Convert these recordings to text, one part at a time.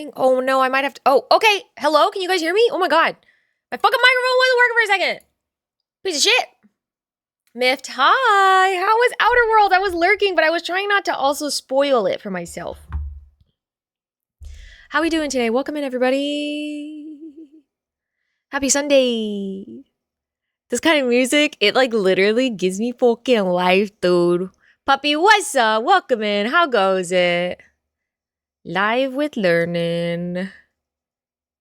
working? Oh no, I might have to. Oh, okay. Hello, can you guys hear me? Oh my God. My fucking microphone wasn't working for a second. Piece of shit. Miffed, hi. How was Outer World? I was lurking, but I was trying not to also spoil it for myself. How we doing today? Welcome in, everybody. Happy Sunday. This kind of music, it like literally gives me fucking life, dude. Puppy, what's up? Welcome in. How goes it? Live with learning.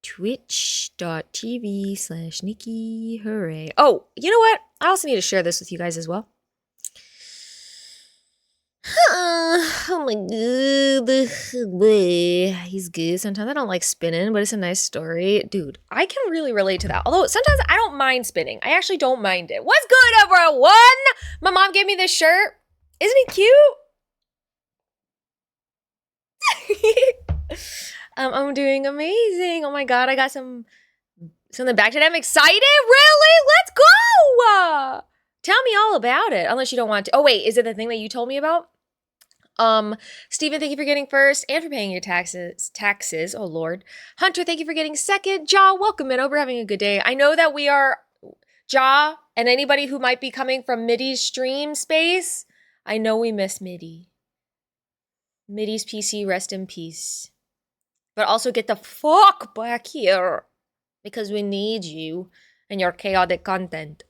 Twitch.tv/Nikki Hooray. Oh, you know what? I also need to share this with you guys as well. Oh my god. He's good. Sometimes I don't like spinning, but it's a nice story. Dude, I can really relate to that. Although sometimes I don't mind spinning. I actually don't mind it. What's good, everyone? My mom gave me this shirt. Isn't it cute? I'm doing amazing. Oh my god, I got something back today. I'm excited. Really? Let's go. Tell me all about it. Unless you don't want to. Oh wait, is it the thing that you told me about? Stephen, thank you for getting first and for paying your taxes. Oh Lord. Hunter, thank you for getting second. Ja, welcome in. Hope we're having a good day. I know that we are Ja and anybody who might be coming from Midi's stream space. I know we miss Midi. Midi's PC, rest in peace. But also get the fuck back here because we need you and your chaotic content.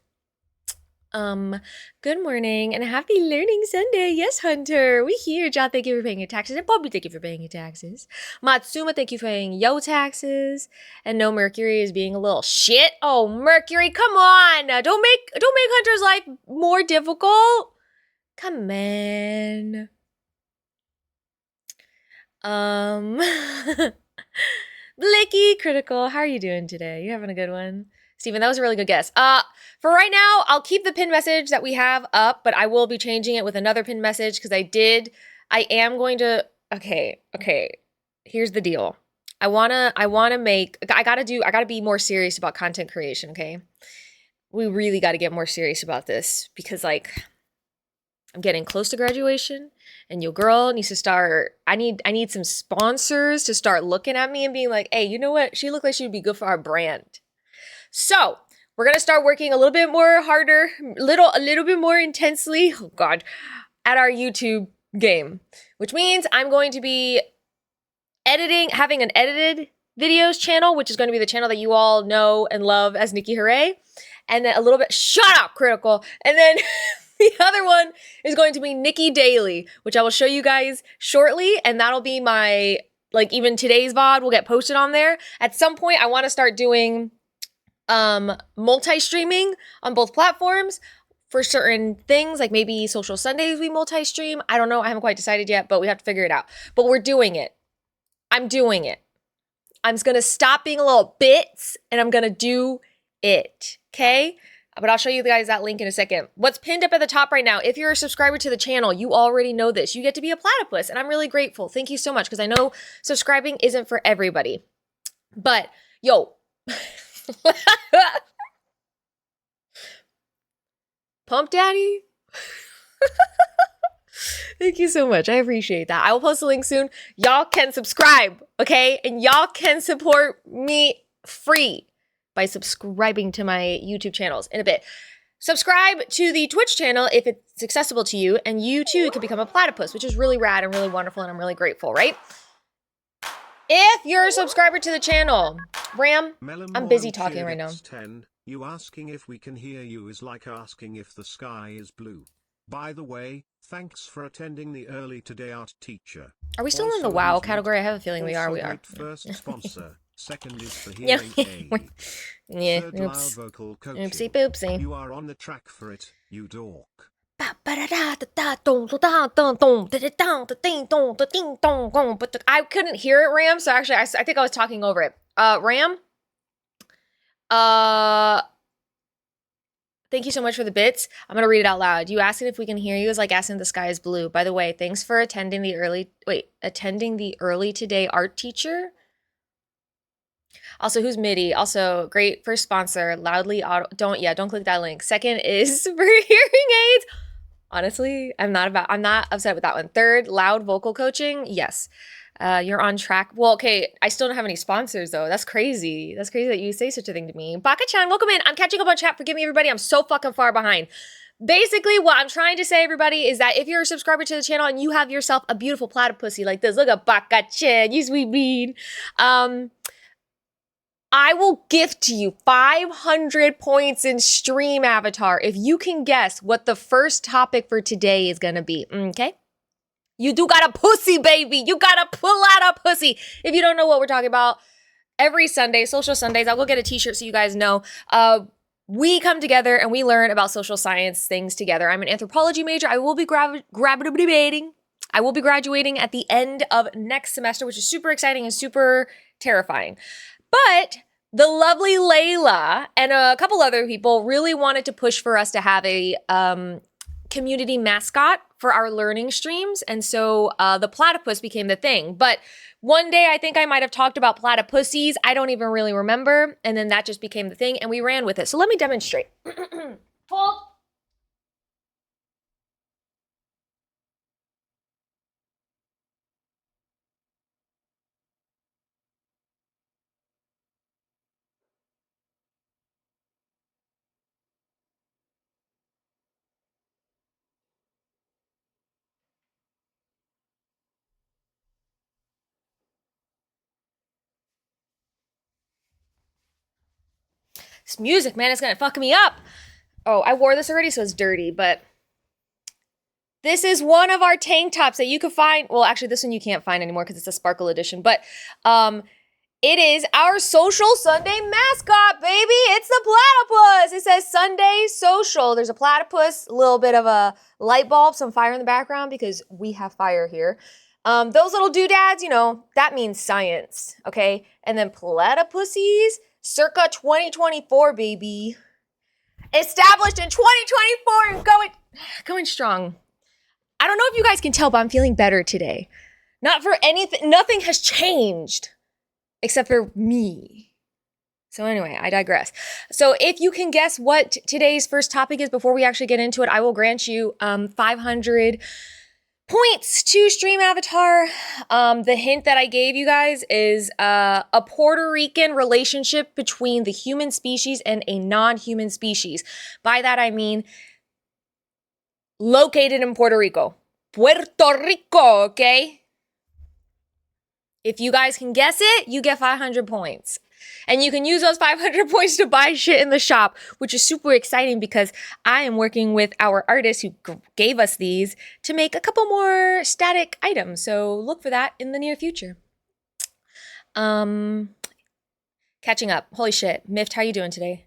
Good morning and happy Learning Sunday. Yes, Hunter, we here. Ja, thank you for paying your taxes. And Bobby, thank you for paying your taxes. Matsuma, thank you for paying your taxes. And no, Mercury is being a little shit. Oh, Mercury, come on. Don't make Hunter's life more difficult. Come on. Blicky Critical, how are you doing today? You having a good one? Steven, that was a really good guess. For right now, I'll keep the pin message that we have up, but I will be changing it with another pin message because I am going to, okay. Here's the deal. I gotta be more serious about content creation, okay? We really gotta get more serious about this because like, I'm getting close to graduation and your girl needs to start, I need some sponsors to start looking at me and being like, hey, you know what? She looked like she would be good for our brand. So we're going to start working a little bit more harder, a little bit more intensely, oh God, at our YouTube game, which means I'm going to be having an edited videos channel, which is going to be the channel that you all know and love as Nikki Hooray. And then a little bit, shut up, Critical. And then the other one is going to be Nikki Daily, which I will show you guys shortly. And that'll be my, like even today's VOD will get posted on there. At some point, I want to start doing multi-streaming on both platforms for certain things, like maybe Social Sundays we multi-stream. I don't know. I haven't quite decided yet, but we have to figure it out. But we're doing it. I'm doing it. I'm just going to stop being a little bits and I'm going to do it. Okay? But I'll show you guys that link in a second. What's pinned up at the top right now, if you're a subscriber to the channel, you already know this. You get to be a platypus, and I'm really grateful. Thank you so much, because I know subscribing isn't for everybody. But, yo. Pump Daddy? Thank you so much. I appreciate that. I will post a link soon. Y'all can subscribe, okay? And y'all can support me free by subscribing to my YouTube channels in a bit. Subscribe to the Twitch channel if it's accessible to you, and you too can become a platypus, which is really rad and really wonderful, and I'm really grateful, right? If you're a subscriber to the channel, Ram, I'm busy talking right now. 10, you asking if we can hear you is like asking if the sky is blue. By the way, thanks for attending the early today art teacher. Are we still in the WoW category? I have a feeling we are. First sponsor. Second is for hearing aid. Yeah, Third, loud vocal coaching. Oopsie poopsie. You are on the track for it, you dork. I couldn't hear it, Ram, so actually I think I was talking over it. Ram? Thank you so much for the bits. I'm going to read it out loud. You asking if we can hear you is like asking if the sky is blue. By the way, thanks for attending the early today art teacher. Also, who's MIDI? Also, great first sponsor. Loudly auto. Don't click that link. Second is for hearing aids. Honestly, I'm not upset with that one. Third, loud vocal coaching. Yes. You're on track. Well, okay, I still don't have any sponsors though. That's crazy. That's crazy that you say such a thing to me. Baka-chan, welcome in. I'm catching up on chat. Forgive me, everybody. I'm so fucking far behind. Basically, what I'm trying to say, everybody, is that if you're a subscriber to the channel and you have yourself a beautiful platypussy like this, look at Baka-chan, you sweet bean. I will gift you 500 points in Stream Avatar if you can guess what the first topic for today is gonna be, okay? You do got a pussy, baby. You gotta pull out a pussy. If you don't know what we're talking about, every Sunday, Social Sundays, I'll go get a t-shirt so you guys know. We come together and we learn about social science things together. I'm an anthropology major. I will be graduating. I will be graduating at the end of next semester, which is super exciting and super terrifying. But the lovely Layla and a couple other people really wanted to push for us to have a community mascot for our learning streams. And so the platypus became the thing. But one day I think I might have talked about platypussies. I don't even really remember. And then that just became the thing and we ran with it. So let me demonstrate. Hold. This music, man, is gonna fuck me up. Oh, I wore this already, so it's dirty, but this is one of our tank tops that you can find. Well, actually, this one you can't find anymore because it's a sparkle edition, but it is our social Sunday mascot, baby. It's the platypus. It says Sunday social. There's a platypus, a little bit of a light bulb, some fire in the background because we have fire here. Those little doodads, you know, that means science, okay? And then platypussies, circa 2024, baby. Established in 2024 and going strong. I don't know if you guys can tell, but I'm feeling better today. Not for anything, nothing has changed except for me. So anyway, I digress. So if you can guess what today's first topic is before we actually get into it, I will grant you 500 points to Stream Avatar. The hint that I gave you guys is a Puerto Rican relationship between the human species and a non-human species. By that I mean located in Puerto Rico. Puerto Rico, okay? If you guys can guess it, you get 500 points. And you can use those 500 points to buy shit in the shop, which is super exciting because I am working with our artist who gave us these to make a couple more static items. So look for that in the near future. Catching up. Holy shit. Mift, how you doing today?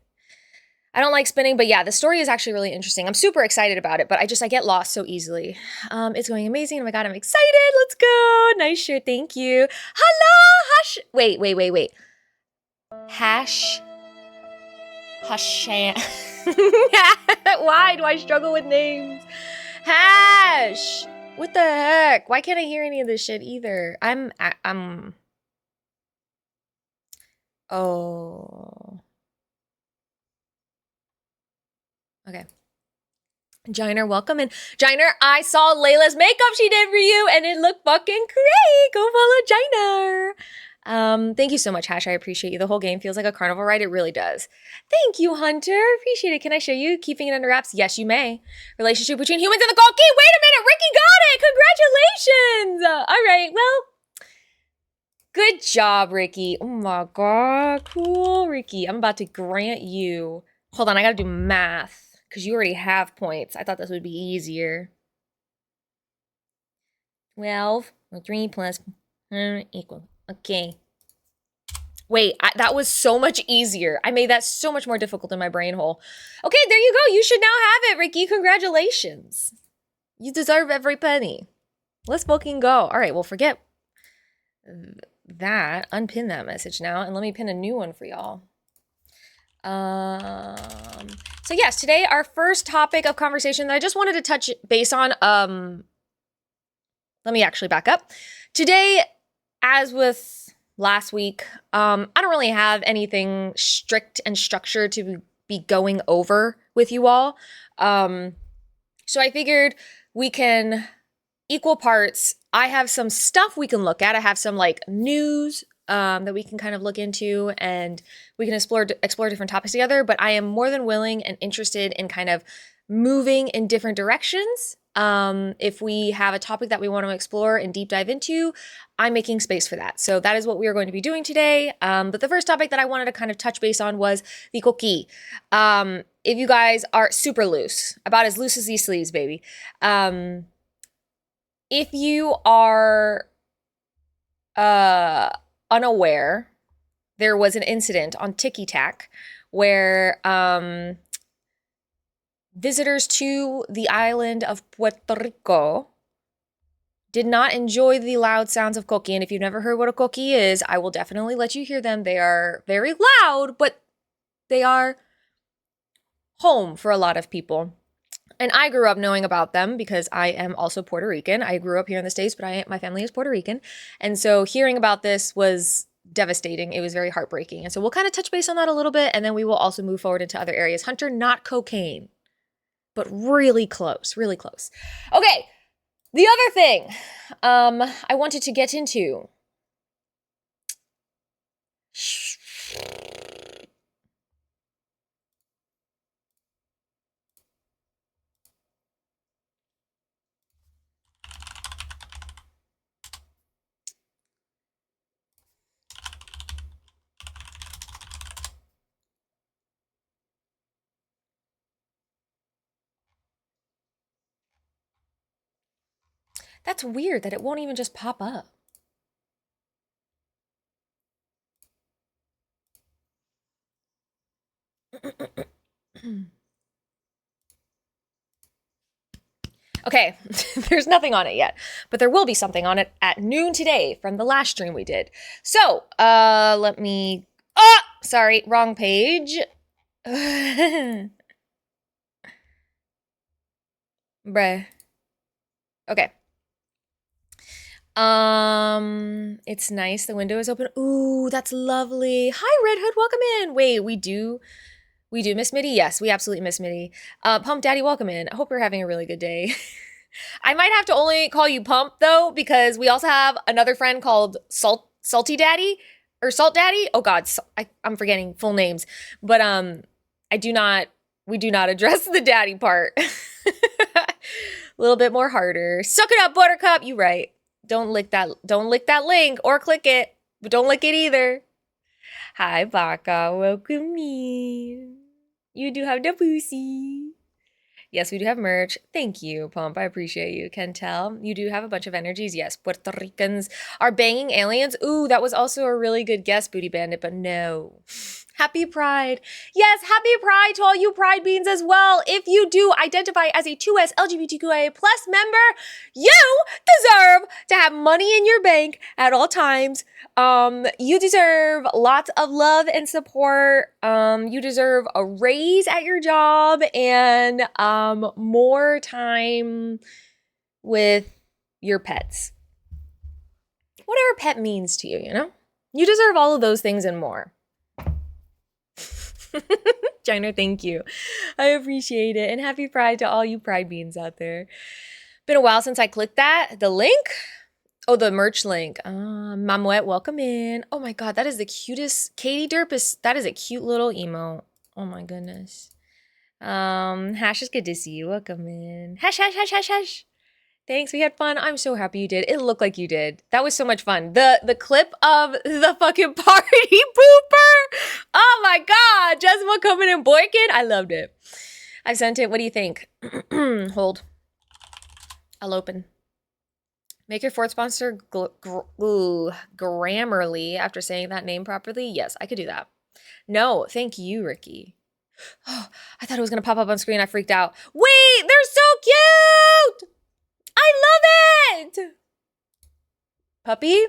I don't like spinning, but yeah, the story is actually really interesting. I'm super excited about it, but I get lost so easily. It's going amazing. Oh my God, I'm excited. Let's go. Nice shirt. Thank you. Hello, Hash. Wait. Hashan. Why do I struggle with names? Hash. What the heck? Why can't I hear any of this shit either? Oh. Okay. Jiner, welcome. And Jiner, I saw Layla's makeup she did for you and it looked fucking great. Go follow Jiner. Thank you so much, Hash. I appreciate you. The whole game feels like a carnival ride. It really does. Thank you, Hunter. Appreciate it. Can I show you? Keeping it under wraps? Yes, you may. Relationship between humans and the Coqui. Wait a minute. Ricky got it. Congratulations. All right. Well, good job, Ricky. Oh my God. Cool, Ricky. I'm about to grant you. Hold on. I got to do math because you already have points. I thought this would be easier. 12 or 3 plus equal. Okay. Wait, that was so much easier. I made that so much more difficult in my brain hole. Okay, there you go. You should now have it, Ricky. Congratulations. You deserve every penny. Let's fucking go. All right, well, forget that. Unpin that message now, and let me pin a new one for y'all. So yes, today our first topic of conversation that I just wanted to touch base on, let me actually back up. Today, as with last week, I don't really have anything strict and structured to be going over with you all. So I figured we can equal parts. I have some stuff we can look at. I have some like news that we can kind of look into, and we can explore different topics together. But I am more than willing and interested in kind of moving in different directions. If we have a topic that we want to explore and deep dive into, I'm making space for that. So that is what we are going to be doing today. But the first topic that I wanted to kind of touch base on was the Coqui. If you guys are super loose, about as loose as these sleeves, baby. If you are unaware, there was an incident on Tiki Tac where visitors to the island of Puerto Rico did not enjoy the loud sounds of Coqui. And if you've never heard what a Coqui is, I will definitely let you hear them. They are very loud, but they are home for a lot of people. And I grew up knowing about them because I am also Puerto Rican. I grew up here in the States, but my family is Puerto Rican. And so hearing about this was devastating. It was very heartbreaking. And so we'll kind of touch base on that a little bit, and then we will also move forward into other areas. Hunter, not cocaine, but really close, really close. Okay, the other thing I wanted to get into. That's weird that it won't even just pop up. Okay, there's nothing on it yet, but there will be something on it at noon today from the last stream we did. So, let me, sorry, wrong page. Bruh. Okay. It's nice. The window is open. Ooh, that's lovely. Hi, Red Hood. Welcome in. Wait, we do miss Mitty? Yes, we absolutely miss Mitty. Pump Daddy, welcome in. I hope you're having a really good day. I might have to only call you Pump though, because we also have another friend called Salty Daddy or Salt Daddy. Oh God, I'm forgetting full names, but we do not address the daddy part. A little bit more harder. Suck it up, Buttercup. You right. Don't lick that link or click it, but don't lick it either. Hi, Baka. Welcome in. You do have the pussy. Yes, we do have merch. Thank you, Pump. I appreciate you. Can tell. You do have a bunch of energies. Yes, Puerto Ricans are banging aliens. Ooh, that was also a really good guess, Booty Bandit, but no. Happy Pride. Yes, happy Pride to all you Pride Beans as well. If you do identify as a 2S LGBTQIA plus member, you deserve to have money in your bank at all times. You deserve lots of love and support. You deserve a raise at your job and more time with your pets. Whatever pet means to you, you know? You deserve all of those things and more. Giner, thank you. I appreciate it. And happy Pride to all you Pride Beans out there. Been a while since I clicked the link. Oh, the merch link. Mamuette, welcome in. Oh my God, that is the cutest. Katie Derp that is a cute little emo. Oh my goodness. Hash is good to see you. Welcome in. Hash, hash, hash, hash, hash. Thanks, we had fun. I'm so happy you did. It looked like you did. That was so much fun. The clip of the fucking party pooper. Oh my God, Jessica coming in boykin. I loved it. I sent it. What do you think? Hold. I'll open. Make your fourth sponsor Grammarly after saying that name properly. Yes, I could do that. No, thank you, Ricky. Oh, I thought it was going to pop up on screen. I freaked out. Wait, they're so cute. I love it. Puppy?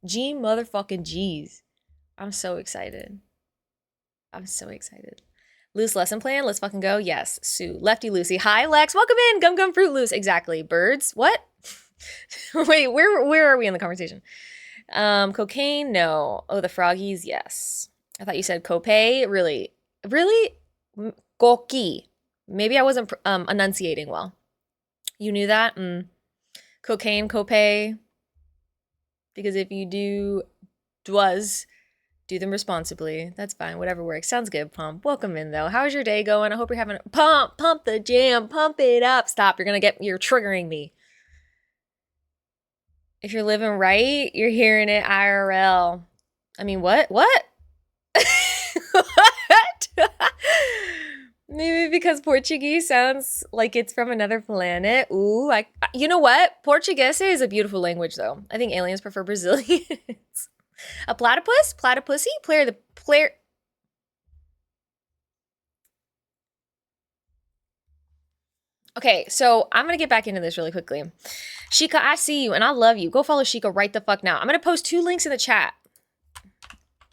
G motherfucking G's. I'm so excited. I'm so excited. Loose lesson plan. Let's fucking go. Yes, Sue. Lefty Lucy. Hi, Lex. Welcome in. Gum Gum Fruit Loose. Exactly. Birds. What? Wait, where are we in the conversation? Cocaine? No. Oh, the froggies? Yes. I thought you said copay. Really? Really? Coqui. Maybe I wasn't enunciating well. You knew that? Cocaine, copay. Because if you do do them responsibly. That's fine. Whatever works. Sounds good, Pump. Welcome in, though. How's your day going? I hope you're having a pump the jam. Pump it up. Stop. You're triggering me. If you're living right, you're hearing it IRL. I mean, what? What? What? Maybe because Portuguese sounds like it's from another planet. Ooh, you know what? Portuguese is a beautiful language, though. I think aliens prefer Brazilians. A platypus? Platypussy? Player. Okay, so I'm gonna get back into this really quickly. Shika, I see you and I love you. Go follow Shika right the fuck now. I'm gonna post 2 links in the chat.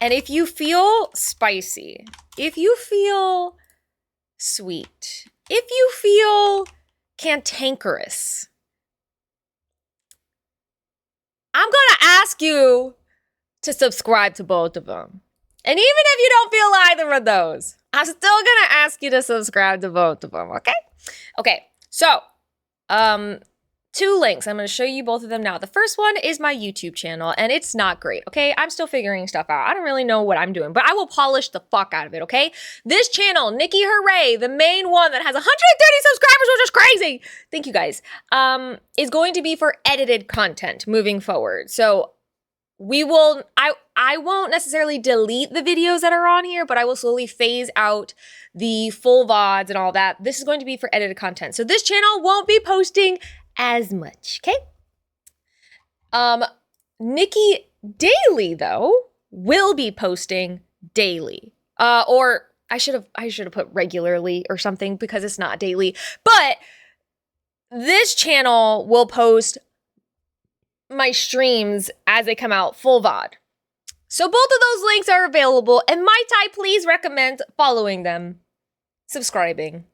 And if you feel spicy, if you feel sweet, if you feel cantankerous, I'm gonna ask you to subscribe to both of them. And even if you don't feel either of those, I'm still gonna ask you to subscribe to both of them, okay? Okay, so, 2 links. I'm gonna show you both of them now. The first one is my YouTube channel, and it's not great, okay? I'm still figuring stuff out. I don't really know what I'm doing, but I will polish the fuck out of it, okay? This channel, Nikki Hooray, the main one that has 130 subscribers, which is crazy! Thank you guys. Is going to be for edited content moving forward. So, I won't necessarily delete the videos that are on here, but I will slowly phase out the full VODs and all that. This is going to be for edited content. So this channel won't be posting as much, okay? Nikki Daily, though, will be posting daily. Or I should have put regularly or something because it's not daily. But this channel will post my streams as they come out full VOD. So both of those links are available, and might I please recommend following them, subscribing,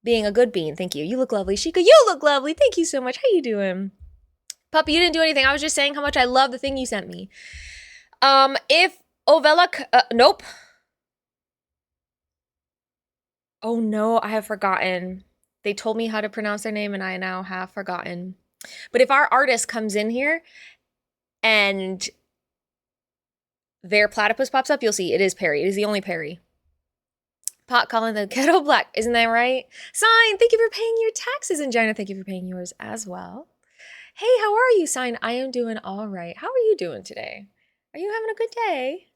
being a good bean. Thank you. You look lovely. Shika, you look lovely. Thank you so much. How you doing? Puppy, you didn't do anything. I was just saying how much I love the thing you sent me. If Ovella, nope. Oh no, I have forgotten. They told me how to pronounce their name and I now have forgotten. But if our artist comes in here and their platypus pops up, you'll see it is Perry. It is the only Perry. Pot calling the kettle black. Isn't that right? Sign, thank you for paying your taxes. And Gina, thank you for paying yours as well. Hey, how are you, Sign? I am doing all right. How are you doing today? Are you having a good day?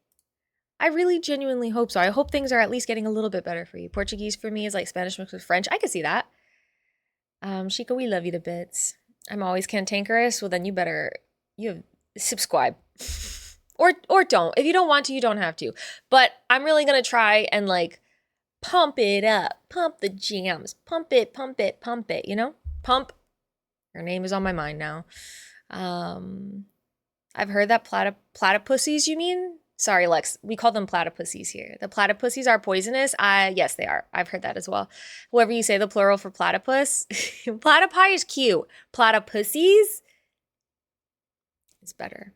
I really genuinely hope so. I hope things are at least getting a little bit better for you. Portuguese for me is like Spanish mixed with French. I can see that. Shika, we love you to bits. I'm always cantankerous. Well, then you subscribe. Or don't. If you don't want to, you don't have to. But I'm really going to try and like pump it up. Pump the jams. Pump it, you know? Pump. Your name is on my mind now. I've heard that platypussies, you mean? Sorry, Lex. We call them platypussies here. The platypussies are poisonous. Yes, they are. I've heard that as well. Whoever you say the plural for platypus. Platypi is cute. Platypussies is better.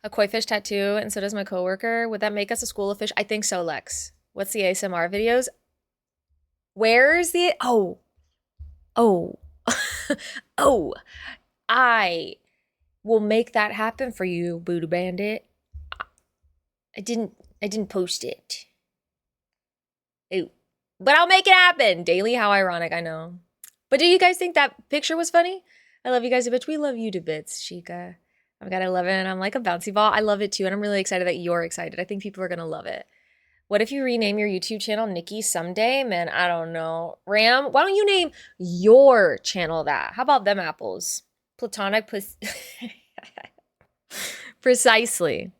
A koi fish tattoo, and so does my coworker. Would that make us a school of fish? I think so, Lex. What's the ASMR videos? Where's the... Oh. Oh. I will make that happen for you, Voodoo Bandit. I didn't post it. Ooh. But I'll make it happen. Daily, how ironic, I know. But do you guys think that picture was funny? I love you guys a bitch. We love you to bits, Shika. I've got 11 and I'm like a bouncy ball. I love it too. And I'm really excited that you're excited. I think people are going to love it. What if you rename your YouTube channel Nikki someday? Man, I don't know. Ram, why don't you name your channel that? How about them apples? Platonic Precisely.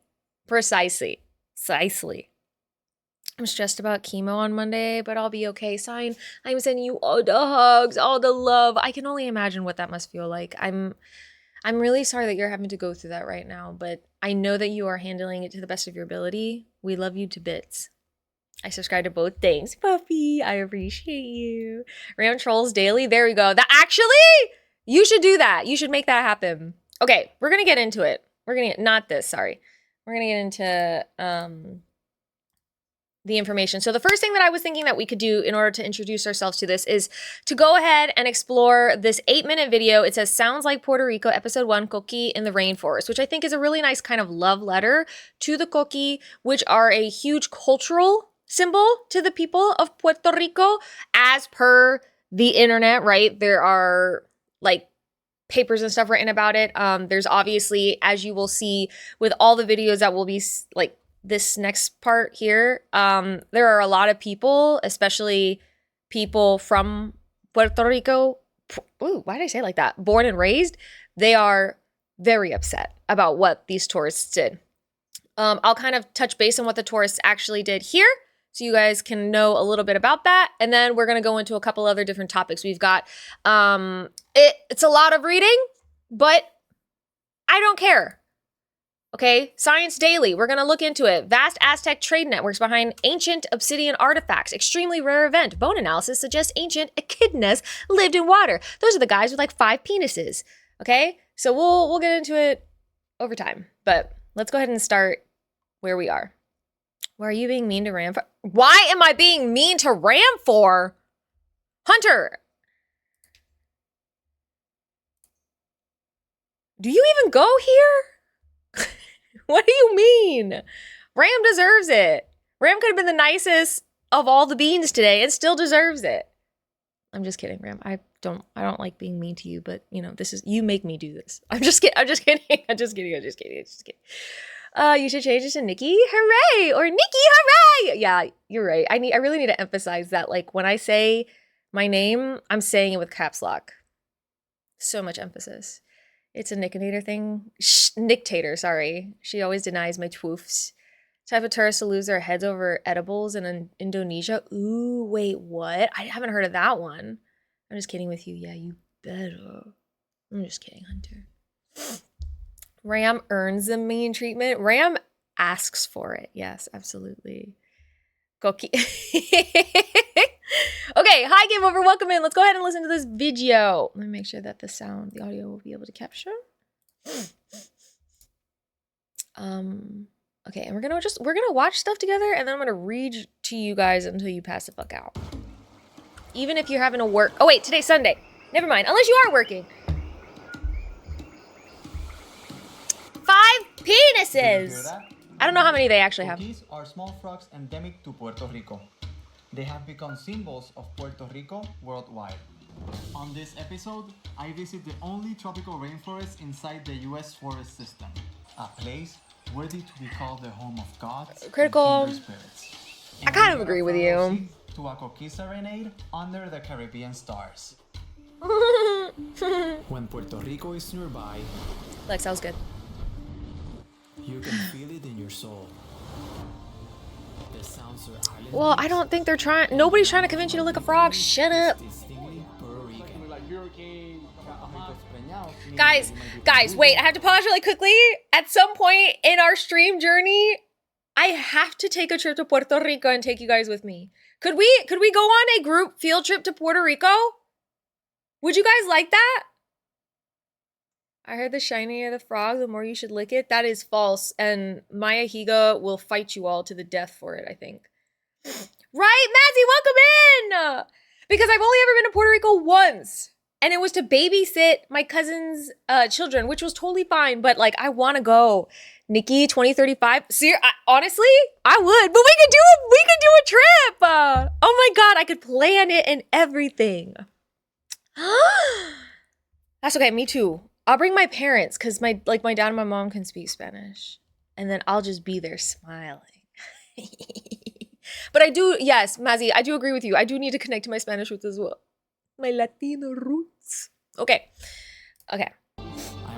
I'm stressed about chemo on Monday, but I'll be okay. Sign, I'm sending you all the hugs, all the love. I can only imagine what that must feel like. I'm really sorry that you're having to go through that right now, but I know that you are handling it to the best of your ability. We love you to bits. I subscribe to both things. Puppy, I appreciate you. Ram Trolls Daily, there we go. That actually, you should do that. You should make that happen. Okay, we're going to get into it. We're going to get, not this, sorry. We're going to get into the information. So the first thing that I was thinking that we could do in order to introduce ourselves to this is to go ahead and explore this 8-minute video. It says Sounds Like Puerto Rico, episode 1, Coqui in the Rainforest, which I think is a really nice kind of love letter to the Coqui, which are a huge cultural symbol to the people of Puerto Rico as per the internet, right? There are like papers and stuff written about it. There's obviously, as you will see with all the videos that will be like this next part here, there are a lot of people, especially people from Puerto Rico. Ooh, why did I say it like that? Born and raised. They are very upset about what these tourists did. I'll kind of touch base on what the tourists actually did here, so you guys can know a little bit about that. And then we're going to go into a couple other different topics. We've got, it's a lot of reading, but I don't care. Okay, Science Daily, we're going to look into it. Vast Aztec trade networks behind ancient obsidian artifacts. Extremely rare event. Bone analysis suggests ancient echidnas lived in water. Those are the guys with like 5 penises. Okay, so we'll get into it over time. But let's go ahead and start where we are. Why are you being mean to Ram for? Why am I being mean to Ram for? Hunter! Do you even go here? What do you mean? Ram deserves it. Ram could have been the nicest of all the beans today and still deserves it. I'm just kidding, Ram. I don't like being mean to you, but you know, you make me do this. I'm just kidding. You should change it to Nikki, hooray, or Nikki, hooray. Yeah, you're right. I really need to emphasize that, like, when I say my name, I'm saying it with caps lock. So much emphasis. It's a Nickinator thing. Nictator, sorry. She always denies my twoofs. Type of tourists to lose their heads over edibles in Indonesia. Ooh, wait, what? I haven't heard of that one. I'm just kidding with you. Yeah, you better. I'm just kidding, Hunter. Ram earns the mean treatment. Ram asks for it. Yes, absolutely. Coqui. Okay, hi, game over. Welcome in. Let's go ahead and listen to this video. Let me make sure that the audio will be able to capture. Okay, and we're gonna watch stuff together, and then I'm gonna read to you guys until you pass the fuck out. Even if you're having to work. Oh wait, today's Sunday. Never mind. Unless you are working. 5 penises. I don't know how many they actually have. Coquis are small frogs endemic to Puerto Rico. They have become symbols of Puerto Rico worldwide. On this episode, I visit the only tropical rainforest inside the US forest system, a place worthy to be called the home of gods Critical. and spirits. I kind of agree with you. To a Coqui serenade under the Caribbean stars. When Puerto Rico is nearby, Lex, that was good. you can feel it in your soul. The sounds are island. Well, I don't think they're trying. Nobody's trying to convince you to lick a frog. Shut up. Distinctly Puerto Rican. Guys, wait. I have to pause really quickly. At some point in our stream journey, I have to take a trip to Puerto Rico and take you guys with me. Could we go on a group field trip to Puerto Rico? Would you guys like that? I heard the shinier the frog, the more you should lick it. That is false, and Maya Higa will fight you all to the death for it, I think. Right, Mazzy, welcome in! Because I've only ever been to Puerto Rico once, and it was to babysit my cousin's children, which was totally fine, but like, I want to go. Nikki, 2035. See, honestly, I would, but we could do a trip. Oh my God, I could plan it and everything. That's okay, me too. I'll bring my parents because my dad and my mom can speak Spanish. And then I'll just be there smiling. But I do, yes, Mazzy, I do agree with you. I do need to connect to my Spanish roots as well. My Latino roots. Okay. I'm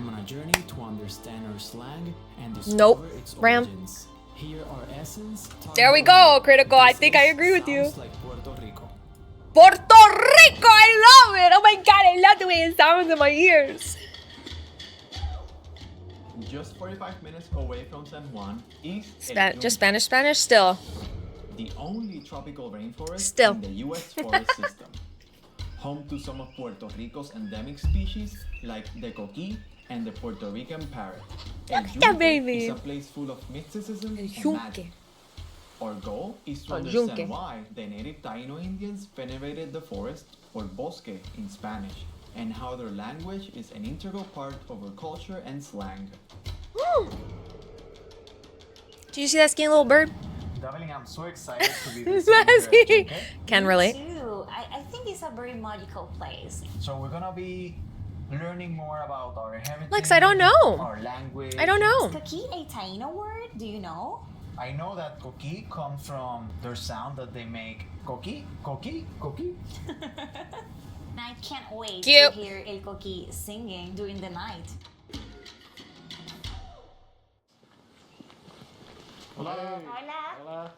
on a journey to understand our slang and discover its Ram. origins. Here are essence. There we go, Critical. I think I agree with you. Sounds like Puerto Rico. Puerto Rico, I love it. Oh my God, I love the way it sounds in my ears. Just 45 minutes away from San Juan is Just Spanish still. the only tropical rainforest Still. in the U.S. forest system. Home to some of Puerto Rico's endemic species like the coqui and the Puerto Rican parrot. El Yeah, Yunque baby. is a place full of mysticism and Yunque. magic. Our goal is to Oh, understand yunque. why the native Taino Indians venerated the forest, or bosque in Spanish, and how their language is an integral part of our culture and slang. Do you see that skinny little bird? Darling, I'm so excited to be visiting here at Massey Yunque. can Me relate. too. I think it's a very magical place. So we're gonna be learning more about our heritage. Lex, I don't know. Our language. I don't know. Coqui a Taino word? Do you know? I know that Coqui comes from their sound that they make. Coqui, Coqui, Coqui. And I can't wait Cute. to hear El Coqui singing during the night. Hola. Hola.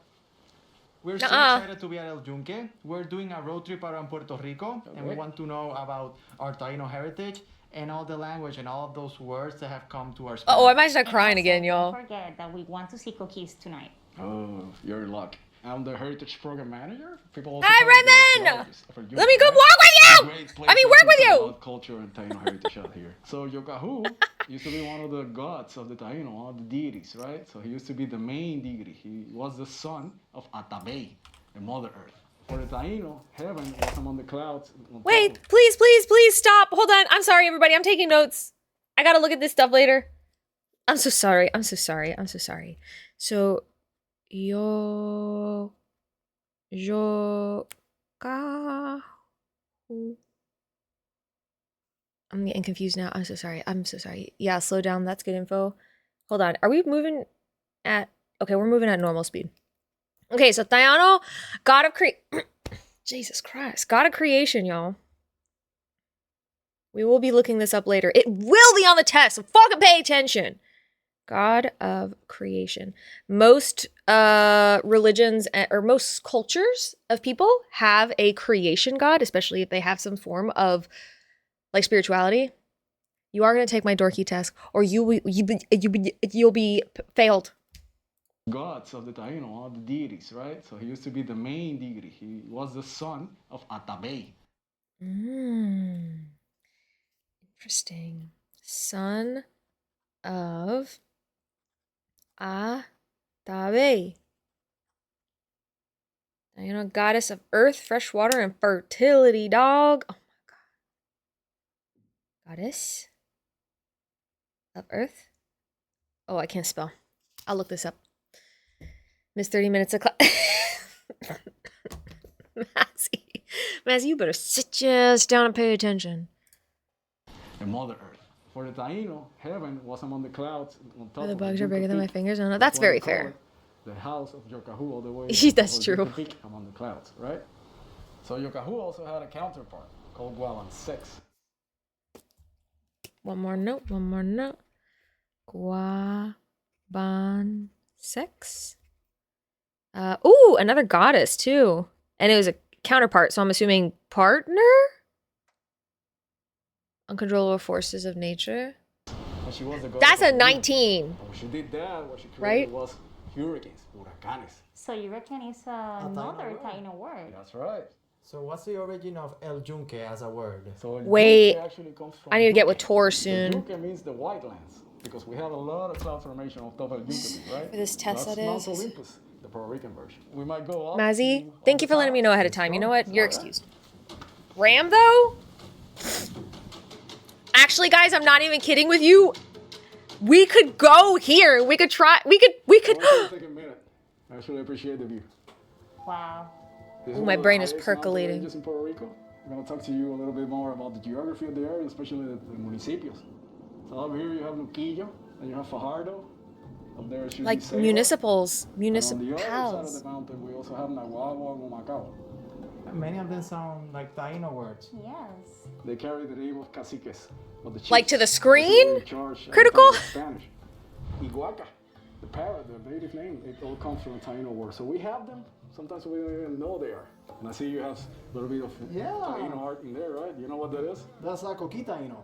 We're so Nuh-uh. excited to be at El Yunque. We're doing a road trip around Puerto Rico, and we want to know about our Taino heritage and all the language and all of those words that have come to our Spanish. Oh, I might start And crying also, again, y'all. Don't forget that we want to see cookies tonight. Oh, you're in luck. I'm the Heritage Program Manager. People also Hi, call me the Raymond! archaeologist for Let me Yunque, go right? walk with It's a you! great place I mean, to work with teach you! about culture and Taino heritage out here. So Yokahu used to be one of the gods of the Taino, one of the deities, right? So he used to be the main deity. He was the son of Atabey, the Mother Earth. For the Taino, heaven was among the clouds. on top Wait, of- please stop. Hold on. I'm sorry, everybody. I'm taking notes. I gotta look at this stuff later. I'm so sorry. So, ka. I'm getting confused now. I'm so sorry. Yeah, slow down. That's good info. Hold on. Are we moving at... Okay, we're moving at normal speed. Okay, so Tayano, god of Jesus Christ. God of creation, y'all. We will be looking this up later. It will be on the test, so fucking pay attention. God of creation. Most religions or most cultures of people have a creation god, especially if they have some form of like spirituality. You are going to take my dorky test, or you'll be failed. Gods of the Taino, one of the deities, right? So he used to be the main deity. He was the son of Atabey. Interesting. Son of Atabe. You know, goddess of earth, fresh water, and fertility, dog. Oh my god. Goddess of earth? Oh, I can't spell. I'll look this up. Miss 30 minutes of class. Massey, you better sit your ass down and pay attention. The Mother Earth. For the Taino, heaven was among the clouds on top The of bugs the are bigger than my Peak. fingers. No, that's why very they call fair. it the house of Yokahu all the way. That's over true. Yunque Peak among the clouds, right? So Yokahu also had a counterpart called Gualan 6. One more note. Guaban 6. Ooh, another goddess too. And it was a counterpart, so I'm assuming partner? Uncontrollable forces of nature. But she was the That's goddess a of the wind. 19. And when she did that, what she created Right? was hurricanes, huracanes. So you reckon it's another Taino word? That's right. So what's the origin of El Yunque as a word? So El Wait, Yunque actually comes from I need to get with Yunque. Tor So soon. Yunque means the white lands because we have a lot of cloud formation on top of Yunque, right? For this test, That's that Mount is. Olympus, the Puerto Rican version. We might go up. Mazzy, to- thank on you the for letting me top. know ahead of Let's time. You go. know what? You're All right. excused. Ram, though? Actually, guys, I'm not even kidding with you. We could go here. We could try. We could. Well, take a minute. I actually appreciate the view. Wow. This Ooh, one my of the brain is highest mountain percolating. ranges in Puerto Rico. I'm going to talk to you a little bit more about the geography of the area, especially the municipios. So over here you have Luquillo, and you have Fajardo. Up there should Like be Ceiba. municipals. And on the other side of Municipals. the mountain, we also have Nahuatl and Humacao. Many of them sound like Taino words. Yes. They carry the name of caciques, of the chiefs. Like to the Those who screen? were in charge at the Critical? time of Spanish. Iguaca, the parrot, the native name, it all comes from a Taino word. So we have them. Sometimes we don't even know they are. And I see you have a little bit of Yeah. Taino art in there, right? You know what that is? That's like Coqui Taino.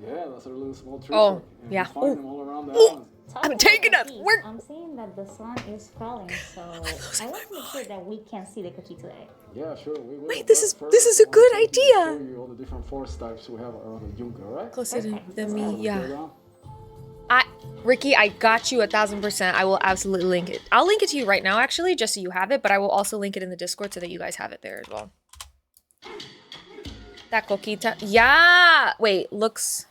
Yeah, that's a little small trick. Oh, and yeah. You find Ooh. them all around the Ooh. island. I'm taking it. We're. I'm seeing that the sun is falling, so I want to make sure that we can see the cookie today. Yeah, sure. We will. Wait, this But is- first, this is I a wanna good take you and idea. Show you all the different forest types we have around the Yunque, all right? Closer Perfect. than Let's me, go. yeah. Go down. Ricky, I got you 1,000%. I will absolutely link it. I'll link it to you right now, actually, just so you have it, but I will also link it in the Discord so that you guys have it there as well. That coquita. Yeah! Wait, looks...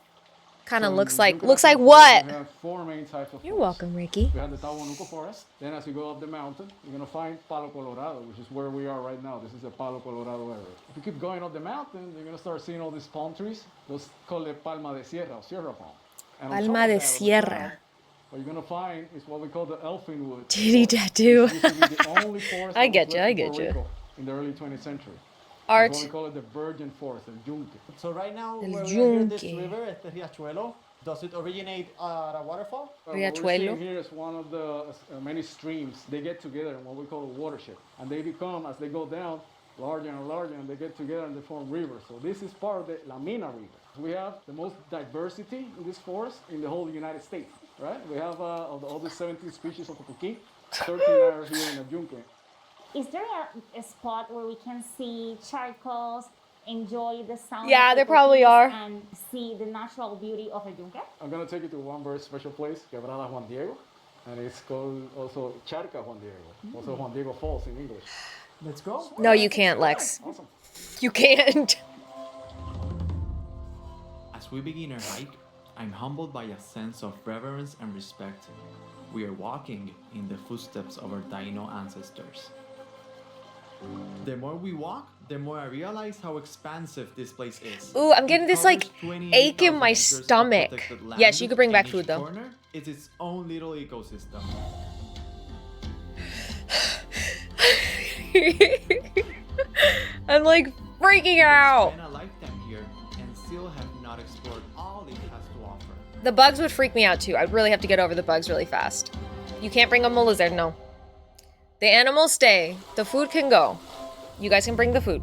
Kind of So looks in like... Yucatan Looks like forest, what? We have 4 main types of You're forests. welcome, Ricky. We have the Tahuanuco forest. Then as you go up the mountain, you're going to find Palo Colorado, which is where we are right now. This is the Palo Colorado area. If you keep going up the mountain, you're going to start seeing all these palm trees. Those called the Palma de Sierra, or Sierra palm. And on top Palma of de that, on the Sierra. side, what you're going to find is what we call the elfin wood. Titty tattoo. Which used to be the only forest I that get was you, left I in get Puerto you. Rico in the early 20th century. Art. That's what we call it the virgin forest, el yunque. So right now, El where we are here, this yunque. river, este riachuelo, does it originate at a waterfall? What we're Riachuelo. seeing here is one of the many streams. They get together in what we call a watershed. And they become, as they go down, larger and larger, and they get together and they form rivers. So this is part of the La Mina River. We have the most diversity in this forest in the whole United States, right? We have of all the 17 species of Coqui, 13 are here in the Yunque. Is there a spot where we can see charcoals, enjoy the sound? Yeah, of the there probably cookies, are. And see the natural beauty of a yunque? I'm gonna take you to one very special place, Quebrada Juan Diego, and it's called also Charca Juan Diego, also Juan Diego Falls in English. Let's go. No, you can't, Lex. Awesome. You can't. As we begin our hike, I'm humbled by a sense of reverence and respect. We are walking in the footsteps of our Taino ancestors. The more we walk, the more I realize how expansive this place is. Ooh, I'm getting It this, like, covers 28,000 ache in my acres of stomach. protected land, Yes, you could bring back and food, each though. corner is its own little ecosystem. I'm like freaking out. Spent a lifetime here and still have not explored all it has to offer. The bugs would freak me out too. I'd really have to get over the bugs really fast. You can't bring a lizard, no. The animals stay. The food can go. You guys can bring the food.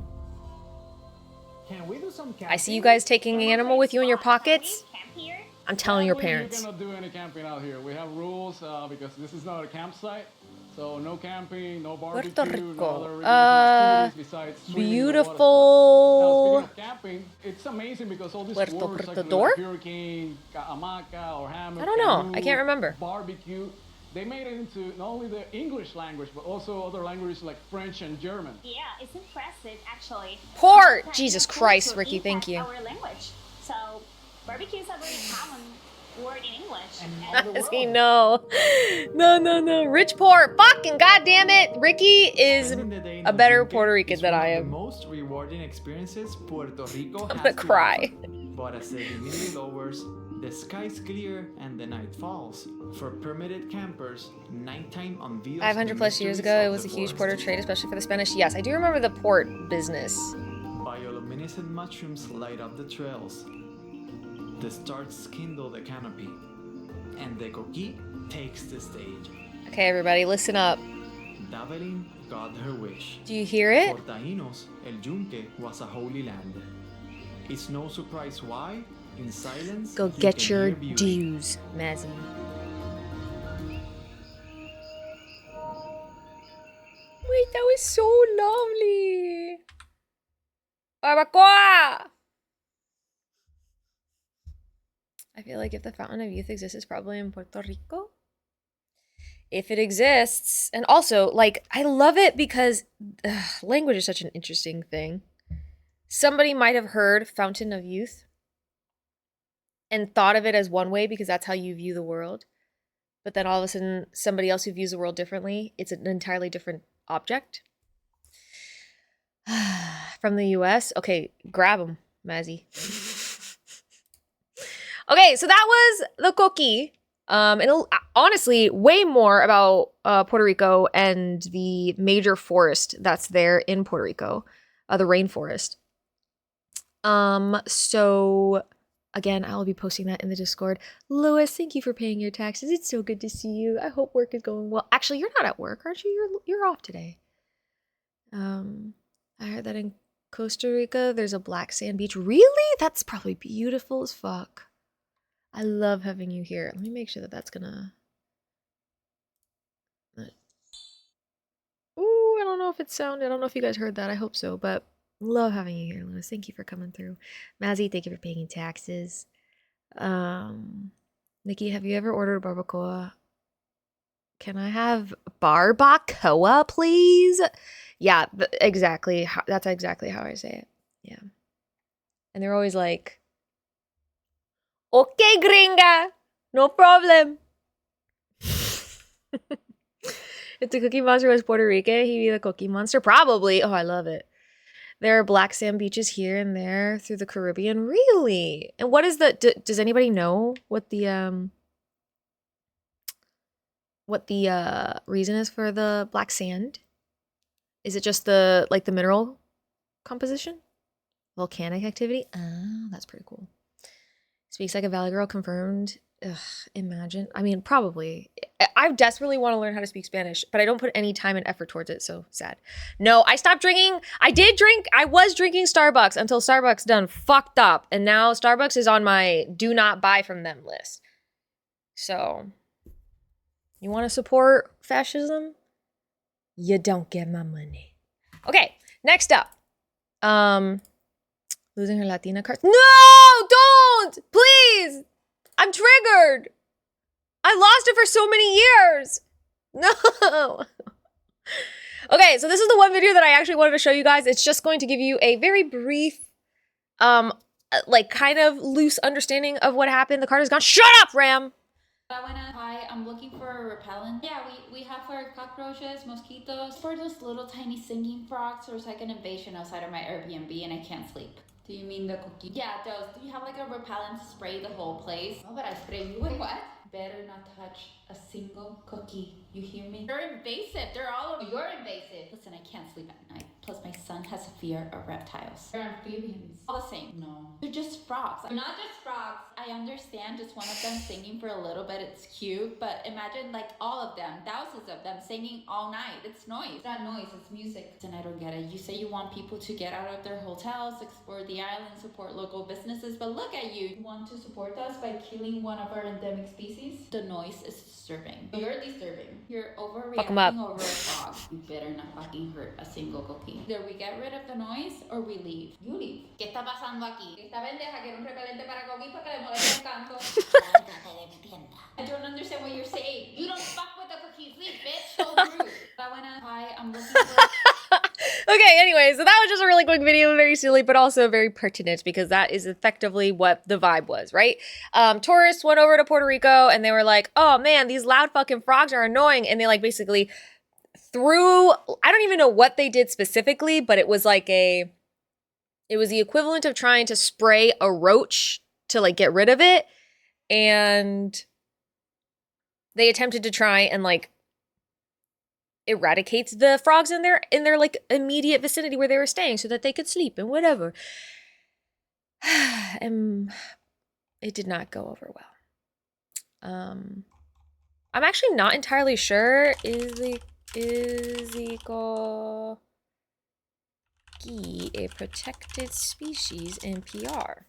Can we do some camping? I see you guys taking the animal with you in your pockets. Camp here? I'm telling your Sadly, parents. You cannot do any camping out here. We have rules because this is not a campsite. So no camping, no barbecue, Puerto no Rico. other recreational activities besides swimming in the waterfall. Beautiful. Now, speaking of camping, it's amazing because all these Puerto words like Rico. hurricane, hamaca, or hammock, I don't know. canoe, I can't remember. Barbecue. They made it into not only the English language, but also other languages like French and German. Yeah, it's impressive actually. Port! Sometimes Jesus the Christ, culture Ricky, thank impacts you. Our language. So barbecue is a very common word in English. Does he know? No. Rich port. Fucking goddamn it. Ricky is Spending the day in a El better Yunque Puerto Rican is than one I of am. the most rewarding experiences Puerto Rico has gonna to cry. offer. But as the humidity lowers, the skies clear and the night falls. For permitted campers, nighttime unveils 500 the plus years mysteries ago, it of was a the huge forest. port of trade, especially for the Spanish. Yes, I do remember the port business. Bioluminescent mushrooms light up the trails. The stars kindle the canopy. And the Coqui takes the stage. Okay, everybody, listen up. Davelin got her wish. Do you hear it? For Taínos, El Yunque was a holy land. It's no surprise why, in silence, Go you get can your hear beauty. dues, Mazzy. Wait, that was so lovely. Barbacoa! I feel like if the Fountain of Youth exists, it's probably in Puerto Rico. If it exists. And also, like, I love it because language is such an interesting thing. Somebody might have heard Fountain of Youth and thought of it as one way because that's how you view the world. But then all of a sudden, somebody else who views the world differently, it's an entirely different object. From the US? Okay, grab them, Mazzy. Okay, so that was the Coqui. And honestly, way more about Puerto Rico and the major forest that's there in Puerto Rico, the rainforest. So again, I'll be posting that in the Discord. Lewis, thank you for paying your taxes. It's so good to see you. I hope work is going well. Actually, you're not at work, aren't you? You're off today. I heard that in Costa Rica, there's a black sand beach. Really? That's probably beautiful as fuck. I love having you here. Let me make sure that that's gonna... Ooh, I don't know if it sounded... I don't know if you guys heard that. I hope so, but love having you here, Lewis. Thank you for coming through. Mazzy, thank you for paying taxes. Nikki, have you ever ordered barbacoa? Can I have barbacoa, please? Yeah, exactly. That's exactly how I say it. Yeah. And they're always like, okay, gringa, no problem. If the Cookie Monster was Puerto Rican, he'd be the Cookie Monster. Probably. Oh, I love it. There are black sand beaches here and there through the Caribbean. Really? And what is the... does anybody know what the reason is for the black sand? Is it just the mineral composition? Volcanic activity? Oh, that's pretty cool. Speaks like a valley girl, confirmed. Ugh, imagine. I mean, probably. I desperately want to learn how to speak Spanish, but I don't put any time and effort towards it, so sad. No, I stopped drinking. I was drinking Starbucks until Starbucks done fucked up, and now Starbucks is on my do not buy from them list. So, you want to support fascism? You don't get my money. Okay, next up. Losing her Latina card. No, don't! Please! I'm triggered. I lost it for so many years. No. Okay, so this is the one video that I actually wanted to show you guys. It's just going to give you a very brief, kind of loose understanding of what happened. The card is gone. Shut up, Ram! Hi, I'm looking for a repellent. Yeah, we have for cockroaches, mosquitoes, for those little tiny singing frogs. There's like an invasion outside of my Airbnb and I can't sleep. Do you mean the cookie? Yeah, those. Do you have like a repellent to spray the whole place? Oh, but I spray you with what? Better not touch a single cookie. You hear me? They're invasive. They're all over. You're invasive. Listen, I can't sleep at night. Plus, my son has a fear of reptiles. They're amphibians. All the same. No. They're just frogs. They're not just frogs. I understand just one of them singing for a little bit. It's cute. But imagine like all of them, thousands of them singing all night. It's noise. It's not noise. It's music. And I don't get it. You say you want people to get out of their hotels, explore the island, support local businesses. But look at you. You want to support us by killing one of our endemic species? The noise is disturbing. You're disturbing. You're overreacting over a frog. You better not fucking hurt a single cookie. Either we get rid of the noise or we leave. You leave. ¿Qué está pasando aquí? Esta pendeja quiere un repelente para Coqui para que le moleste el canto. I don't understand what you're saying. You don't fuck with the cookies. Leave, bitch. So rude. Hi, I'm looking for... Okay, anyway, so that was just a really quick video, very silly, but also very pertinent because that is effectively what the vibe was, right? Tourists went over to Puerto Rico and they were like, oh man, these loud fucking frogs are annoying. And they like basically threw, I don't even know what they did specifically, but it was like it was the equivalent of trying to spray a roach to like get rid of it. And they attempted to try and like eradicate the frogs in their like immediate vicinity where they were staying so that they could sleep and whatever. And it did not go over well. I'm actually not entirely sure is the Coqui a protected species in PR?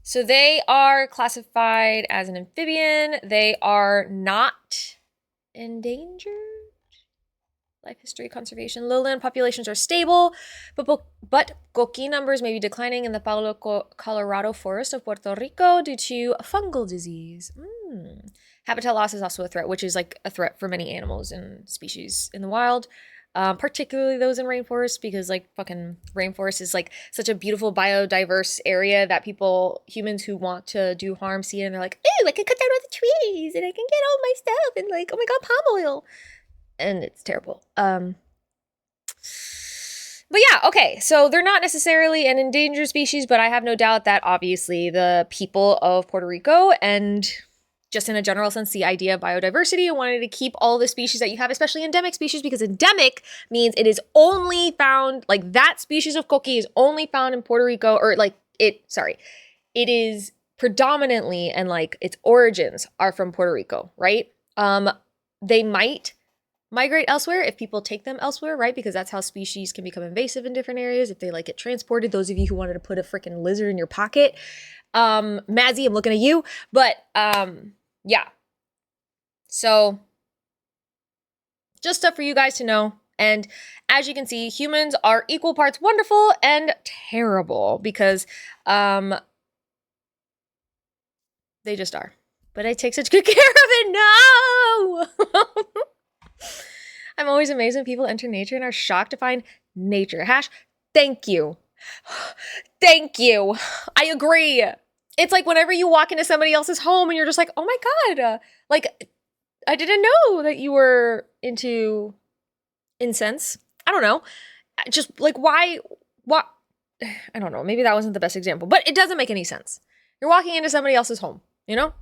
So they are classified as an amphibian. They are not endangered. Life history, conservation. Lowland populations are stable, but coqui numbers may be declining in the Palo Colorado forest of Puerto Rico due to fungal disease. Habitat loss is also a threat, which is like a threat for many animals and species in the wild. Particularly those in rainforests, because like fucking rainforest is like such a beautiful biodiverse area that humans who want to do harm see it and they're like, ooh, I can cut down all the trees and I can get all my stuff and like, oh my god, palm oil. And it's terrible. But yeah, okay, so they're not necessarily an endangered species, but I have no doubt that obviously the people of Puerto Rico and just in a general sense, the idea of biodiversity and wanting to keep all the species that you have, especially endemic species, because endemic means it is only found, like that species of coqui is only found in Puerto Rico, or like it is predominantly and like its origins are from Puerto Rico, right? They might migrate elsewhere if people take them elsewhere, right? Because that's how species can become invasive in different areas if they like get transported. Those of you who wanted to put a freaking lizard in your pocket, Mazzy, I'm looking at you, but yeah. So just stuff for you guys to know. And as you can see, humans are equal parts wonderful and terrible because they just are. But I take such good care of it. No! I'm always amazed when people enter nature and are shocked to find nature. Thank you. Thank you. I agree. It's like whenever you walk into somebody else's home and you're just like, oh my God, like, I didn't know that you were into incense. I don't know. Just like, why? What? I don't know. Maybe that wasn't the best example, but it doesn't make any sense. You're walking into somebody else's home, you know?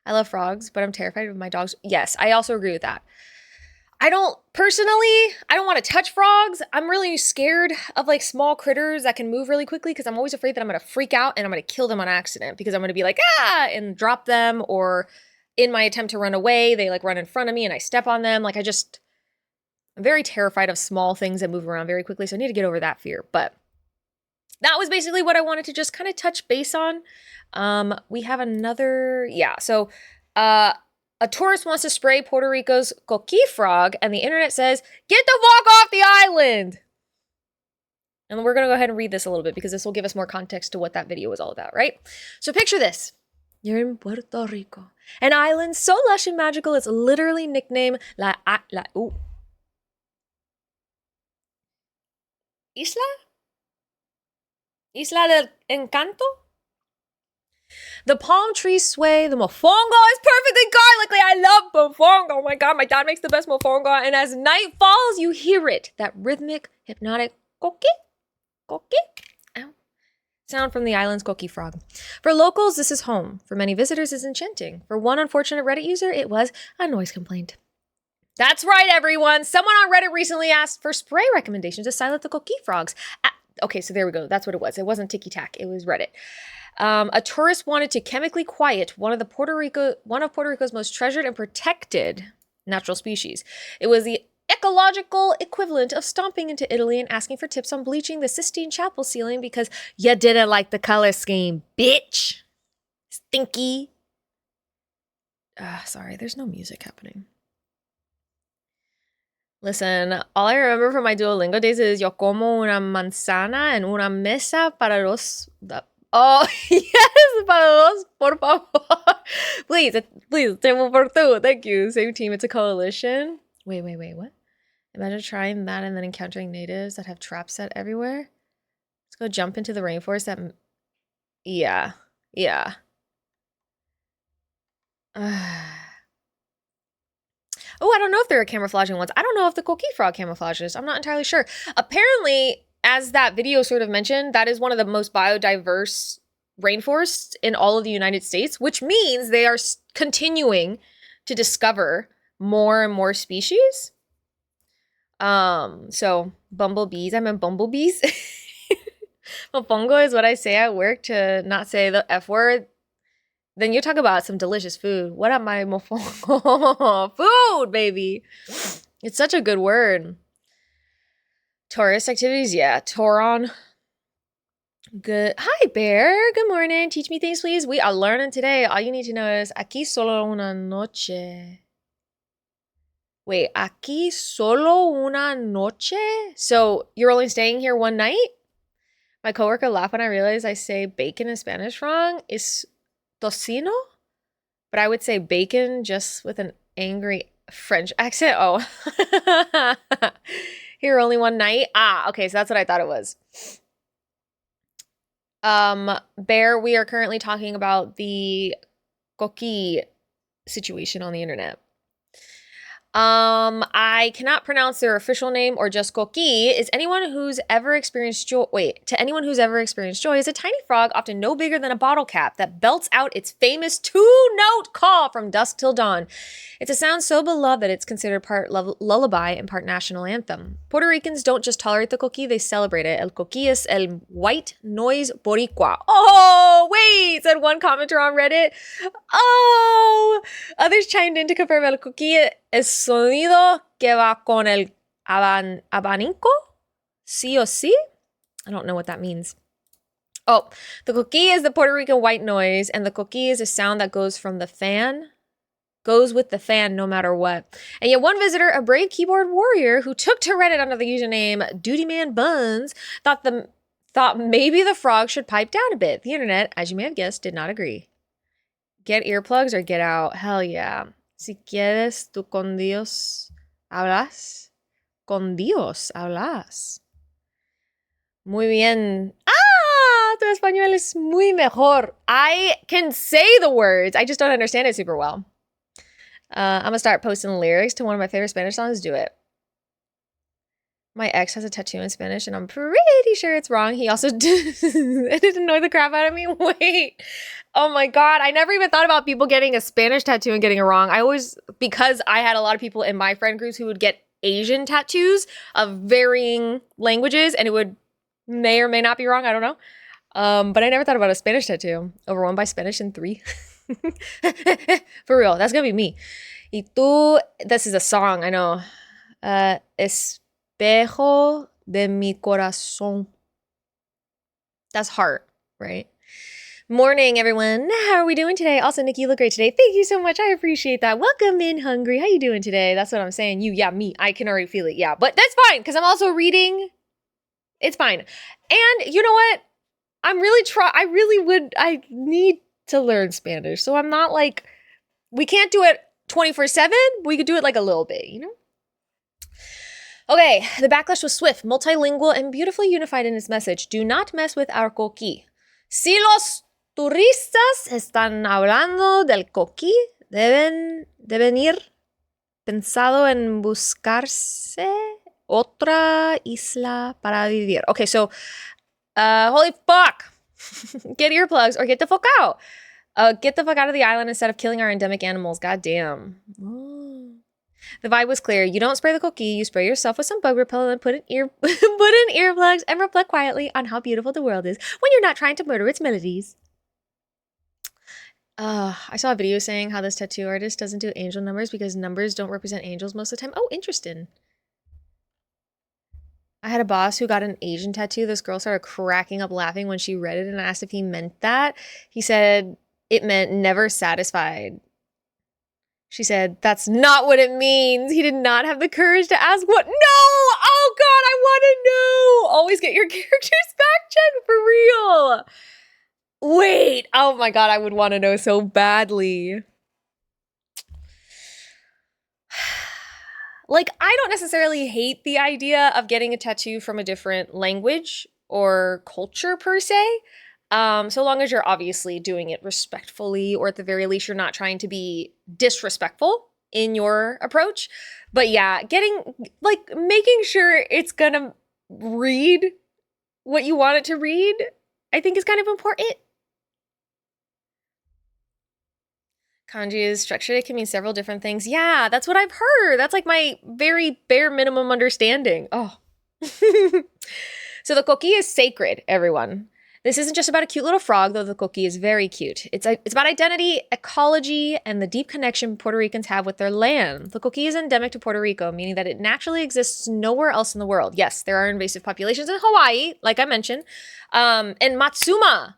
I love frogs, but I'm terrified of my dogs. Yes, I also agree with that. I don't want to touch frogs. I'm really scared of like small critters that can move really quickly because I'm always afraid that I'm going to freak out and I'm going to kill them on accident because I'm going to be like, and drop them, or in my attempt to run away, they like run in front of me and I step on them. Like I'm very terrified of small things that move around very quickly. So I need to get over that fear. But that was basically what I wanted to just kind of touch base on. We have another, so a tourist wants to spray Puerto Rico's Coqui frog, and the internet says, get the fuck off the island! And we're going to go ahead and read this a little bit because this will give us more context to what that video was all about, right? So picture this. You're in Puerto Rico, an island so lush and magical it's literally nicknamed Isla del Encanto? The palm trees sway, the mofongo is perfectly garlicky. I love mofongo. Oh my God, my dad makes the best mofongo. And as night falls, you hear it. That rhythmic, hypnotic coqui, ow, sound from the island's Coqui frog. For locals, this is home. For many visitors, it's enchanting. For one unfortunate Reddit user, it was a noise complaint. That's right, everyone. Someone on Reddit recently asked for spray recommendations to silence the Coqui frogs. Okay, so there we go. That's what it was. It wasn't Tiki-Tac. It was Reddit. A tourist wanted to chemically quiet one of Puerto Rico's most treasured and protected natural species. It was the ecological equivalent of stomping into Italy and asking for tips on bleaching the Sistine Chapel ceiling because you didn't like the color scheme, bitch. Stinky. Sorry, there's no music happening. Listen, all I remember from my Duolingo days is yo como una manzana en una mesa para los... Oh, yes, para dos, por favor. Please, table for two. Thank you. Same team. It's a coalition. Wait, what? Imagine trying that and then encountering natives that have traps set everywhere. Let's go jump into the rainforest. Yeah. Oh, I don't know if there are camouflaging ones. I don't know if the Coqui frog camouflages. I'm not entirely sure. Apparently, as that video sort of mentioned, that is one of the most biodiverse rainforests in all of the United States, which means they are continuing to discover more and more species. So bumblebees, I meant bumblebees. Mofongo is what I say at work to not say the F word. Then you talk about some delicious food. What am I mofongo? Food, baby. It's such a good word. Tourist activities, yeah. Toron. Good. Hi, Bear. Good morning. Teach me things, please. We are learning today. All you need to know is aquí solo una noche. Wait, aquí solo una noche? So you're only staying here one night? My coworker laughed when I realized I say bacon in Spanish wrong. Is tocino? But I would say bacon just with an angry French accent. Oh. Here only one night? Okay, so that's what I thought it was. Bear, we are currently talking about the Coqui situation on the internet. I cannot pronounce their official name or just Coqui. To anyone who's ever experienced joy is a tiny frog, often no bigger than a bottle cap, that belts out its famous two-note call from dusk till dawn. It's a sound so beloved it's considered part lullaby and part national anthem. Puerto Ricans don't just tolerate the Coqui, they celebrate it. El Coqui es el white noise boricua. Oh, wait, said one commenter on Reddit. Oh, others chimed in to confirm el Coqui es sonido que va con el abanico? Sí o sí? I don't know what that means. Oh, the Coqui is the Puerto Rican white noise, and the Coqui is a sound that goes from the fan Goes with the fan no matter what. And yet one visitor, a brave keyboard warrior who took to Reddit under the username DutyManBuns, thought maybe the frog should pipe down a bit. The internet, as you may have guessed, did not agree. Get earplugs or get out. Hell yeah. Si quieres, tú con Dios hablas. Con Dios hablas. Muy bien. Ah, tu español es muy mejor. I can say the words. I just don't understand it super well. I'm going to start posting lyrics to one of my favorite Spanish songs. Do it. My ex has a tattoo in Spanish, and I'm pretty sure it's wrong. He also it annoy the crap out of me. Wait. Oh my God. I never even thought about people getting a Spanish tattoo and getting it wrong. Because I had a lot of people in my friend groups who would get Asian tattoos of varying languages, and it may or may not be wrong. I don't know. But I never thought about a Spanish tattoo. Overwhelmed by Spanish in 3. For real. That's going to be me. Y tú, this is a song, I know. Espejo de mi corazón. That's heart, right? Morning, everyone. How are we doing today? Also, Nikki, you look great today. Thank you so much. I appreciate that. Welcome in, Hungry. How you doing today? That's what I'm saying. You, yeah, me. I can already feel it. Yeah, but that's fine because I'm also reading. It's fine. And you know what? I need to learn Spanish. So I'm not like, we can't do it 24/7. We could do it like a little bit, you know? Okay, the backlash was swift, multilingual, and beautifully unified in its message. Do not mess with our Coqui. Si los turistas están hablando del Coqui, deben ir pensado en buscarse otra isla para vivir. Okay, so, holy fuck. Get earplugs or get the fuck out. Get the fuck out of the island instead of killing our endemic animals. God damn. Oh. The vibe was clear. You don't spray the Coqui, you spray yourself with some bug repellent and put in earplugs and reflect quietly on how beautiful the world is when you're not trying to murder its melodies. I saw a video saying how this tattoo artist doesn't do angel numbers because numbers don't represent angels most of the time. Oh, interesting. I had a boss who got an Asian tattoo. This girl started cracking up laughing when she read it and asked if he meant that. He said it meant never satisfied. She said, that's not what it means. He did not have the courage to ask what. No! Oh God, I want to know. Always get your characters fact checked for real. Wait. Oh my God, I would want to know so badly. Like, I don't necessarily hate the idea of getting a tattoo from a different language or culture per se. So long as you're obviously doing it respectfully, or at the very least, you're not trying to be disrespectful in your approach. But yeah, making sure it's gonna read what you want it to read, I think is kind of important. Kanji is structured. It can mean several different things. Yeah, that's what I've heard. That's like my very bare minimum understanding. Oh. So the Coqui is sacred, everyone. This isn't just about a cute little frog, though the Coqui is very cute. It's about identity, ecology, and the deep connection Puerto Ricans have with their land. The Coqui is endemic to Puerto Rico, meaning that it naturally exists nowhere else in the world. Yes, there are invasive populations in Hawaii, like I mentioned, and Matsuma.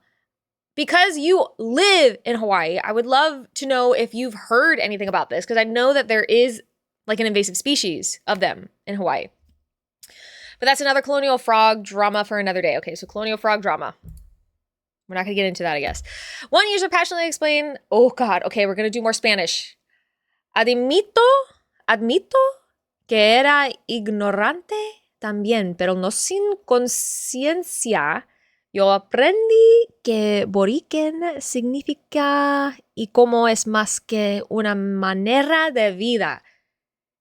Because you live in Hawaii, I would love to know if you've heard anything about this, because I know that there is like an invasive species of them in Hawaii. But that's another colonial frog drama for another day. Okay, so colonial frog drama. We're not going to get into that, I guess. One user passionately explained, oh God, okay, we're going to do more Spanish. Admito que era ignorante también, pero no sin conciencia. Yo aprendí que boriquen significa y cómo es más que una manera de vida.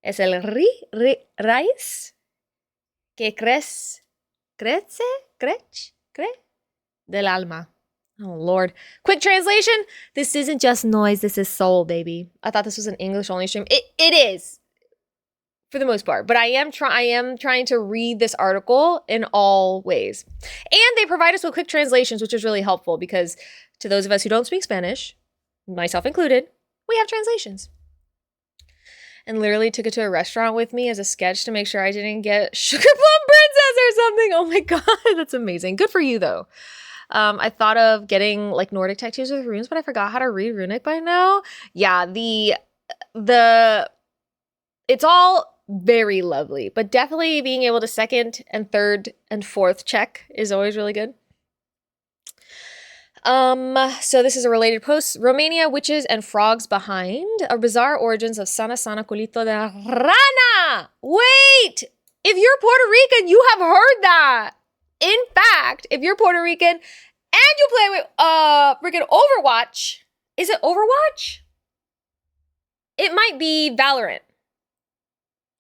Es el raíz que crece del alma. Oh, Lord. Quick translation. This isn't just noise. This is soul, baby. I thought this was an English only stream. It is, for the most part. But I am trying to read this article in all ways. And they provide us with quick translations, which is really helpful because to those of us who don't speak Spanish, myself included, we have translations. And literally took it to a restaurant with me as a sketch to make sure I didn't get Sugar Plum Princess or something. Oh my God, that's amazing. Good for you, though. I thought of getting like Nordic tattoos with runes, but I forgot how to read runic by now. Yeah, the it's all very lovely, but definitely being able to second and third and fourth check is always really good. So this is a related post. Romania, witches and frogs behind. A bizarre origins of Sana Sana Culito de Rana. Wait! If you're Puerto Rican, you have heard that. In fact, if you're Puerto Rican and you play with freaking Overwatch, is it Overwatch? It might be Valorant.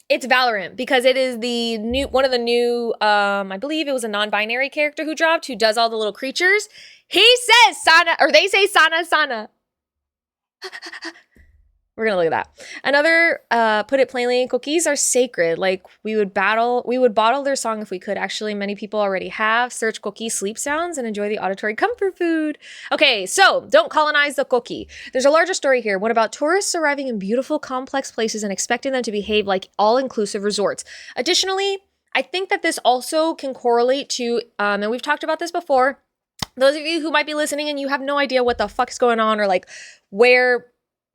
It's Valorant because it is the new one of the new I believe it was a non-binary character who dropped who does all the little creatures. He says Sana, or they say Sana Sana. We're gonna look at that. Another put it plainly, cookies are sacred. Like we would bottle their song if we could. Actually, many people already have. Search Coqui sleep sounds and enjoy the auditory comfort food. Okay, so don't colonize the Coqui. There's a larger story here. What about tourists arriving in beautiful, complex places and expecting them to behave like all-inclusive resorts? Additionally, I think that this also can correlate to, and we've talked about this before, those of you who might be listening and you have no idea what the fuck is going on or like where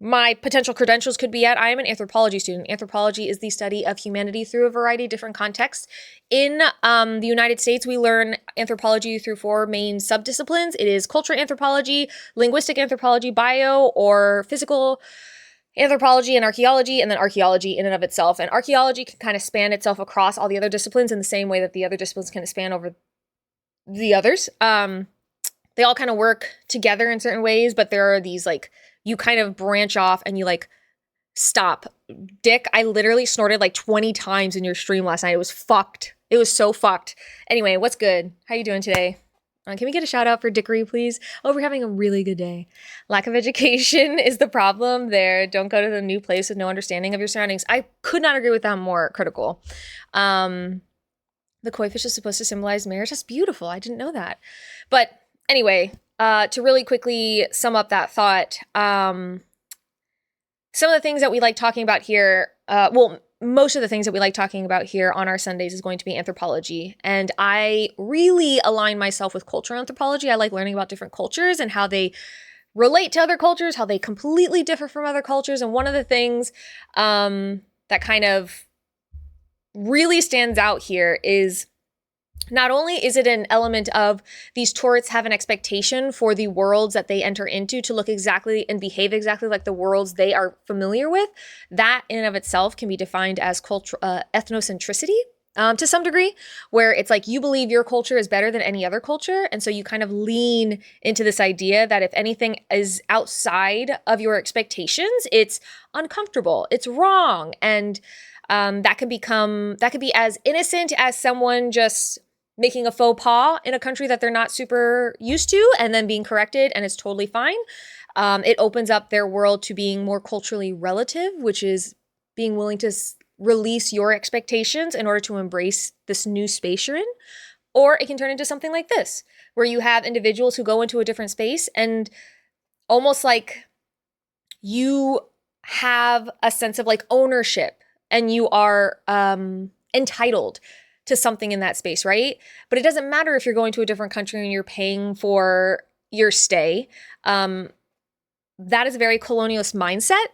my potential credentials could be at. I am an anthropology student. Anthropology is the study of humanity through a variety of different contexts. In the United States, we learn anthropology through 4 main subdisciplines. It is cultural anthropology, linguistic anthropology, bio or physical anthropology, and archaeology, and then archaeology in and of itself. And archaeology can kind of span itself across all the other disciplines in the same way that the other disciplines kind of span over the others. They all kind of work together in certain ways, but there are these like, you kind of branch off and you like stop. Dick, I literally snorted like 20 times in your stream last night. It was fucked. It was so fucked. Anyway, what's good? How you doing today? Can we get a shout out for Dickory, please? Oh, we're having a really good day. Lack of education is the problem there. Don't go to the new place with no understanding of your surroundings. I could not agree with that more. Critical. The koi fish is supposed to symbolize marriage. That's beautiful. I didn't know that. But anyway, to really quickly sum up that thought, some of the things that we like talking about here, most of the things that we like talking about here on our Sundays is going to be anthropology. And I really align myself with cultural anthropology. I like learning about different cultures and how they relate to other cultures, how they completely differ from other cultures. And one of the things that kind of really stands out here is not only is it an element of these tourists have an expectation for the worlds that they enter into to look exactly and behave exactly like the worlds they are familiar with, that in and of itself can be defined as ethnocentricity to some degree, where it's like you believe your culture is better than any other culture. And so you kind of lean into this idea that if anything is outside of your expectations, it's uncomfortable, it's wrong. And that can be as innocent as someone just making a faux pas in a country that they're not super used to and then being corrected and it's totally fine. It opens up their world to being more culturally relative, which is being willing to release your expectations in order to embrace this new space you're in. Or it can turn into something like this, where you have individuals who go into a different space and almost like you have a sense of like ownership and you are entitled to something in that space, right? But it doesn't matter if you're going to a different country and you're paying for your stay. That is a very colonialist mindset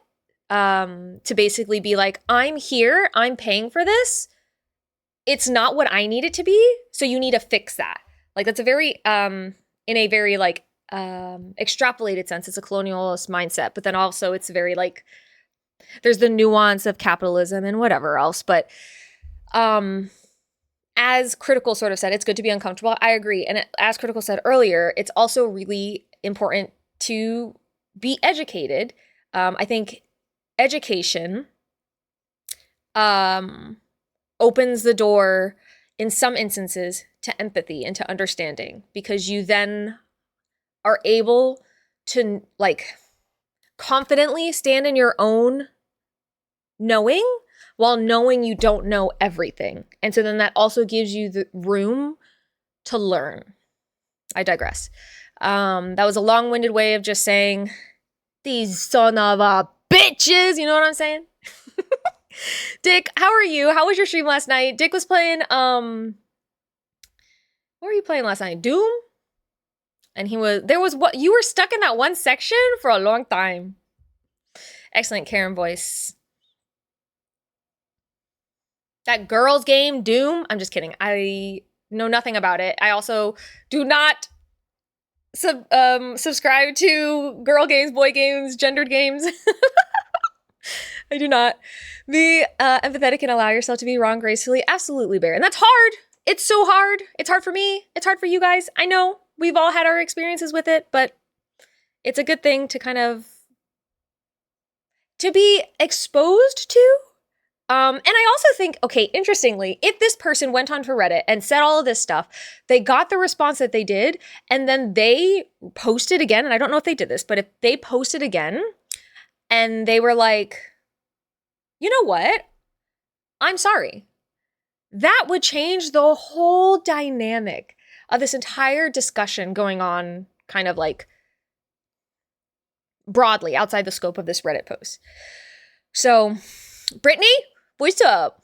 to basically be like, I'm here, I'm paying for this. It's not what I need it to be, so you need to fix that. Like that's a very, in a very like extrapolated sense, it's a colonialist mindset, but then also it's very like, there's the nuance of capitalism and whatever else. But as Critical sort of said, it's good to be uncomfortable. I agree. And as Critical said earlier, it's also really important to be educated. I think education opens the door in some instances to empathy and to understanding, because you then are able to like confidently stand in your own knowing while knowing you don't know everything. And so then that also gives you the room to learn. I digress. That was a long-winded way of just saying, these son of a bitches, you know what I'm saying? Dick, how are you? How was your stream last night? Dick was playing, what were you playing last night? Doom? And you were stuck in that one section for a long time. Excellent Karen voice. That girls game, Doom. I'm just kidding. I know nothing about it. I also do not subscribe to girl games, boy games, gendered games. I do not. Be empathetic and allow yourself to be wrong gracefully. Absolutely, Bear. And that's hard. It's so hard. It's hard for me. It's hard for you guys. I know we've all had our experiences with it, but it's a good thing to kind of to be exposed to. And I also think, okay, interestingly, if this person went onto Reddit and said all of this stuff, they got the response that they did, and then they posted again, and I don't know if they did this, but if they posted again and they were like, you know what? I'm sorry. That would change the whole dynamic of this entire discussion going on kind of like broadly outside the scope of this Reddit post. So, Brittany, what's up?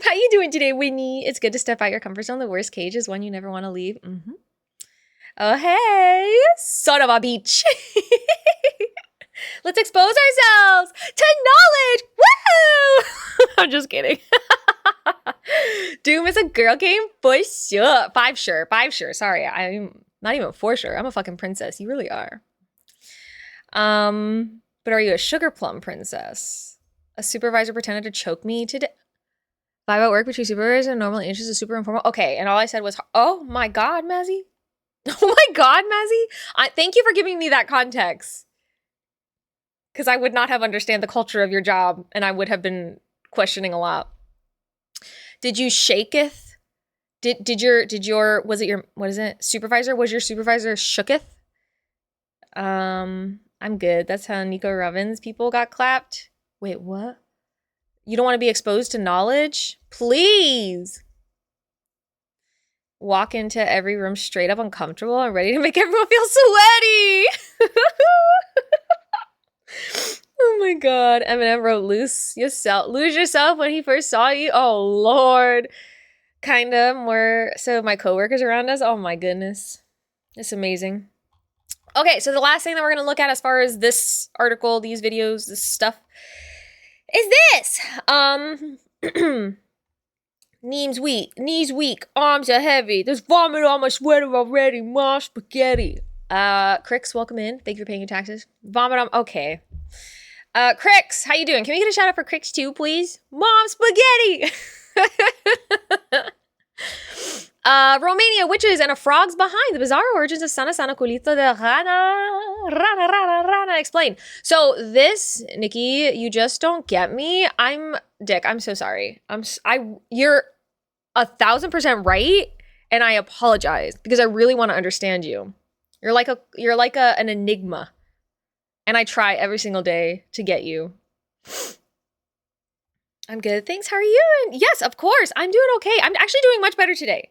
How you doing today, Whitney? It's good to step out your comfort zone. The worst cage is one you never want to leave. Oh, hey, son of a beach. Let's expose ourselves to knowledge. Woo! I'm just kidding. Doom is a girl game for sure. 5 sure. 5 sure. Sorry, I'm not even 4 sure. I'm a fucking princess. You really are. But are you a sugar plum princess? A supervisor pretended to choke me today. Vibe at work between supervisors and normal inches is super informal. Okay, and all I said was, oh my God, Mazzy. Oh my God, Mazzy. Thank you for giving me that context. Because I would not have understand the culture of your job, and I would have been questioning a lot. Did you shaketh? Did your was it your, what is it, supervisor? Was your supervisor shooketh? I'm good. That's how Nico Robbins people got clapped. Wait, what? You don't want to be exposed to knowledge? Please. Walk into every room straight up uncomfortable and ready to make everyone feel sweaty. Oh my God. Eminem wrote lose yourself when he first saw you. Oh Lord. Kind of more so my coworkers around us. Oh my goodness. It's amazing. Okay, so the last thing that we're going to look at as far as this article, these videos, this stuff is this. Knees weak, arms are heavy. There's vomit on my sweater already. Mom spaghetti. Crix, welcome in. Thank you for paying your taxes. Vomit on, okay. Crix, how you doing? Can we get a shout out for Crix too, please? Mom spaghetti. Romania, witches, and a frog's behind the bizarre origins of Sana Sana Culito de Rana. Explain. So this, Nikki, you just don't get me. Dick, I'm so sorry. You're 1,000% right, and I apologize because I really want to understand you. You're like an enigma, and I try every single day to get you. I'm good. Thanks. How are you? Yes, of course. I'm doing okay. I'm actually doing much better today.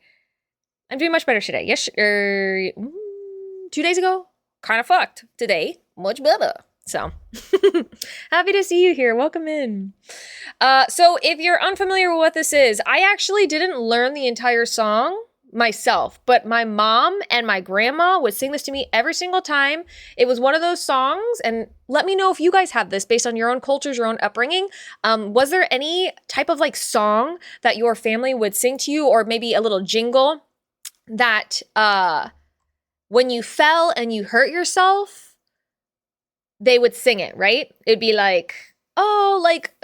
Yes, 2 days ago, kind of fucked. Today, much better. So, happy to see you here. Welcome in. So if you're unfamiliar with what this is, I actually didn't learn the entire song myself, but my mom and my grandma would sing this to me every single time. It was one of those songs, and let me know if you guys have this based on your own cultures, your own upbringing. Was there any type of like song that your family would sing to you, or maybe a little jingle that when you fell and you hurt yourself, they would sing it, right? It'd be like, oh, like,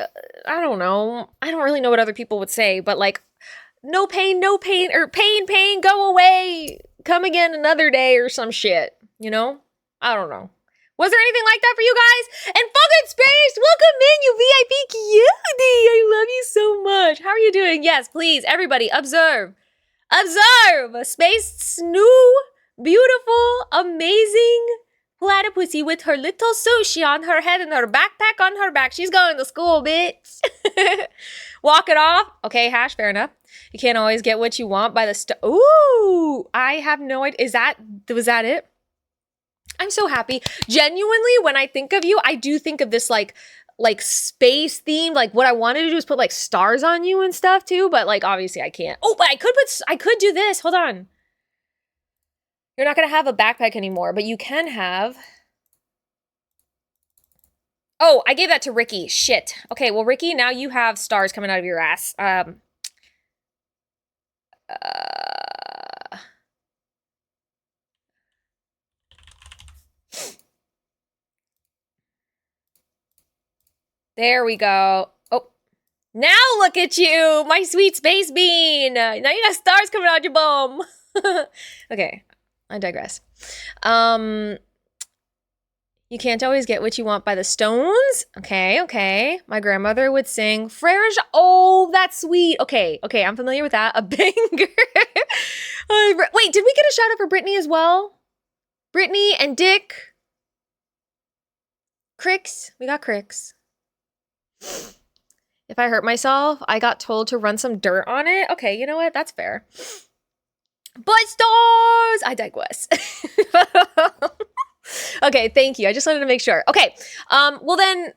I don't know. I don't really know what other people would say, but like, no pain, or pain, go away. Come again another day or some shit, you know? I don't know. Was there anything like that for you guys? And fucking Space, welcome in, you VIP cutie. I love you so much. How are you doing? Yes, please, everybody, observe. Space's new, beautiful, amazing platypussy with her little sushi on her head and her backpack on her back. She's going to school, bitch. Walk it off. Okay, Hash, fair enough. You can't always get what you want by the Ooh, I have no idea. Was that it? I'm so happy. Genuinely, when I think of you, I do think of this like space theme. Like what I wanted to do is put like stars on you and stuff too, but like obviously I can't. Oh, but I could do this. Hold on. You're not gonna have a backpack anymore, but you can have Oh, I gave that to Ricky. Shit. Okay, well, Ricky, now you have stars coming out of your ass. There we go. Oh, now look at you, my sweet space bean. Now you got stars coming out your bum. Okay, I digress. You can't always get what you want by the Stones. Okay. My grandmother would sing Frere. Oh, that's sweet. Okay, I'm familiar with that. A banger. Wait, did we get a shout out for Brittany as well? Brittany and Dick. Cricks. We got Cricks. If I hurt myself, I got told to run some dirt on it. Okay, you know what? That's fair. But stars! I digress. Okay, thank you. I just wanted to make sure. Okay, well then,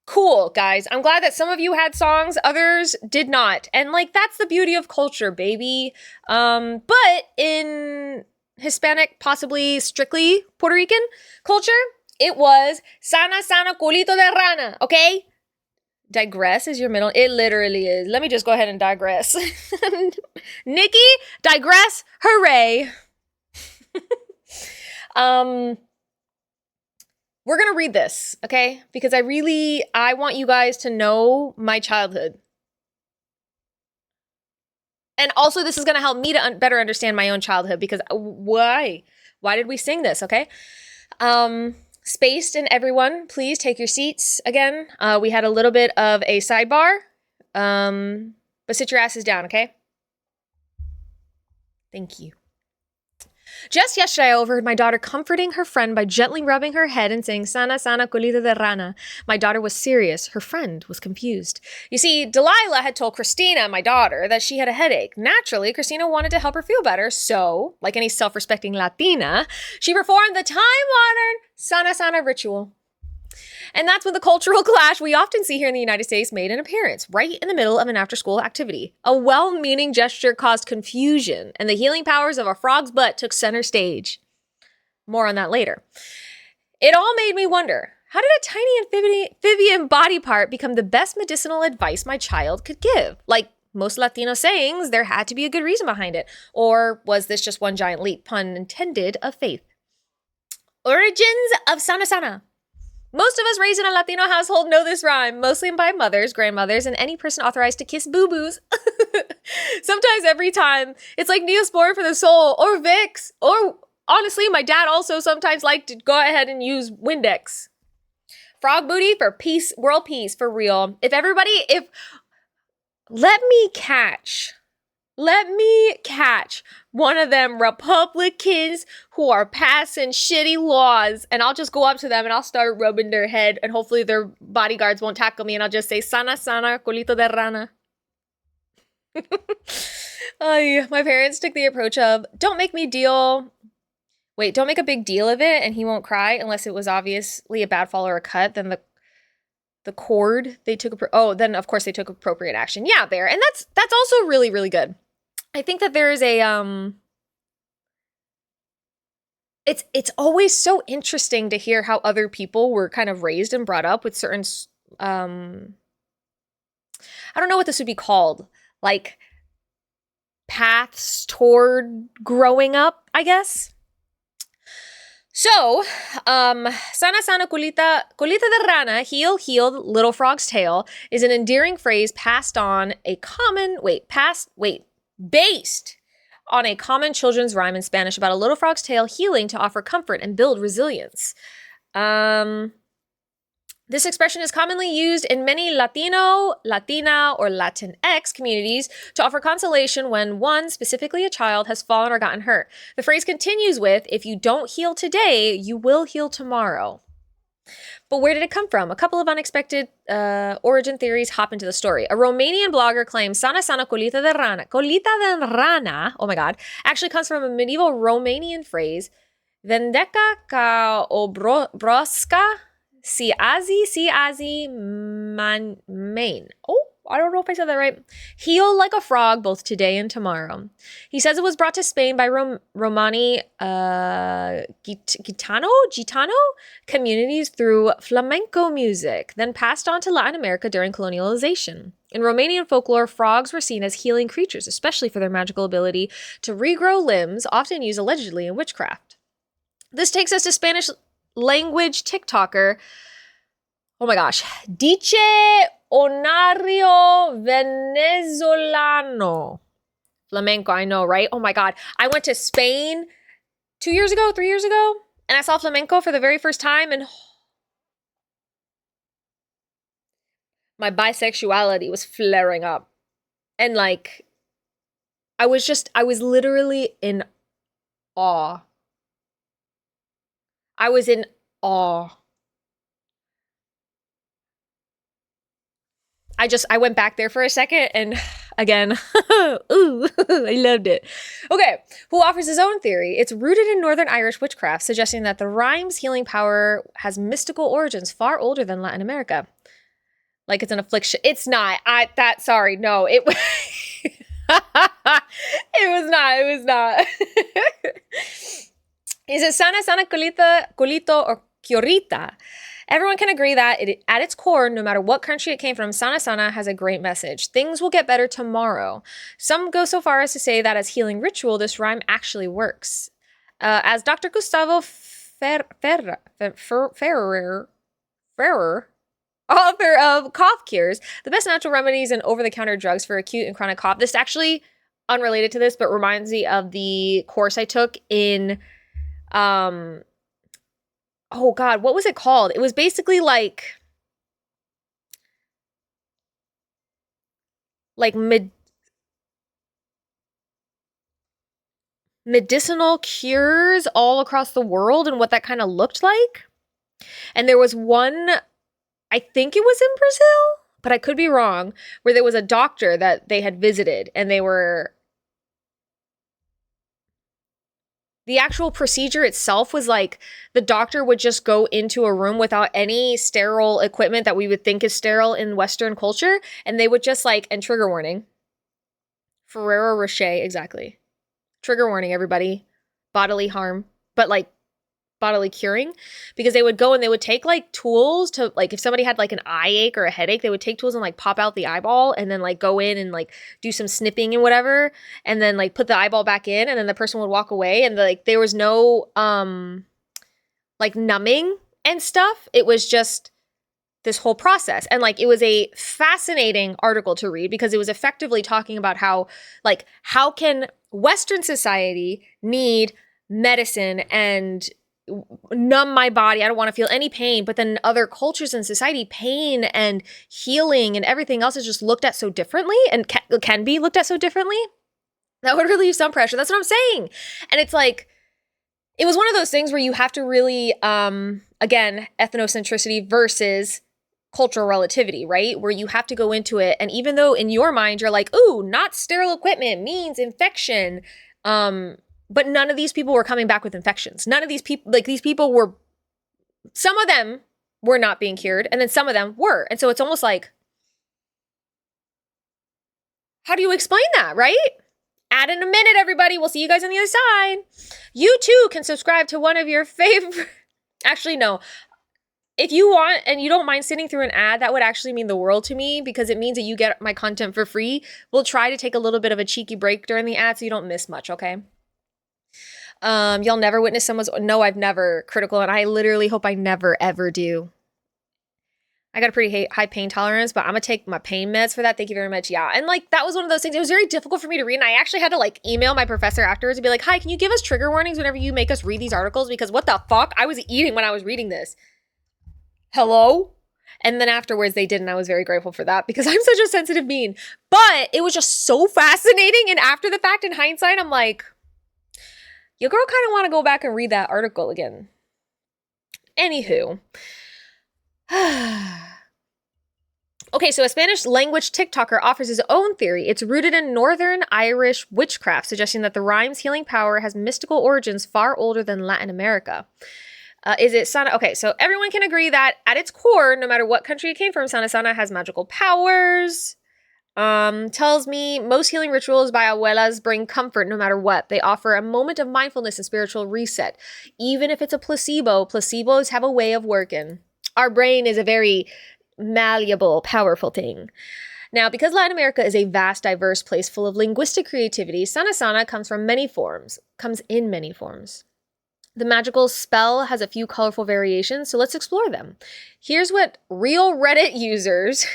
cool, guys. I'm glad that some of you had songs, others did not. And like, that's the beauty of culture, baby. But in Hispanic, possibly strictly Puerto Rican culture, it was sana sana culito de rana, okay? Digress is your middle. It literally is. Let me just go ahead and digress. Nikki, digress, hooray. We're gonna read this, okay? Because I want you guys to know my childhood. And also this is gonna help me to better understand my own childhood because why? Why did we sing this, okay? Spaced and everyone, please take your seats again. We had a little bit of a sidebar, but sit your asses down, okay? Thank you. Just yesterday, I overheard my daughter comforting her friend by gently rubbing her head and saying, sana, sana, colita de rana. My daughter was serious. Her friend was confused. You see, Delilah had told Christina, my daughter, that she had a headache. Naturally, Christina wanted to help her feel better, so, like any self-respecting Latina, she performed the time-honored sana, sana ritual. And that's when the cultural clash we often see here in the United States made an appearance, right in the middle of an after-school activity. A well-meaning gesture caused confusion, and the healing powers of a frog's butt took center stage. More on that later. It all made me wonder, how did a tiny amphibian body part become the best medicinal advice my child could give? Like most Latino sayings, there had to be a good reason behind it. Or was this just one giant leap, pun intended, of faith? Origins of sana sana. Most of us raised in a Latino household know this rhyme, mostly by mothers, grandmothers, and any person authorized to kiss boo-boos. Sometimes every time, it's like Neosporin for the soul, or Vicks, or honestly, my dad also sometimes liked to go ahead and use Windex. Frog booty for peace, world peace, for real. Let me catch one of them Republicans who are passing shitty laws, and I'll just go up to them and I'll start rubbing their head, and hopefully their bodyguards won't tackle me, and I'll just say, sana, sana, culito de rana. My parents took the approach of, don't make a big deal of it, and he won't cry unless it was obviously a bad fall or a cut. Then the cord, they took, then of course they took appropriate action. Yeah, Bear. And that's also really, really good. I think that there is a, it's always so interesting to hear how other people were kind of raised and brought up with certain, I don't know what this would be called, like paths toward growing up, I guess. So, sana sana culita de rana, healed little frog's tail, is an endearing phrase based on a common children's rhyme in Spanish about a little frog's tail healing to offer comfort and build resilience. This expression is commonly used in many Latino, Latina, or Latinx communities to offer consolation when one, specifically a child, has fallen or gotten hurt. The phrase continues with, if you don't heal today, you will heal tomorrow. But where did it come from? A couple of unexpected origin theories hop into the story. A Romanian blogger claims sana sana colita de rana. Colita de rana, oh my God, actually comes from a medieval Romanian phrase, vendeca ca obrosca si azi main. Oh, I don't know if I said that right. Heal like a frog both today and tomorrow. He says it was brought to Spain by Romani Gitano communities through flamenco music, then passed on to Latin America during colonialization. In Romanian folklore, frogs were seen as healing creatures, especially for their magical ability to regrow limbs, often used allegedly in witchcraft. This takes us to Spanish language TikToker. Oh my gosh. Dice Onario Venezolano. Flamenco, I know, right? Oh my God. I went to Spain 3 years ago, and I saw flamenco for the very first time, and my bisexuality was flaring up. And like, I was literally in awe. I was in awe. I went back there for a second and again, ooh, I loved it. Okay, who offers his own theory. It's rooted in Northern Irish witchcraft, suggesting that the rhyme's healing power has mystical origins far older than Latin America. Like it's an affliction. It's not. No, it was it was not. Is it sana culito, or curita? Everyone can agree that at its core, no matter what country it came from, sana has a great message. Things will get better tomorrow. Some go so far as to say that as healing ritual, this rhyme actually works. As Dr. Gustavo Ferrer, author of Cough Cures, the best natural remedies and over-the-counter drugs for acute and chronic cough. This is actually unrelated to this, but reminds me of the course I took in oh God, what was it called? It was basically like medicinal cures all across the world and what that kind of looked like. And there was one, I think it was in Brazil, but I could be wrong, where there was a doctor that they had visited, and the actual procedure itself was like the doctor would just go into a room without any sterile equipment that we would think is sterile in Western culture. And they would just like, and trigger warning, Ferrero Rocher, exactly. Trigger warning, everybody. Bodily harm, but like bodily curing, because they would go and they would take like tools to like, if somebody had like an eye ache or a headache, they would take tools and like pop out the eyeball and then like go in and like do some snipping and whatever, and then like put the eyeball back in, and then the person would walk away, and like there was no like numbing and stuff. It was just this whole process. And like it was a fascinating article to read, because it was effectively talking about how can Western society need medicine and numb my body. I don't want to feel any pain. But then other cultures in society, pain and healing and everything else is just looked at so differently, and can be looked at so differently. That would relieve some pressure. That's what I'm saying. And it's like, it was one of those things where you have to really, again, ethnocentricity versus cultural relativity, right? Where you have to go into it. And even though in your mind, you're like, ooh, not sterile equipment means infection. But none of these people were coming back with infections. None of these people, like these people were, some of them were not being cured, and then some of them were. And so it's almost like, how do you explain that, right? Add in a minute, everybody. We'll see you guys on the other side. You too can subscribe to one of your favorite, actually, no. If you want and you don't mind sitting through an ad, that would actually mean the world to me, because it means that you get my content for free. We'll try to take a little bit of a cheeky break during the ad so you don't miss much, okay? Y'all never witness someone's, no, I've never critical, and I literally hope I never, ever do. I got a pretty high pain tolerance, but I'm gonna take my pain meds for that. Thank you very much. Yeah. And like, that was one of those things. It was very difficult for me to read. And I actually had to like email my professor afterwards and be like, hi, can you give us trigger warnings whenever you make us read these articles? Because what the fuck? I was eating when I was reading this. Hello? And then afterwards they did, and I was very grateful for that, because I'm such a sensitive being. But it was just so fascinating. And after the fact, in hindsight, I'm like, your girl kind of want to go back and read that article again. Anywho. Okay, so a Spanish language TikToker offers his own theory. It's rooted in Northern Irish witchcraft, suggesting that the rhyme's healing power has mystical origins far older than Latin America. Is it Sana? Okay, so everyone can agree that at its core, no matter what country it came from, Sana has magical powers. Tells me most healing rituals by abuelas bring comfort no matter what. They offer a moment of mindfulness and spiritual reset. Even if it's a placebo, placebos have a way of working. Our brain is a very malleable, powerful thing. Now, because Latin America is a vast, diverse place full of linguistic creativity, Sana Sana comes in many forms. The magical spell has a few colorful variations, so let's explore them. Here's what real Reddit users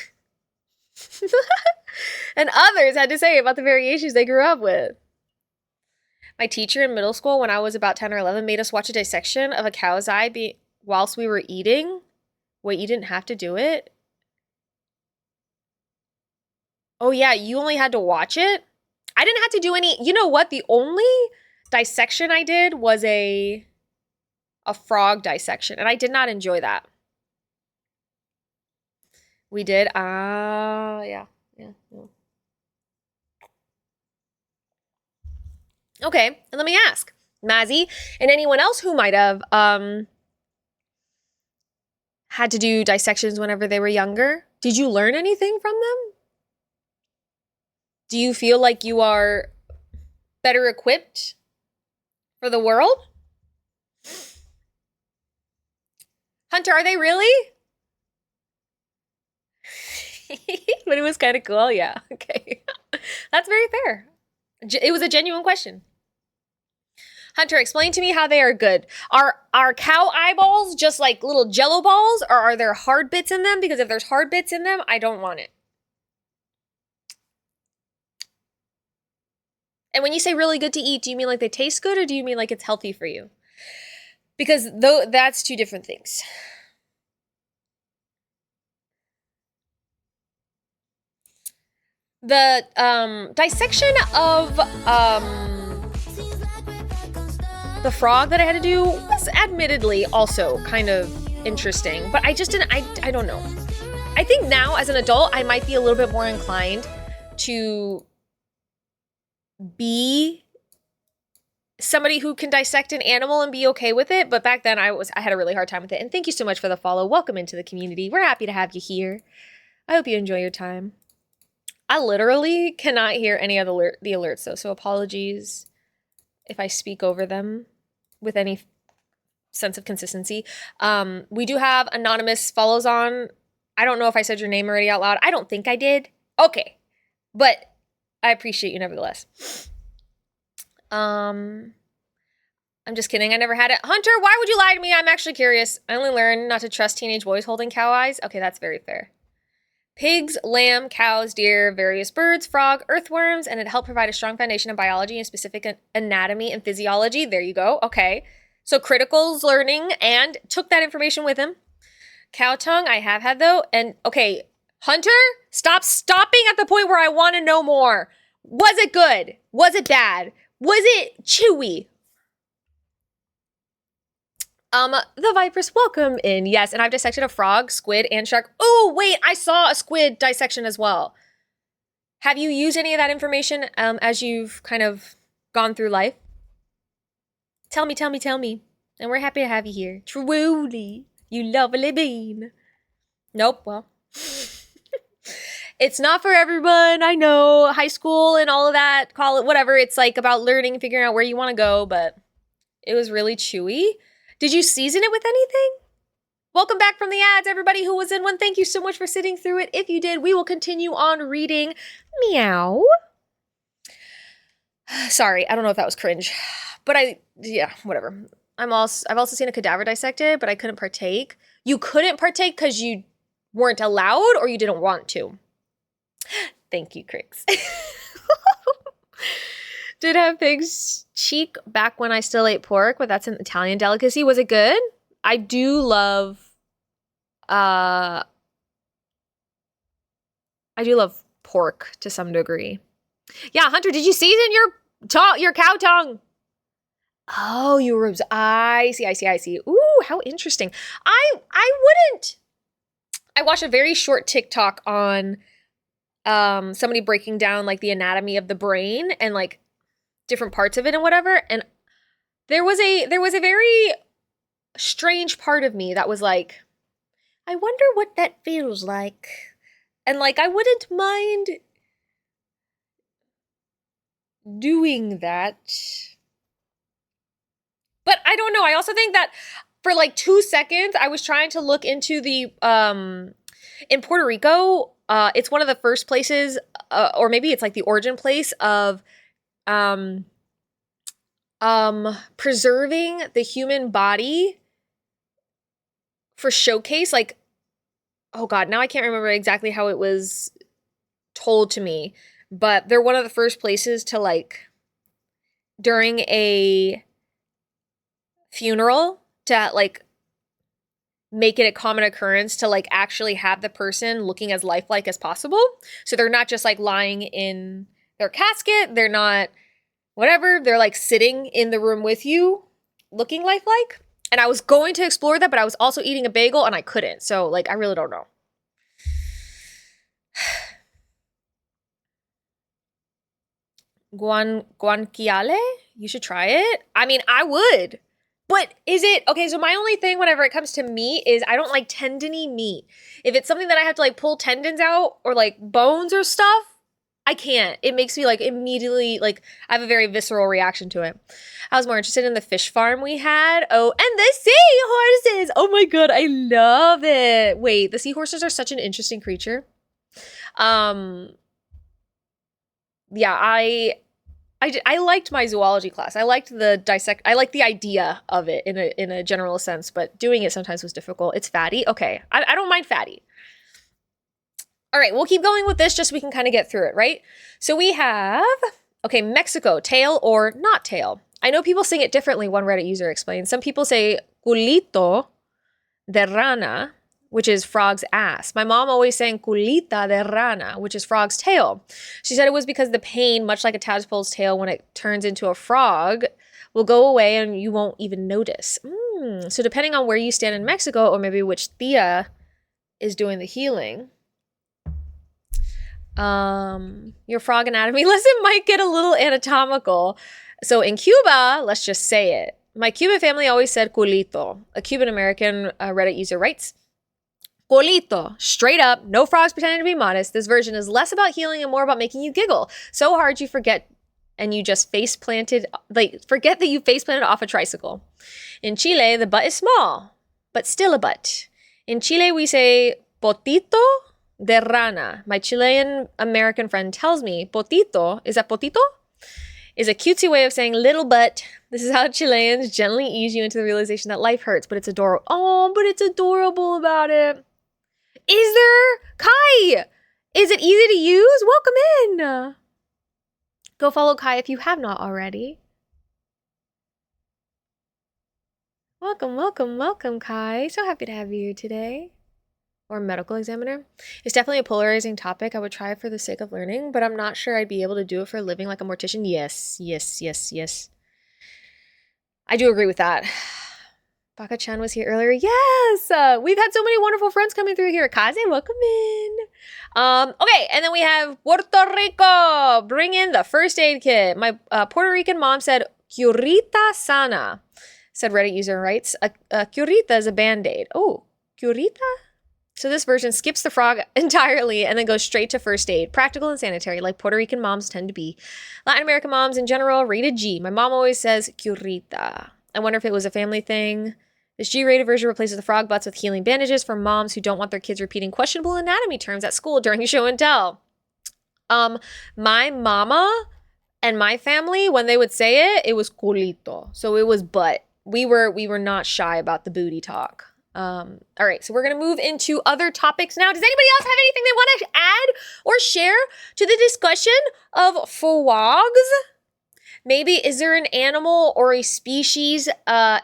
and others had to say about the variations they grew up with. My teacher in middle school, when I was about 10 or 11, made us watch a dissection of a cow's eye whilst we were eating. Wait, you didn't have to do it? Oh yeah, you only had to watch it? I didn't have to do any. You know what? The only dissection I did was a frog dissection, and I did not enjoy that. We did. Yeah. Okay, and let me ask, Mazzy, and anyone else who might have had to do dissections whenever they were younger, did you learn anything from them? Do you feel like you are better equipped for the world? Hunter, are they really? But it was kind of cool, yeah. Okay. That's very fair. It was a genuine question. Hunter, explain to me how they are good. Are cow eyeballs just like little jello balls, or are there hard bits in them? Because if there's hard bits in them, I don't want it. And when you say really good to eat, do you mean like they taste good, or do you mean like it's healthy for you? Because that's two different things. The dissection of the frog that I had to do was admittedly also kind of interesting, but I just didn't, I don't know. I think now as an adult, I might be a little bit more inclined to be somebody who can dissect an animal and be okay with it. But back then I had a really hard time with it. And thank you so much for the follow. Welcome into the community. We're happy to have you here. I hope you enjoy your time. I literally cannot hear any of the alerts though. So apologies if I speak over them with any sense of consistency. We do have anonymous follows on. I don't know if I said your name already out loud. I don't think I did. Okay. But I appreciate you nevertheless. I'm just kidding. I never had it. Hunter, why would you lie to me? I'm actually curious. I only learned not to trust teenage boys holding cow eyes. Okay, that's very fair. Pigs, lamb, cows, deer, various birds, frog, earthworms, and it helped provide a strong foundation of biology and specific anatomy and physiology. There you go. Okay. So critical's learning and took that information with him. Cow tongue, I have had though. And okay, Hunter, stop stopping at the point where I want to know more. Was it good? Was it bad? Was it chewy? The Vipers, welcome in. Yes, and I've dissected a frog, squid, and shark. Oh, wait, I saw a squid dissection as well. Have you used any of that information as you've kind of gone through life? Tell me. And we're happy to have you here. Truly, you lovely bean. Nope, well. It's not for everyone, I know. High school and all of that, call it whatever. It's like about learning, figuring out where you want to go, but it was really chewy. Did you season it with anything? Welcome back from the ads, everybody who was in one. Thank you so much for sitting through it. If you did, we will continue on reading. Meow. Sorry, I don't know if that was cringe, but yeah, whatever. I've also seen a cadaver dissected, but I couldn't partake. You couldn't partake because you weren't allowed or you didn't want to. Thank you, Crix. Did have pig's cheek back when I still ate pork, but that's an Italian delicacy. Was it good? I do love pork to some degree. Yeah, Hunter, did you season your cow tongue? Oh, your ribs. I see. Ooh, how interesting. I wouldn't. I watched a very short TikTok on somebody breaking down like the anatomy of the brain and like different parts of it and whatever, and there was a very strange part of me that was like, I wonder what that feels like. And like I wouldn't mind doing that. But I don't know. I also think that for like 2 seconds, I was trying to look into the in Puerto Rico. It's one of the first places, or maybe it's like the origin place of preserving the human body for showcase. Like, oh God, now I can't remember exactly how it was told to me, but they're one of the first places to, like, during a funeral, to like make it a common occurrence to like actually have the person looking as lifelike as possible. So they're not just like lying in their casket, they're not whatever, they're like sitting in the room with you looking lifelike. And I was going to explore that, but I was also eating a bagel and I couldn't. So like I really don't know. Guanciale? You should try it. I mean, I would. But is it okay? So my only thing whenever it comes to meat is I don't like tendony meat. If it's something that I have to like pull tendons out or like bones or stuff, I can't. It makes me like immediately like I have a very visceral reaction to it. I was more interested in the fish farm we had. Oh, and the seahorses. Oh my God, I love it. Wait, the seahorses are such an interesting creature. Yeah, I liked my zoology class. I liked the idea of it in a general sense, but doing it sometimes was difficult. It's fatty. Okay. I don't mind fatty. All right, we'll keep going with this just so we can kind of get through it, right? So we have, okay, Mexico, tail or not tail. I know people sing it differently, one Reddit user explained. Some people say culito de rana, which is frog's ass. My mom always sang culita de rana, which is frog's tail. She said it was because the pain, much like a tadpole's tail when it turns into a frog, will go away and you won't even notice. So depending on where you stand in Mexico, or maybe which tia is doing the healing, your frog anatomy lesson might get a little anatomical. So in Cuba, let's just say it. My Cuban family always said culito. A Cuban American Reddit user writes, Colito, straight up, no frogs pretending to be modest. This version is less about healing and more about making you giggle. So hard you forget and you just forget that you face planted off a tricycle. In Chile, the butt is small, but still a butt. In Chile, we say potito de rana. My Chilean American friend tells me potito, is that potito? Is a cutesy way of saying little butt. This is how Chileans gently ease you into the realization that life hurts, but it's adorable. Oh, but it's adorable about it. Is there? Kai! Is it easy to use? Welcome in! Go follow Kai if you have not already. Welcome, welcome, welcome, Kai. So happy to have you here today. Or medical examiner. It's definitely a polarizing topic. I would try for the sake of learning, but I'm not sure I'd be able to do it for a living like a mortician. Yes, yes, yes, yes. I do agree with that. Baka-chan was here earlier. Yes! We've had so many wonderful friends coming through here. Kaze, welcome in. Okay, and then we have Puerto Rico. Bring in the first aid kit. My Puerto Rican mom said, curita sana, said Reddit user writes. A curita is a Band-Aid. Oh, curita? So this version skips the frog entirely and then goes straight to first aid. Practical and sanitary, like Puerto Rican moms tend to be. Latin American moms in general, rated G. My mom always says curita. I wonder if it was a family thing. This G-rated version replaces the frog butts with healing bandages for moms who don't want their kids repeating questionable anatomy terms at school during show and tell. My mama and my family, when they would say it, it was culito. So it was butt. We were not shy about the booty talk. All right, so we're going to move into other topics now. Does anybody else have anything they want to add or share to the discussion of frogs? Maybe, is there an animal or a species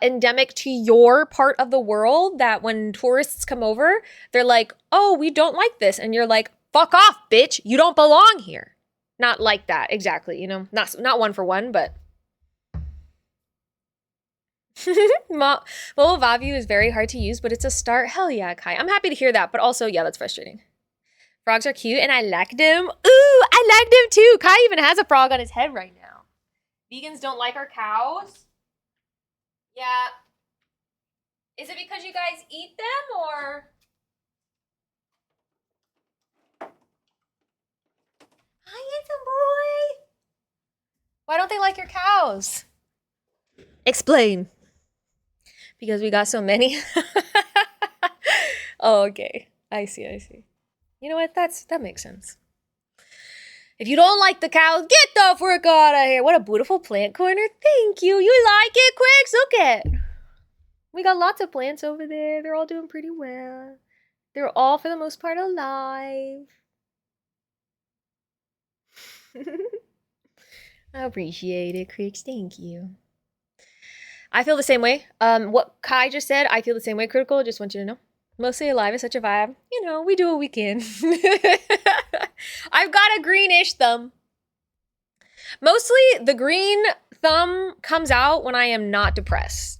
endemic to your part of the world that when tourists come over, they're like, oh, we don't like this. And you're like, fuck off, bitch. You don't belong here. Not like that, exactly. You know, not one for one, but... Mobile Vavu is very hard to use, but it's a start. Hell yeah, Kai. I'm happy to hear that, but also, yeah, that's frustrating. Frogs are cute, and I like them. Ooh, I like them too. Kai even has a frog on his head right now. Vegans don't like our cows? Yeah. Is it because you guys eat them, or? Hi, handsome boy. Why don't they like your cows? Explain. Because we got so many. Oh, okay. I see. You know what? That makes sense. If you don't like the cows, get the frick out of here. What a beautiful plant corner. Thank you. You like it, Quicks? Look at. We got lots of plants over there. They're all doing pretty well. They're all, for the most part, alive. I appreciate it, Quicks. Thank you. I feel the same way. What Kai just said, I feel the same way, Critical. Just want you to know. Mostly alive is such a vibe. You know, we do what we can. I've got a greenish thumb. Mostly the green thumb comes out when I am not depressed.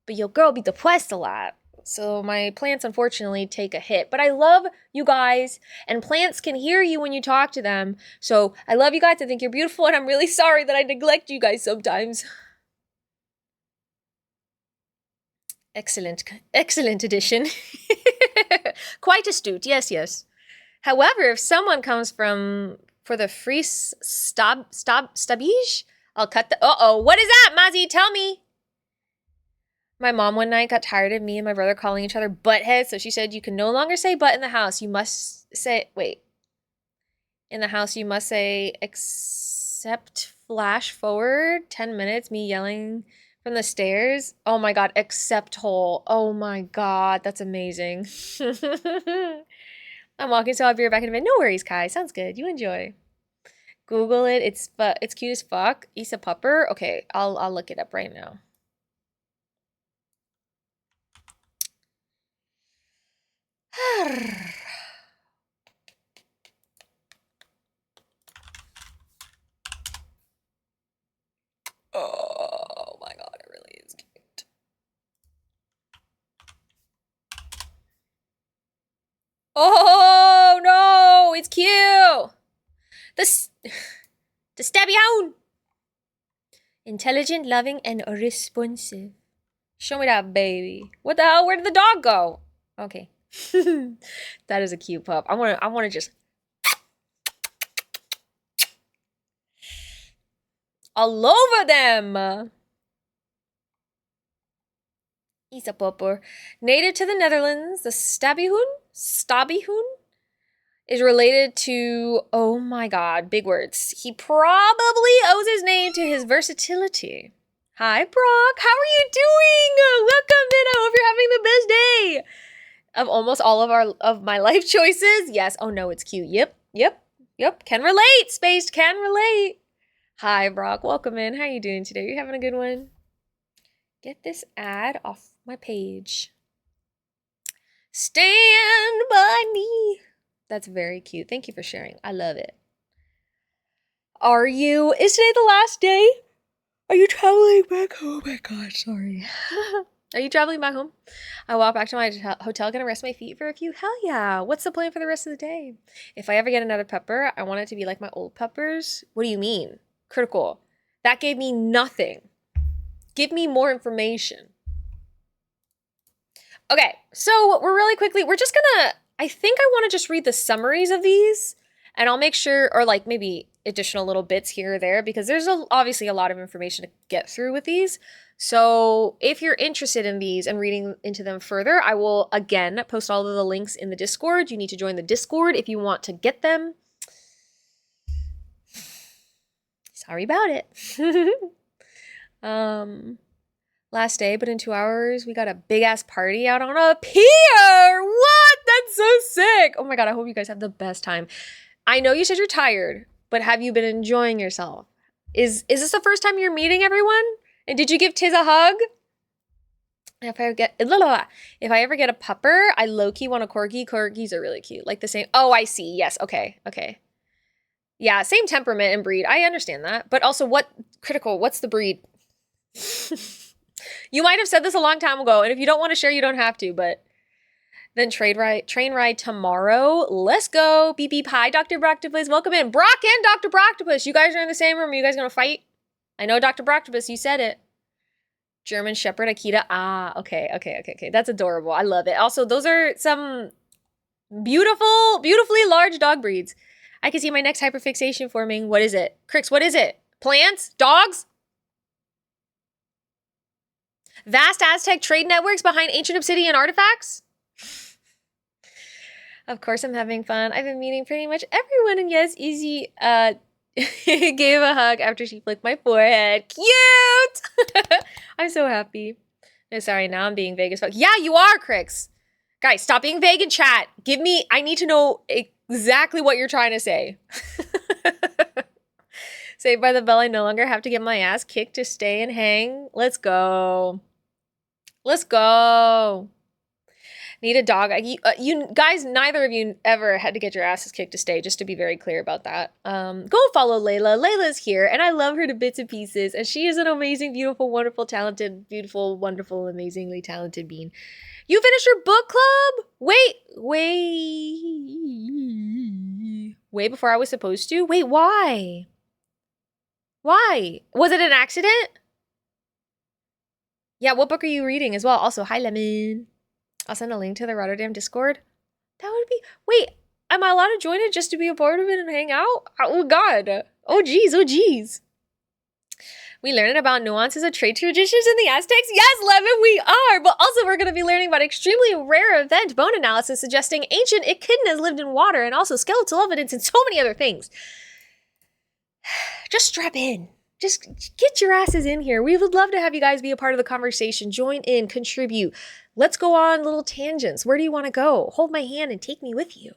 But your girl be depressed a lot. So my plants unfortunately take a hit. But I love you guys, and plants can hear you when you talk to them. So I love you guys. I think you're beautiful, and I'm really sorry that I neglect you guys sometimes. Excellent addition. Quite astute, yes. However, if someone comes for the free stabige, I'll cut the, what is that, Mazzy? Tell me. My mom one night got tired of me and my brother calling each other buttheads, so she said, you can no longer say butt in the house. You must say, in the house, you must say, except flash forward 10 minutes, me yelling from the stairs. Oh my God, except hole. Oh my God, that's amazing. I'm walking, so I'll be right back in a minute. No worries, Kai. Sounds good. You enjoy. Google it. It's cute as fuck. Issa Pupper. Okay, I'll look it up right now. Oh my God, it really is cute. Oh no, it's cute. The stabby hound. Intelligent, loving, and responsive. Show me that baby. What the hell? Where did the dog go? Okay. That is a cute pup. I wanna just all over them. He's a pupper. Native to the Netherlands, the stabbyhoen is related to, oh my God, big words. He probably owes his name to his versatility. Hi, Brock. How are you doing? Welcome in. I hope you're having the best day of almost all of my life choices. Yes. Oh no, it's cute. Yep. Can relate. Spaced can relate. Hi, Brock. Welcome in. How are you doing today? Are you having a good one? Get this ad off my page. Stand by me. That's very cute. Thank you for sharing. I love it. Is today the last day? Are you traveling back home? Oh my God, sorry. Are you traveling back home? I walk back to my hotel, gonna rest my feet for a few. Hell yeah. What's the plan for the rest of the day? If I ever get another pepper, I want it to be like my old peppers. What do you mean? Critical. That gave me nothing. Give me more information. Okay, so we're just gonna, I think I want to just read the summaries of these, and I'll make sure, or like maybe additional little bits here or there, because there's obviously a lot of information to get through with these. So if you're interested in these and reading into them further, I will again post all of the links in the Discord. You need to join the Discord if you want to get them. Sorry about it. Last day, but in 2 hours, we got a big ass party out on a pier. What? That's so sick. Oh my God, I hope you guys have the best time. I know you said you're tired, but have you been enjoying yourself? Is this the first time you're meeting everyone? And did you give Tiz a hug? If I ever get a pupper, I low-key want a corgi. Corgis are really cute. Like the same. Oh, I see. Yes. Okay. Yeah, same temperament and breed. I understand that. But also what's the breed? You might have said this a long time ago, and if you don't want to share, you don't have to, but then train ride tomorrow. Let's go. Beep beep. Hi, Dr. Broctopus. Welcome in. Brock and Dr. Broctopus. You guys are in the same room. Are you guys gonna fight? I know, Dr. Broctopus, you said it. German Shepherd Akita. Ah, okay. That's adorable. I love it. Also, those are some beautifully large dog breeds. I can see my next hyperfixation forming. What is it? Crix, what is it? Plants? Dogs? Vast Aztec trade networks behind ancient obsidian artifacts? Of course I'm having fun. I've been meeting pretty much everyone, and yes, Izzy gave a hug after she flicked my forehead. Cute! I'm so happy. No, sorry, now I'm being vague as fuck. Yeah, you are, Crix. Guys, stop being vague in chat. I need to know exactly what you're trying to say. Saved by the Bell, I no longer have to get my ass kicked to stay and hang. Let's go. Let's go. Need a dog. You guys, neither of you ever had to get your asses kicked to stay, just to be very clear about that. Go follow Layla. Layla's here, and I love her to bits and pieces, and she is an amazing, beautiful, wonderful, talented, beautiful, wonderful, amazingly talented being. You finished your book club? Way before I was supposed to? Wait, why? Why? Was it an accident? Yeah, what book are you reading as well? Also, hi, Lemon. I'll send a link to the Rotterdam Discord. That would be... Wait, am I allowed to join it just to be a part of it and hang out? Oh, God. Oh, geez. We learning about nuances of trade traditions in the Aztecs? Yes, Lemon, we are! But also we're going to be learning about extremely rare event bone analysis suggesting ancient echidnas lived in water, and also skeletal evidence and so many other things. Just strap in. Just get your asses in here. We would love to have you guys be a part of the conversation. Join in, contribute. Let's go on little tangents. Where do you want to go? Hold my hand and take me with you.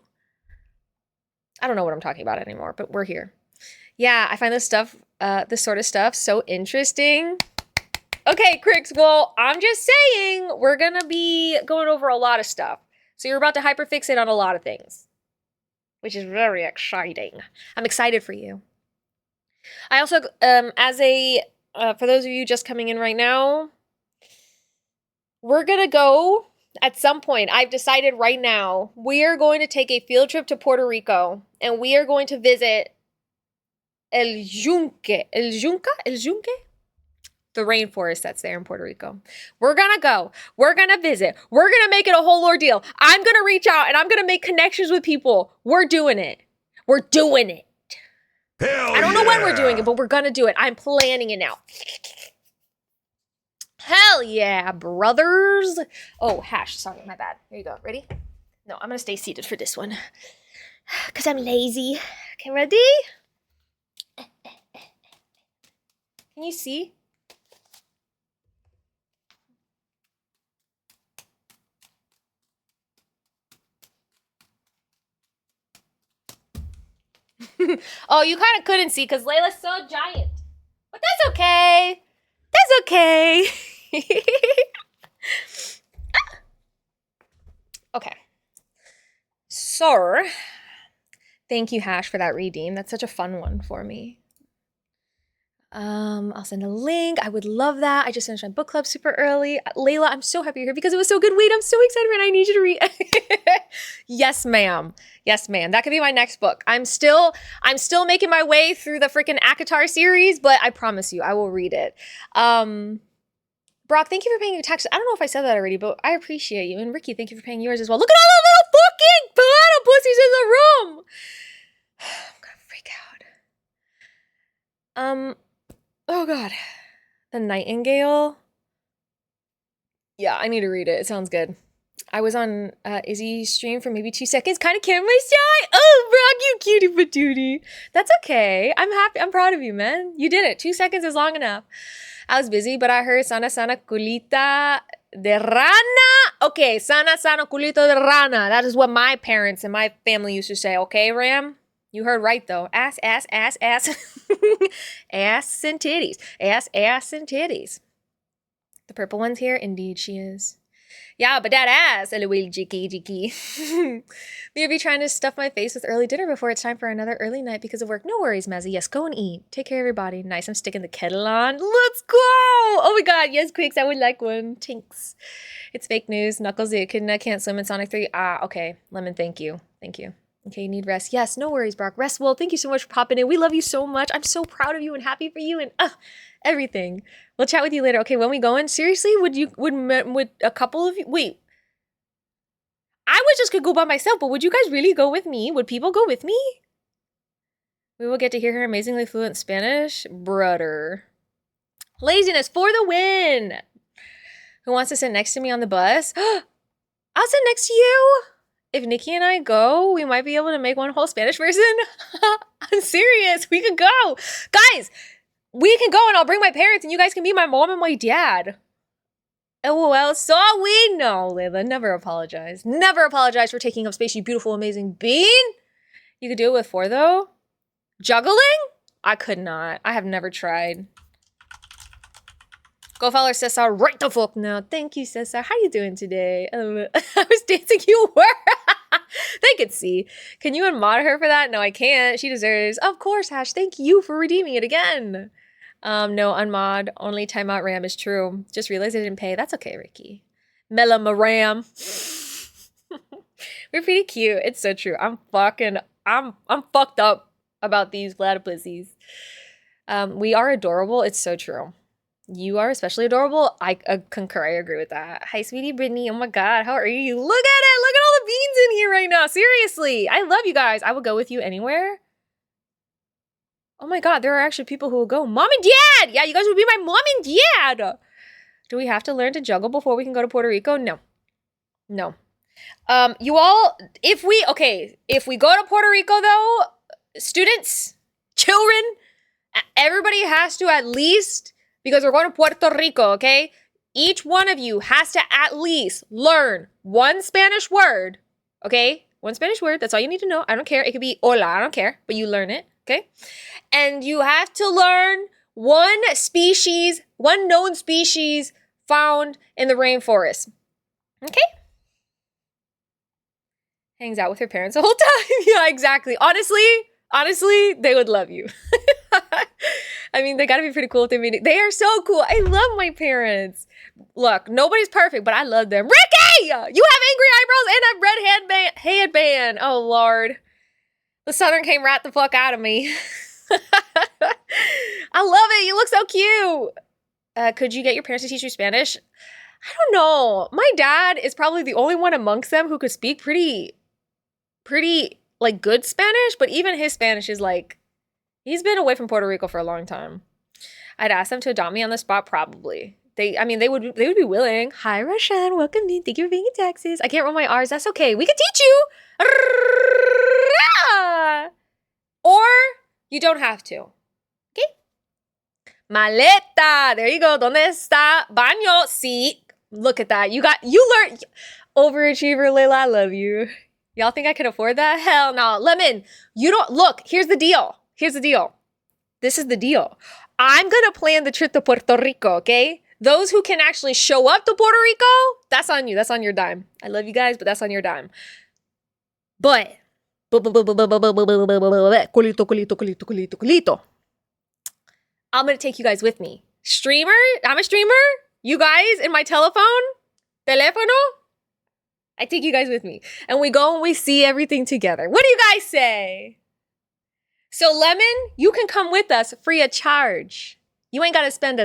I don't know what I'm talking about anymore, but we're here. Yeah, I find this sort of stuff so interesting. Okay, Crix, well, I'm just saying we're going to be going over a lot of stuff. So you're about to hyperfixate on a lot of things, which is very exciting. I'm excited for you. I also, for those of you just coming in right now, we're going to go at some point. I've decided right now, we are going to take a field trip to Puerto Rico, and we are going to visit El Yunque. El Yunque? The rainforest that's there in Puerto Rico. We're going to go. We're going to visit. We're going to make it a whole ordeal. I'm going to reach out, and I'm going to make connections with people. We're doing it. We're doing it. Hell I don't know when we're doing it, but we're going to do it. I'm planning it now. Hell yeah, brothers. Oh, hash. Sorry, my bad. Here you go. Ready? No, I'm going to stay seated for this one. Because I'm lazy. Okay, ready? Can you see? Oh, you kind of couldn't see because Layla's so giant. But that's okay. That's okay. Okay. So, thank you, Hash, for that redeem. That's such a fun one for me. I'll send a link. I would love that. I just finished my book club super early. Layla, I'm so happy you're here because it was so good. Wait, I'm so excited and I need you to read. Yes, ma'am. Yes, ma'am. That could be my next book. I'm still making my way through the freaking Akatar series, but I promise you, I will read it. Brock, thank you for paying your taxes. I don't know if I said that already, but I appreciate you. And Ricky, thank you for paying yours as well. Look at all the little fucking platypussies in the room. I'm gonna freak out. Oh God, The Nightingale. Yeah, I need to read it. It sounds good. I was on Izzy's stream for maybe 2 seconds, kind of camera shy. Oh, Brock, you cutie patootie. That's okay. I'm happy. I'm proud of you, man. You did it. 2 seconds is long enough. I was busy, but I heard sana culita de rana. Okay, sana culito de rana. That is what my parents and my family used to say. Okay, Ram? You heard right, though. Ass. Ass and titties. Ass and titties. The purple one's here? Indeed, she is. Yeah, but that ass. LOL, jicky. Maybe trying to stuff my face with early dinner before it's time for another early night because of work. No worries, Mazzy. Yes, go and eat. Take care of your body. Nice, I'm sticking the kettle on. Let's go! Oh my God, yes, Quicks, I would like one. Tinks. It's fake news. Knuckles the Echidna can't swim in Sonic 3. Ah, okay. Lemon, thank you. Thank you. Okay, you need rest. Yes, no worries, Brock. Rest well. Thank you so much for popping in. We love you so much. I'm so proud of you and happy for you and everything. We'll chat with you later. Okay, when we going? Seriously? Would a couple of you... Wait. I was just gonna go by myself, but would you guys really go with me? Would people go with me? We will get to hear her amazingly fluent Spanish. Brother. Laziness for the win. Who wants to sit next to me on the bus? I'll sit next to you. If Nikki and I go, we might be able to make one whole Spanish person. I'm serious. We could go. Guys, we can go and I'll bring my parents and you guys can be my mom and my dad. LOL, so we know, Layla. Never apologize. Never apologize for taking up space, you beautiful, amazing being. You could do it with 4, though. Juggling? I could not. I have never tried. Go follow Cesar right the fuck now. Thank you, Cesar. How you doing today? I was dancing. You were. They could see. Can you unmod her for that? No, I can't. She deserves. Of course, Hash. Thank you for redeeming it again. No, unmod. Only timeout RAM is true. Just realized I didn't pay. That's okay, Ricky. Melamaram. We're pretty cute. It's so true. I'm fucked up about these platypussies. We are adorable. It's so true. You are especially adorable. I concur. I agree with that. Hi, sweetie Brittany. Oh my God. How are you? Look at it. Look at all the beans in here right now. Seriously. I love you guys. I would go with you anywhere. Oh my God. There are actually people who will go. Mom and dad. Yeah, you guys would be my mom and dad. Do we have to learn to juggle before we can go to Puerto Rico? No. No. You all, if we go to Puerto Rico though, students, children, everybody has to at least, because we're going to Puerto Rico, okay? Each one of you has to at least learn one Spanish word, okay? One Spanish word, that's all you need to know. I don't care. It could be hola, I don't care, but you learn it, okay? And you have to learn one known species found in the rainforest, okay? Hangs out with her parents the whole time. Yeah, exactly. Honestly, they would love you. I mean, they gotta be pretty cool if they meet. They are so cool. I love my parents. Look, nobody's perfect, but I love them. Ricky! You have angry eyebrows and a red headband. Oh, Lord. The Southern came right the fuck out of me. I love it. You look so cute. Could you get your parents to teach you Spanish? I don't know. My dad is probably the only one amongst them who could speak pretty like good Spanish, but even his Spanish is like, he's been away from Puerto Rico for a long time. I'd ask them to adopt me on the spot, probably. They would be willing. Hi, Rashan, welcome in. Thank you for being in Texas. I can't roll my R's. That's okay. We can teach you. Or you don't have to. Okay? Maleta. There you go. ¿Dónde está? Baño. Sí. Look at that. You learned. Overachiever, Layla. I love you. Y'all think I can afford that? Hell no. Lemon, you don't. Look, here's the deal. This is the deal. I'm going to plan the trip to Puerto Rico, okay? Those who can actually show up to Puerto Rico, that's on you. That's on your dime. I love you guys, but that's on your dime. But, culito. I'm going to take you guys with me. Streamer? I'm a streamer? You guys in my telefono? I take you guys with me. And we go and we see everything together. What do you guys say? So Lemon, you can come with us free of charge. You ain't got to spend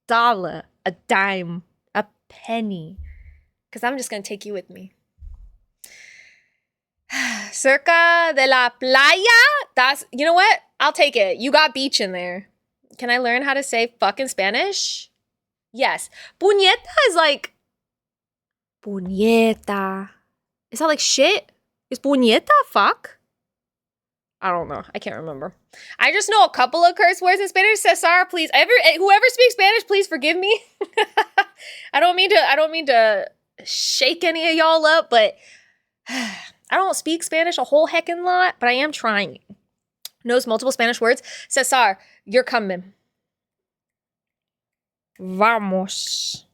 $1, a dime, a penny. Because I'm just going to take you with me. Cerca de la playa? You know what? I'll take it. You got beach in there. Can I learn how to say fuck in Spanish? Yes. Puñeta is like... Puñeta. Is that like shit? Is puñeta fuck? I don't know. I can't remember. I just know a couple of curse words in Spanish. Cesar, please. Whoever speaks Spanish, please forgive me. I don't mean to shake any of y'all up, but I don't speak Spanish a whole heckin' lot, but I am trying. Knows multiple Spanish words. Cesar, you're coming. Vamos.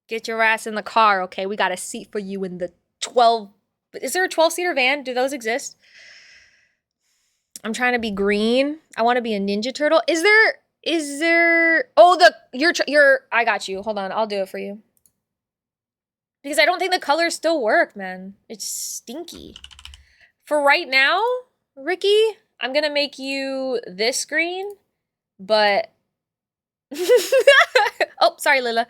Get your ass in the car, okay? We got a seat for you in the 12... Is there a 12-seater van? Do those exist? I'm trying to be green. I want to be a Ninja Turtle. Is there... Oh, I got you. Hold on. I'll do it for you. Because I don't think the colors still work, man. It's stinky. For right now, Ricky, I'm going to make you this green. But... Oh, sorry, Lila.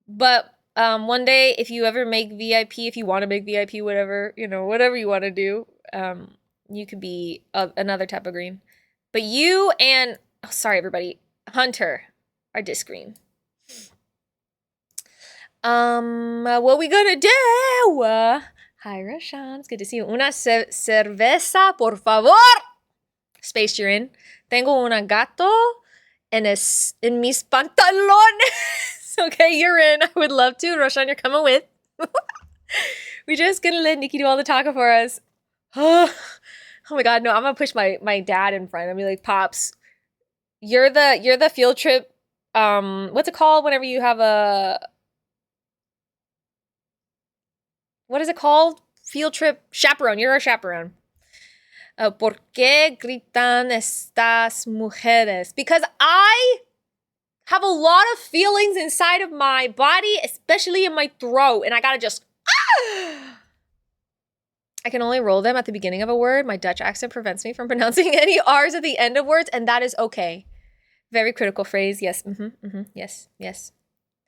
But one day, if you ever make VIP, if you want to make VIP, whatever, whatever you want to do, You could be another type of green. But you and, oh, sorry, everybody, Hunter are disgreen. What we gonna do? Hi, Rashan. It's good to see you. Una cerveza, por favor. Space you're in. Tengo una gato en mis pantalones. Okay, you're in. I would love to. Rashan, you're coming with. We're just gonna let Nikki do all the talking for us. Oh my god, no, I'm gonna push my dad in front. I'm gonna be like, Pops, you're the field trip, what's it called whenever you have a, what is it called? Field trip chaperone. You're our chaperone. ¿Por qué gritan estas mujeres? Because I have a lot of feelings inside of my body, especially in my throat, and I gotta just, I can only roll them at the beginning of a word. My Dutch accent prevents me from pronouncing any R's at the end of words, and that is okay. Very critical phrase. Yes, yes, yes.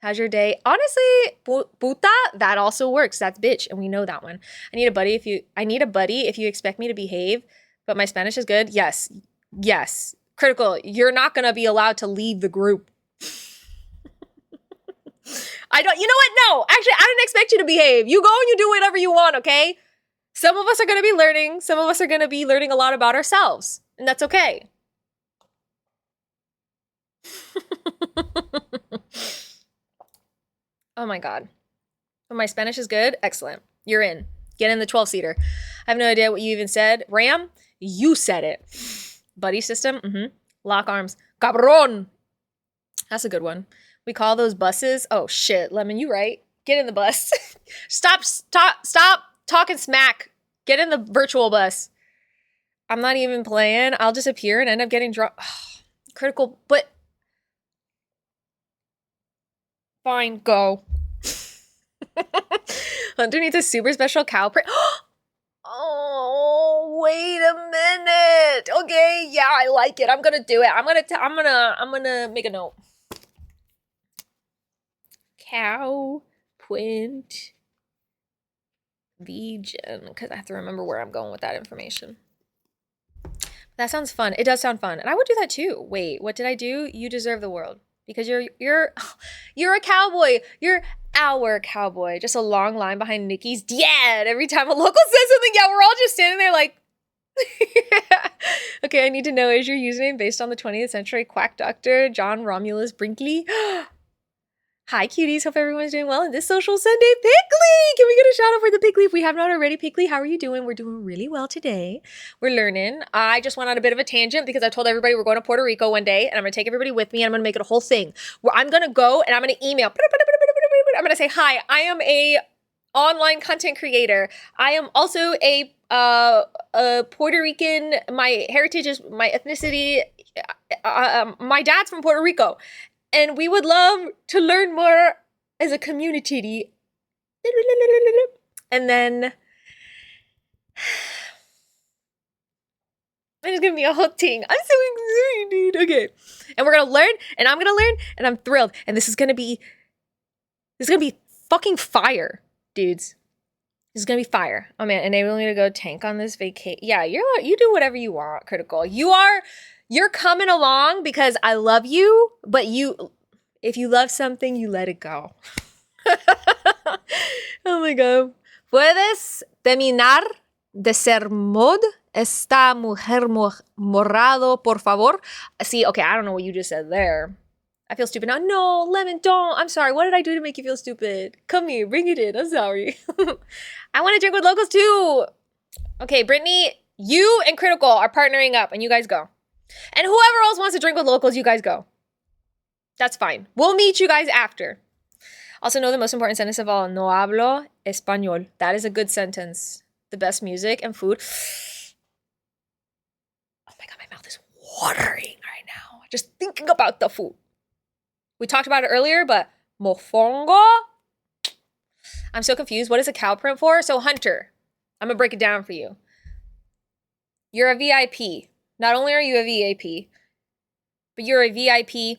How's your day? Honestly, puta, that also works. That's bitch, and we know that one. I need a buddy if you expect me to behave, but my Spanish is good. Yes, yes. Critical. You're not gonna be allowed to leave the group. You know what? No, actually, I didn't expect you to behave. You go and you do whatever you want, okay? Some of us are gonna be learning. Some of us are gonna be learning a lot about ourselves, and that's okay. Oh my god. Oh, my Spanish is good? Excellent. You're in. Get in the 12-seater. I have no idea what you even said. Ram, you said it. Buddy system? Lock arms. Cabron! That's a good one. We call those buses. Oh shit, Lemon, you right. Get in the bus. Stop talking smack. Get in the virtual bus. I'm not even playing. I'll just appear and end up getting drunk. Critical, but fine, go. Hunter needs a super special cow print. Oh, wait a minute. Okay, yeah, I like it. I'm gonna do it. I'm gonna make a note. Cow print vegan, because I have to remember where I'm going with that information. That sounds fun. It does sound fun, and I would do that too. Wait, what did I do? You deserve the world. Because you're a cowboy. You're our cowboy. Just a long line behind Nikki's dad. Every time a local says something, yeah, we're all just standing there like, okay, I need to know, is your username based on the 20th century quack doctor, John Romulus Brinkley? Hi, cuties. Hope everyone's doing well on this social Sunday. Pickley! Can we get a shout out for the Pickley if we have not already? Pickley, how are you doing? We're doing really well today. We're learning. I just went on a bit of a tangent because I told everybody we're going to Puerto Rico one day, and I'm going to take everybody with me, and I'm going to make it a whole thing where I'm going to go and I'm going to email. I'm going to say, hi, I am a online content creator. I am also a Puerto Rican. My heritage is my ethnicity. My dad's from Puerto Rico. And we would love to learn more as a community. And then it's gonna be a whole thing. I'm so excited. Okay. And we're gonna learn, and I'm gonna learn, and I'm thrilled. And this is gonna be fucking fire, dudes. This is gonna be fire. Oh man, enabling me to go tank on this vacation. Yeah, you do whatever you want, Critical. You're coming along because I love you, but if you love something, you let it go. Oh my god. ¿Puedes terminar de ser mod esta mujer morado, por favor? See, okay, I don't know what you just said there. I feel stupid now. No, Lemon, don't. I'm sorry. What did I do to make you feel stupid? Come here, bring it in. I'm sorry. I want to drink with locals too. Okay, Brittany, you and Critical are partnering up, and you guys go. And whoever else wants to drink with locals, you guys go. That's fine. We'll meet you guys after. Also know the most important sentence of all. No hablo español. That is a good sentence. The best music and food. Oh my god, my mouth is watering right now. Just thinking about the food. We talked about it earlier, but mofongo? I'm so confused. What is a cow print for? So Hunter, I'm going to break it down for you. You're a VIP. Not only are you a VIP, but you're a VIP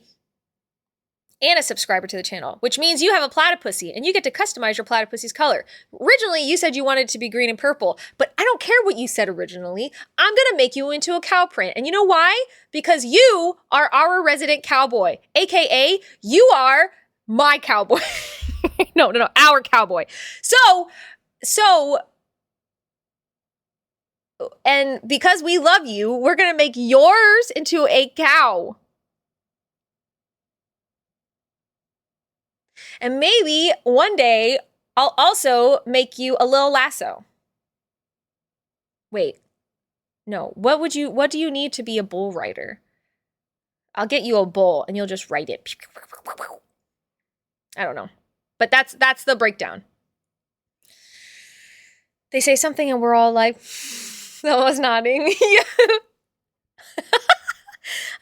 and a subscriber to the channel, which means you have a platypussy and you get to customize your platypussy's color. Originally, you said you wanted it to be green and purple, but I don't care what you said originally. I'm gonna make you into a cow print. And you know why? Because you are our resident cowboy, AKA you are my cowboy. No, our cowboy. And because we love you, we're gonna make yours into a cow. And maybe one day I'll also make you a little lasso. Wait, no, what do you need to be a bull rider? I'll get you a bull and you'll just ride it. I don't know. But that's the breakdown. They say something and we're all like, that was nodding. Yeah.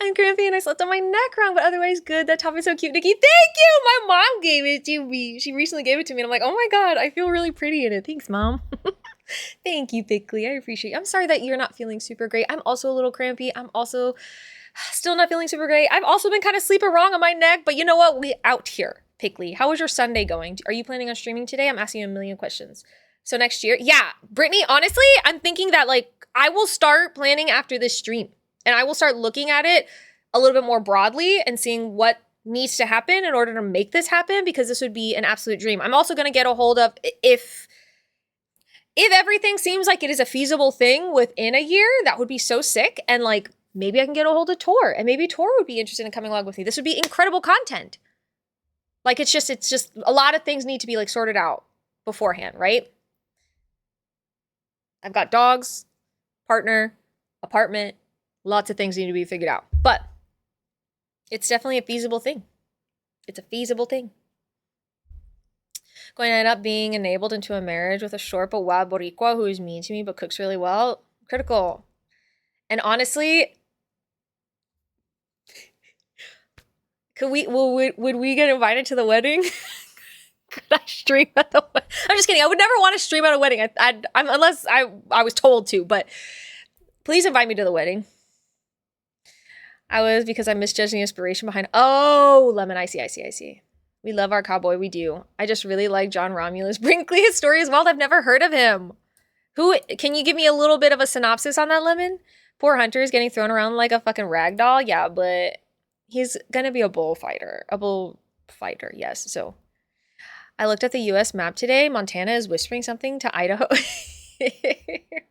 I'm crampy and I slept on my neck wrong, but otherwise good. That top is so cute, Nikki. Thank you! My mom gave it to me. She recently gave it to me and I'm like, oh my God, I feel really pretty in it. Thanks, Mom. Thank you, Pickly. I appreciate it. I'm sorry that you're not feeling super great. I'm also a little crampy. I'm also still not feeling super great. I've also been kind of sleeping wrong on my neck, but you know what? We out here. Pickly, how was your Sunday going? Are you planning on streaming today? I'm asking you a million questions. So next year? Yeah, Brittany, honestly, I'm thinking that like I will start planning after this stream. And I will start looking at it a little bit more broadly and seeing what needs to happen in order to make this happen, because this would be an absolute dream. I'm also going to get a hold of, if everything seems like it is a feasible thing within a year, that would be so sick. And like, maybe I can get a hold of Tor, and maybe Tor would be interested in coming along with me. This would be incredible content. Like, it's just a lot of things need to be like sorted out beforehand, right? I've got dogs, partner, apartment, lots of things need to be figured out, but it's definitely a feasible thing. It's a feasible thing. Going to end up being enabled into a marriage with a short but wild Boricua who is mean to me but cooks really well. Critical. And honestly, would we get invited to the wedding? Could I stream at the wedding? I'm just kidding. I would never want to stream at a wedding. Unless I was told to, but please invite me to the wedding. Because I misjudged the inspiration behind. Oh, Lemon, I see. We love our cowboy, we do. I just really like John Romulus Brinkley. His story is wild. I've never heard of him. Can you give me a little bit of a synopsis on that, Lemon? Poor Hunter is getting thrown around like a fucking rag doll. Yeah, but he's gonna be a bullfighter. A bullfighter, yes. So I looked at the US map today. Montana is whispering something to Idaho.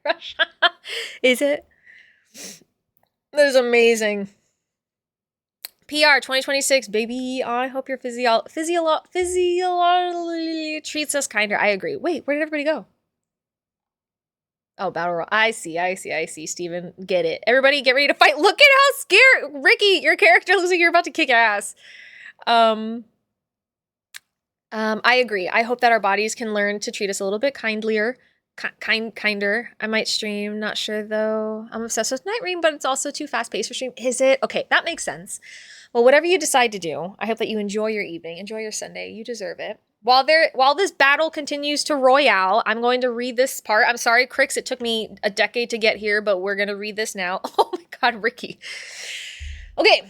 Russia. Is it? That is amazing. PR 2026, baby. Oh, I hope your physiology treats us kinder. I agree. Wait, where did everybody go? Oh, battle royale. I see. Steven, get it. Everybody get ready to fight. Look at how scared. Ricky, your character looks like you're about to kick ass. I agree. I hope that our bodies can learn to treat us a little bit kinder. I might stream, not sure though. I'm obsessed with Night Ream, but it's also too fast-paced for stream. Is it? Okay, that makes sense. Well, whatever you decide to do, I hope that you enjoy your evening, enjoy your Sunday. You deserve it. While this battle continues to royale, I'm going to read this part. I'm sorry, Crix, it took me a decade to get here, but we're going to read this now. Oh my God, Ricky. Okay.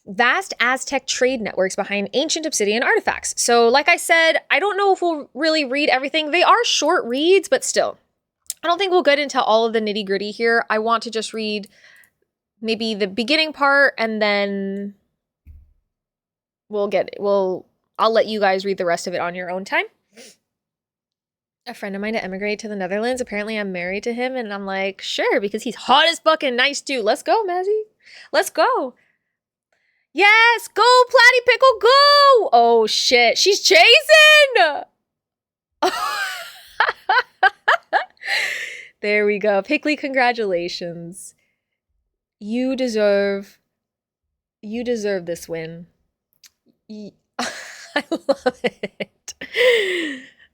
Vast Aztec trade networks behind ancient obsidian artifacts. So like I said, I don't know if we'll really read everything. They are short reads, but still. I don't think we'll get into all of the nitty gritty here. I want to just read maybe the beginning part and then I'll let you guys read the rest of it on your own time. A friend of mine to emigrate to the Netherlands. Apparently I'm married to him and I'm like, sure, because he's hot as fuck and nice too. Let's go, Mazzy. Let's go. Yes, go, Platy Pickle, go! Oh, shit, she's chasing! There we go. Pickley, congratulations. You deserve this win. I love it.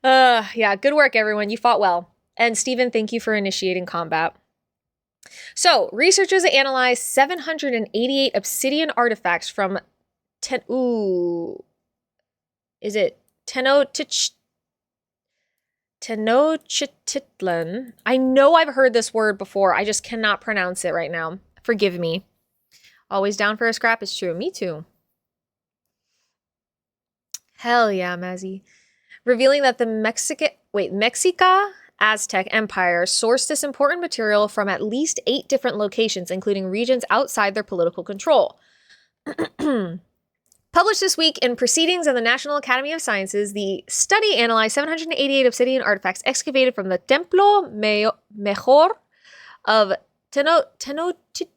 Yeah, good work, everyone. You fought well. And Steven, thank you for initiating combat. So, researchers analyzed 788 obsidian artifacts from Tenochtitlan. I know I've heard this word before. I just cannot pronounce it right now. Forgive me. Always down for a scrap is true. Me too. Hell yeah, Mazzy. Revealing that the Mexica Aztec Empire sourced this important material from at least 8 different locations, including regions outside their political control. Published this week in Proceedings of the National Academy of Sciences, the study analyzed 788 obsidian artifacts excavated from the Templo Mejor of Tenochtitlan.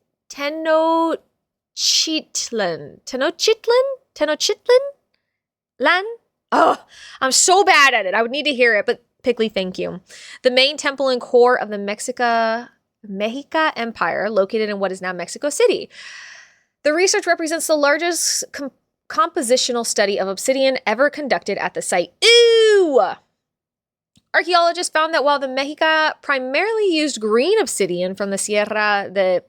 Lan? Oh, I'm so bad at it. I would need to hear it, but Pickley, thank you. The main temple and core of the Mexica Empire, located in what is now Mexico City. The research represents the largest compositional study of obsidian ever conducted at the site. Ew! Archaeologists found that while the Mexica primarily used green obsidian from the Sierra de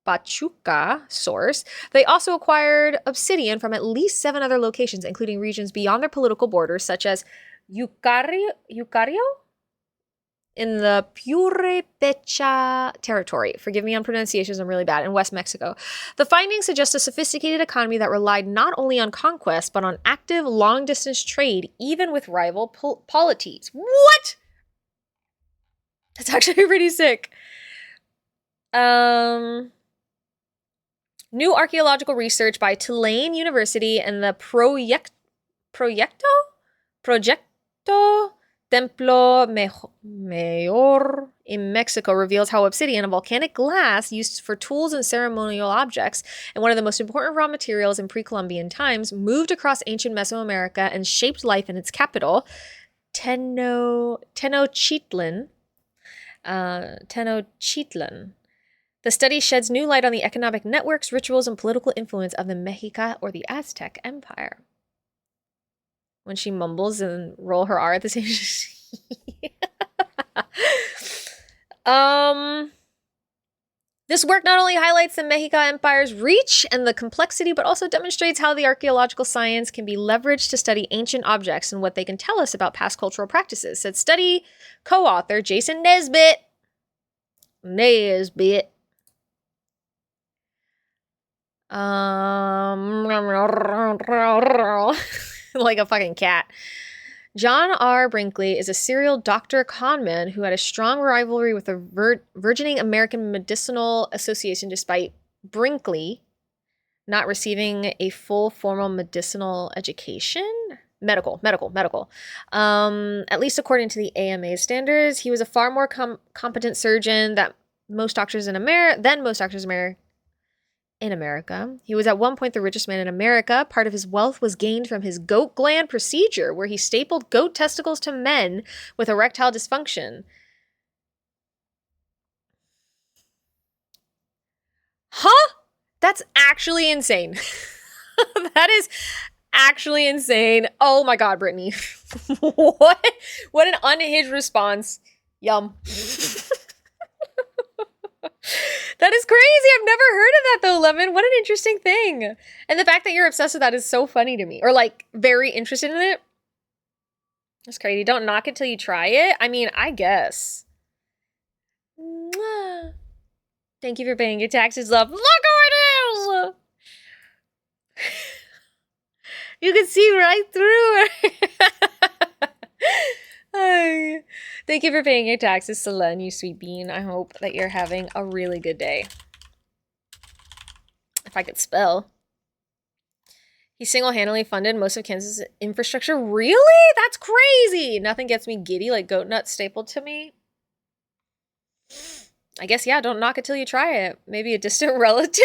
Pachuca source, they also acquired obsidian from at least 7 other locations, including regions beyond their political borders, such as Yucario in the Purepecha territory. Forgive me on pronunciations, I'm really bad, in West Mexico. The findings suggest a sophisticated economy that relied not only on conquest, but on active, long-distance trade, even with rival polities. What? That's actually pretty sick. New archaeological research by Tulane University and the Proyecto Templo Mayor in Mexico reveals how obsidian, a volcanic glass used for tools and ceremonial objects, and one of the most important raw materials in pre-Columbian times, moved across ancient Mesoamerica and shaped life in its capital, Tenochtitlan. The study sheds new light on the economic networks, rituals, and political influence of the Mexica or the Aztec Empire. When she mumbles and roll her R at the same time. This work not only highlights the Mexica Empire's reach and the complexity, but also demonstrates how the archaeological science can be leveraged to study ancient objects and what they can tell us about past cultural practices, said study co-author Jason Nesbitt. Like a fucking cat. John R. Brinkley is a serial doctor conman who had a strong rivalry with the burgeoning American Medicinal Association despite Brinkley not receiving a full formal medicinal education. Medical. At least according to the AMA standards, he was a far more competent surgeon than most doctors in America. He was at one point the richest man in America. Part of his wealth was gained from his goat gland procedure, where he stapled goat testicles to men with erectile dysfunction. Huh? That's actually insane. That is actually insane. Oh my God, Brittany. What? What an unhinged response. Yum. That is crazy. I've never heard of that though, Lemon. What an interesting thing. And the fact that you're obsessed with that is so funny to me. Or like very interested in it. That's crazy. Don't knock it till you try it. I mean, I guess. Mwah. Thank you for paying your taxes, love. Look who it is! You can see right through her. Hi. Thank you for paying your taxes, Selene, you sweet bean. I hope that you're having a really good day. If I could spell. He single-handedly funded most of Kansas' infrastructure. Really? That's crazy. Nothing gets me giddy like goat nuts stapled to me. I guess, yeah, don't knock it till you try it. Maybe a distant relative.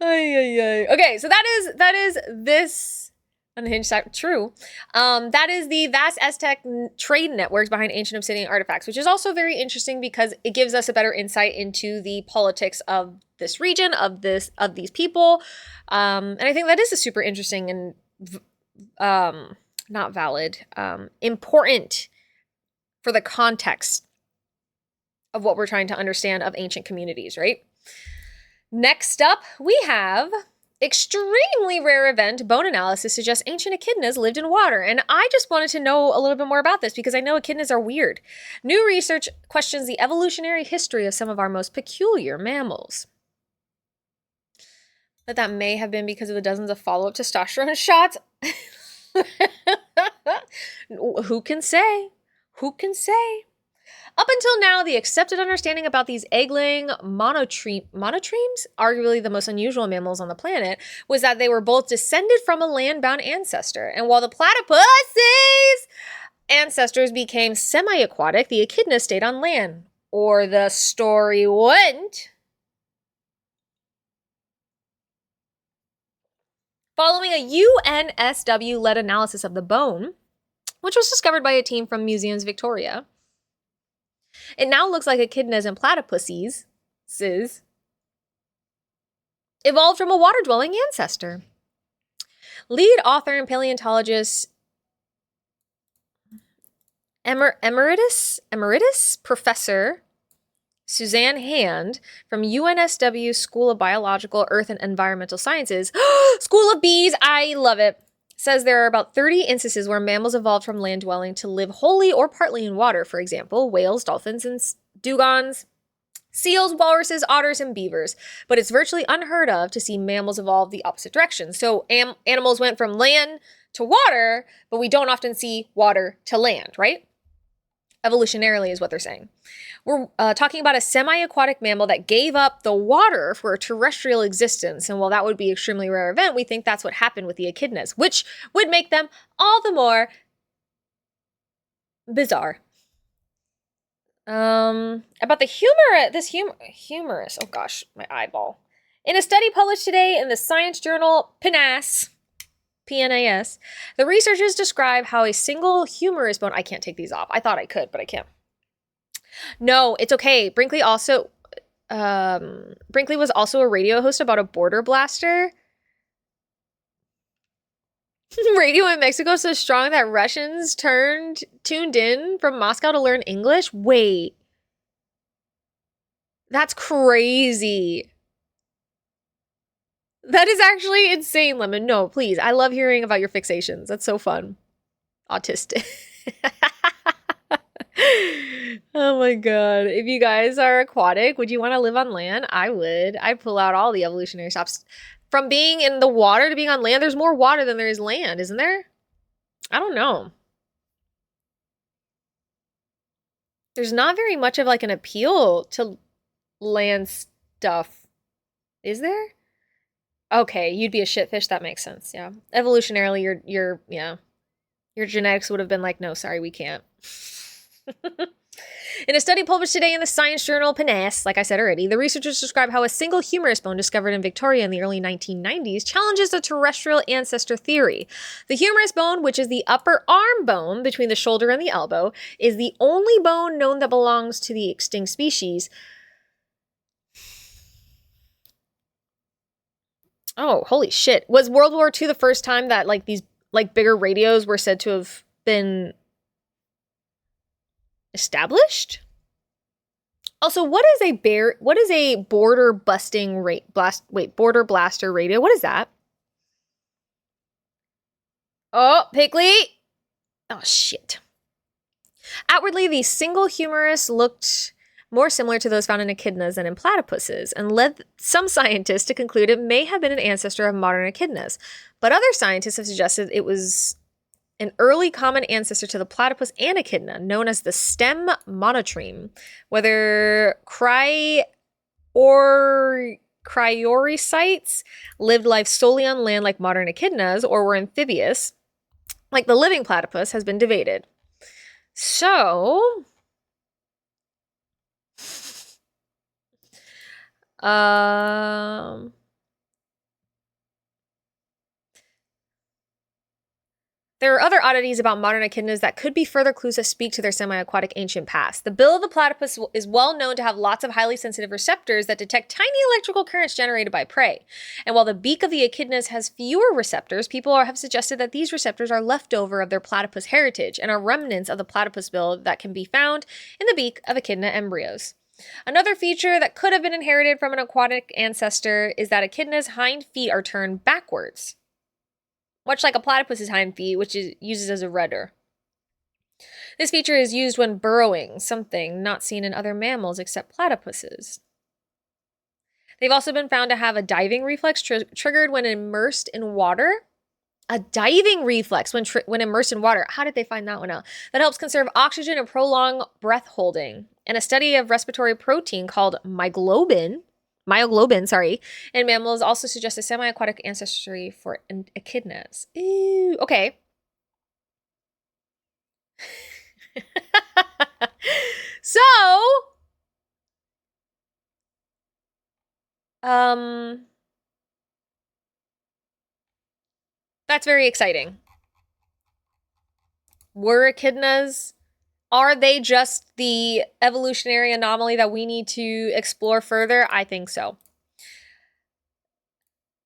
Okay, so that is this unhinged side. True. That is the vast Aztec trade networks behind ancient obsidian artifacts, which is also very interesting because it gives us a better insight into the politics of this region, of these people. And I think that is a super interesting and not valid, important for the context of what we're trying to understand of ancient communities, right? Next up, we have extremely rare event bone analysis suggests ancient echidnas lived in water. And I just wanted to know a little bit more about this because I know echidnas are weird. New research questions the evolutionary history of some of our most peculiar mammals. that may have been because of the dozens of follow-up testosterone shots. Who can say? Who can say? Up until now, the accepted understanding about these egg-laying monotremes, arguably the most unusual mammals on the planet, was that they were both descended from a land-bound ancestor. And while the platypus's ancestors became semi-aquatic, the echidna stayed on land. Or the story went. Following a UNSW-led analysis of the bone, which was discovered by a team from Museums Victoria, it now looks like echidnas and platypuses evolved from a water-dwelling ancestor. Lead author and paleontologist Emeritus Professor Suzanne Hand from UNSW School of Biological, Earth, and Environmental Sciences, School of Bees, I love it, says there are about 30 instances where mammals evolved from land dwelling to live wholly or partly in water. For example, whales, dolphins, and dugongs, seals, walruses, otters, and beavers. But it's virtually unheard of to see mammals evolve the opposite direction. So animals went from land to water, but we don't often see water to land, right? Evolutionarily is what they're saying. We're talking about a semi-aquatic mammal that gave up the water for a terrestrial existence. And while that would be an extremely rare event, we think that's what happened with the echidnas, which would make them all the more bizarre. About the humorous, oh gosh, my eyeball. In a study published today in the science journal PNAS, the researchers describe how a single humerus bone, I can't take these off. I thought I could, but I can't. No, it's okay. Brinkley was also a radio host about a border blaster. Radio in Mexico so strong that Russians tuned in from Moscow to learn English? Wait. That's crazy. That is actually insane, Lemon. No, please. I love hearing about your fixations. That's so fun. Autistic. Oh my god. If you guys are aquatic, would you want to live on land? I would. I'd pull out all the evolutionary stops. From being in the water to being on land, there's more water than there is land, isn't there? I don't know. There's not very much of like an appeal to land stuff. Is there? Okay, you'd be a shitfish. That makes sense. Yeah. Evolutionarily, your genetics would have been like, no, sorry, we can't. In a study published today in the science journal PNAS, like I said already, the researchers describe how a single humerus bone discovered in Victoria in the early 1990s challenges the terrestrial ancestor theory. The humerus bone, which is the upper arm bone between the shoulder and the elbow, is the only bone known that belongs to the extinct species. Oh, holy shit. Was World War II the first time that like these like bigger radios were said to have been established? Also, what is a border border blaster radio? What is that? Oh, Pickley. Oh shit. Outwardly, the single humerus looked more similar to those found in echidnas than in platypuses, and led some scientists to conclude it may have been an ancestor of modern echidnas. But other scientists have suggested it was an early common ancestor to the platypus and echidna, known as the stem monotreme. Whether cryoricytes lived life solely on land like modern echidnas or were amphibious, like the living platypus, has been debated. So, there are other oddities about modern echidnas that could be further clues that speak to their semi-aquatic ancient past. The bill of the platypus is well known to have lots of highly sensitive receptors that detect tiny electrical currents generated by prey. And while the beak of the echidnas has fewer receptors, people have suggested that these receptors are leftover of their platypus heritage and are remnants of the platypus bill that can be found in the beak of echidna embryos. Another feature that could have been inherited from an aquatic ancestor is that echidna's hind feet are turned backwards, much like a platypus's hind feet, which is uses as a rudder. This feature is used when burrowing, something not seen in other mammals except platypuses. They've also been found to have a diving reflex triggered when immersed in water. A diving reflex when immersed in water. How did they find that one out? That helps conserve oxygen and prolong breath holding. And a study of respiratory protein called myoglobin, in mammals also suggests a semi-aquatic ancestry for echidnas. Ew. Okay. So, that's very exciting. Were echidnas, are they just the evolutionary anomaly that we need to explore further? I think so.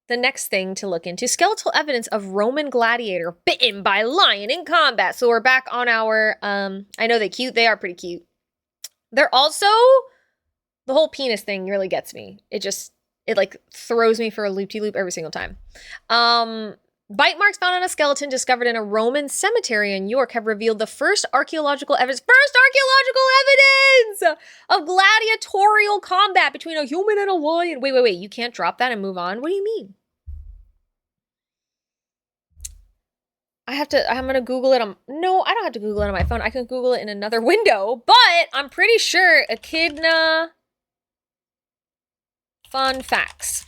The next thing to look into, skeletal evidence of Roman gladiator bitten by lion in combat. So we're back on our, I know they're cute. They are pretty cute. They're also, the whole penis thing really gets me. It like throws me for a loop-de-loop every single time. Bite marks found on a skeleton discovered in a Roman cemetery in York have revealed the first archaeological evidence of gladiatorial combat between a human and a lion. Wait. You can't drop that and move on? What do you mean? I'm going to Google it no, I don't have to Google it on my phone. I can Google it in another window, but I'm pretty sure echidna fun facts.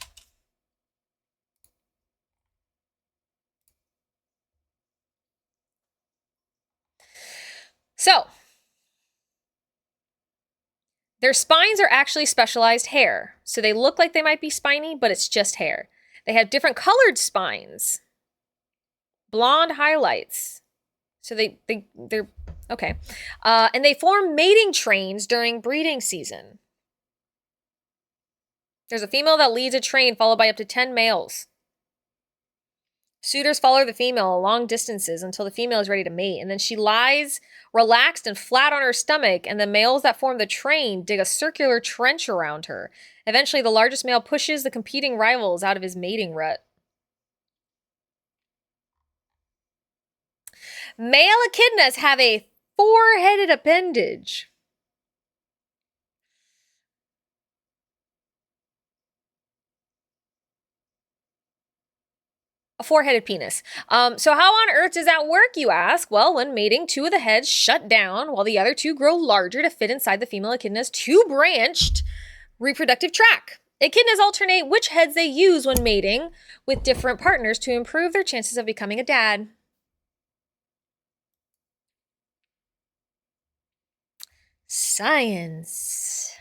So, their spines are actually specialized hair. So they look like they might be spiny, but it's just hair. They have different colored spines. Blonde highlights. So they're okay. And they form mating trains during breeding season. There's a female that leads a train followed by up to 10 males. Suitors follow the female long distances until the female is ready to mate, and then she lies relaxed and flat on her stomach, and the males that form the train dig a circular trench around her. Eventually, the largest male pushes the competing rivals out of his mating rut. Male echidnas have a four-headed appendage. A four-headed penis. So how on earth does that work, you ask? Well, when mating, two of the heads shut down while the other two grow larger to fit inside the female echidna's two-branched reproductive tract. Echidnas alternate which heads they use when mating with different partners to improve their chances of becoming a dad. Science.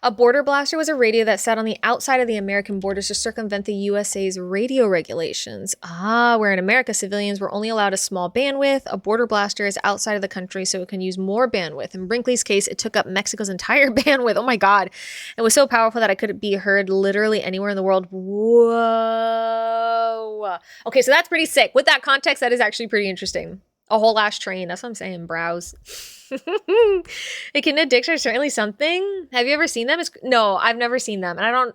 A border blaster was a radio that sat on the outside of the American borders to circumvent the USA's radio regulations. Where in America, civilians were only allowed a small bandwidth, a border blaster is outside of the country so it can use more bandwidth. In Brinkley's case, it took up Mexico's entire bandwidth. Oh my God. It was so powerful that it could be heard literally anywhere in the world. Whoa. Okay, so that's pretty sick. With that context, that is actually pretty interesting. A whole ass train. That's what I'm saying. Browse. Echidna dicks are certainly something. Have you ever seen them? No, I've never seen them. And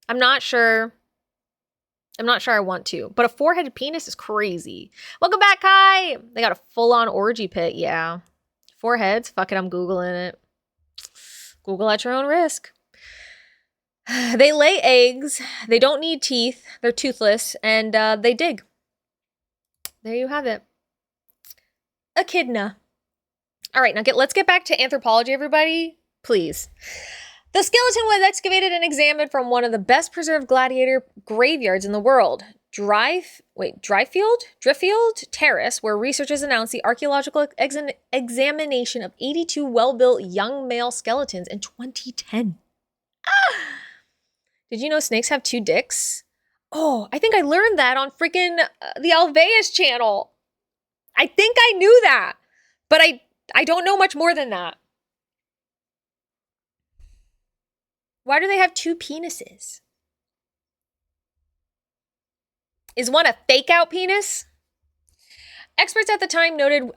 I'm not sure I want to. But a four-headed penis is crazy. Welcome back, Kai. They got a full-on orgy pit. Yeah. 4 heads. Fuck it. I'm Googling it. Google at your own risk. They lay eggs. They don't need teeth. They're toothless. And they dig. There you have it. Echidna. All right, now let's get back to anthropology, everybody. Please. The skeleton was excavated and examined from one of the best preserved gladiator graveyards in the world. Driffield Terrace, where researchers announced the archaeological examination of 82 well-built young male skeletons in 2010. Did you know snakes have 2 dicks? Oh, I think I learned that on freaking the Alveus channel. I think I knew that, but I don't know much more than that. Why do they have 2 penises? Is one a fake out penis? Experts at the time noted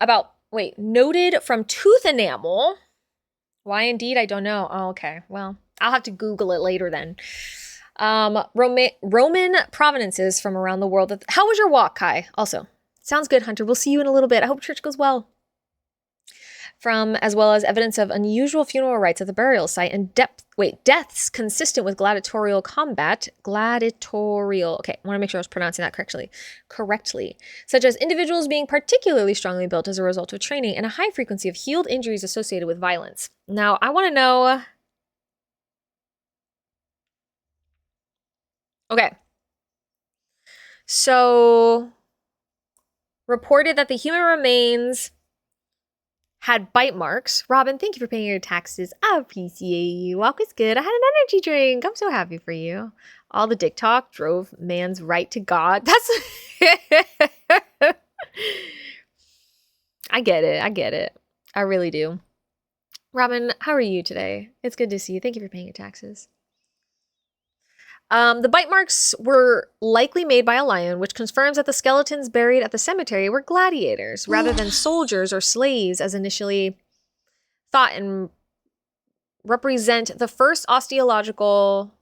from tooth enamel. Why indeed? I don't know. Oh, okay. Well, I'll have to Google it later then. Roman provenances from around the world. How was your walk, Kai? Also, sounds good, Hunter. We'll see you in a little bit. I hope church goes well. from, as well as evidence of unusual funeral rites at the burial site and deaths consistent with gladiatorial combat. Gladiatorial. Okay, I want to make sure I was pronouncing that correctly. Such as individuals being particularly strongly built as a result of training and a high frequency of healed injuries associated with violence. Now, I want to know. Okay. So, reported that the human remains had bite marks. Robin, thank you for paying your taxes. I appreciate you. Walk is good. I had an energy drink. I'm so happy for you. All the dick talk drove man's right to God. That's... I get it. I really do. Robin, how are you today? It's good to see you. Thank you for paying your taxes. The bite marks were likely made by a lion, which confirms that the skeletons buried at the cemetery were gladiators rather than soldiers or slaves as initially thought, and represent the first osteological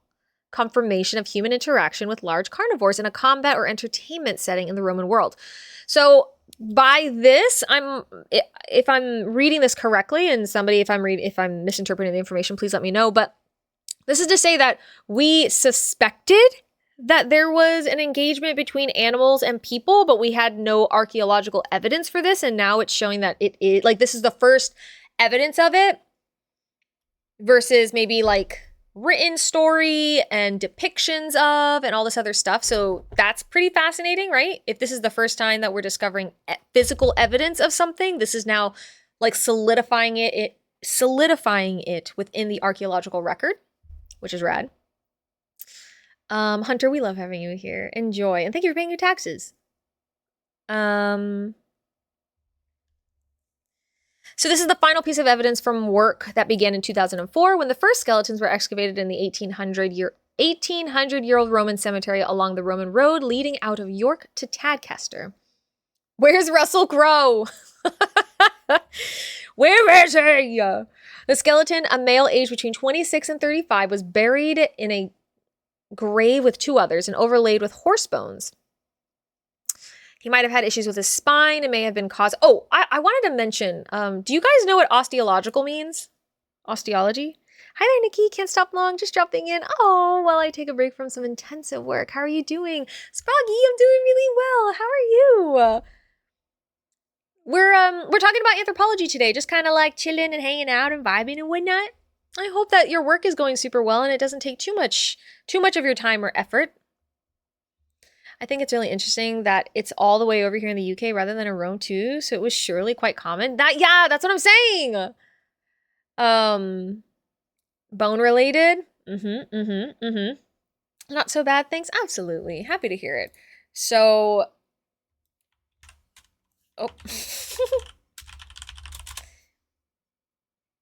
confirmation of human interaction with large carnivores in a combat or entertainment setting in the Roman world. So by this, if I'm reading this correctly, and somebody, if I'm misinterpreting the information, please let me know, but this is to say that we suspected that there was an engagement between animals and people, but we had no archaeological evidence for this. And now it's showing that it is, like, this is the first evidence of it versus maybe like written story and depictions of and all this other stuff. So that's pretty fascinating, right? If this is the first time that we're discovering physical evidence of something, this is now like solidifying it within the archaeological record, which is rad. Hunter, we love having you here. Enjoy. And thank you for paying your taxes. So this is the final piece of evidence from work that began in 2004 when the first skeletons were excavated in the 1800-year-old Roman cemetery along the Roman road leading out of York to Tadcaster. Where's Russell Crowe? Where is he? The skeleton, a male aged between 26 and 35, was buried in a grave with two others and overlaid with horse bones. He might have had issues with his spine. It may have been caused... Oh, I wanted to mention, do you guys know what osteological means? Osteology? Hi there, Nikki. Can't stop long. Just dropping in. Oh, while I take a break from some intensive work. How are you doing? Sproggy, I'm doing really well. How are you? We're talking about anthropology today, just kind of like chilling and hanging out and vibing and whatnot. I hope that your work is going super well and it doesn't take too much of your time or effort. I think it's really interesting that it's all the way over here in the UK rather than in Rome too, so it was surely quite common. That's what I'm saying. Bone related? Not so bad, thanks. Absolutely. Happy to hear it. So, oh.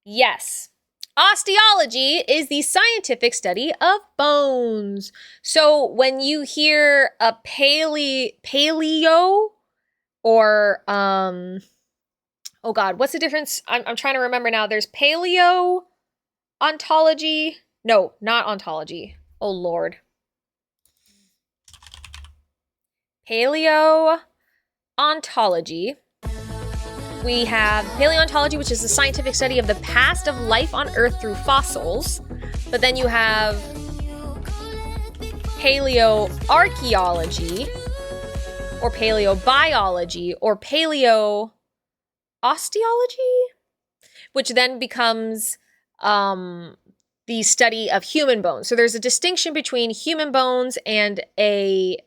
Yes. Osteology is the scientific study of bones. So when you hear a paleo or, oh God, what's the difference? I'm trying to remember now. There's paleo ontology. No, not ontology. Oh Lord. Paleo ontology. We have paleontology, which is the scientific study of the past of life on Earth through fossils. But then you have paleoarchaeology, or paleobiology, or paleoosteology, which then becomes the study of human bones. So there's a distinction between human bones and a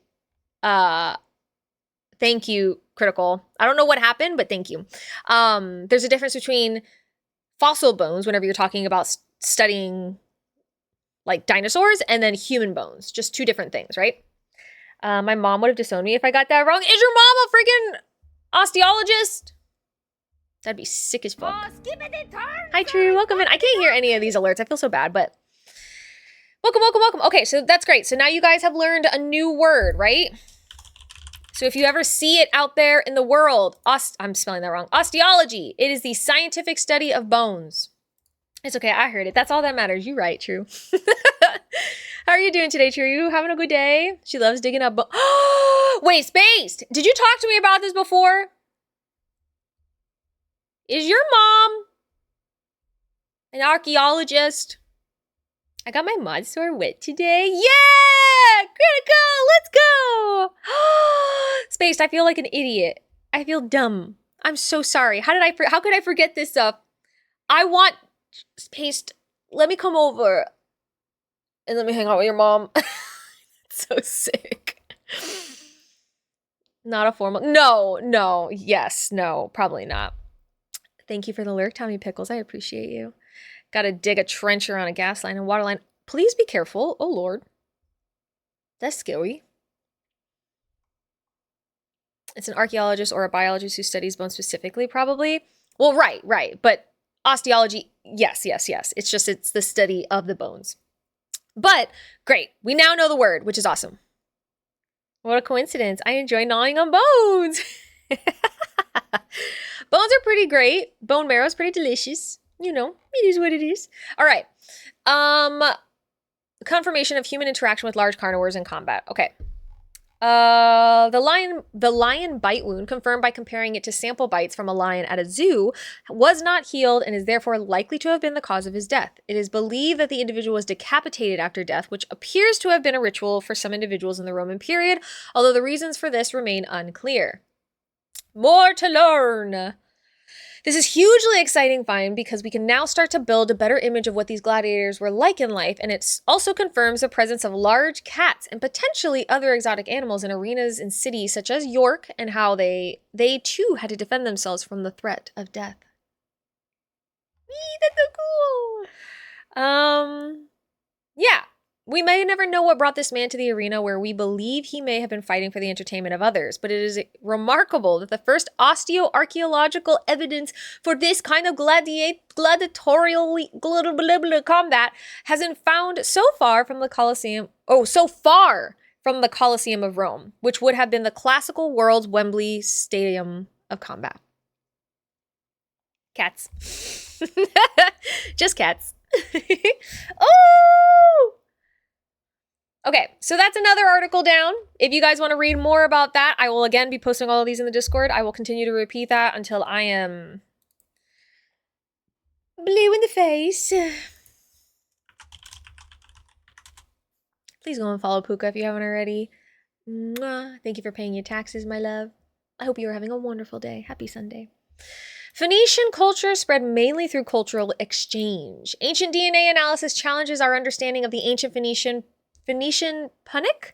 thank you, Critical. I don't know what happened, but thank you. There's a difference between fossil bones, whenever you're talking about studying like dinosaurs, and then human bones. Just two different things, right? My mom would have disowned me if I got that wrong. Is your mom a freaking osteologist? That'd be sick as fuck. Hi, True. Welcome in. I can't hear any of these alerts. I feel so bad, but welcome. Okay, so that's great. So now you guys have learned a new word, right? So if you ever see it out there in the world, I'm spelling that wrong. Osteology. It is the scientific study of bones. It's okay. I heard it. That's all that matters. You're right, True. How are you doing today, True? You having a good day? She loves digging up Wait, Spaced. Did you talk to me about this before? Is your mom an archaeologist. I got my mod sword wet today. Yeah! Critical! Let's go! Spaced, I feel like an idiot. I feel dumb. I'm so sorry. How could I forget this stuff? I want Spaced. Let me come over and let me hang out with your mom. So sick. Not a formal. No. Yes, no, probably not. Thank you for the lyric, Tommy Pickles. I appreciate you. Gotta dig a trench around a gas line and water line. Please be careful. Oh, Lord. That's scary. It's an archaeologist or a biologist who studies bones specifically, probably. Well, right. But osteology, yes. It's the study of the bones. But great. We now know the word, which is awesome. What a coincidence. I enjoy gnawing on bones. Bones are pretty great. Bone marrow is pretty delicious. You know, it is what it is. All right. Confirmation of human interaction with large carnivores in combat. Okay. The lion bite wound, confirmed by comparing it to sample bites from a lion at a zoo, was not healed and is therefore likely to have been the cause of his death. It is believed that the individual was decapitated after death, which appears to have been a ritual for some individuals in the Roman period, although the reasons for this remain unclear. More to learn. This is hugely exciting find because we can now start to build a better image of what these gladiators were like in life, and it also confirms the presence of large cats and potentially other exotic animals in arenas in cities such as York, and how they too had to defend themselves from the threat of death. Eee, that's so cool. Yeah. We may never know what brought this man to the arena, where we believe he may have been fighting for the entertainment of others, but it is remarkable that the first osteoarchaeological evidence for this kind of gladiatorial combat has been found so far from the Colosseum of Rome, which would have been the classical world's Wembley Stadium of combat. Cats. Just cats. Oh! Okay, so that's another article down. If you guys want to read more about that, I will again be posting all of these in the Discord. I will continue to repeat that until I am blue in the face. Please go and follow Puka if you haven't already. Mwah. Thank you for paying your taxes, my love. I hope you are having a wonderful day. Happy Sunday. Phoenician culture spread mainly through cultural exchange. Ancient DNA analysis challenges our understanding of the ancient Phoenician Punic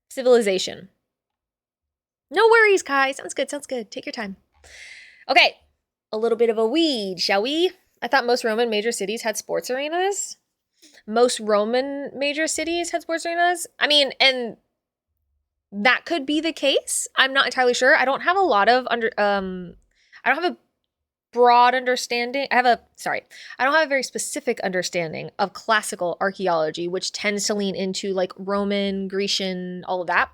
civilization. No worries, Kai. Sounds good. Take your time. Okay, a little bit of a weed, shall we? I thought most Roman major cities had sports arenas. I mean, and that could be the case. I'm not entirely sure. I don't have a lot of I don't have a broad understanding. I don't have a very specific understanding of classical archaeology, which tends to lean into like Roman, Grecian, all of that.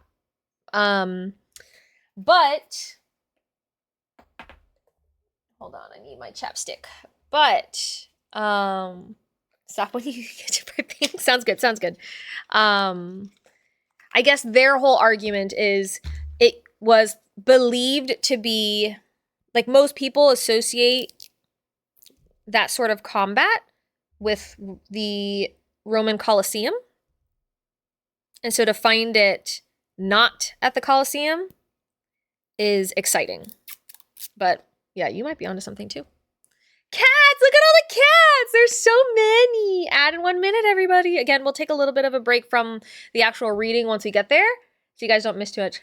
But hold on, I need my chapstick. But stop when you get to prepping. Sounds good. I guess their whole argument is it was believed to be, like, most people associate that sort of combat with the Roman Colosseum. And so to find it not at the Colosseum is exciting. But yeah, you might be onto something too. Cats! Look at all the cats! There's so many! Add in 1 minute, everybody. Again, we'll take a little bit of a break from the actual reading once we get there, so you guys don't miss too much.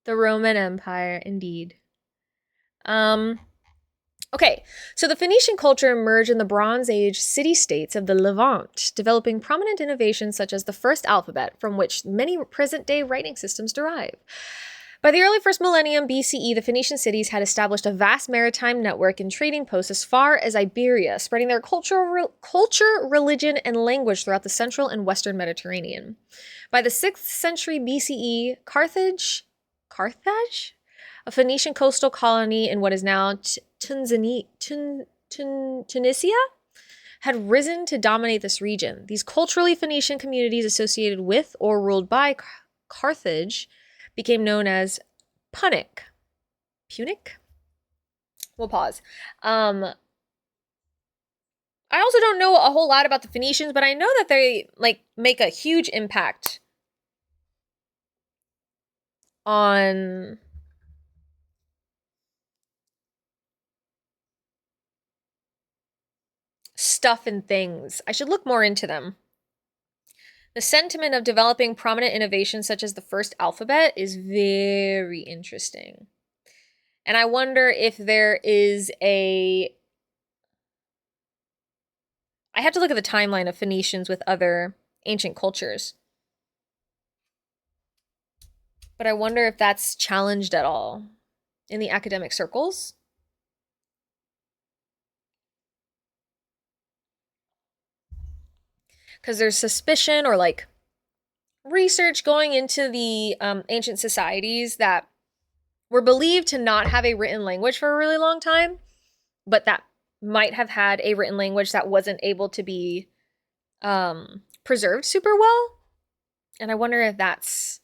The Roman Empire, indeed. Okay, so the Phoenician culture emerged in the Bronze Age city-states of the Levant, developing prominent innovations such as the first alphabet, from which many present-day writing systems derive. By the early first millennium BCE, the Phoenician cities had established a vast maritime network and trading posts as far as Iberia, spreading their culture, religion, and language throughout the central and western Mediterranean. By the 6th century BCE, Carthage, a Phoenician coastal colony in what is now Tunisia, had risen to dominate this region. These culturally Phoenician communities associated with or ruled by Carthage became known as Punic. We'll pause. I also don't know a whole lot about the Phoenicians, but I know that they like make a huge impact on stuff and things. I should look more into them. The sentiment of developing prominent innovations such as the first alphabet is very interesting. And I wonder if there is a... I have to look at the timeline of Phoenicians with other ancient cultures. But I wonder if that's challenged at all in the academic circles. Because there's suspicion or like research going into the ancient societies that were believed to not have a written language for a really long time, but that might have had a written language that wasn't able to be preserved super well. And I wonder if that's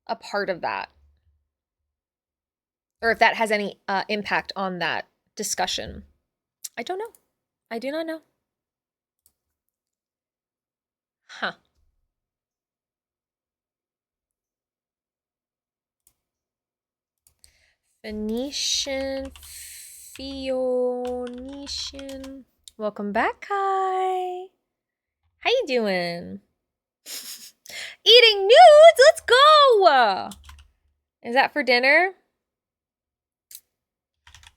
a part of that, or if that has any impact on that discussion. I don't know. I do not know. Huh. Phoenician. Welcome back, Kai. How you doing? Eating nudes. Let's go. Is that for dinner?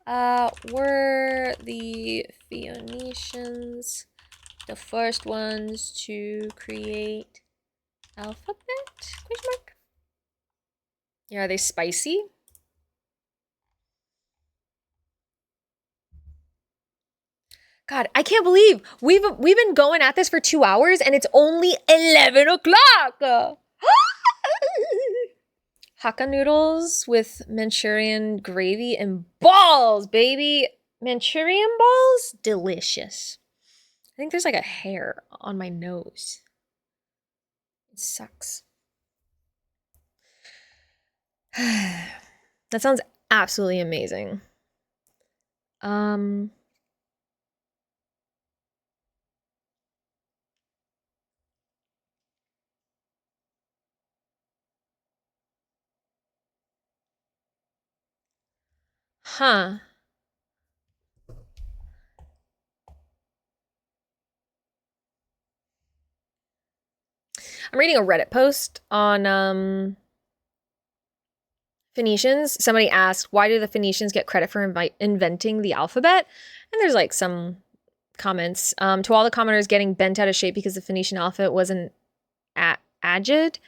Were the Phoenicians the first ones to create alphabet? Question mark. Yeah, are they spicy? God, I can't believe we've been going at this for 2 hours and it's only 11 o'clock. Hakka noodles with Manchurian gravy and balls, baby. Manchurian balls? Delicious. I think there's like a hair on my nose. It sucks. That sounds absolutely amazing. Huh. I'm reading a Reddit post on Phoenicians. Somebody asked, why do the Phoenicians get credit for inventing the alphabet? And there's like some comments. To all the commenters getting bent out of shape because the Phoenician alphabet wasn't agid.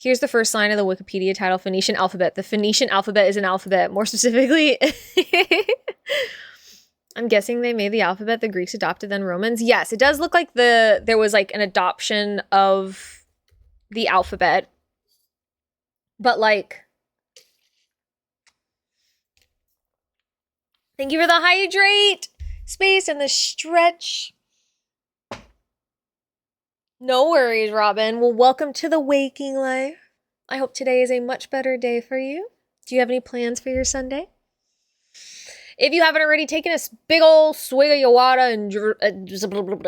Here's the first line of the Wikipedia title, Phoenician alphabet. The Phoenician alphabet is an alphabet. More specifically, I'm guessing they made the alphabet the Greeks adopted, then Romans. Yes, it does look like there was like an adoption of the alphabet. But like, thank you for the hydrate, space, and the stretch. No worries, Robin. Well, welcome to the waking life. I hope today is a much better day for you. Do you have any plans for your Sunday? If you haven't already taken a big old swig of your water and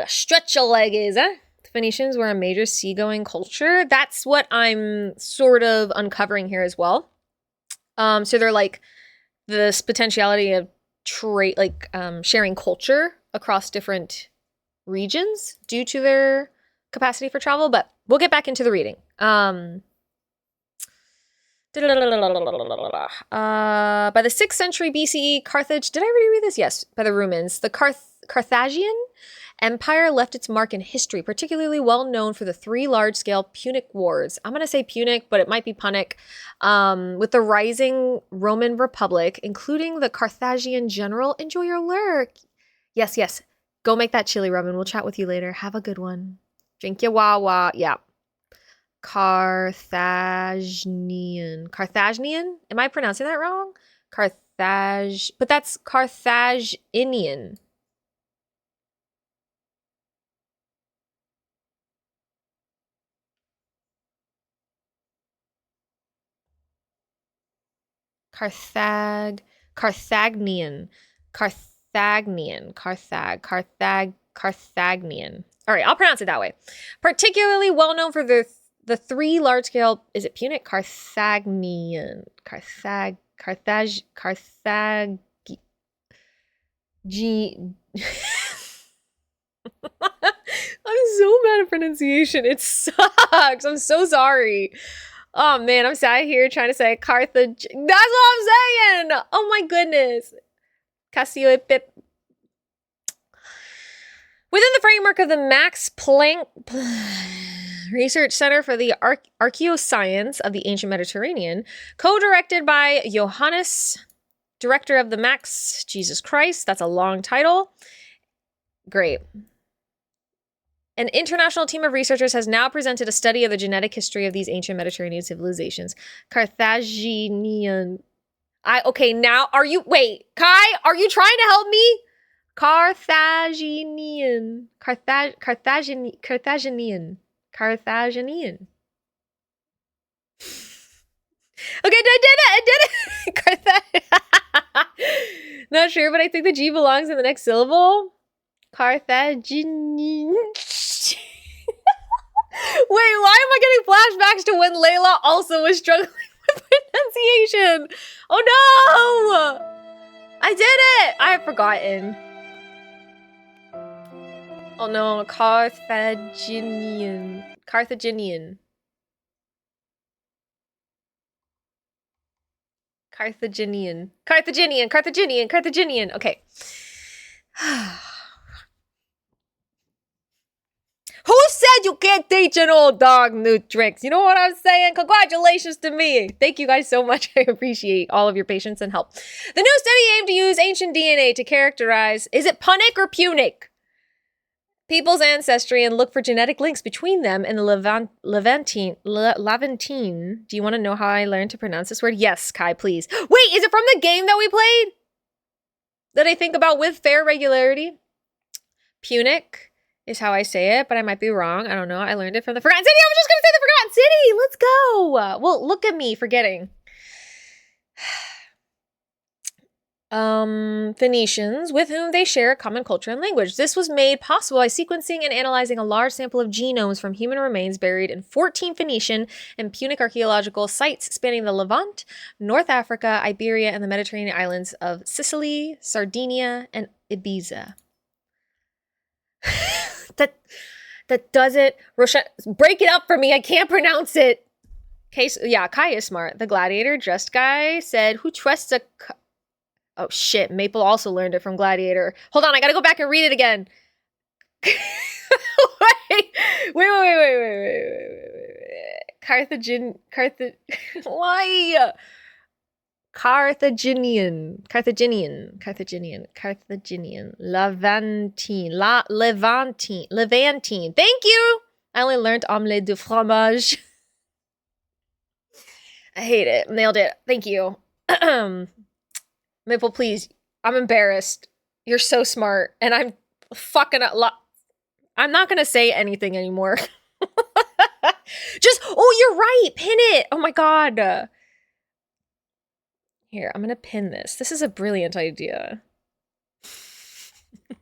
stretch your legs, huh? The Phoenicians were a major seagoing culture. That's what I'm sort of uncovering here as well. So they're like this potentiality of trade, like sharing culture across different regions due to their capacity for travel, but we'll get back into the reading. By the 6th century BCE, Carthage, did I already read this? Yes, by the Romans. The Carthaginian Empire left its mark in history, particularly well known for the 3 large-scale Punic Wars. I'm going to say Punic, but it might be Punic. With the rising Roman Republic, including the Carthaginian general. Enjoy your lurk. Yes, yes. Go make that chili, Robin. We'll chat with you later. Have a good one. Drink your Wawa. Yeah. Carthaginian. Carthaginian? Am I pronouncing that wrong? But that's Carthaginian. Carthaginian. Carthaginian. Carthaginian. All right, I'll pronounce it that way. Particularly well known for the three large-scale, is it Punic? Carthaginian. Carthag. I'm so bad at pronunciation. It sucks. I'm so sorry. Oh man, I'm sat here trying to say Carthage. That's what I'm saying. Oh my goodness. Casio Pip. Within the framework of the Max Planck Research Center for the Archaeoscience of the Ancient Mediterranean, co-directed by Johannes, director of the Max, Jesus Christ, that's a long title. Great. An international team of researchers has now presented a study of the genetic history of these ancient Mediterranean civilizations. Carthaginian. Okay, now, wait, Kai, are you trying to help me? Carthaginian. Carthaginian. Okay, I did it. Not sure, but I think the G belongs in the next syllable. Carthaginian. Wait, why am I getting flashbacks to when Layla also was struggling with pronunciation? Oh no! I did it! I have forgotten. Oh no, Carthaginian. Carthaginian. Okay. Who said you can't teach an old dog new tricks? You know what I'm saying? Congratulations to me. Thank you guys so much. I appreciate all of your patience and help. The new study aimed to use ancient DNA to characterize, is it Punic or Punic? People's ancestry and look for genetic links between them and the Levantine. Do you want to know how I learned to pronounce this word? Yes, Kai, please. Wait, is it from the game that we played? That I think about with fair regularity? Punic is how I say it, but I might be wrong. I don't know. I learned it from the Forgotten City. I was just going to say the Forgotten City. Let's go. Well, look at me forgetting. Phoenicians, with whom they share a common culture and language. This was made possible by sequencing and analyzing a large sample of genomes from human remains buried in 14 Phoenician and Punic archaeological sites spanning the Levant, North Africa, Iberia, and the Mediterranean islands of Sicily, Sardinia, and Ibiza. that doesn't... Rochelle, break it up for me. I can't pronounce it. Okay, so, yeah, Kai is smart. The gladiator dressed guy said, who trusts a... Oh shit, Maple also learned it from Gladiator. Hold on, I gotta go back and read it again. wait. Why? Carthaginian. Levantine. Thank you! I only learned omelette de fromage. I hate it. Nailed it. Thank you. Maple, please. I'm embarrassed. You're so smart. And I'm fucking up. I'm not going to say anything anymore. Oh, you're right. Pin it. Oh my God. Here, I'm going to pin this. This is a brilliant idea.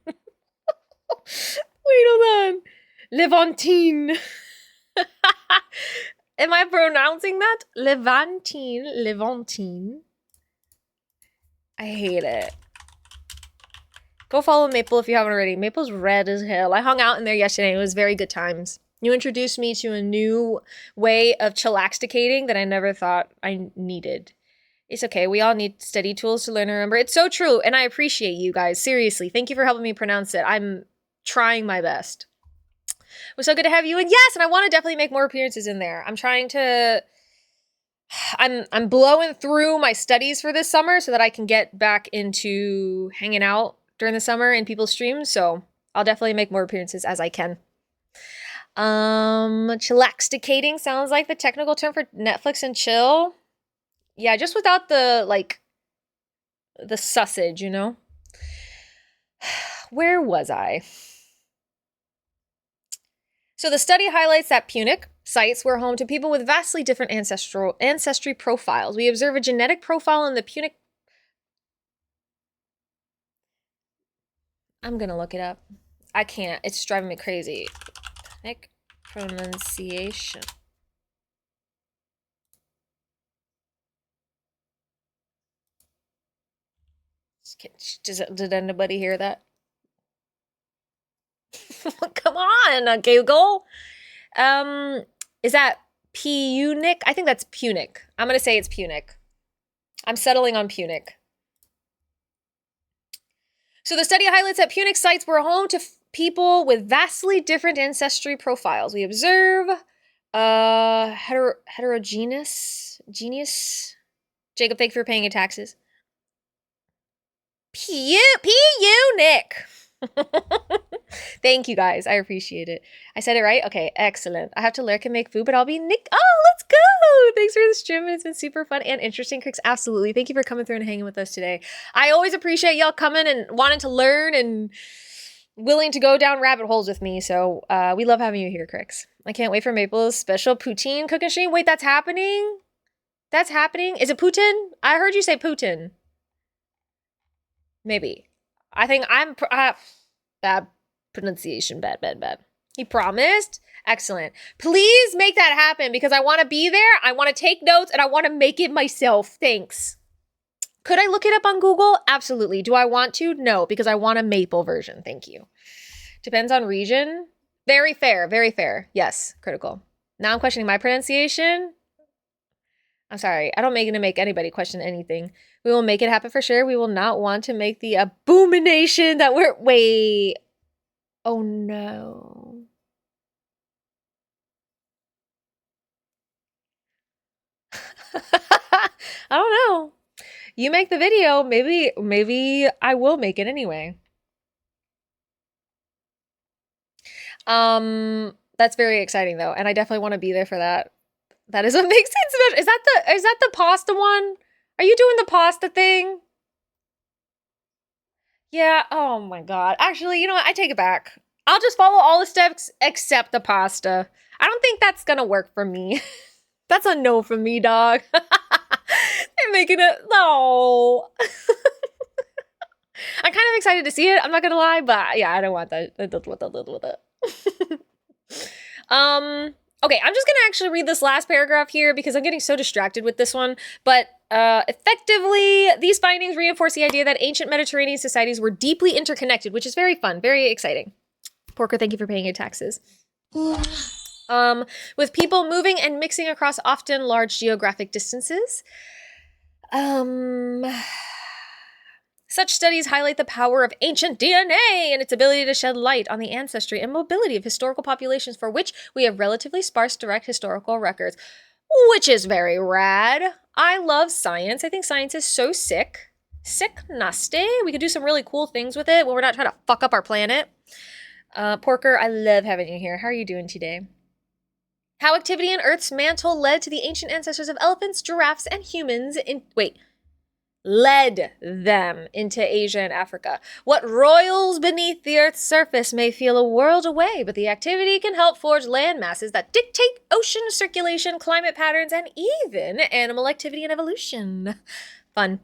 Wait, hold on. Levantine. Am I pronouncing that? Levantine. I hate it. Go follow Maple if you haven't already. Maple's red as hell. I hung out in there yesterday. It was very good times. You introduced me to a new way of chillaxicating that I never thought I needed. It's okay. We all need study tools to learn and remember. It's so true. And I appreciate you guys. Seriously. Thank you for helping me pronounce it. I'm trying my best. It was so good to have you. And yes, and I want to definitely make more appearances in there. I'm trying to... I'm blowing through my studies for this summer so that I can get back into hanging out during the summer in people's streams. So I'll definitely make more appearances as I can. Chillaxicating sounds like the technical term for Netflix and chill. Yeah, just without the, like, the sausage, you know? Where was I? So the study highlights that Punic sites were home to people with vastly different ancestry profiles. We observe a genetic profile in the Punic I'm gonna look it up. I can't. It's driving me crazy. Ethnic pronunciation. Did anybody hear that? Come on, Google. Is that Punic? I think that's Punic. I'm gonna say it's Punic. I'm settling on Punic. So the study highlights that Punic sites were home to people with vastly different ancestry profiles. We observe heterogeneous genius. Jacob, thank you for paying your taxes. Punic. Thank you guys. I appreciate it. I said it right? Okay, excellent. I have to lurk and make food, but I'll be Nick. Oh, let's go. Thanks for the stream. It's been super fun and interesting. Cricks, absolutely. Thank you for coming through and hanging with us today. I always appreciate y'all coming and wanting to learn and willing to go down rabbit holes with me. So we love having you here, Cricks. I can't wait for Maple's special poutine cooking stream. Wait, that's happening? That's happening? Is it Putin? I heard you say Putin. Maybe. I think I'm... bad pronunciation. Bad. He promised. Excellent. Please make that happen because I want to be there. I want to take notes and I want to make it myself. Thanks. Could I look it up on Google? Absolutely. Do I want to? No, because I want a maple version. Thank you. Depends on region. Very fair. Very fair. Yes. Critical. Now I'm questioning my pronunciation. I'm sorry. I don't mean to make anybody question anything. We will make it happen for sure. We will not want to make the abomination that we're... Wait. Oh, no. I don't know. You make the video. Maybe I will make it anyway. That's very exciting, though. And I definitely want to be there for that. That is what makes it special. Is that the pasta one? Are you doing the pasta thing? Yeah, oh my god. Actually, you know what? I take it back. I'll just follow all the steps except the pasta. I don't think that's gonna work for me. That's a no from me, dog. They're making it... No. I'm kind of excited to see it. I'm not gonna lie, but yeah, I don't want that. I don't want that. Okay, I'm just gonna actually read this last paragraph here because I'm getting so distracted with this one. But effectively, these findings reinforce the idea that ancient Mediterranean societies were deeply interconnected, which is very fun, very exciting. Porker, thank you for paying your taxes. With people moving and mixing across often large geographic distances. Such studies highlight the power of ancient DNA and its ability to shed light on the ancestry and mobility of historical populations for which we have relatively sparse direct historical records, which is very rad. I love science. I think science is so sick. Sick nasty. We could do some really cool things with it when we're not trying to fuck up our planet. Porker, I love having you here. How are you doing today? How activity in Earth's mantle led to the ancient ancestors of elephants, giraffes, and humans led them into Asia and Africa. What roils beneath the Earth's surface may feel a world away, but the activity can help forge land masses that dictate ocean circulation, climate patterns, and even animal activity and evolution. Fun.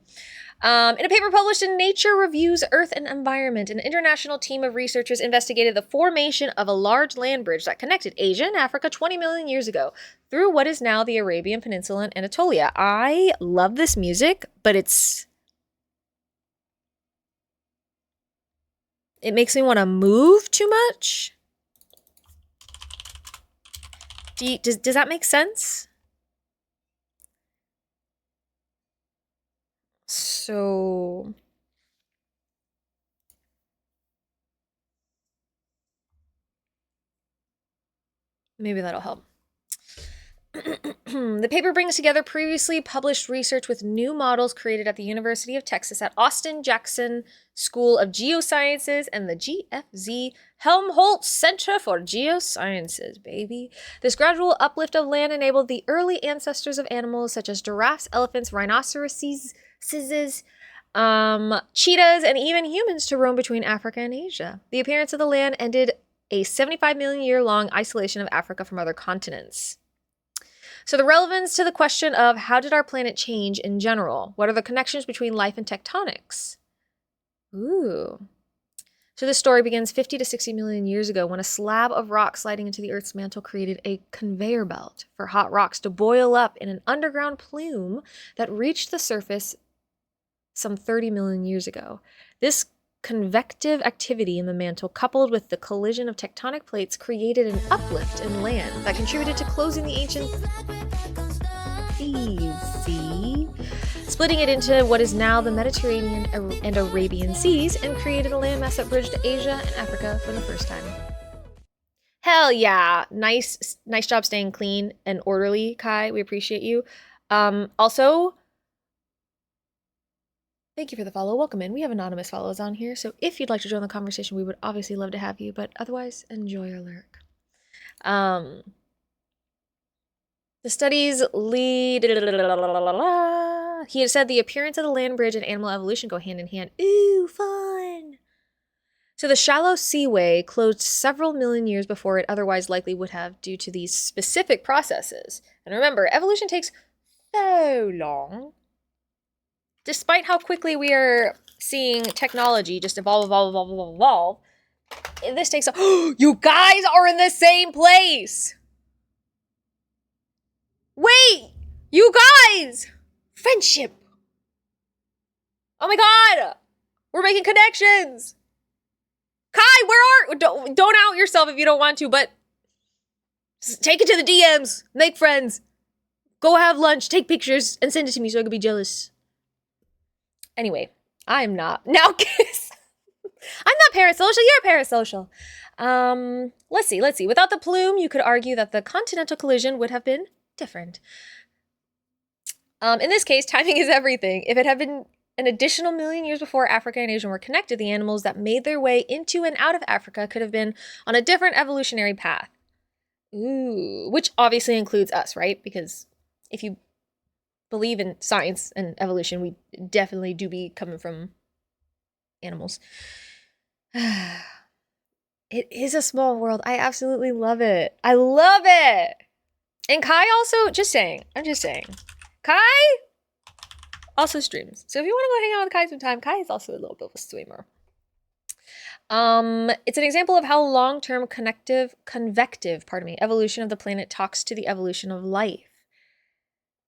In a paper published in Nature Reviews Earth and Environment, an international team of researchers investigated the formation of a large land bridge that connected Asia and Africa 20 million years ago through what is now the Arabian Peninsula and Anatolia. I love this music, but it makes me want to move too much. Does that make sense? So maybe that'll help. The paper brings together previously published research with new models created at the University of Texas at Austin-Jackson School of Geosciences and the GFZ Helmholtz Center for Geosciences, baby. This gradual uplift of land enabled the early ancestors of animals such as giraffes, elephants, rhinoceroses, cheetahs, and even humans to roam between Africa and Asia. The appearance of the land ended a 75 million year long isolation of Africa from other continents. So the relevance to the question of how did our planet change in general? What are the connections between life and tectonics? Ooh. So this story begins 50 to 60 million years ago when a slab of rock sliding into the Earth's mantle created a conveyor belt for hot rocks to boil up in an underground plume that reached the surface some 30 million years ago. This convective activity in the mantle, coupled with the collision of tectonic plates, created an uplift in land that contributed to closing the ancient sea, splitting it into what is now the Mediterranean and Arabian Seas, and created a landmass that bridged Asia and Africa for the first time. Hell yeah. Nice job staying clean and orderly, Kai. We appreciate you. Also, thank you for the follow. Welcome in. We have anonymous follows on here, so if you'd like to join the conversation, we would obviously love to have you, but otherwise, enjoy your lurk. The studies lead... He had said the appearance of the land bridge and animal evolution go hand in hand. Ooh, fun! So the shallow seaway closed several million years before it otherwise likely would have due to these specific processes. And remember, evolution takes so long. Despite how quickly we are seeing technology just evolve, this takes a... You guys are in the same place! Wait! You guys! Friendship! Oh my god! We're making connections! Kai, where are... Don't out yourself if you don't want to, but... Take it to the DMs. Make friends. Go have lunch, take pictures, and send it to me so I can be jealous. Anyway, I'm not. Now kiss! I'm not parasocial, you're parasocial. Let's see. Without the plume, you could argue that the continental collision would have been different. In this case, timing is everything. If it had been an additional million years before Africa and Asia were connected, the animals that made their way into and out of Africa could have been on a different evolutionary path. Ooh, which obviously includes us, right? Because if you believe in science and evolution, we definitely do be coming from animals. It is a small world. I absolutely love it. I love it. And Kai also, I'm just saying. Kai also streams. So if you want to go hang out with Kai sometime, Kai is also a little bit of a streamer. It's an example of how long-term convective evolution of the planet talks to the evolution of life.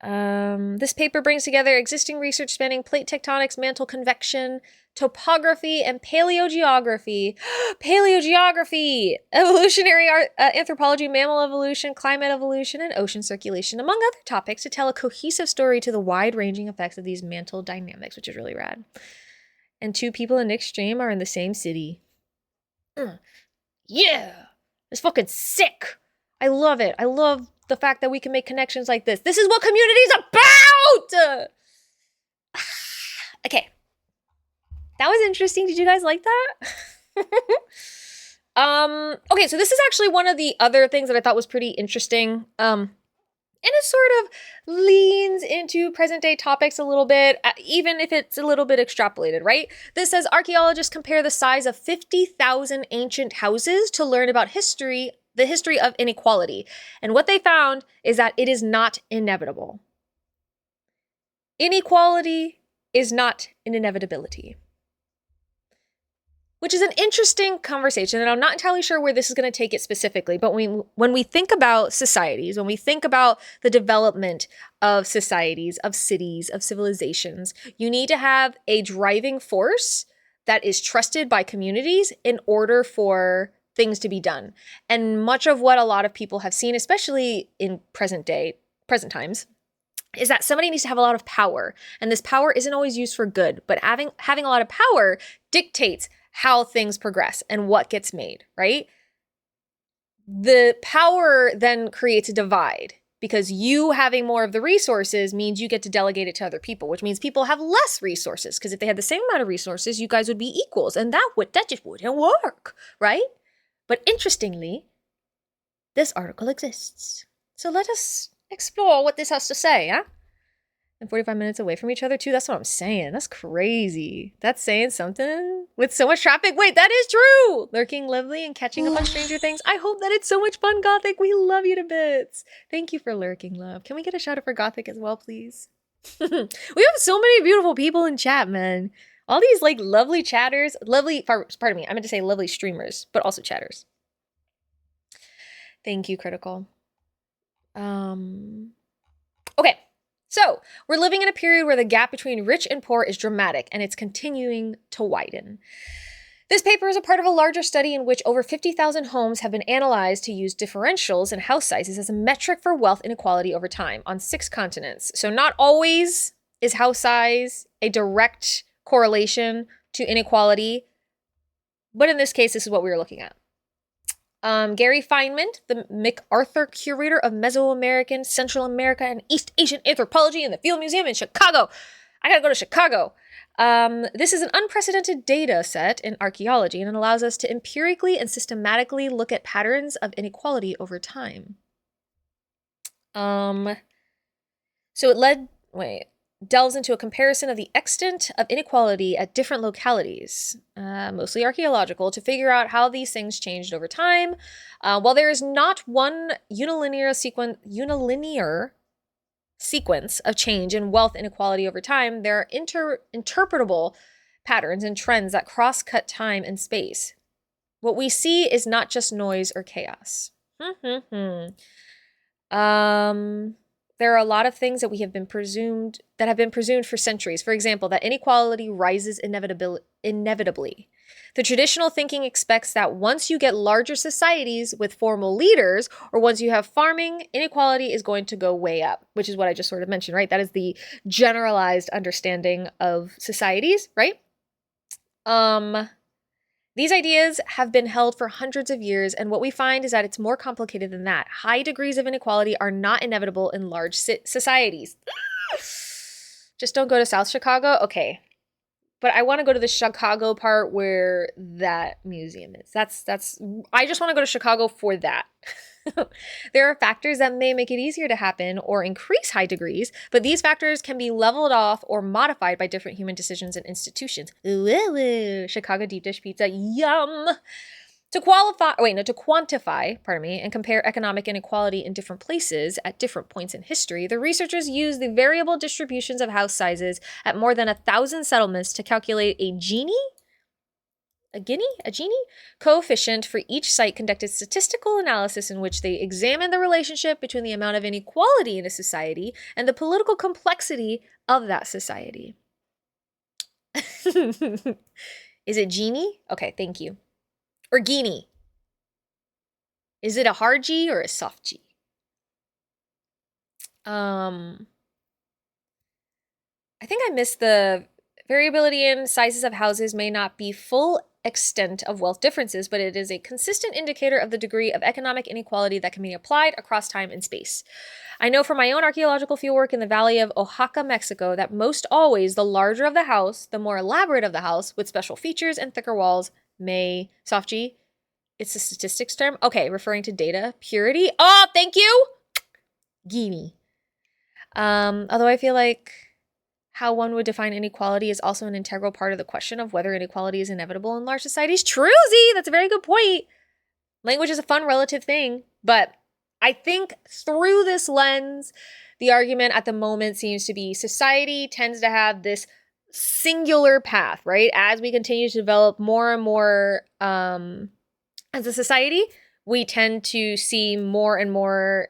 This paper brings together existing research spanning plate tectonics, mantle convection, topography, and paleogeography. Paleogeography! Evolutionary anthropology, mammal evolution, climate evolution, and ocean circulation, among other topics, to tell a cohesive story to the wide-ranging effects of these mantle dynamics, which is really rad. And two people in Nick's stream are in the same city. Yeah! It's fucking sick! I love it. I love the fact that we can make connections like this. This is what community is about! Okay. That was interesting. Did you guys like that? Okay, so this is actually one of the other things that I thought was pretty interesting. And it sort of leans into present day topics a little bit, even if it's a little bit extrapolated, right? This says archaeologists compare the size of 50,000 ancient houses to learn about the history of inequality. And what they found is that it is not inevitable. Inequality is not an inevitability. Which is an interesting conversation, and I'm not entirely sure where this is going to take it specifically, but when we think about societies, when we think about the development of societies, of cities, of civilizations, you need to have a driving force that is trusted by communities in order for things to be done. And much of what a lot of people have seen, especially in present times, is that somebody needs to have a lot of power. And this power isn't always used for good, but having a lot of power dictates how things progress and what gets made, right? The power then creates a divide because you having more of the resources means you get to delegate it to other people, which means people have less resources, because if they had the same amount of resources, you guys would be equals, and that just wouldn't work, right? But interestingly, this article exists. So let us explore what this has to say, huh? And 45 minutes away from each other too. That's what I'm saying. That's crazy. That's saying something with so much traffic. Wait, that is true. Lurking lovely and catching up on Stranger Things. I hope that it's so much fun, Gothic. We love you to bits. Thank you for lurking, love. Can we get a shout out for Gothic as well, please? We have so many beautiful people in chat, man. All these like lovely chatters, pardon me, I meant to say lovely streamers, but also chatters. Thank you, Critical. Okay, so we're living in a period where the gap between rich and poor is dramatic, and it's continuing to widen. This paper is a part of a larger study in which over 50,000 homes have been analyzed to use differentials in house sizes as a metric for wealth inequality over time on 6 continents. So not always is house size a direct correlation to inequality, but in this case, this is what we were looking at. Gary Feynman, the MacArthur Curator of Mesoamerican, Central America, and East Asian Anthropology in the Field Museum in Chicago. I gotta go to Chicago. This is an unprecedented data set in archaeology, and it allows us to empirically and systematically look at patterns of inequality over time. So it delves into a comparison of the extent of inequality at different localities, mostly archaeological, to figure out how these things changed over time. While there is not one unilinear sequence of change in wealth inequality over time, there are interpretable patterns and trends that cross-cut time and space. What we see is not just noise or chaos. There are a lot of things that have been presumed for centuries. For example, that inequality rises inevitably. The traditional thinking expects that once you get larger societies with formal leaders, or once you have farming, inequality is going to go way up, which is what I just sort of mentioned, right? That is the generalized understanding of societies, right? These ideas have been held for hundreds of years, and what we find is that it's more complicated than that. High degrees of inequality are not inevitable in large societies. Just don't go to South Chicago? Okay. But I want to go to the Chicago part where that museum is. I just want to go to Chicago for that. There are factors that may make it easier to happen or increase high degrees, but these factors can be leveled off or modified by different human decisions and institutions. Ooh, Chicago deep dish pizza, yum! To quantify, and compare economic inequality in different places at different points in history, the researchers used the variable distributions of house sizes at more than 1,000 settlements to calculate a Gini coefficient for each site, conducted statistical analysis in which they examined the relationship between the amount of inequality in a society and the political complexity of that society. Is it Gini? Okay, thank you. Or Gini. Is it a hard G or a soft G? I think I missed the variability in sizes of houses may not be full extent of wealth differences, but it is a consistent indicator of the degree of economic inequality that can be applied across time and space. I know from my own archaeological fieldwork in the Valley of Oaxaca, Mexico, that most always the larger of the house, the more elaborate of the house, with special features and thicker walls, may, soft G, it's a statistics term. Okay, referring to data purity. Oh, thank you! Gini. Although I feel like how one would define inequality is also an integral part of the question of whether inequality is inevitable in large societies. True, Z, that's a very good point. Language is a fun relative thing, but I think through this lens, the argument at the moment seems to be society tends to have this singular path, right? As we continue to develop more and more as a society, we tend to see more and more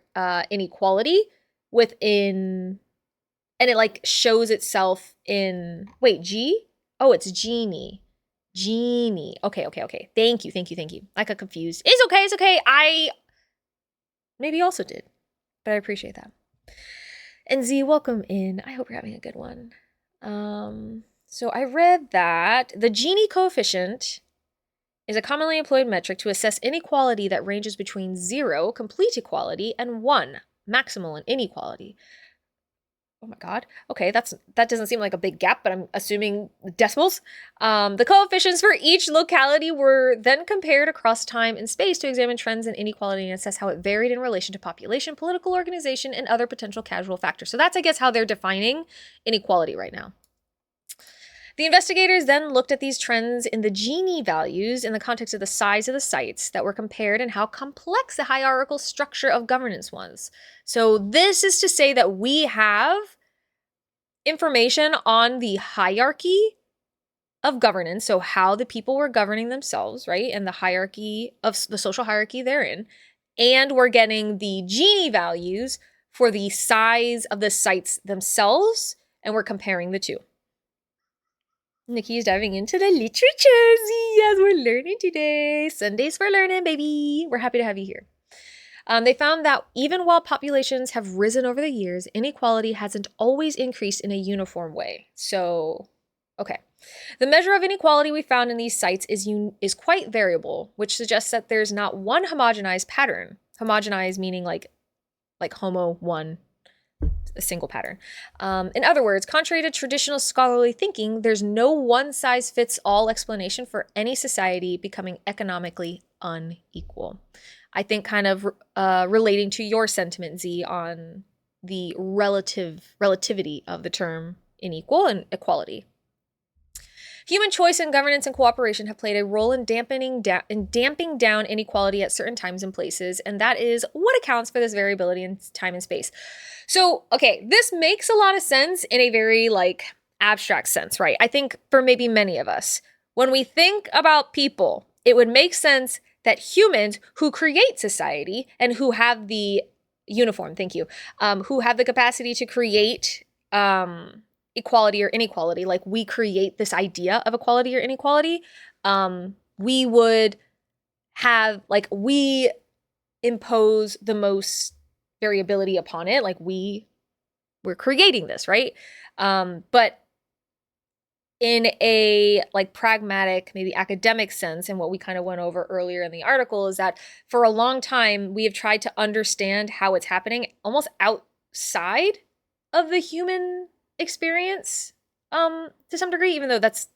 inequality within, and it like shows itself in, wait, G? Oh, it's Genie. Genie. Okay. Thank you. I got confused. It's okay. I maybe also did, but I appreciate that. And Z, welcome in. I hope you're having a good one. So I read that the Gini coefficient is a commonly employed metric to assess inequality that ranges between 0, complete equality, and 1, maximal inequality. Oh my God. Okay, that doesn't seem like a big gap, but I'm assuming decimals. The coefficients for each locality were then compared across time and space to examine trends in inequality and assess how it varied in relation to population, political organization, and other potential causal factors. So that's, I guess, how they're defining inequality right now. The investigators then looked at these trends in the Gini values in the context of the size of the sites that were compared and how complex the hierarchical structure of governance was. So this is to say that we have information on the hierarchy of governance, so how the people were governing themselves, right? And the hierarchy of the social hierarchy therein. And we're getting the Gini values for the size of the sites themselves, and we're comparing the two. Nikki is diving into the literature. Yes, we're learning today. Sundays for learning, baby. We're happy to have you here. They found that even while populations have risen over the years, inequality hasn't always increased in a uniform way. So, okay. The measure of inequality we found in these sites is quite variable, which suggests that there's not one homogenized pattern. Homogenized meaning like homo one, a single pattern. In other words, contrary to traditional scholarly thinking, there's no one-size-fits-all explanation for any society becoming economically unequal. I think kind of relating to your sentiment, Z, on the relativity of the term unequal and equality. Human choice and governance and cooperation have played a role in damping down inequality at certain times and places, and that is what accounts for this variability in time and space. So, okay, this makes a lot of sense in a very abstract sense, right? I think for maybe many of us, when we think about people, it would make sense that humans who create society and who have the who have the capacity to create equality or inequality, like we create this idea of equality or inequality, we would have, we impose the most variability upon it, we're creating this, right? But in a pragmatic, maybe academic sense, and what we kind of went over earlier in the article is that for a long time, we have tried to understand how it's happening almost outside of the human experience to some degree, even though that's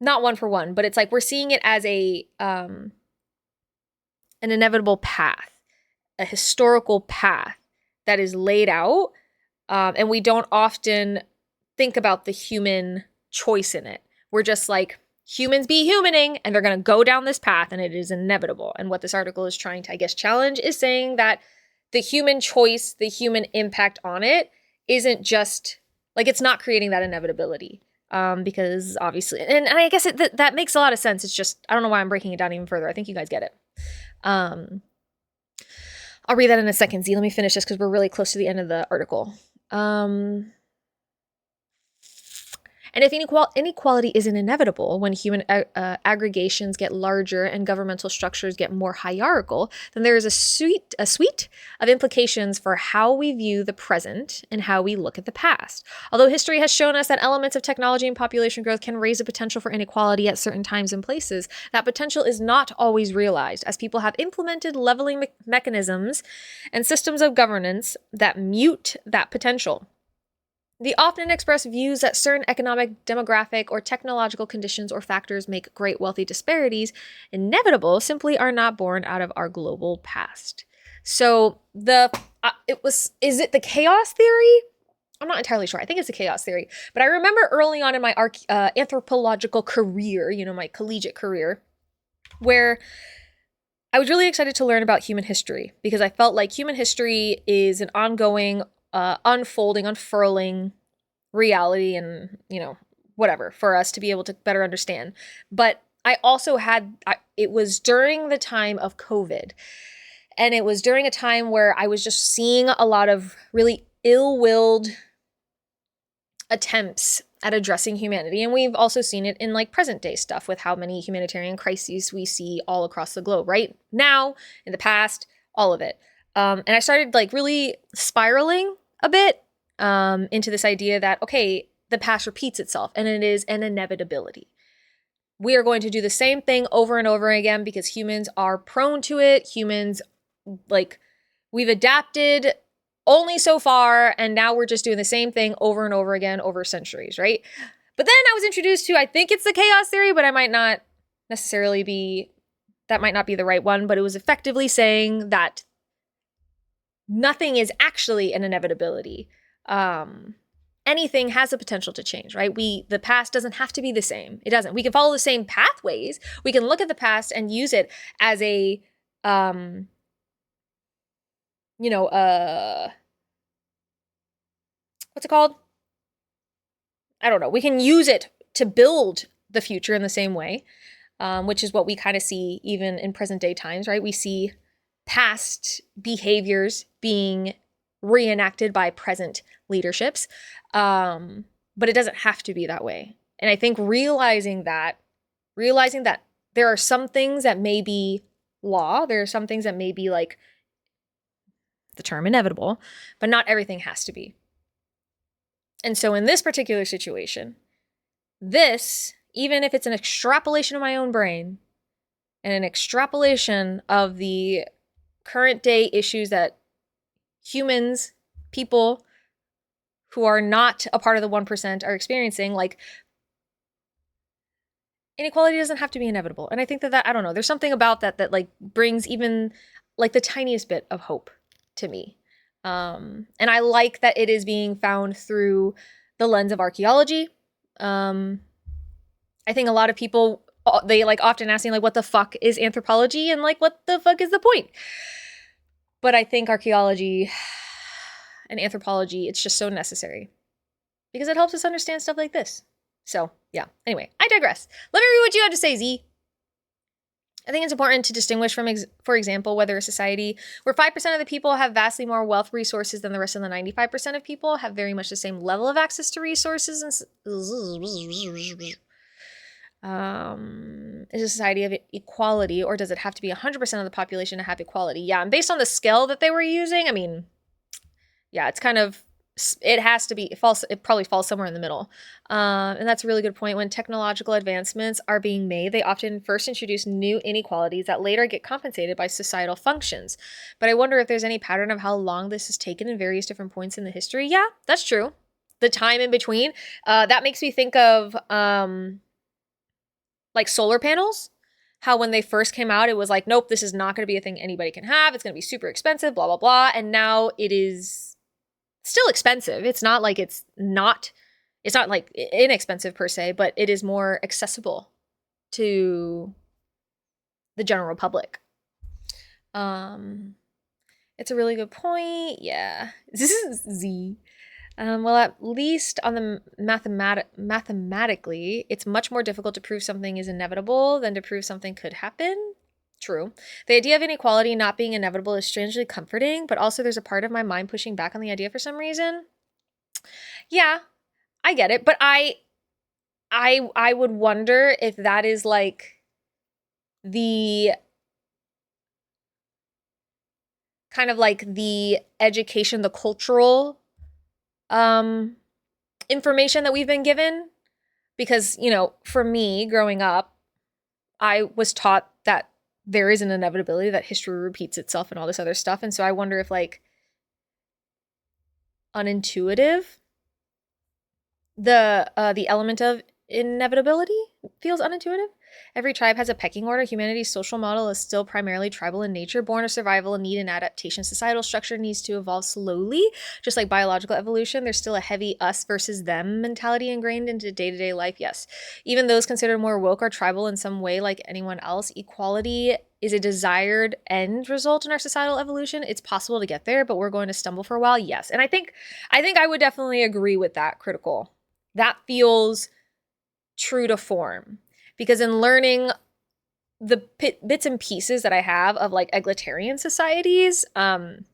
not one for one, but it's we're seeing it as an inevitable path, a historical path that is laid out, and we don't often think about the human choice in it. We're just humans be humaning, and they're going to go down this path, and it is inevitable. And what this article is trying to, I guess, challenge is saying that the human choice, the human impact on it isn't just, it's not creating that inevitability. Because obviously, and I guess that makes a lot of sense. It's just, I don't know why I'm breaking it down even further. I think you guys get it. I'll read that in a second, Z. Let me finish this because we're really close to the end of the article. And if inequality isn't inevitable when human aggregations get larger and governmental structures get more hierarchical, then there is a suite of implications for how we view the present and how we look at the past. Although history has shown us that elements of technology and population growth can raise the potential for inequality at certain times and places, that potential is not always realized, as people have implemented leveling mechanisms and systems of governance that mute that potential. The often expressed views that certain economic, demographic, or technological conditions or factors make great wealthy disparities inevitable simply are not born out of our global past. So is it the chaos theory? I'm not entirely sure. I think it's the chaos theory. But I remember early on in my anthropological career, my collegiate career, where I was really excited to learn about human history because I felt like human history is an ongoing unfolding, unfurling reality and, whatever for us to be able to better understand. But I also it was during the time of COVID. And it was during a time where I was just seeing a lot of really ill-willed attempts at addressing humanity. And we've also seen it in present day stuff with how many humanitarian crises we see all across the globe, right? Now, in the past, all of it. And I started really spiraling a bit into this idea that, okay, the past repeats itself and it is an inevitability. We are going to do the same thing over and over again because humans are prone to it. Humans, we've adapted only so far, and now we're just doing the same thing over and over again over centuries, right? But then I was introduced to, I think it's the chaos theory, but I might not necessarily be, that might not be the right one, but it was effectively saying that nothing is actually an inevitability. Anything has a potential to change, right? The past doesn't have to be the same. It doesn't. We can follow the same pathways. We can look at the past and use it as a, what's it called? I don't know. We can use it to build the future in the same way, which is what we kind of see even in present day times, right? We see past behaviors being reenacted by present leaderships, but it doesn't have to be that way. And I think realizing that there are some things that may be law, there are some things that may be like the term inevitable, but not everything has to be. And so in this particular situation, this, even if it's an extrapolation of my own brain and an extrapolation of the current day issues that humans, people who are not a part of the 1% are experiencing, like, inequality doesn't have to be inevitable. And I think that I don't know, there's something about that like brings even like the tiniest bit of hope to me. And I like that it is being found through the lens of archaeology. I think a lot of people, they like often asking like, what the fuck is anthropology? And like, what the fuck is the point? But I think archaeology and anthropology, it's just so necessary because it helps us understand stuff like this. So yeah, anyway, I digress. Let me read what you had to say, Z. I think it's important to distinguish from, for example, whether a society where 5% of the people have vastly more wealth resources than the rest of the 95% of people have very much the same level of access to resources and is a society of equality, or does it have to be 100% of the population to have equality? Yeah, and based on the scale that they were using, I mean, yeah, it's kind of, it has to be, it probably falls somewhere in the middle. And that's a really good point. When technological advancements are being made, they often first introduce new inequalities that later get compensated by societal functions. But I wonder if there's any pattern of how long this has taken in various different points in the history. Yeah, that's true. The time in between. That makes me think of like solar panels. How when they first came out, it was like, nope, this is not going to be a thing anybody can have. It's going to be super expensive, blah, blah, blah. And now it is still expensive. It's not like it's not like inexpensive per se, but it is more accessible to the general public. It's a really good point. Yeah. This is Z. Well, at least on the mathematically, it's much more difficult to prove something is inevitable than to prove something could happen. True. The idea of inequality not being inevitable is strangely comforting, but also there's a part of my mind pushing back on the idea for some reason. Yeah, I get it, but I would wonder if that is like the kind of like the education, the cultural information that we've been given. Because, you know, for me growing up, I was taught that there is an inevitability that history repeats itself and all this other stuff. And so I wonder if like unintuitive, the element of inevitability feels unintuitive. Every tribe has a pecking order. Humanity's social model is still primarily tribal in nature, born of survival and need and adaptation. Societal structure needs to evolve slowly, just like biological evolution. There's still a heavy us versus them mentality ingrained into day-to-day life, yes. Even those considered more woke are tribal in some way like anyone else. Equality is a desired end result in our societal evolution. It's possible to get there, but we're going to stumble for a while, yes. And I think I would definitely agree with that critical. That feels true to form. Because in learning the bits and pieces that I have of like egalitarian societies, it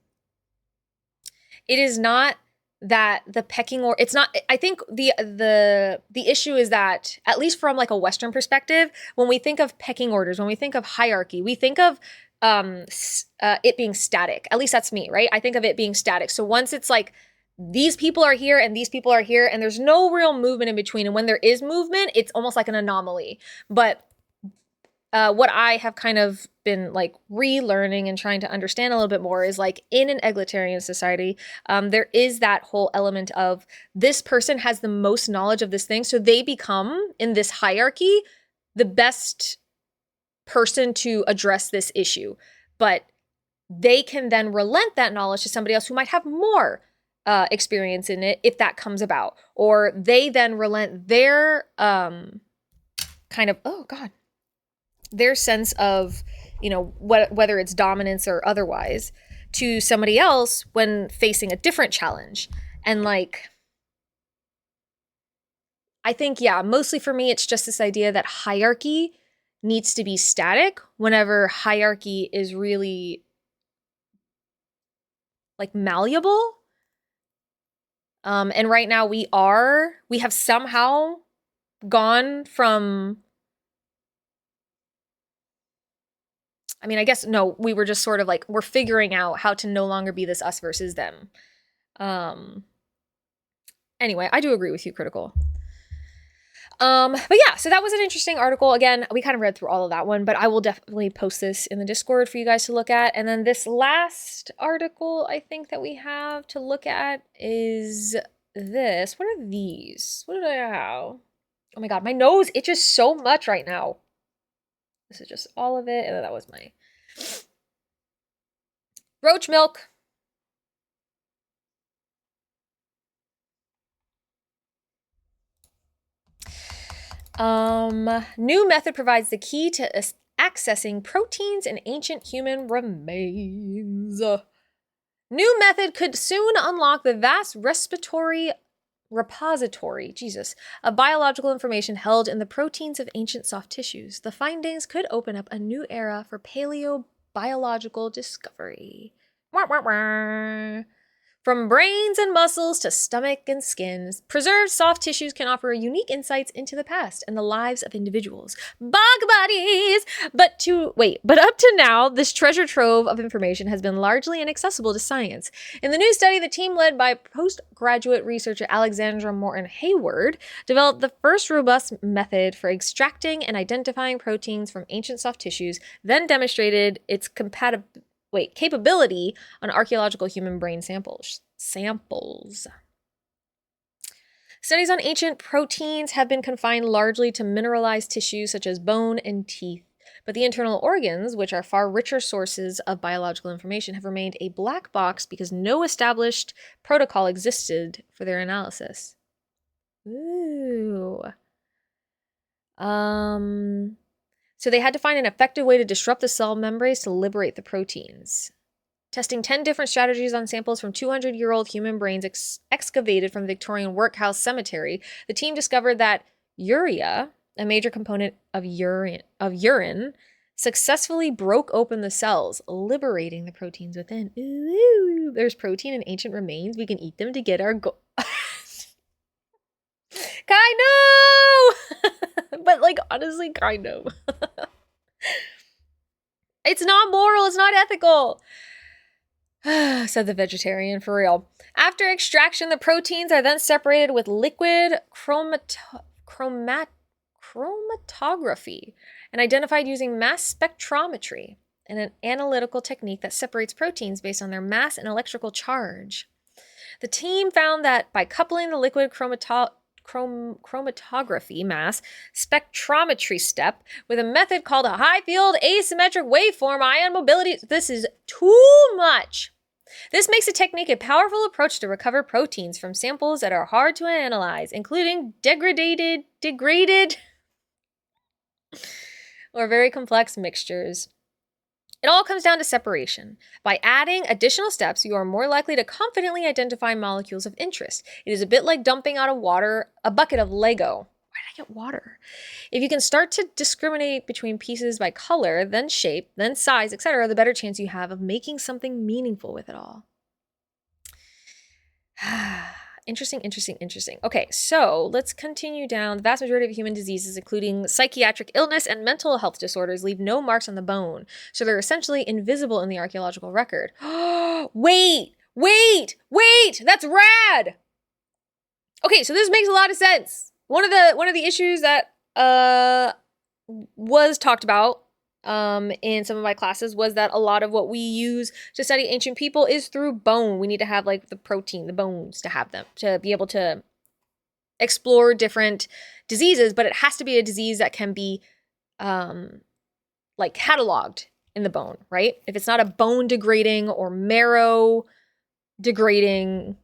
is not that the pecking order, it's not, I think the issue is that, at least from like a Western perspective, when we think of pecking orders, when we think of hierarchy, we think of it being static. At least that's me, right? I think of it being static. So once it's like, these people are here and these people are here and there's no real movement in between. And when there is movement, it's almost like an anomaly. But what I have kind of been like relearning and trying to understand a little bit more is like in an egalitarian society, there is that whole element of this person has the most knowledge of this thing. So they become in this hierarchy, the best person to address this issue. But they can then relent that knowledge to somebody else who might have more experience in it if that comes about, or they then relent their kind of their sense of, you know, whether it's dominance or otherwise to somebody else when facing a different challenge. And like I think, yeah, mostly for me, it's just this idea that hierarchy needs to be static whenever hierarchy is really like malleable. And right now we have somehow gone from, I mean, I guess, no, we were just sort of like, we're figuring out how to no longer be this us versus them. Anyway, I do agree with you, Critical. But yeah, so that was an interesting article. Again, we kind of read through all of that one, but I will definitely post this in the Discord for you guys to look at. And then this last article I think that we have to look at is this. What are these? What did I have? Oh my God, my nose itches so much right now. This is just all of it. And then that was my roach milk. New method provides the key to accessing proteins in ancient human remains. New method could soon unlock the vast repository of biological information held in the proteins of ancient soft tissues. The findings could open up a new era for paleobiological discovery. Wah, wah, wah. From brains and muscles to stomach and skin, preserved soft tissues can offer unique insights into the past and the lives of individuals. Bug buddies! But up to now, this treasure trove of information has been largely inaccessible to science. In the new study, the team led by postgraduate researcher Alexandra Morton Hayward developed the first robust method for extracting and identifying proteins from ancient soft tissues, then demonstrated its capability on archaeological human brain samples. Studies on ancient proteins have been confined largely to mineralized tissues such as bone and teeth, but the internal organs, which are far richer sources of biological information, have remained a black box because no established protocol existed for their analysis. Ooh. So they had to find an effective way to disrupt the cell membranes to liberate the proteins. Testing 10 different strategies on samples from 200-year-old human brains excavated from the Victorian Workhouse Cemetery, the team discovered that urea, a major component of urine, successfully broke open the cells, liberating the proteins within. Ooh, there's protein in ancient remains. We can eat them to get our goal. Kind of! But like, honestly, kind of. It's not moral, it's not ethical, said the vegetarian, for real. After extraction, the proteins are then separated with liquid chromatography and identified using mass spectrometry, and an analytical technique that separates proteins based on their mass and electrical charge. The team found that by coupling the liquid chromatography mass spectrometry step with a method called a high field asymmetric waveform ion mobility. This is too much. This makes the technique a powerful approach to recover proteins from samples that are hard to analyze, including degraded or very complex mixtures. It all comes down to separation. By adding additional steps, you are more likely to confidently identify molecules of interest. It is a bit like dumping out a bucket of Lego. Why did I get water? If you can start to discriminate between pieces by color, then shape, then size, etc., the better chance you have of making something meaningful with it all. Interesting. Okay, so let's continue down. The vast majority of human diseases, including psychiatric illness and mental health disorders, leave no marks on the bone, so they're essentially invisible in the archaeological record. Wait! That's rad! Okay, so this makes a lot of sense. One of the issues that was talked about in some of my classes was that a lot of what we use to study ancient people is through bone. We need to have like the protein, the bones to have them, to be able to explore different diseases, but it has to be a disease that can be like cataloged in the bone, right? If it's not a bone degrading or marrow degrading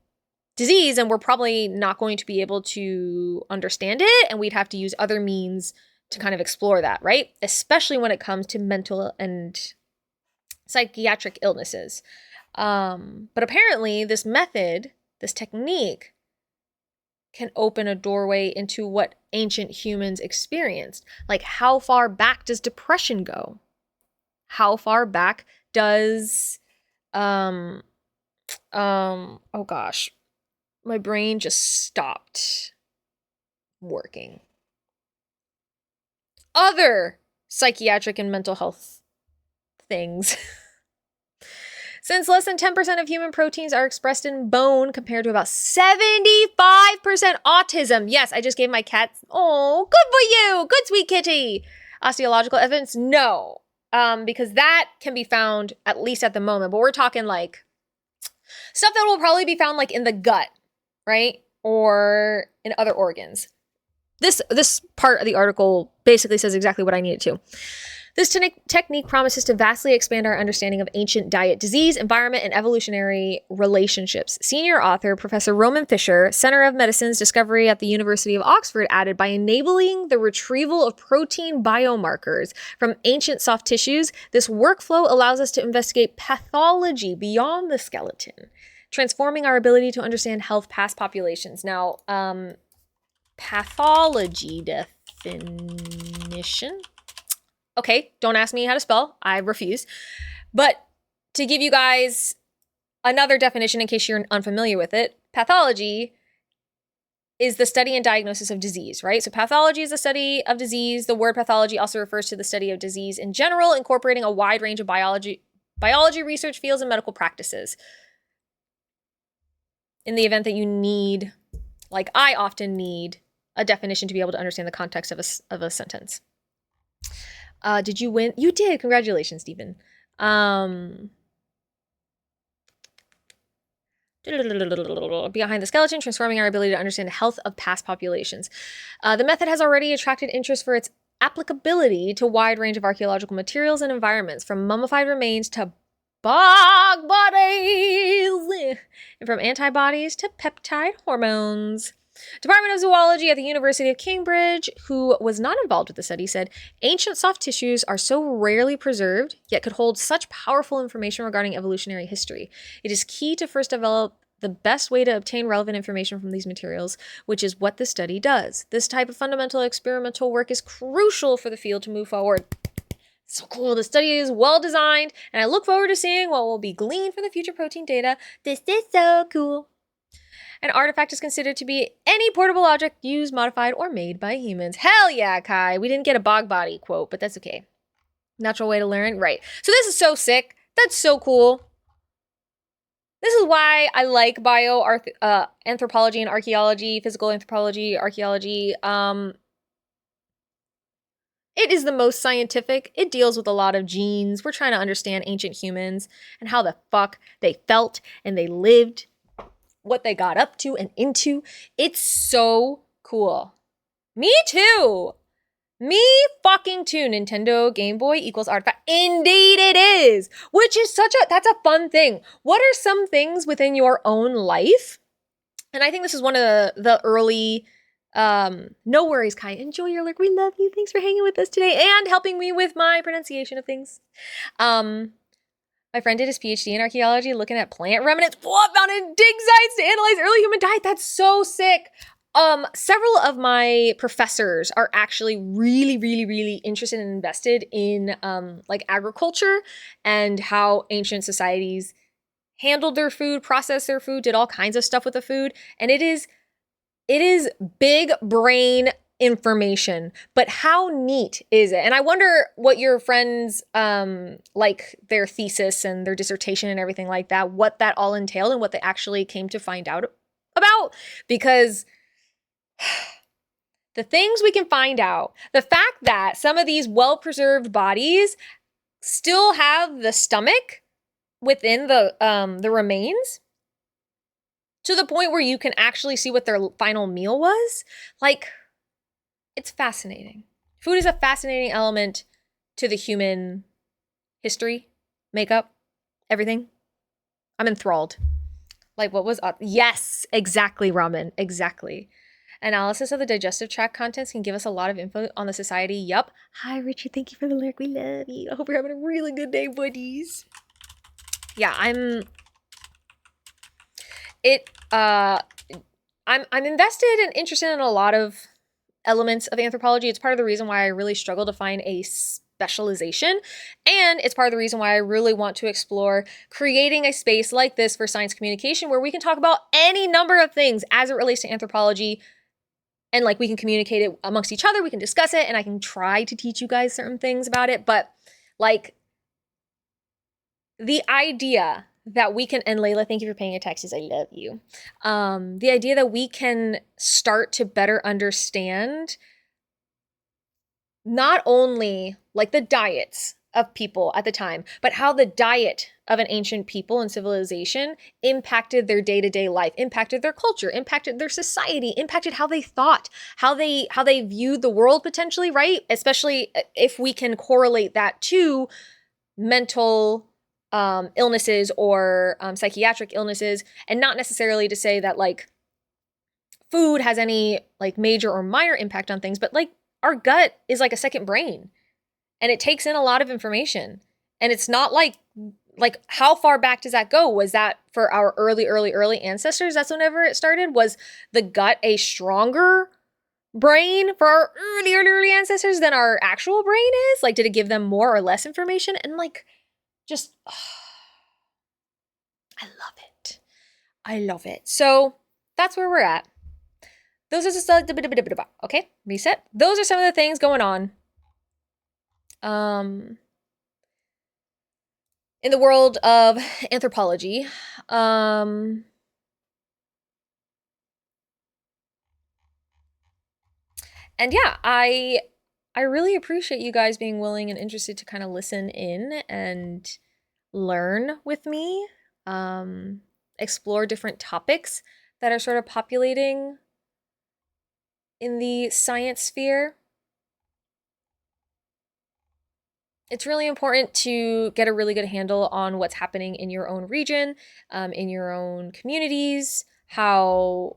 disease, and we're probably not going to be able to understand it, and we'd have to use other means to kind of explore that, right? Especially when it comes to mental and psychiatric illnesses. But apparently this method, this technique, can open a doorway into what ancient humans experienced. Like, how far back does depression go? How far back does oh gosh, my brain just stopped working. Other psychiatric and mental health things. Since less than 10% of human proteins are expressed in bone compared to about 75% autism. Yes, I just gave my cat, oh, good for you. Good, sweet kitty. Osteological evidence? No. Because that can be found at least at the moment. But we're talking like stuff that will probably be found like in the gut, right? Or in other organs. This part of the article basically says exactly what I needed to. This technique promises to vastly expand our understanding of ancient diet, disease, environment, and evolutionary relationships. Senior author Professor Roman Fisher, Center of Medicine's discovery at the University of Oxford, added, by enabling the retrieval of protein biomarkers from ancient soft tissues, this workflow allows us to investigate pathology beyond the skeleton, transforming our ability to understand health past populations. Now, pathology definition. Okay, don't ask me how to spell. I refuse. But to give you guys another definition in case you're unfamiliar with it, pathology is the study and diagnosis of disease, right? So pathology is the study of disease. The word pathology also refers to the study of disease in general, incorporating a wide range of biology research fields and medical practices. In the event that you need, like I often need, a definition to be able to understand the context of a sentence. Did you win? You did. Congratulations, Stephen. Behind the skeleton, transforming our ability to understand the health of past populations. The method has already attracted interest for its applicability to a wide range of archaeological materials and environments, from mummified remains to bog bodies, and from antibodies to peptide hormones. Department of Zoology at the University of Cambridge, who was not involved with the study, said ancient soft tissues are so rarely preserved, yet could hold such powerful information regarding evolutionary history. It is key to first develop the best way to obtain relevant information from these materials, which is what the study does. This type of fundamental experimental work is crucial for the field to move forward. So cool. The study is well designed, and I look forward to seeing what will be gleaned from the future protein data. This is so cool. An artifact is considered to be any portable object used, modified, or made by humans. Hell yeah, Kai. We didn't get a bog body quote, but that's okay. Natural way to learn. Right. So this is so sick. That's so cool. This is why I like anthropology and archaeology, physical anthropology, archaeology. It is the most scientific. It deals with a lot of genes. We're trying to understand ancient humans and how the fuck they felt and they lived, what they got up to and into. It's so cool. Me too. Me fucking too. Nintendo Game Boy equals artifact. Indeed it is. Which is that's a fun thing. What are some things within your own life? And I think this is one of the early, no worries, Kai. Enjoy your lurk. We love you. Thanks for hanging with us today and helping me with my pronunciation of things. My friend did his PhD in archaeology looking at plant remnants. What? Found in dig sites to analyze early human diet. That's so sick. Several of my professors are actually really, really, really interested and invested in like agriculture and how ancient societies handled their food, processed their food, did all kinds of stuff with the food. And it is big brain information, but how neat is it? And I wonder what your friends, like their thesis and their dissertation and everything like that, what that all entailed and what they actually came to find out about, because the things we can find out, the fact that some of these well-preserved bodies still have the stomach within the remains, to the point where you can actually see what their final meal was, like, it's fascinating. Food is a fascinating element to the human history, makeup, everything. I'm enthralled. Like, what was up? Yes, exactly, Ramen. Exactly. Analysis of the digestive tract contents can give us a lot of info on the society. Yup. Hi, Richard. Thank you for the lurk. We love you. I hope you're having a really good day, buddies. Yeah, I'm invested and interested in a lot of elements of anthropology. It's part of the reason why I really struggle to find a specialization. And it's part of the reason why I really want to explore creating a space like this for science communication where we can talk about any number of things as it relates to anthropology. And like we can communicate it amongst each other, we can discuss it, and I can try to teach you guys certain things about it. But like the idea that we can, and Layla, thank you for paying your taxes. I love you. The idea that we can start to better understand not only like the diets of people at the time, but how the diet of an ancient people and civilization impacted their day-to-day life, impacted their culture, impacted their society, impacted how they thought, how they viewed the world potentially, right? Especially if we can correlate that to mental illnesses or psychiatric illnesses, and not necessarily to say that like food has any like major or minor impact on things, but like our gut is like a second brain and it takes in a lot of information. And it's not like how far back does that go? Was that for our early ancestors? That's whenever it started. Was the gut a stronger brain for our early ancestors than our actual brain is? Like, did it give them more or less information? And like, just, I love it. I love it. So that's where we're at. Those are just okay, reset. Those are some of the things going on in the world of anthropology. And yeah, I really appreciate you guys being willing and interested to kind of listen in and learn with me, explore different topics that are sort of populating in the science sphere. It's really important to get a really good handle on what's happening in your own region, in your own communities, how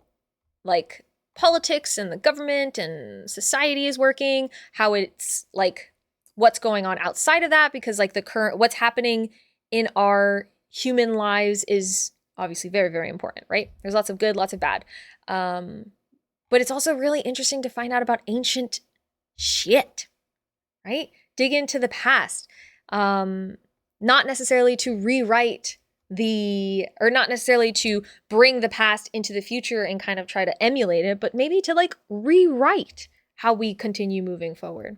like politics and the government and society is working, how it's like what's going on outside of that, because like the current, what's happening in our human lives is obviously very, very important, right? There's lots of good, lots of bad. But it's also really interesting to find out about ancient shit, right? Dig into the past. Not necessarily to rewrite or not necessarily to bring the past into the future and kind of try to emulate it, but maybe to like rewrite how we continue moving forward,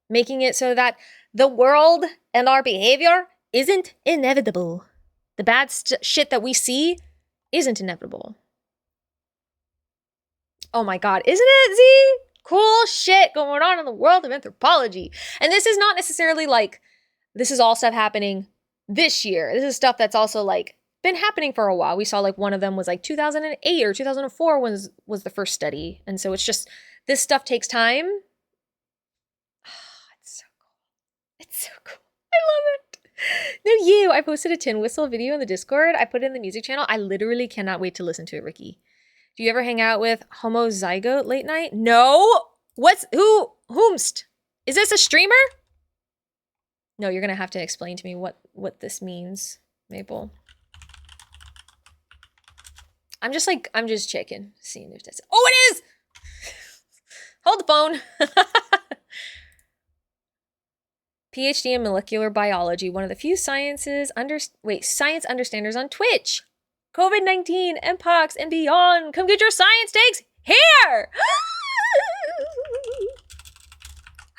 making it so that the world and our behavior isn't inevitable. The bad shit that we see isn't inevitable. Oh my God, isn't it, Z? Cool shit going on in the world of anthropology. And this is not necessarily like, this is all stuff happening this year. This is stuff that's also like been happening for a while. We saw like one of them was like 2008 or 2004 was the first study. And so it's just, this stuff takes time. Oh, it's so cool. It's so cool. I love it. No, I posted a tin whistle video in the Discord. I put it in the music channel. I literally cannot wait to listen to it, Ricky. Do you ever hang out with homozygote late night? No. Whomst? Is this a streamer? No, you're gonna have to explain to me what this means, Maple. I'm just checking, seeing if that's. Oh, it is. Hold the phone. PhD in molecular biology, one of the few science understanders on Twitch. COVID-19, Mpox, and beyond. Come get your science takes here.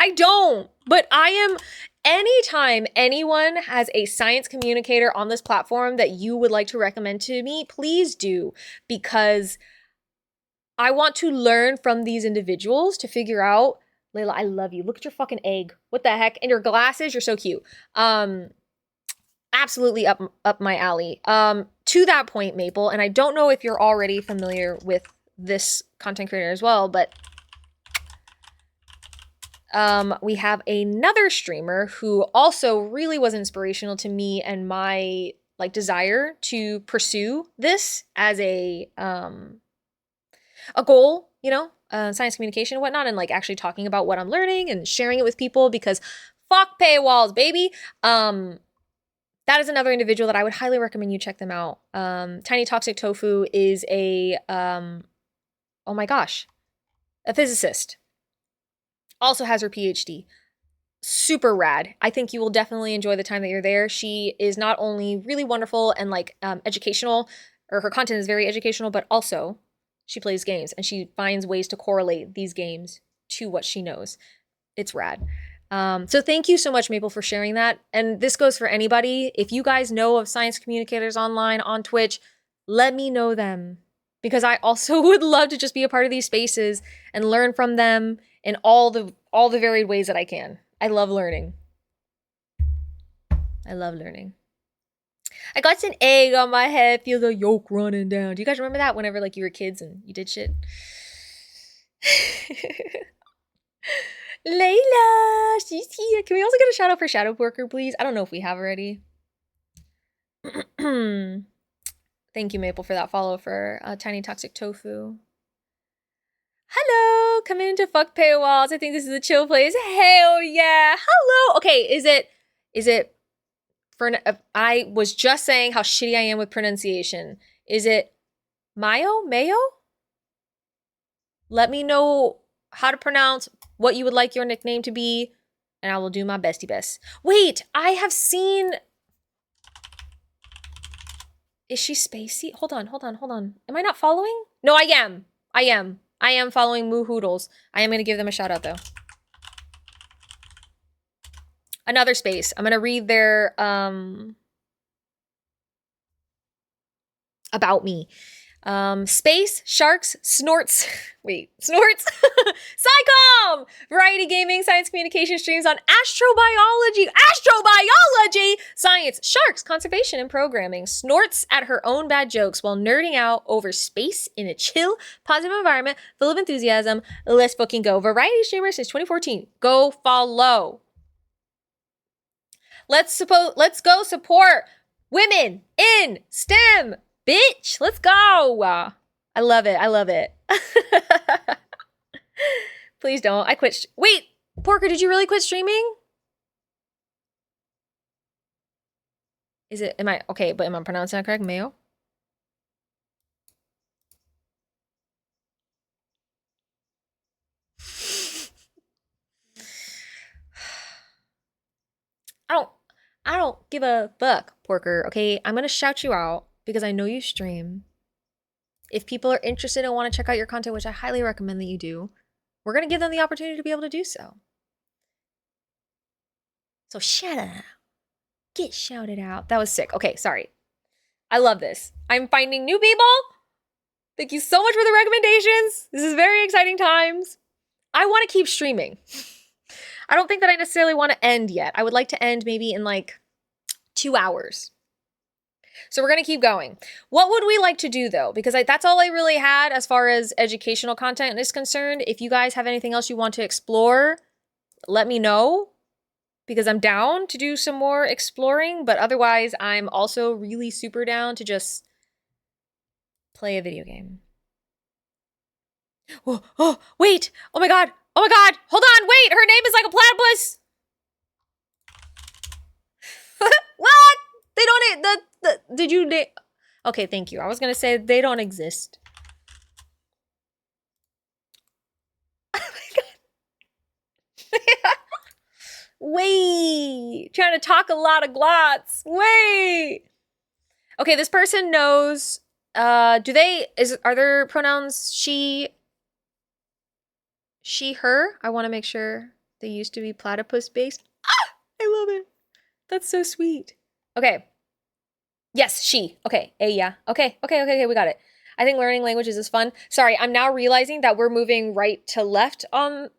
I don't, but I am. Anytime anyone has a science communicator on this platform that you would like to recommend to me, please do, because I want to learn from these individuals to figure out. Layla, I love you. Look at your fucking egg. What the heck? And your glasses, you're so cute. Absolutely up my alley. To that point, Maple, and I don't know if you're already familiar with this content creator as well, but we have another streamer who also really was inspirational to me and my like desire to pursue this as a goal, you know, science communication and whatnot, and like actually talking about what I'm learning and sharing it with people, because fuck paywalls, baby. That is another individual that I would highly recommend you check them out. Tiny Toxic Tofu is a oh my gosh, a physicist. Also has her PhD. Super rad. I think you will definitely enjoy the time that you're there. She is not only really wonderful and like educational, or her content is very educational, but also she plays games and she finds ways to correlate these games to what she knows. It's rad. So thank you so much, Maple, for sharing that. And this goes for anybody. If you guys know of science communicators online on Twitch, let me know them, because I also would love to just be a part of these spaces and learn from them in all the varied ways that I can. I love learning. I love learning. I got an egg on my head, feel the yolk running down. Do you guys remember that whenever like you were kids and you did shit? Layla, she's here. Can we also get a shout out for Shadow Porker, please? I don't know if we have already. Thank you, Maple, for that follow for Tiny Toxic Tofu. Hello, coming into fuck paywalls. I think this is a chill place. Hell yeah. Hello. Okay, is it for I was just saying how shitty I am with pronunciation. Is it Mayo? Let me know how to pronounce, what you would like your nickname to be, and I will do my bestie best. Wait, I have seen... Is she spacey? Hold on. Am I not following? No, I am. I am following Moo Hoodles. I am going to give them a shout out, though. Another space. I'm going to read their, about me. Space, sharks, snorts. Wait, snorts. Psycom! Variety gaming, science communication streams on astrobiology, science, sharks, conservation, and programming. Snorts at her own bad jokes while nerding out over space in a chill, positive environment full of enthusiasm. Let's fucking go. Variety streamer since 2014. Go follow. Let's go support women in STEM. Bitch, let's go. I love it. Please don't. I quit. Wait, Porker, did you really quit streaming? Am I pronouncing that correct? Mayo? I don't give a fuck, Porker, okay? I'm gonna shout you out because I know you stream. If people are interested and want to check out your content, which I highly recommend that you do, we're going to give them the opportunity to be able to do so. So shout out. Get shouted out. That was sick. Okay, sorry. I love this. I'm finding new people. Thank you so much for the recommendations. This is very exciting times. I want to keep streaming. I don't think that I necessarily want to end yet. I would like to end maybe in like 2 hours. So we're going to keep going. What would we like to do, though? Because that's all I really had as far as educational content is concerned. If you guys have anything else you want to explore, let me know, because I'm down to do some more exploring. But otherwise, I'm also really super down to just play a video game. Oh, wait. Oh my God. Hold on. Wait. Her name is like a platypus. What? They don't... Did you... Okay, thank you. I was going to say they don't exist. Oh my God. Wait. Trying to talk a lot of glots. Wait. Okay, this person knows... are there pronouns she, her? I want to make sure they used to be platypus based. Ah! I love it. That's so sweet. Okay. Yes, she. Okay. Yeah. Okay, we got it. I think learning languages is fun. Sorry, I'm now realizing that we're moving right to left on,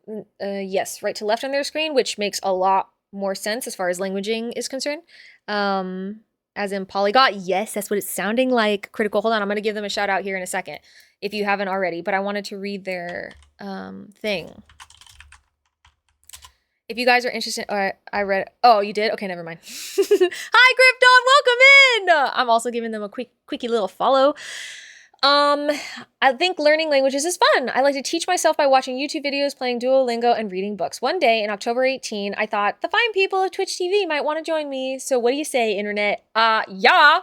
right to left on their screen, which makes a lot more sense as far as languaging is concerned. As in polyglot. Yes, that's what it's sounding like. Critical. Hold on, I'm going to give them a shout out here in a second if you haven't already, but I wanted to read their thing. If you guys are interested, I read, oh, you did? Okay, never mind. Hi, Krypton, welcome in! I'm also giving them a quickie little follow. I think learning languages is fun. I like to teach myself by watching YouTube videos, playing Duolingo, and reading books. One day in October 18, I thought the fine people of Twitch TV might want to join me. So what do you say, internet? Yeah.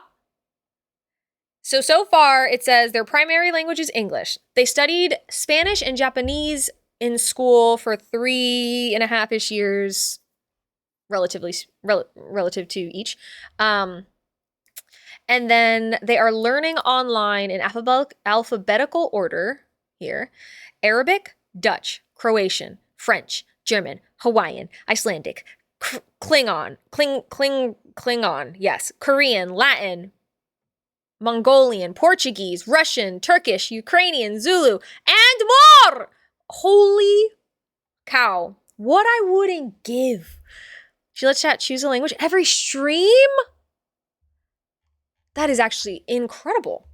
So far, it says their primary language is English. They studied Spanish and Japanese in school for 3.5-ish years, relative to each. And then they are learning online in alphabetical order here: Arabic, Dutch, Croatian, French, German, Hawaiian, Icelandic, Klingon, yes, Korean, Latin, Mongolian, Portuguese, Russian, Turkish, Ukrainian, Zulu, and more! Holy cow. What I wouldn't give. She lets chat choose a language every stream? That is actually incredible.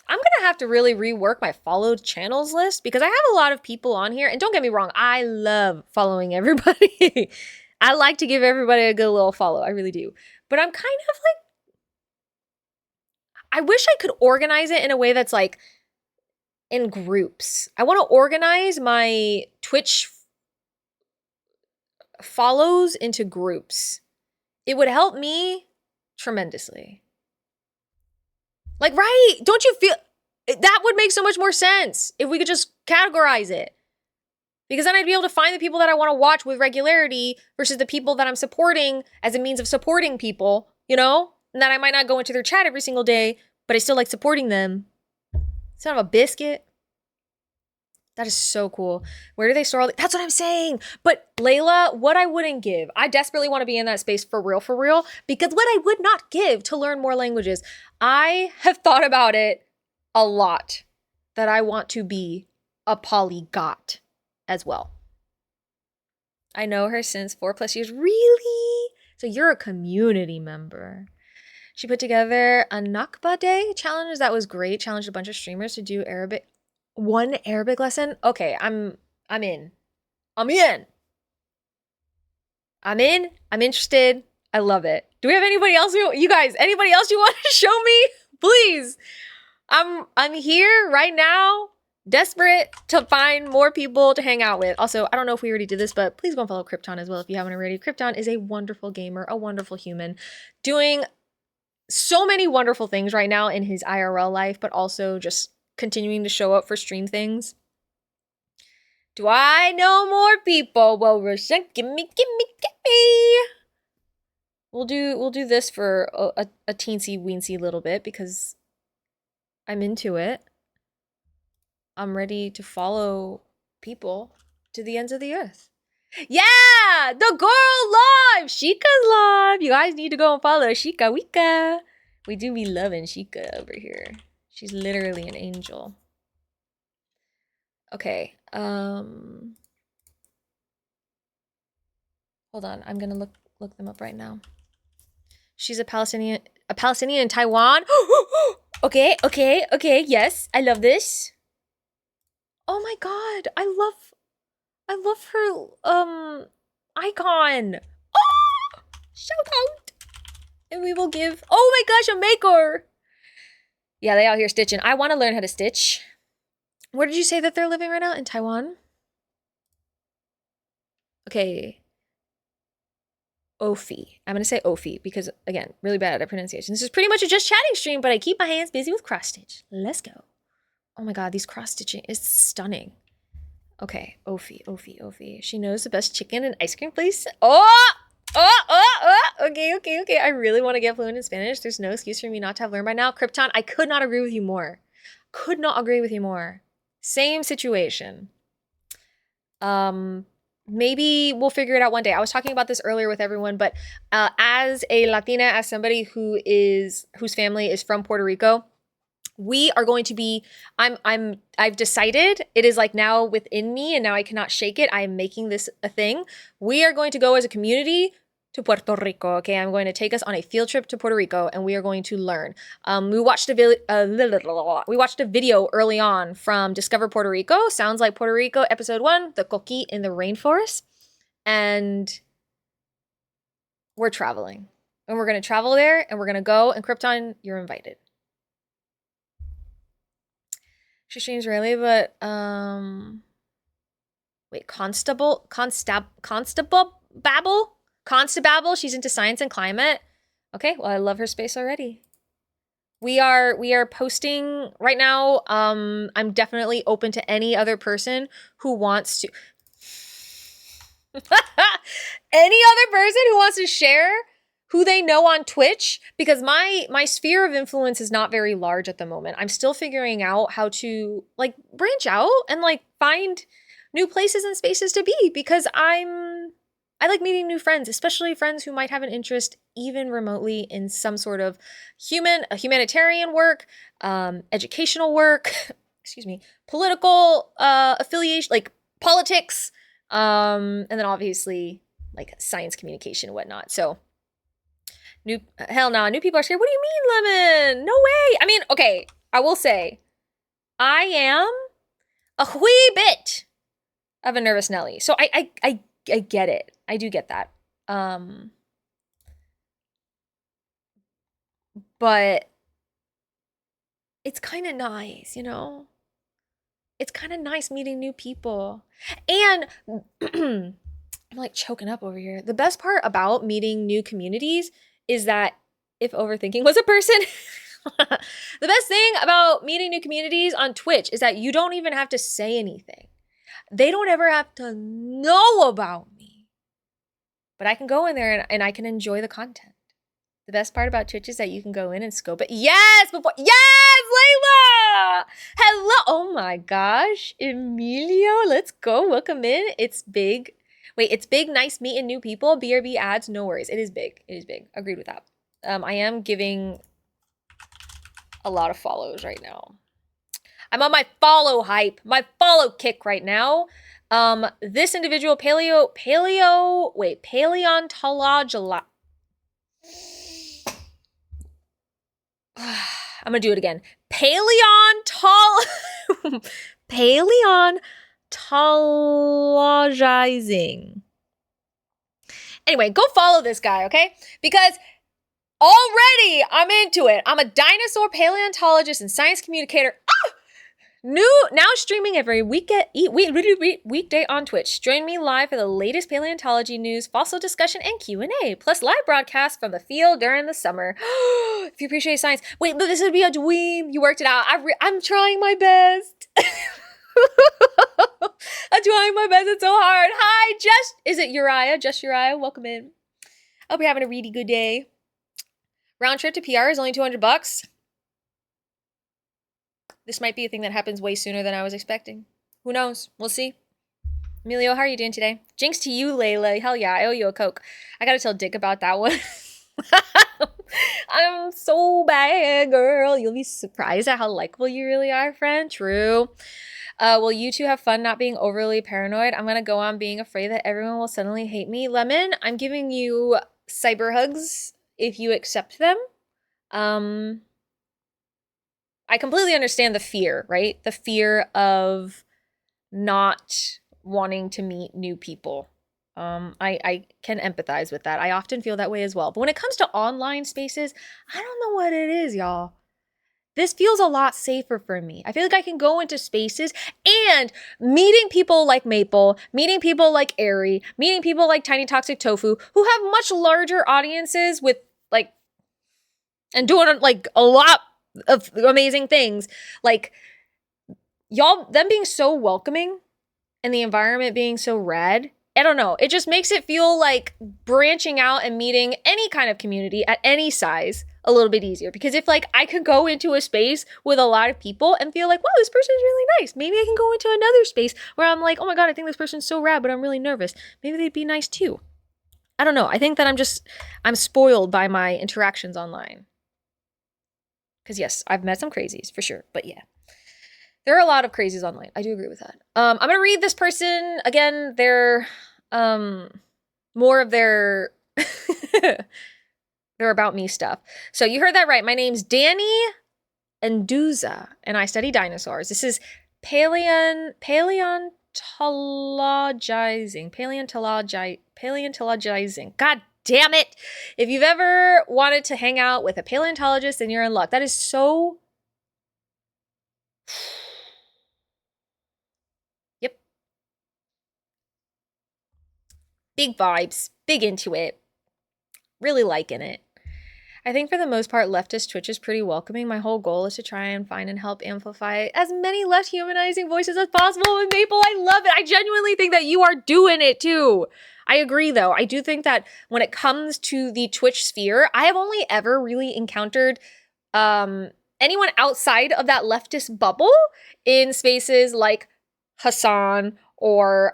I'm going to have to really rework my followed channels list because I have a lot of people on here. And don't get me wrong, I love following everybody. I like to give everybody a good little follow. I really do. But I'm kind of like, I wish I could organize it in a way that's like in groups. I want to organize my Twitch follows into groups. It would help me tremendously. Like, right? Don't you feel that would make so much more sense if we could just categorize it? Because then I'd be able to find the people that I want to watch with regularity versus the people that I'm supporting as a means of supporting people, you know? And that I might not go into their chat every single day, but I still like supporting them. Son of a biscuit. That is so cool. Where do they store all the— That's what I'm saying. But Layla, what I wouldn't give, I desperately want to be in that space for real, because what I would not give to learn more languages, I have thought about it a lot, that I want to be a polyglot as well. I know her since 4+ years. Really? So you're a community member. She put together a Nakba Day challenge that was great. Challenged a bunch of streamers to do Arabic. One Arabic lesson? Okay, I'm in. I'm interested. I love it. Do we have anybody else? You guys, anybody else you want to show me? Please. I'm here right now, desperate to find more people to hang out with. Also, I don't know if we already did this, but please go and follow Krypton as well if you haven't already. Krypton is a wonderful gamer, a wonderful human, doing so many wonderful things right now in his IRL life, but also just continuing to show up for stream things. Do I know more people? Well, Roshan, gimme. We'll do this for a teensy weensy little bit because I'm into it. I'm ready to follow people to the ends of the earth. Yeah, the girl live, Shika's live. You guys need to go and follow Shika Wika. We do be loving Shika over here. She's literally an angel. Okay. Hold on. I'm gonna look them up right now. She's a Palestinian in Taiwan. Okay. Yes, I love this. Oh my god, I love her icon. Oh, shout out. And we will give. Oh my gosh, a maker. Yeah, they out here stitching. I want to learn how to stitch. Where did you say that they're living right now? In Taiwan? Okay. Ophi. I'm going to say Ophi because, again, really bad at pronunciation. This is pretty much a just chatting stream, but I keep my hands busy with cross stitch. Let's go. Oh my god, these cross stitching is stunning. Okay, Ophi. She knows the best chicken and ice cream place. Oh! Okay. I really want to get fluent in Spanish. There's no excuse for me not to have learned by now. Krypton, I could not agree with you more. Same situation. Maybe we'll figure it out one day. I was talking about this earlier with everyone, but as a Latina, as somebody whose family is from Puerto Rico, we are going to be, I've decided, it is like now within me and now I cannot shake it. I am making this a thing. We are going to go as a community to Puerto Rico. Okay, I'm going to take us on a field trip to Puerto Rico and we are going to learn. We watched a video early on from Discover Puerto Rico. Sounds like Puerto Rico, episode 1, the Coqui in the rainforest. And we're traveling. And we're going to travel there and we're going to go. And Krypton, you're invited. She streams rarely, but wait, Constable Babble? She's into science and climate. Okay, well, I love her space already. We are posting right now. I'm definitely open to any other person who wants to any other person who wants to share who they know on Twitch, because my sphere of influence is not very large at the moment. I'm still figuring out how to like branch out and like find new places and spaces to be, because I like meeting new friends, especially friends who might have an interest even remotely in some sort of humanitarian work, educational work, excuse me, political affiliation, like politics, and then obviously like science communication and whatnot. So new people are scared. What do you mean, Lemon? No way. I mean, okay, I will say I am a wee bit of a nervous Nelly. So I get it. I do get that. But it's kind of nice, you know? It's kind of nice meeting new people. And I'm like choking up over here. The best part about meeting new communities is that if overthinking was a person, the best thing about meeting new communities on Twitch is that you don't even have to say anything. They don't ever have to know about me. But I can go in there and I can enjoy the content. The best part about Twitch is that you can go in and scope it. Yes, Layla! Hello! Oh my gosh, Emilio, let's go. Welcome in. It's big. Wait, it's big, nice meeting new people. BRB ads, no worries. It is big. It is big. Agreed with that. I am giving a lot of follows right now. I'm on my follow hype, my follow kick right now. This individual paleontological. I'm gonna do it again. Paleontologizing. Anyway, go follow this guy, okay? Because already I'm into it. I'm a dinosaur paleontologist and science communicator. Now streaming every weekday on Twitch. Join me live for the latest paleontology news, fossil discussion, and Q&A, plus live broadcasts from the field during the summer. If you appreciate science. Wait, but this would be a dream. You worked it out. I'm trying my best. I'm trying my best. It's so hard. Hi, is it Uriah? Just Uriah. Welcome in. I hope you're having a really good day. Round trip to PR is only $200. This might be a thing that happens way sooner than I was expecting. Who knows? We'll see. Emilio, how are you doing today? Jinx to you, Layla. Hell yeah, I owe you a Coke. I gotta tell Dick about that one. I'm so bad, girl. You'll be surprised at how likable you really are, friend. True. Will you two have fun not being overly paranoid? I'm gonna go on being afraid that everyone will suddenly hate me. Lemon, I'm giving you cyber hugs if you accept them. I completely understand the fear, right? The fear of not wanting to meet new people. I can empathize with that. I often feel that way as well. But when it comes to online spaces, I don't know what it is, y'all. This feels a lot safer for me. I feel like I can go into spaces and meeting people like Maple, meeting people like Airy, meeting people like Tiny Toxic Tofu, who have much larger audiences with like, and doing like a lot of amazing things. Like, y'all, them being so welcoming and the environment being so rad, I don't know. It just makes it feel like branching out and meeting any kind of community at any size a little bit easier. Because if like I could go into a space with a lot of people and feel like, wow, this person is really nice. Maybe I can go into another space where I'm like, oh my God, I think this person's so rad, but I'm really nervous. Maybe they'd be nice too. I don't know. I think that I'm spoiled by my interactions online. Because yes, I've met some crazies for sure. But yeah. There are a lot of crazies online. I do agree with that. I'm gonna read this person again. They're more of their their about me stuff. So you heard that right. My name's Danny Enduza, and I study dinosaurs. This is paleontologizing. God damn it! If you've ever wanted to hang out with a paleontologist, then you're in luck. That is so. Yep. Big vibes, big into it, really liking it. I think for the most part, leftist Twitch is pretty welcoming. My whole goal is to try and find and help amplify as many less humanizing voices as possible with Maple. I love it. I genuinely think that you are doing it too. I agree though. I do think that when it comes to the Twitch sphere, I have only ever really encountered anyone outside of that leftist bubble in spaces like Hassan or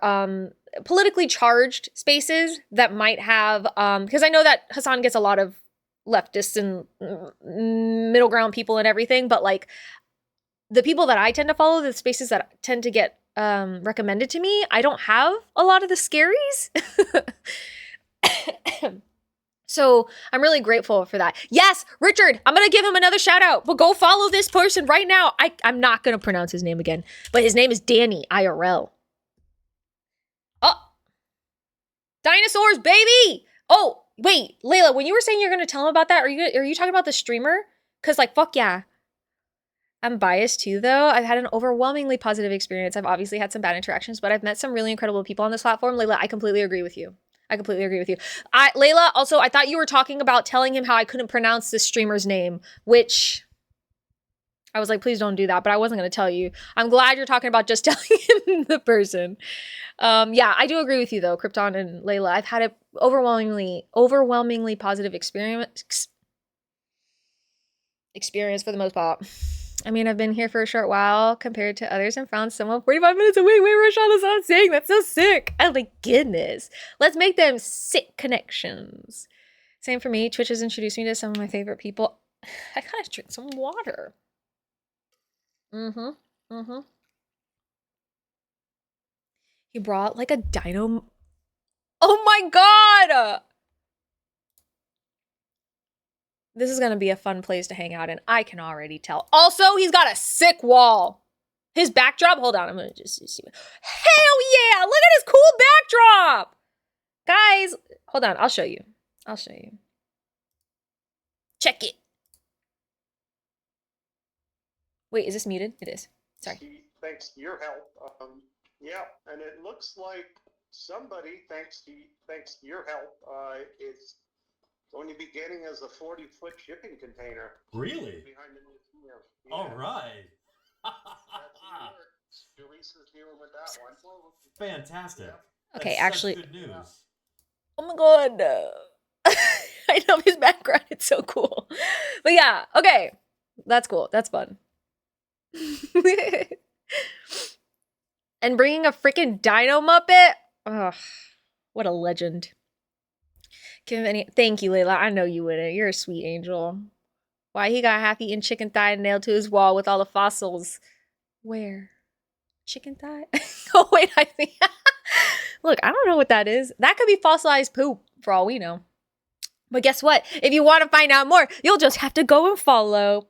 politically charged spaces that might have, because I know that Hassan gets a lot of leftists and middle ground people and everything, but like the people that I tend to follow, the spaces that tend to get recommended to me, I don't have a lot of the scaries. So I'm really grateful for that. Yes, Richard, I'm going to give him another shout out, but go follow this person right now. I'm not going to pronounce his name again, but his name is Danny IRL. Oh, dinosaurs, baby. Oh, wait, Layla, when you were saying you're going to tell him about that, are you talking about the streamer? Because like, fuck yeah. I'm biased too, though. I've had an overwhelmingly positive experience. I've obviously had some bad interactions, but I've met some really incredible people on this platform. Layla, I completely agree with you. Layla, also, I thought you were talking about telling him how I couldn't pronounce this streamer's name, which I was like, please don't do that, but I wasn't going to tell you. I'm glad you're talking about just telling him the person. Yeah, I do agree with you, though, Krypton and Layla. I've had an overwhelmingly positive experience for the most part. I mean, I've been here for a short while compared to others and found someone 45 minutes away. Wait, Rashada's not saying that's so sick. Oh my goodness. Let's make them sick connections. Same for me. Twitch has introduced me to some of my favorite people. I gotta drink some water. He brought like a dino. Oh my god! This is going to be a fun place to hang out in. I can already tell. Also, he's got a sick wall. His backdrop. Hold on. I'm going to just see. Hell yeah. Look at his cool backdrop. Guys, hold on. I'll show you. Check it. Wait, is this muted? It is. Sorry. Thanks to your help. Yeah, and it looks like somebody, thanks to your help, is going to be getting us a 40-foot shipping container. Really? Behind the museum. Yeah. All right. Jaleesa's dealing with that one. Fantastic. Yeah. Okay, That's actually. Such good news. Oh my god. I love his background. It's so cool. But yeah, okay. That's cool. That's fun. And bringing a freaking dino Muppet. Ugh, what a legend. Thank you, Layla. I know you wouldn't. You're a sweet angel. Why he got half-eaten chicken thigh nailed to his wall with all the fossils? Where? Chicken thigh? Oh wait, I think. Look, I don't know what that is. That could be fossilized poop for all we know. But guess what? If you want to find out more, you'll just have to go and follow.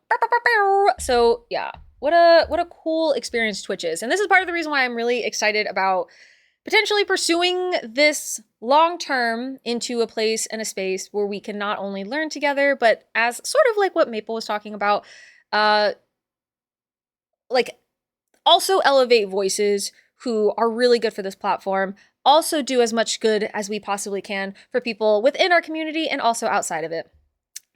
So yeah, what a cool experience Twitch is. And this is part of the reason why I'm really excited about potentially pursuing this long-term into a place and a space where we can not only learn together, but as sort of like what Maple was talking about, like also elevate voices who are really good for this platform, also do as much good as we possibly can for people within our community and also outside of it.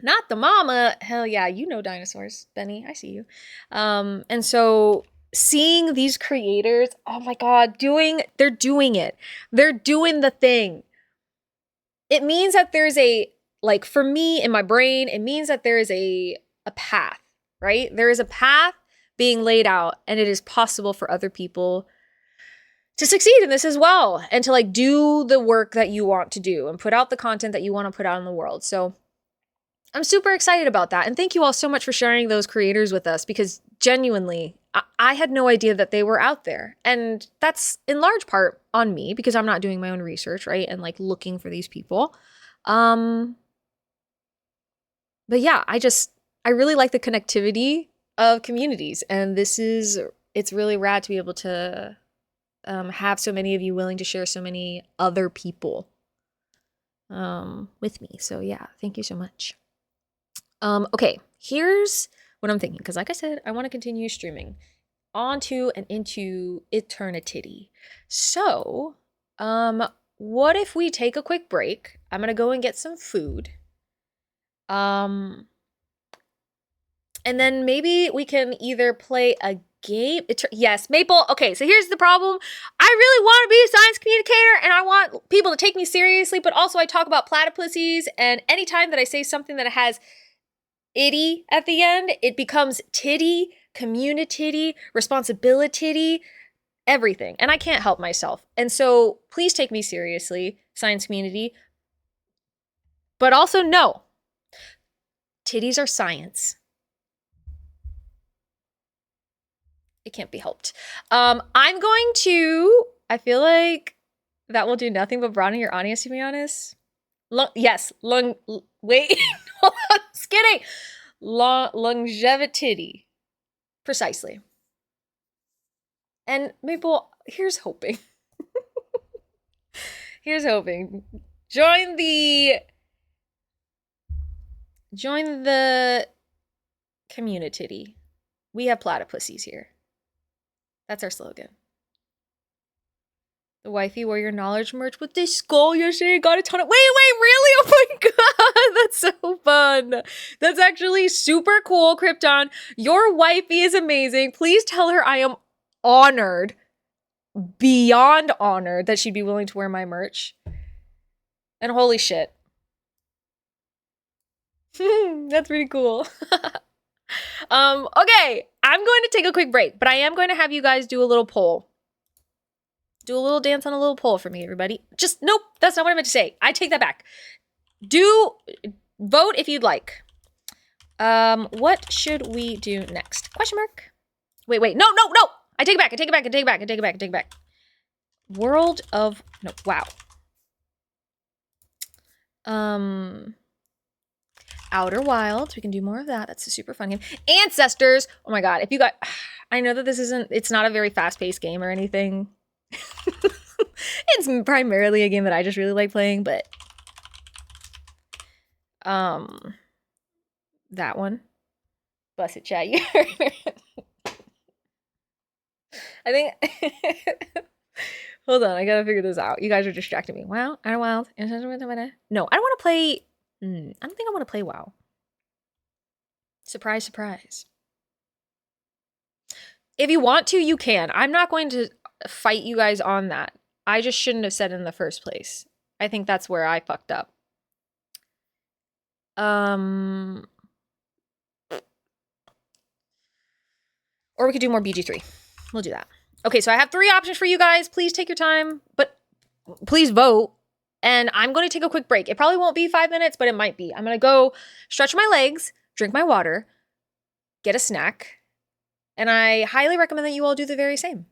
Not the mama. Hell yeah, you know dinosaurs, Benny. I see you. And so seeing these creators, oh my god, they're doing it. They're doing the thing. It means that there's like for me in my brain, it means that there is a path, right? There is a path being laid out, and it is possible for other people to succeed in this as well, and to like do the work that you want to do and put out the content that you want to put out in the world. So I'm super excited about that. And thank you all so much for sharing those creators with us, because genuinely, I had no idea that they were out there. And that's in large part on me because I'm not doing my own research, right? And like looking for these people. But yeah, I really like the connectivity of communities. And it's really rad to be able to have so many of you willing to share so many other people with me. So yeah, thank you so much. Okay, here's what I'm thinking, because like I said, I want to continue streaming onto and into eternity. So, what if we take a quick break? I'm going to go and get some food. And then maybe we can either play a game. Yes, Maple. Okay, so here's the problem. I really want to be a science communicator and I want people to take me seriously, but also I talk about platypuses, and anytime that I say something that has itty at the end, it becomes titty, community, responsibility, everything. And I can't help myself. And so please take me seriously, science community. But also no. Titties are science. It can't be helped. I'm going to, I feel like that will do nothing but broaden your audience, to be honest. Wait, hold on, just kidding. Longevity. Precisely. And Maple, here's hoping. Here's hoping. Join the community. We have platypuses here. That's our slogan. The wifey wore your knowledge merch with this skull yesterday. Got a ton of. Wait, really? Oh my god, that's so fun. That's actually super cool, Krypton. Your wifey is amazing. Please tell her I am honored, beyond honored, that she'd be willing to wear my merch. And holy shit. That's pretty cool. Okay, I'm going to take a quick break, but I am going to have you guys do a little poll. Do a little dance on a little pole for me, everybody. Just, nope, that's not what I meant to say. I take that back. Vote if you'd like. What should we do next? Question mark. Wait, no. I take it back. World of, no, wow. Outer Wilds, we can do more of that. That's a super fun game. Ancestors, oh my god, if you got, I know that it's not a very fast-paced game or anything. It's primarily a game that I just really like playing, but that one. Bless it, chat. I think hold on, I gotta figure this out. You guys are distracting me. Wow, Outer Wild. No, I don't want to play. I don't think I want to play WoW. Surprise, surprise. If you want to, you can. I'm not going to fight you guys on that. I just shouldn't have said it in the first place. I think that's where I fucked up. Or we could do more BG3. We'll do that. Okay, so I have 3 options for you guys. Please take your time, but please vote. And I'm going to take a quick break. It probably won't be 5 minutes, but it might be. I'm going to go stretch my legs, drink my water, get a snack, and I highly recommend that you all do the very same.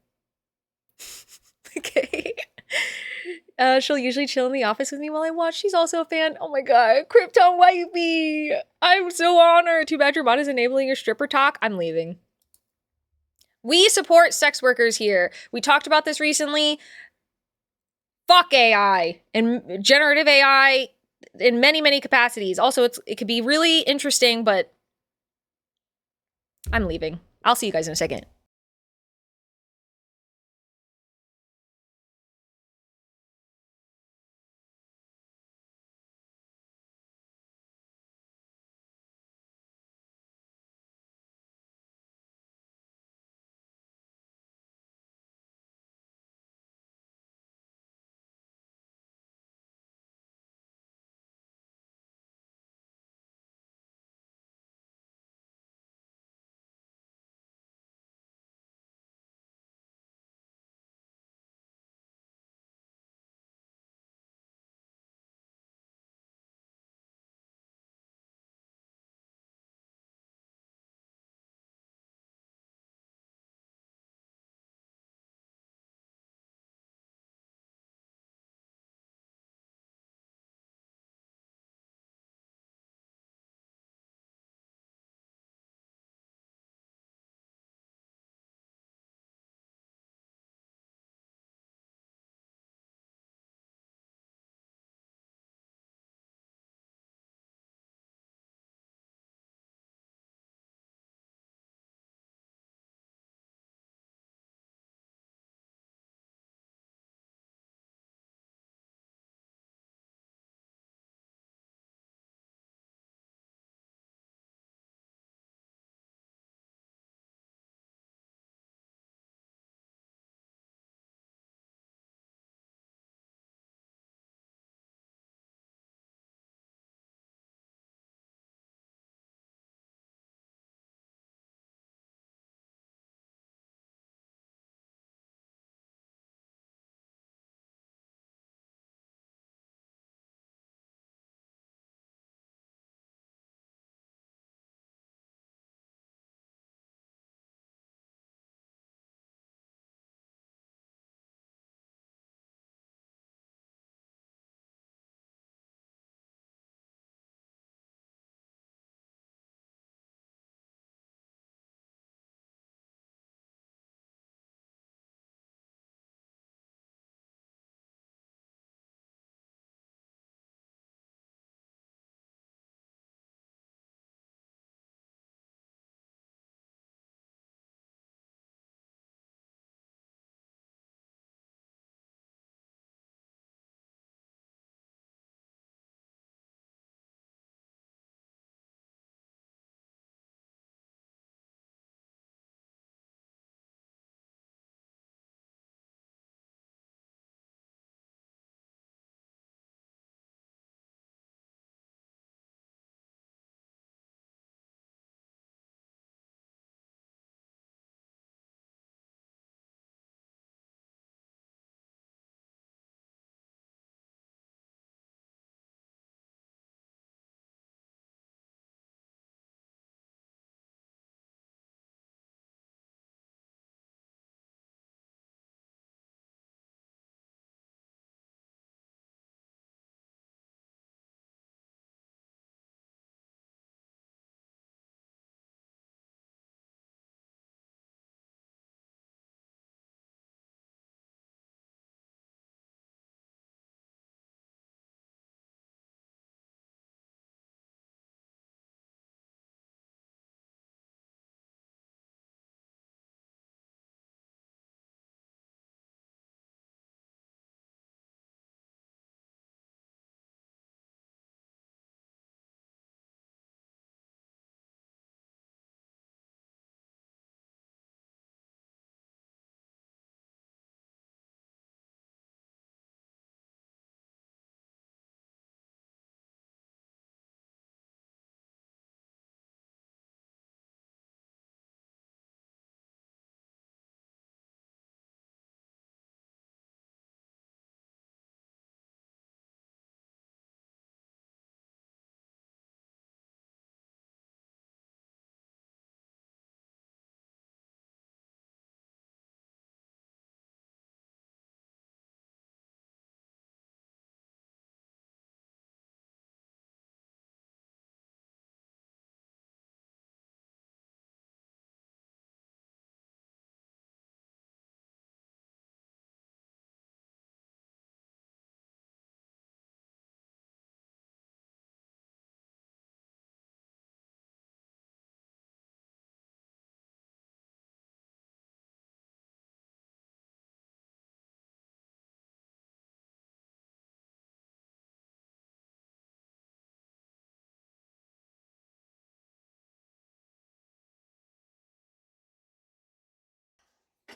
Okay. She'll usually chill in the office with me while I watch. She's also a fan. Oh my god, Krypton Wifey! I'm so honored. Too bad your bot is enabling your stripper talk. I'm leaving. We support sex workers here. We talked about this recently. Fuck AI and generative AI in many, many capacities. Also, it could be really interesting, but I'm leaving. I'll see you guys in a second.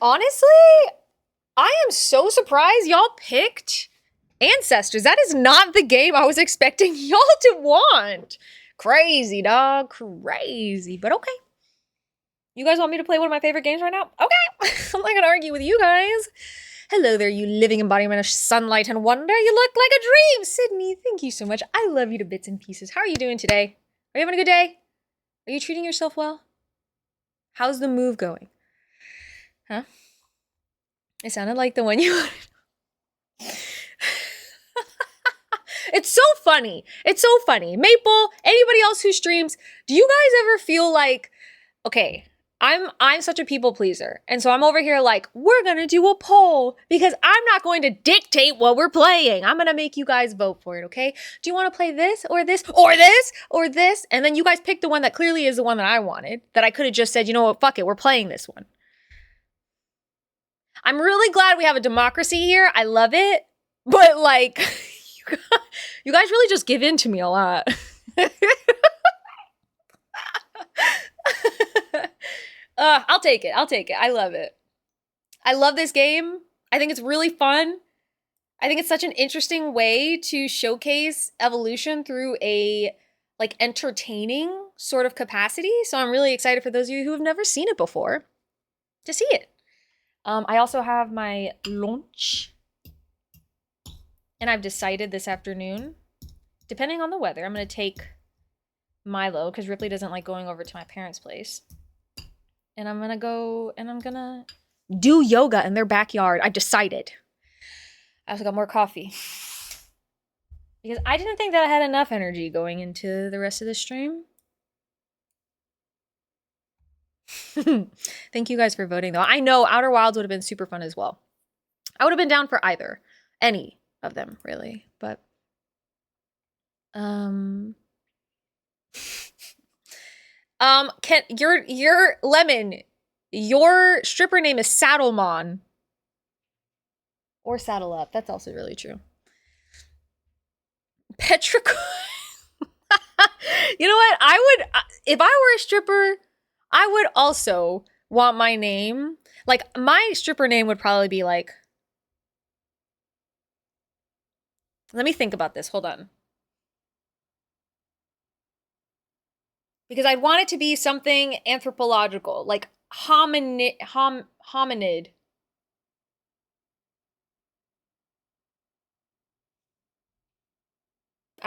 Honestly, I am so surprised y'all picked Ancestors. That is not the game I was expecting y'all to want. Crazy, dog. Crazy. But okay. You guys want me to play one of my favorite games right now? Okay. I'm not gonna argue with you guys. Hello there, you living embodiment of sunlight and wonder. You look like a dream. Sydney, thank you so much. I love you to bits and pieces. How are you doing today? Are you having a good day? Are you treating yourself well? How's the move going? Huh? It sounded like the one you wanted. It's so funny. It's so funny. Maple, anybody else who streams, do you guys ever feel like, okay, I'm such a people pleaser. And so I'm over here like, we're going to do a poll because I'm not going to dictate what we're playing. I'm going to make you guys vote for it, okay? Do you want to play this or this or this or this? And then you guys pick the one that clearly is the one that I wanted, that I could have just said, you know what, fuck it, we're playing this one. I'm really glad we have a democracy here. I love it. But like, you guys really just give in to me a lot. I'll take it. I'll take it. I love it. I love this game. I think it's really fun. I think it's such an interesting way to showcase evolution through a like entertaining sort of capacity. So I'm really excited for those of you who have never seen it before to see it. I also have my lunch. And I've decided this afternoon, depending on the weather, I'm going to take Milo because Ripley doesn't like going over to my parents' place. And I'm going to go and I'm going to do yoga in their backyard. I've decided. I also got more coffee. Because I didn't think that I had enough energy going into the rest of the stream. Thank you guys for voting, though. I know Outer Wilds would have been super fun as well. I would have been down for either. Any of them, really. But, your Lemon, your stripper name is Saddlemon. Or Saddle Up. That's also really true. Petrichor. You know what? If I were a stripper, I would also want my name. Like, my stripper name would probably be like, let me think about this. Hold on. Because I'd want it to be something anthropological, like hominid. I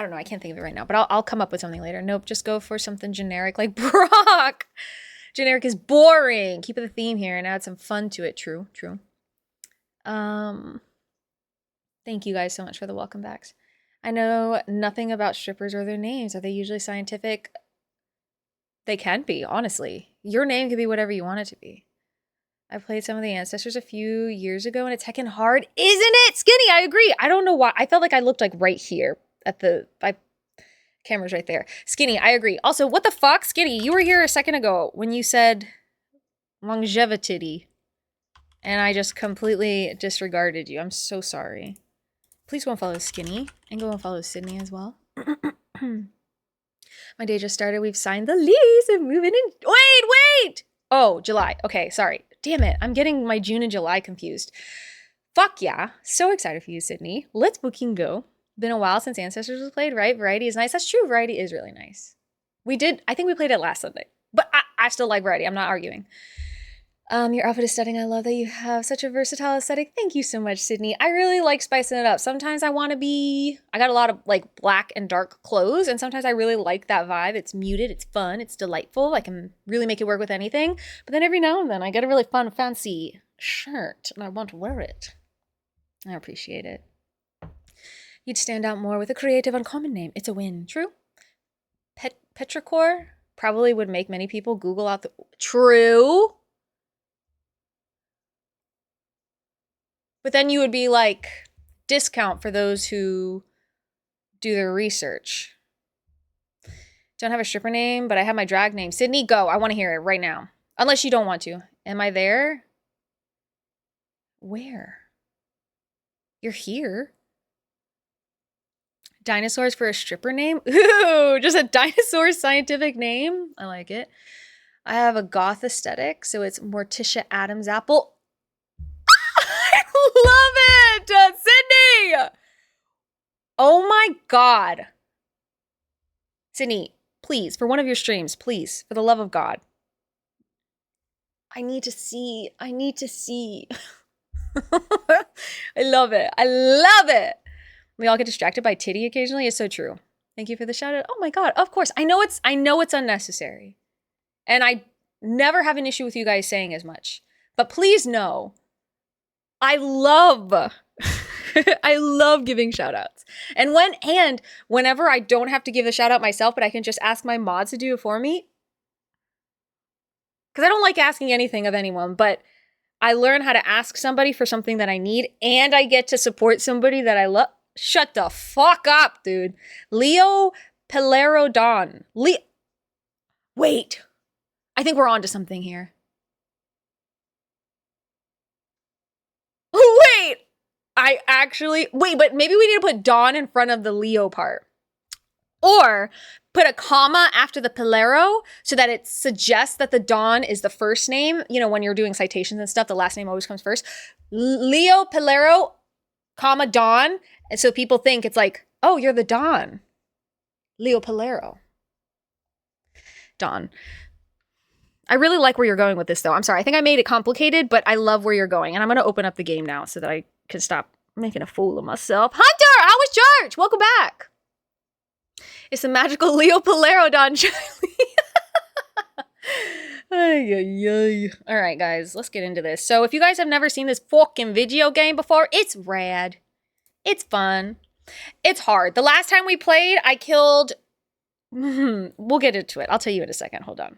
don't know. I can't think of it right now, but I'll come up with something later. Nope, just go for something generic like Brock. Generic is boring. Keep it the theme here and add some fun to it. True. Thank you guys so much for the welcome backs. I know nothing about strippers or their names. Are they usually scientific? They can be, honestly. Your name could be whatever you want it to be. I played some of the Ancestors a few years ago and it's heckin' hard, isn't it? Skinny, I agree. I don't know why. I felt like I looked like right here at the camera's right there. Skinny, I agree. Also, what the fuck? Skinny, you were here a second ago when you said longevity. And I just completely disregarded you. I'm so sorry. Please go and follow Skinny and go and follow Sydney as well. My day just started. We've signed the lease and moving in. Wait! Oh, July. Okay, sorry. Damn it. I'm getting my June and July confused. Fuck yeah. So excited for you, Sydney. Let's fucking go. Been a while since Ancestors was played, right? Variety is nice. That's true. Variety is really nice. I think we played it last Sunday. But I still like Variety. I'm not arguing. Your outfit is stunning. I love that you have such a versatile aesthetic. Thank you so much, Sydney. I really like spicing it up. Sometimes I got a lot of like black and dark clothes, and sometimes I really like that vibe. It's muted, it's fun, it's delightful. I can really make it work with anything. But then every now and then I get a really fun, fancy shirt, and I want to wear it. I appreciate it. You'd stand out more with a creative, uncommon name. It's a win. True? Petrichor probably would make many people Google out the... True? But then you would be like, discount for those who do their research. Don't have a stripper name, but I have my drag name. Sydney, go. I want to hear it right now. Unless you don't want to. Am I there? Where? You're here. Dinosaurs for a stripper name? Ooh, just a dinosaur scientific name. I like it. I have a goth aesthetic, so it's Morticia Adams Apple. love it! Sydney! Oh my God. Sydney, please, for one of your streams, please, for the love of God. I need to see. I love it. I love it. We all get distracted by titty occasionally. It's so true. Thank you for the shout out. Oh my God. Of course. I know it's unnecessary. And I never have an issue with you guys saying as much. But please know, I love I love giving shout outs. And whenever I don't have to give the shout out myself, but I can just ask my mods to do it for me. Because I don't like asking anything of anyone, but I learn how to ask somebody for something that I need, and I get to support somebody that I love. Shut the fuck up, dude. Leo Pelero Don. Wait. I think we're on to something here. Wait. Wait, but maybe we need to put Don in front of the Leo part. Or put a comma after the Pelero so that it suggests that the Don is the first name. You know, when you're doing citations and stuff, the last name always comes first. Leo Pelero, comma, Don. And so people think it's like, oh, you're the Don. Leo Pelero. Don. I really like where you're going with this, though. I'm sorry. I think I made it complicated, but I love where you're going. And I'm going to open up the game now so that I can stop making a fool of myself. Hunter, how was church? Welcome back. It's the magical Leo Pelero Don Charlie. All right, guys, let's get into this. So if you guys have never seen this fucking video game before, it's rad. It's fun. It's hard. The last time we played, I killed... We'll get into it. I'll tell you in a second. Hold on.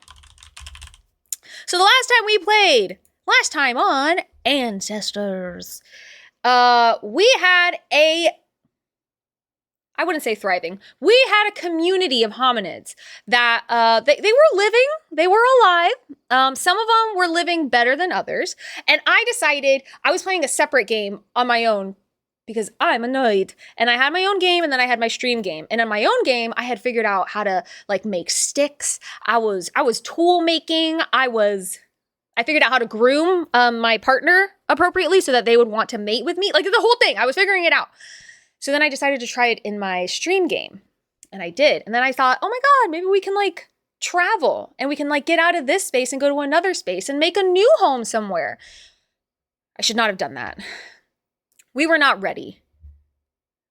So the last time we played, last time on Ancestors, we had I wouldn't say thriving. We had a community of hominids that they were living, they were alive. Some of them were living better than others. And I decided I was playing a separate game on my own because I'm annoyed. And I had my own game and then I had my stream game. And in my own game, I had figured out how to like make sticks. I was tool making. I figured out how to groom my partner appropriately so that they would want to mate with me. Like the whole thing, I was figuring it out. So then I decided to try it in my stream game. And I did. And then I thought, oh my God, maybe we can like travel and we can like get out of this space and go to another space and make a new home somewhere. I should not have done that. We were not ready.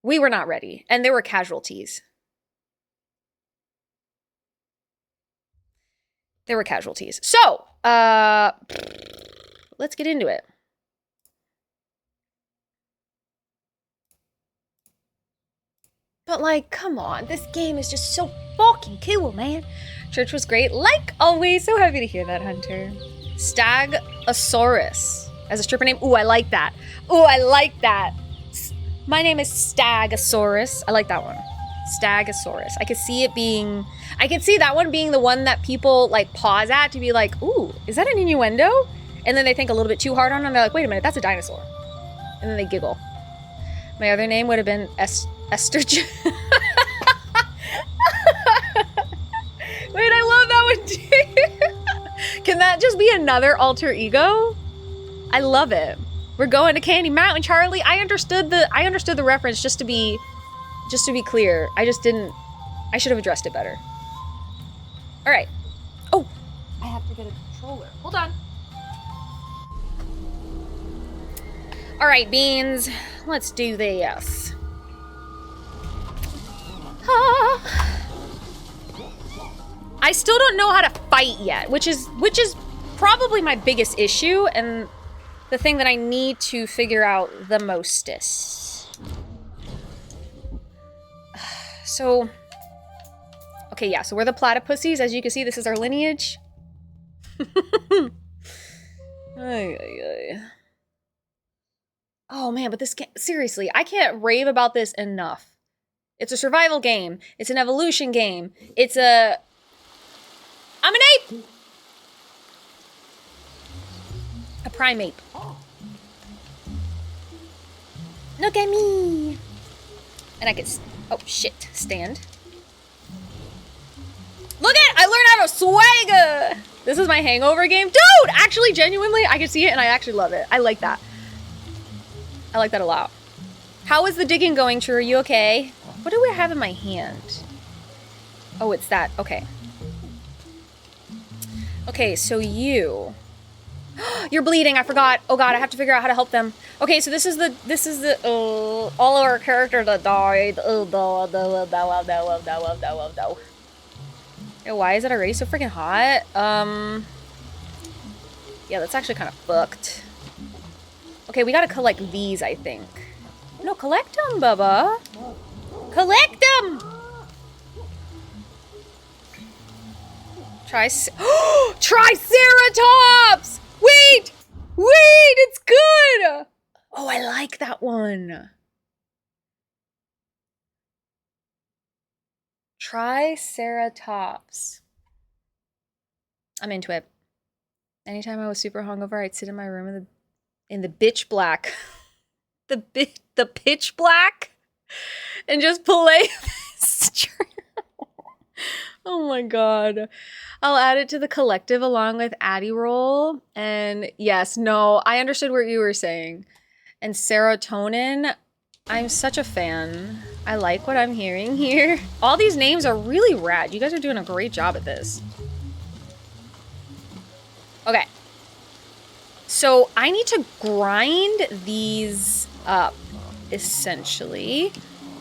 We were not ready. And there were casualties. There were casualties. So, let's get into it. But like, come on, this game is just so fucking cool, man. Church was great, like always. So happy to hear that, Hunter. Stagasaurus as a stripper name. Ooh, I like that. Ooh, I like that. My name is Stagasaurus. I like that one. Stagasaurus. I could see that one being the one that people like pause at to be like, ooh, is that an innuendo? And then they think a little bit too hard on it and they're like, wait a minute, that's a dinosaur. And then they giggle. My other name would have been Estrogen. Wait, I love that one too. Can that just be another alter ego? I love it. We're going to Candy Mountain, Charlie. I understood the reference just to be clear. I should have addressed it better. All right. Oh, I have to get a controller. Hold on. All right, Beans. Let's do this. I still don't know how to fight yet, which is probably my biggest issue and the thing that I need to figure out the mostest. So, okay, yeah, so we're the platypussies. As you can see, this is our lineage. Oh man, but this game, seriously, I can't rave about this enough. It's a survival game. It's an evolution game. I'm an ape! A primate. Look at me! And I can, oh shit, stand. Look at, I learned how to swagger! This is my hangover game. Dude, actually, genuinely, I can see it and I actually love it. I like that. I like that a lot. How is the digging going, True? Are you okay? What do I have in my hand? Oh, it's that. Okay. Okay, so you... You're bleeding, I forgot. Oh god, I have to figure out how to help them. Okay, so this is the, all of our characters that died. Yeah, why is it already so freaking hot? Yeah, that's actually kind of fucked. Okay, we gotta collect these, I think. No, collect them, Bubba. Collect them! Triceratops! Wait! Wait, it's good! Oh, I like that one. Triceratops. I'm into it. Anytime I was super hungover, I'd sit in my room in the bitch black. the pitch black and just play this. Oh my god. I'll add it to the collective along with Addy Roll. And yes, no, I understood what you were saying. And serotonin, I'm such a fan. I like what I'm hearing here. All these names are really rad. You guys are doing a great job at this. Okay. So I need to grind these up, essentially.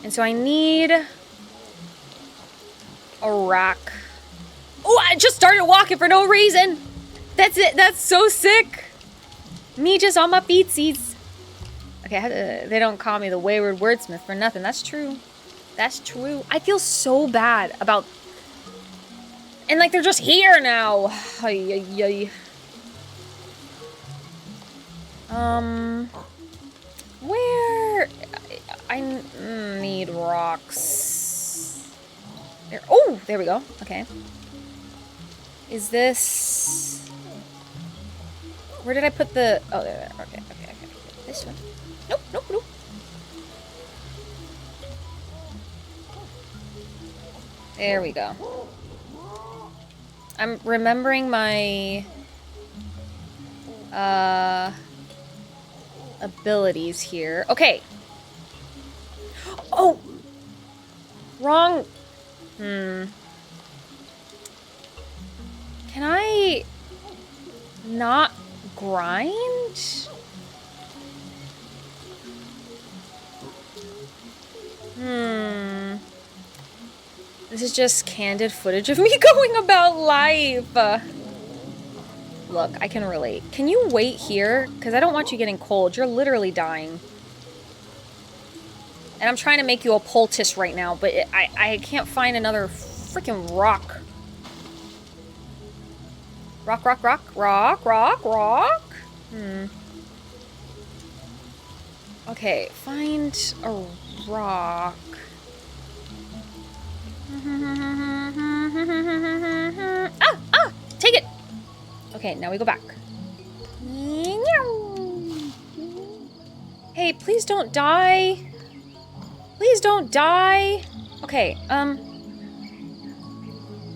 And so I need a rack. Oh, I just started walking for no reason. That's it. That's so sick. Me just on my feetsies. Okay, they don't call me the wayward wordsmith for nothing. That's true. That's true. I feel so bad about... And like, they're just here now. Where... I need rocks. There. Oh, there we go. Okay. Is this... Where did I put the... Oh, there. Okay. This one. Nope. There we go. I'm remembering my... abilities here. Okay. Oh! Wrong... Can I not grind? This is just candid footage of me going about life. Look, I can relate. Can you wait here? Because I don't want you getting cold. You're literally dying. And I'm trying to make you a poultice right now, but I can't find another freaking rock. Rock. Okay, find a rock. Take it! Okay, now we go back. Hey, please don't die. Please don't die. Okay,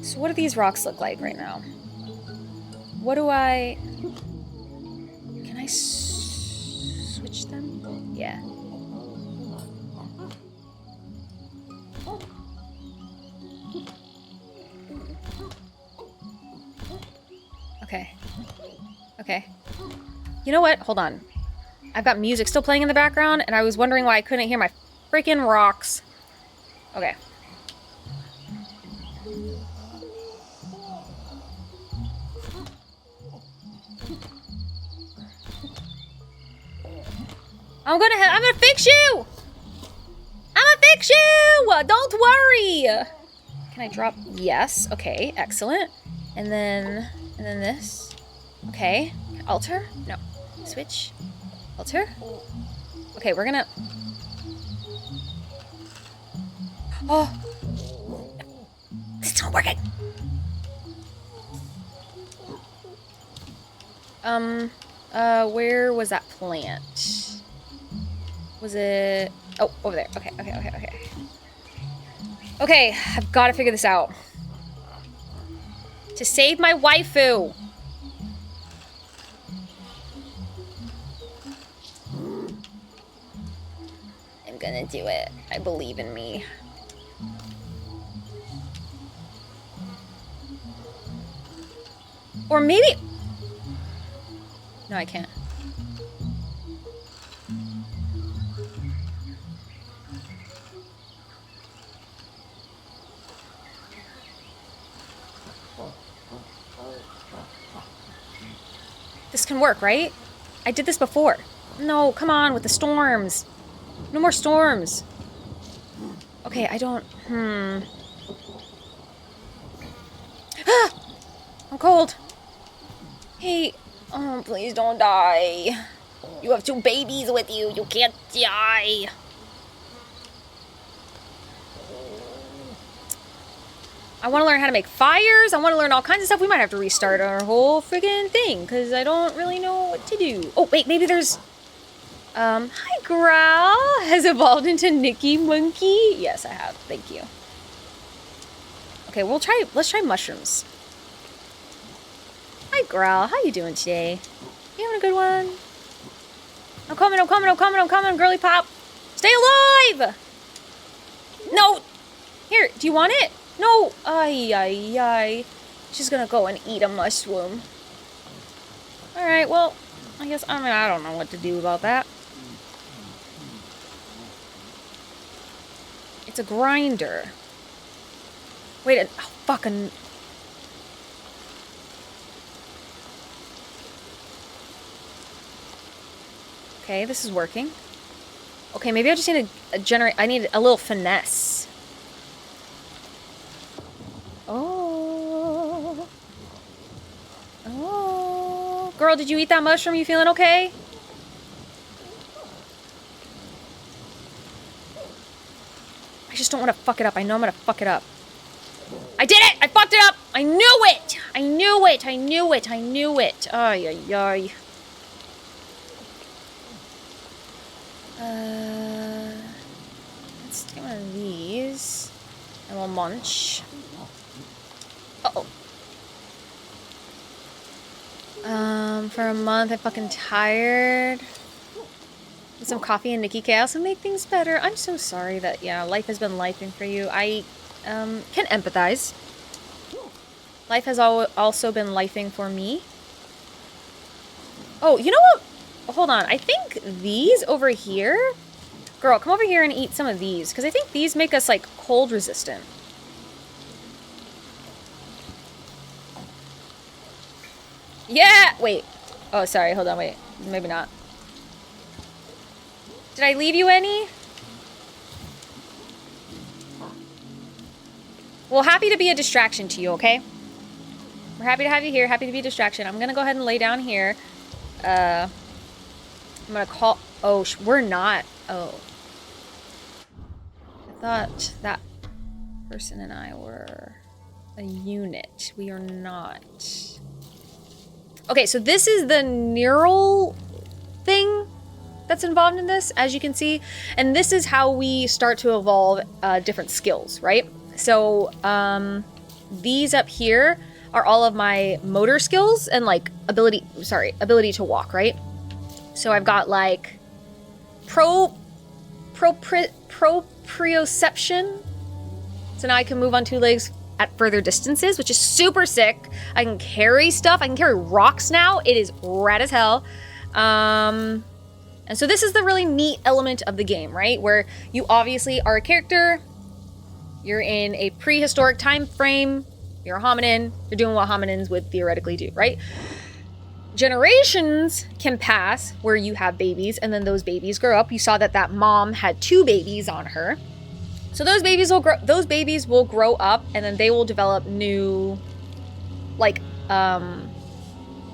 so what do these rocks look like right now? What do I... Can I switch them? Yeah. Okay. You know what? Hold on. I've got music still playing in the background, and I was wondering why I couldn't hear my freaking rocks. Okay. I'm gonna fix you! I'm gonna fix you! Don't worry! Can I drop? Yes. Okay, excellent. And then this. Okay. Alter? No. Switch. Alter? Okay, we're gonna... Oh! It's not working! Where was that plant? Was it... Oh, over there. Okay. Okay, I've got to figure this out. To save my waifu! gonna do it. I believe in me. Or maybe... No, I can't. This can work, right? I did this before. No, come on with the storms. No more storms. Okay, I don't... Ah! I'm cold. Hey. Oh, please don't die. You have 2 babies with you. You can't die. I want to learn how to make fires. I want to learn all kinds of stuff. We might have to restart our whole friggin' thing because I don't really know what to do. Oh, wait, maybe there's... Hi, Growl. Has evolved into Nikki Monkey. Yes, I have. Thank you. Okay, let's try mushrooms. Hi, Growl. How you doing today? You having a good one? I'm coming, girly pop. Stay alive! No! Here, do you want it? No! Ay. She's gonna go and eat a mushroom. Alright, well, I guess, I don't know what to do about that. It's a grinder. Wait, oh, fucking... Okay, this is working. Okay, maybe I just need a generate... I need a little finesse. Oh. Girl, did you eat that mushroom? You feeling okay? I just don't want to fuck it up. I know I'm gonna fuck it up. I did it! I fucked it up! I knew it! I knew it! Ay. Let's get one of these. And we'll munch. Uh-oh. For a month, I'm fucking tired. With some coffee and Nikki Chaos will make things better. I'm so sorry that, life has been lifing for you. I, can empathize. Life has also been lifing for me. Oh, you know what? Hold on. I think these over here... Girl, come over here and eat some of these. Because I think these make us, like, cold resistant. Yeah! Wait. Oh, sorry. Hold on. Wait. Maybe not. Did I leave you any? Well, happy to be a distraction to you, okay? We're happy to have you here. Happy to be a distraction. I'm going to go ahead and lay down here. I'm going to call... Oh, we're not. Oh. I thought that person and I were a unit. We are not. Okay, so this is the neural thing that's involved in this, as you can see. And this is how we start to evolve different skills, right? So these up here are all of my motor skills and like ability to walk, right? So I've got like proprioception. So now I can move on 2 legs at further distances, which is super sick. I can carry stuff. I can carry rocks now. It is rad as hell. And so this is the really neat element of the game, right? Where you obviously are a character. You're in a prehistoric time frame. You're a hominin. You're doing what hominins would theoretically do, right? Generations can pass where you have babies and then those babies grow up. You saw that mom had 2 babies on her. So those babies will grow up and then they will develop new, like,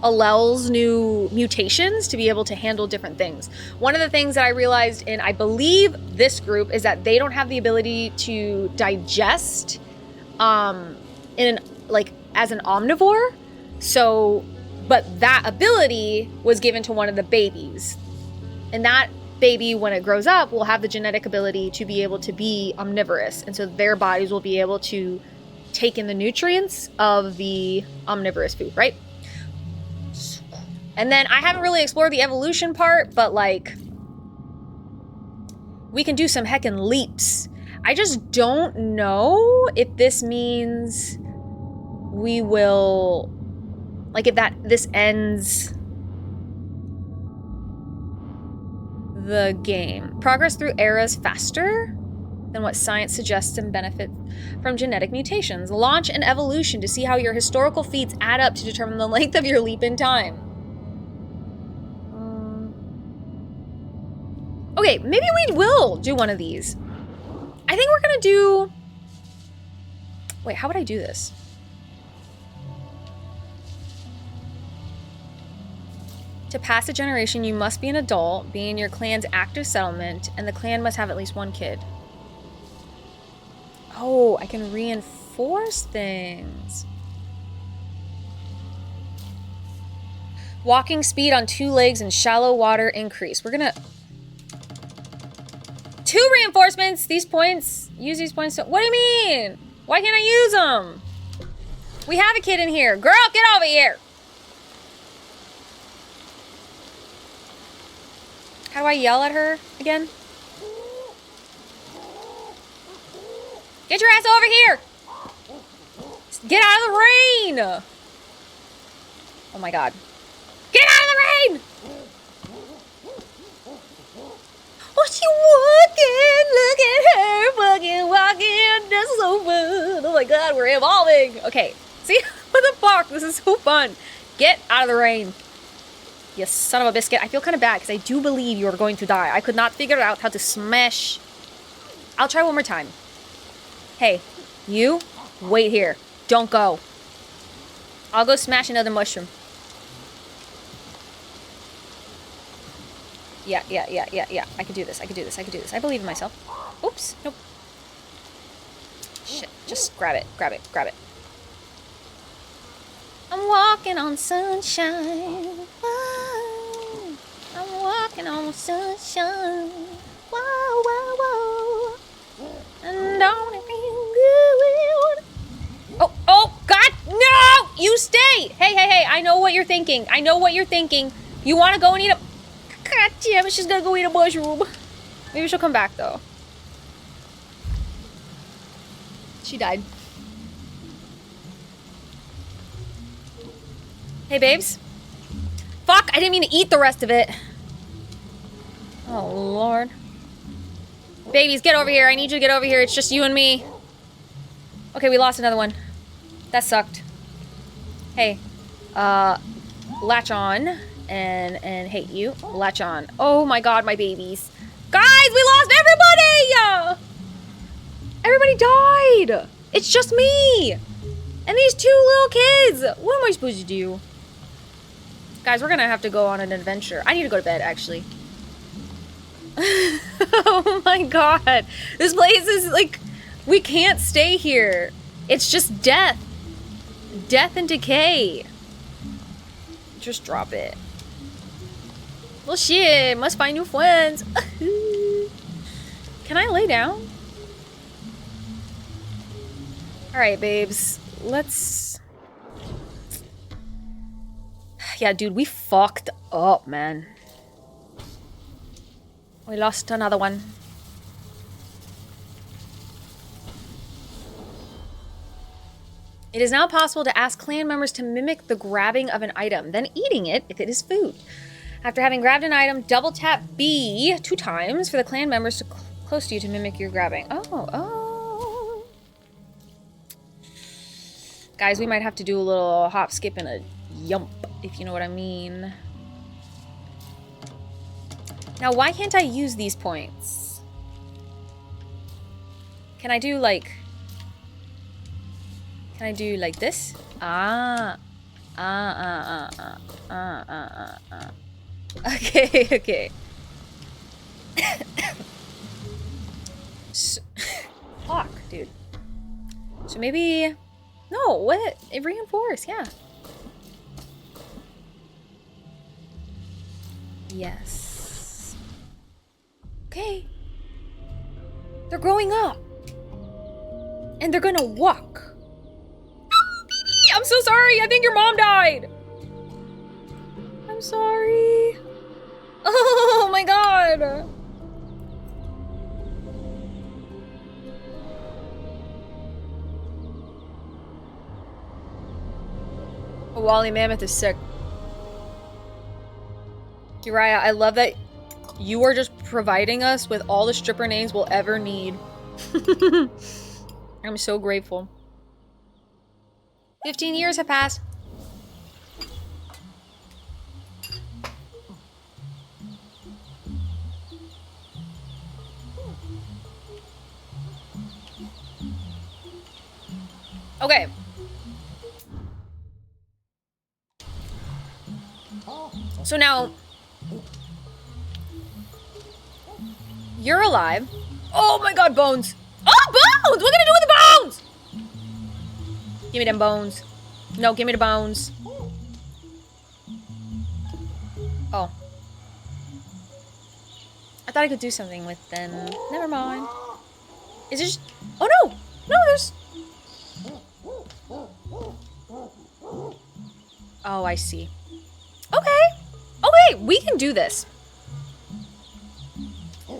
alleles, new mutations to be able to handle different things. One of the things that I realized in, I believe, this group is that they don't have the ability to digest as an omnivore. So, but that ability was given to one of the babies. And that baby, when it grows up, will have the genetic ability to be able to be omnivorous. And so their bodies will be able to take in the nutrients of the omnivorous food, right? And then I haven't really explored the evolution part, but like We can do some heckin' leaps. I just don't know if this means we will, like, if this ends the game. Progress through eras faster than what science suggests and benefit from genetic mutations. Launch an evolution to see how your historical feats add up to determine the length of your leap in time. Okay, maybe we will do one of these. I think we're gonna do... Wait, how would I do this? To pass a generation, you must be an adult, be in your clan's active settlement, and the clan must have at least one kid. Oh, I can reinforce things. Walking speed on 2 legs and shallow water increase. We're gonna... 2 reinforcements! These points... Use these points to... What do you mean? Why can't I use them? We have a kid in here. Girl, get over here! How do I yell at her again? Get your ass over here! Get out of the rain! Oh my god. Get out of the rain! Oh, she walking! Look at her fucking walking! This is so fun! Oh my god, we're evolving! Okay, see? What the fuck? This is so fun! Get out of the rain. You son of a biscuit. I feel kind of bad because I do believe you are going to die. I could not figure out how to smash... I'll try one more time. Hey, you, wait here. Don't go. I'll go smash another mushroom. Yeah. I can do this. I believe in myself. Oops. Nope. Shit. Just grab it. I'm walking on sunshine. Whoa. I'm walking on sunshine. Whoa. And don't it feel good? Oh, God, no! You stay! Hey, I know what you're thinking. You want to go and eat a... God damn it, she's gonna go eat a mushroom. Maybe she'll come back, though. She died. Hey, babes. Fuck, I didn't mean to eat the rest of it. Oh, Lord. Babies, get over here. I need you to get over here. It's just you and me. Okay, we lost another one. That sucked. Hey, latch on. And hey, you, latch on. Oh my god, my babies. Guys, we lost everybody! Everybody died! It's just me! And these 2 little kids! What am I supposed to do? Guys, we're gonna have to go on an adventure. I need to go to bed, actually. Oh my god. This place is like... We can't stay here. It's just death. Death and decay. Just drop it. Well, shit. Must find new friends. Can I lay down? Alright, babes. Let's... Yeah, dude, we fucked up, man. We lost another one. It is now possible to ask clan members to mimic the grabbing of an item, then eating it if it is food. After having grabbed an item, double tap B 2 times for the clan members to close to you to mimic your grabbing. Oh. Guys, we might have to do a little hop, skip, and a yump, if you know what I mean. Now, why can't I use these points? Can I do like... Can I do like this? Okay. So, fuck, dude. So maybe... No, what? It reinforced, yeah. Yes. Okay. They're growing up. And they're gonna walk. Oh, baby! I'm so sorry! I think your mom died! I'm sorry. Oh my god! Wally Mammoth is sick. Uriah, I love that you are just providing us with all the stripper names we'll ever need. I'm so grateful. 15 years have passed. Okay. So now, you're alive. Oh my god, bones. Oh, bones! What are we gonna do with the bones? Give me them bones. No, give me the bones. Oh. I thought I could do something with them. Never mind. Is it just... Oh no! No, there's... Oh, I see. Okay. Okay, we can do this.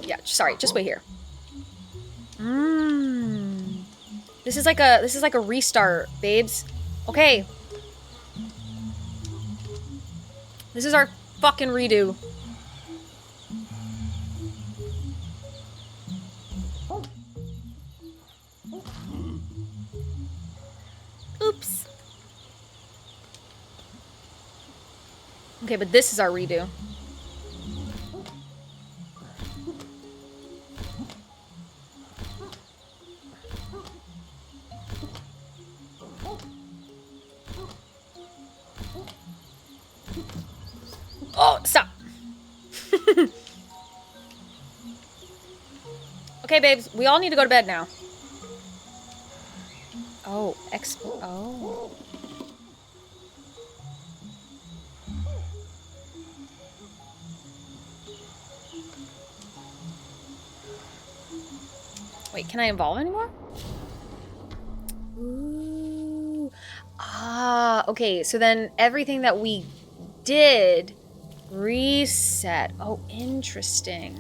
Yeah, sorry, just wait here. This is like a restart, babes. Okay. This is our fucking redo. Oops. Okay, but this is our redo. Oh, stop. Okay, babes, we all need to go to bed now. Oh, oh. Wait, can I evolve anymore? Ooh. Ah, okay, so then everything that we did reset. Oh, interesting.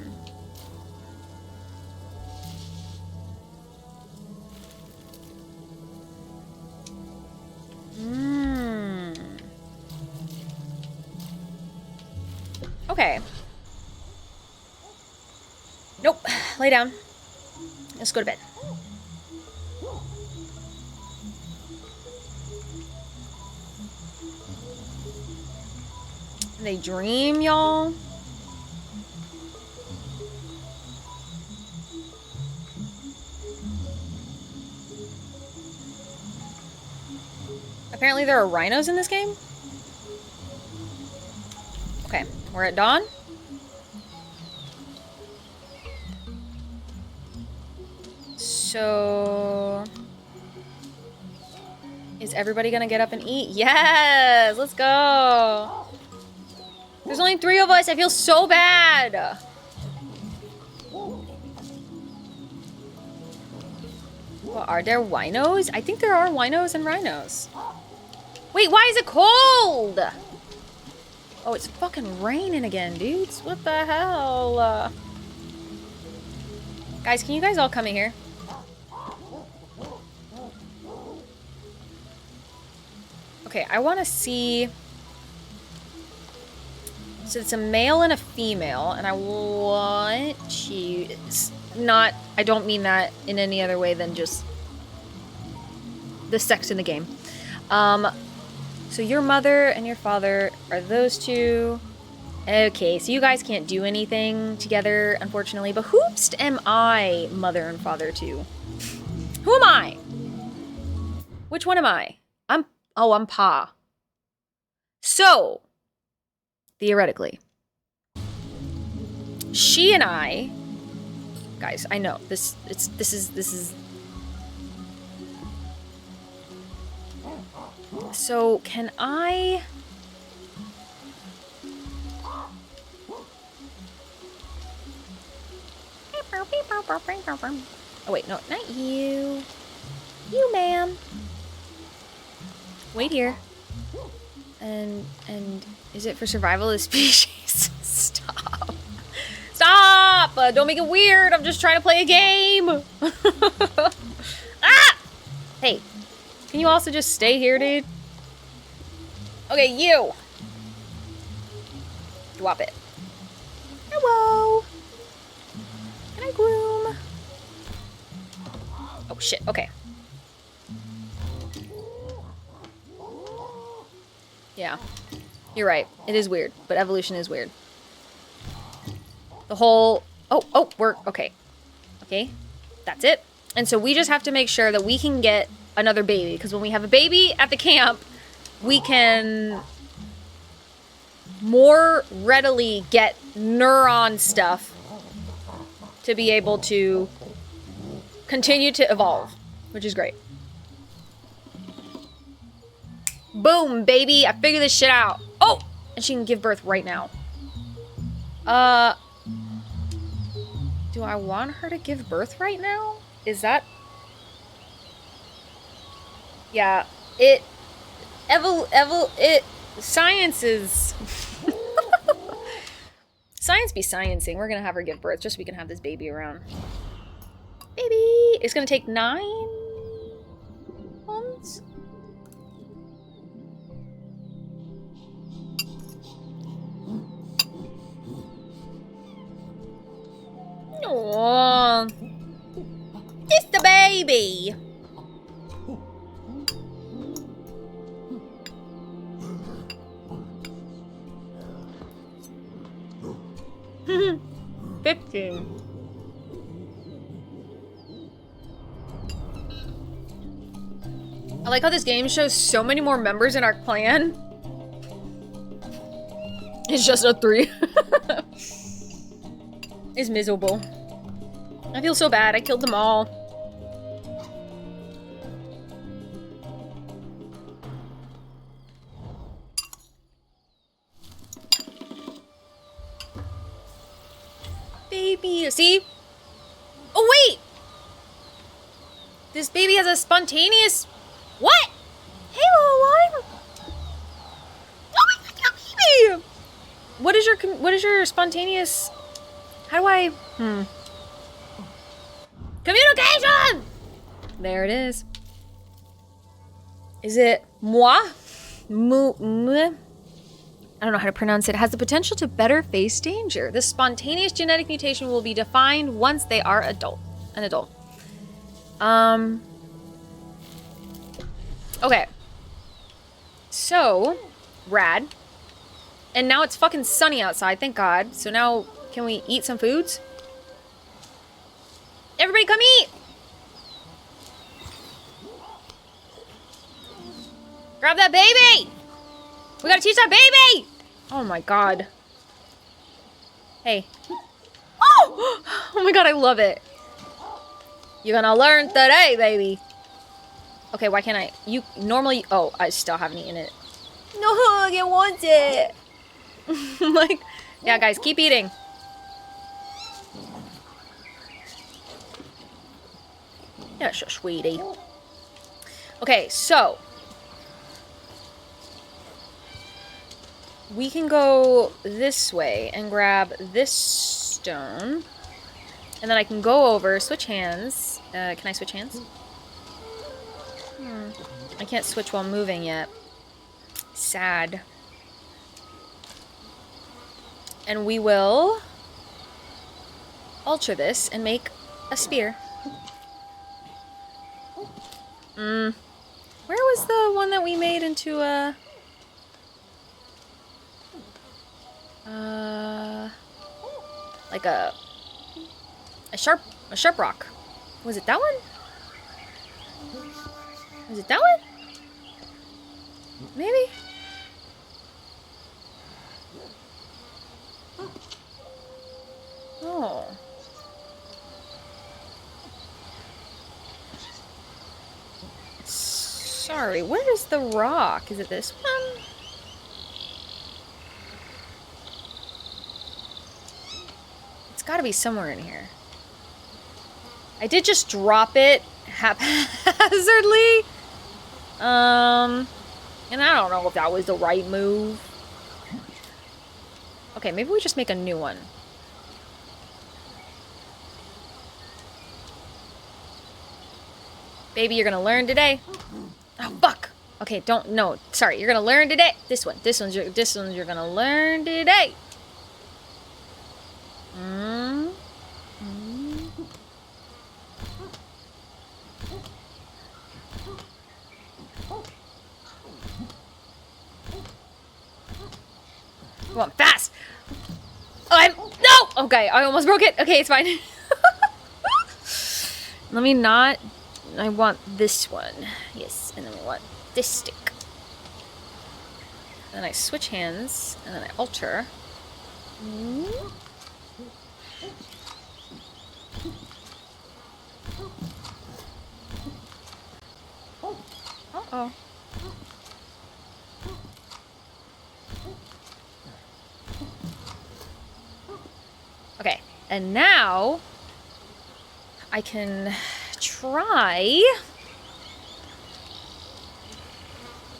Okay. Nope. Lay down. Let's go to bed. They dream, y'all. Apparently there are rhinos in this game. Okay, we're at dawn. So... is everybody gonna get up and eat? Yes! Let's go! There's only 3 of us. I feel so bad. Well, are there winos? I think there are winos and rhinos. Wait, why is it cold? Oh, it's fucking raining again, dudes. What the hell? Guys, can you guys all come in here? Okay, I want to see... So it's a male and a female, and I want you... Not... I don't mean that in any other way than just... the sex in the game. So your mother and your father are those two. Okay, so you guys can't do anything together, unfortunately. But whoopst am I mother and father to? Who am I? Which one am I? I'm Pa. So, theoretically, she and I... Guys, I know, this is... So, can I... Oh, wait, no, not you. You, ma'am. Wait here. And is it for survival of the species? Stop. Stop! Don't make it weird. I'm just trying to play a game. Ah! Hey, can you also just stay here, dude? Okay, you. Drop it. Hello. Can I groom? Oh shit, okay. Yeah. You're right. It is weird, but evolution is weird. The whole... Oh, we're... Okay. Okay. That's it. And so we just have to make sure that we can get another baby. Because when we have a baby at the camp, we can more readily get neuron stuff to be able to continue to evolve, which is great. Boom, baby. I figured this shit out. Oh! And she can give birth right now. Do I want her to give birth right now? Is that... Yeah. Science is... Science be sciencing. We're gonna have her give birth just so we can have this baby around. Baby! It's gonna take 9 months? Aww. Just the baby! 15. I like how this game shows so many more members in our clan. It's just a 3. It's miserable. I feel so bad. I killed them all. Baby. See? Oh, wait! This baby has a spontaneous... What? Hey, little one! Oh my god, baby! What is your spontaneous... How do I... Communication! There it is. Is it moi? I don't know how to pronounce it. Has the potential to better face danger. This spontaneous genetic mutation will be defined once they are an adult. Okay. So, rad. And now it's fucking sunny outside, thank God. So now, can we eat some foods? Everybody come eat! Grab that baby! We gotta teach that baby! Oh my god. Hey. Oh! Oh my god, I love it. You're gonna learn today, baby. Okay, why can't I? You normally... Oh, I still haven't eaten it. No, I want it. Like, yeah, guys, keep eating. Yeah, sure, sweetie. Okay, so... we can go this way and grab this stone. And then I can go over, switch hands. Can I switch hands? I can't switch while moving yet. Sad. And we will alter this and make a spear. Where was the one that we made into a... like a sharp rock. Was it that one? Was it that one? Maybe? Oh. Sorry, where is the rock? Is it this one? It's gotta be somewhere in here. I did just drop it haphazardly. And I don't know if that was the right move. Okay, maybe we just make a new one. Baby, you're gonna learn today. Oh, fuck. Okay, don't, no, sorry, you're gonna learn today. This one's you're gonna learn today. Come on, fast! No! Okay, I almost broke it. Okay, it's fine. Let me not, I want this one. Yes, and then we want this stick. Then I switch hands, and then I alter. Uh-oh. Okay, and now I can try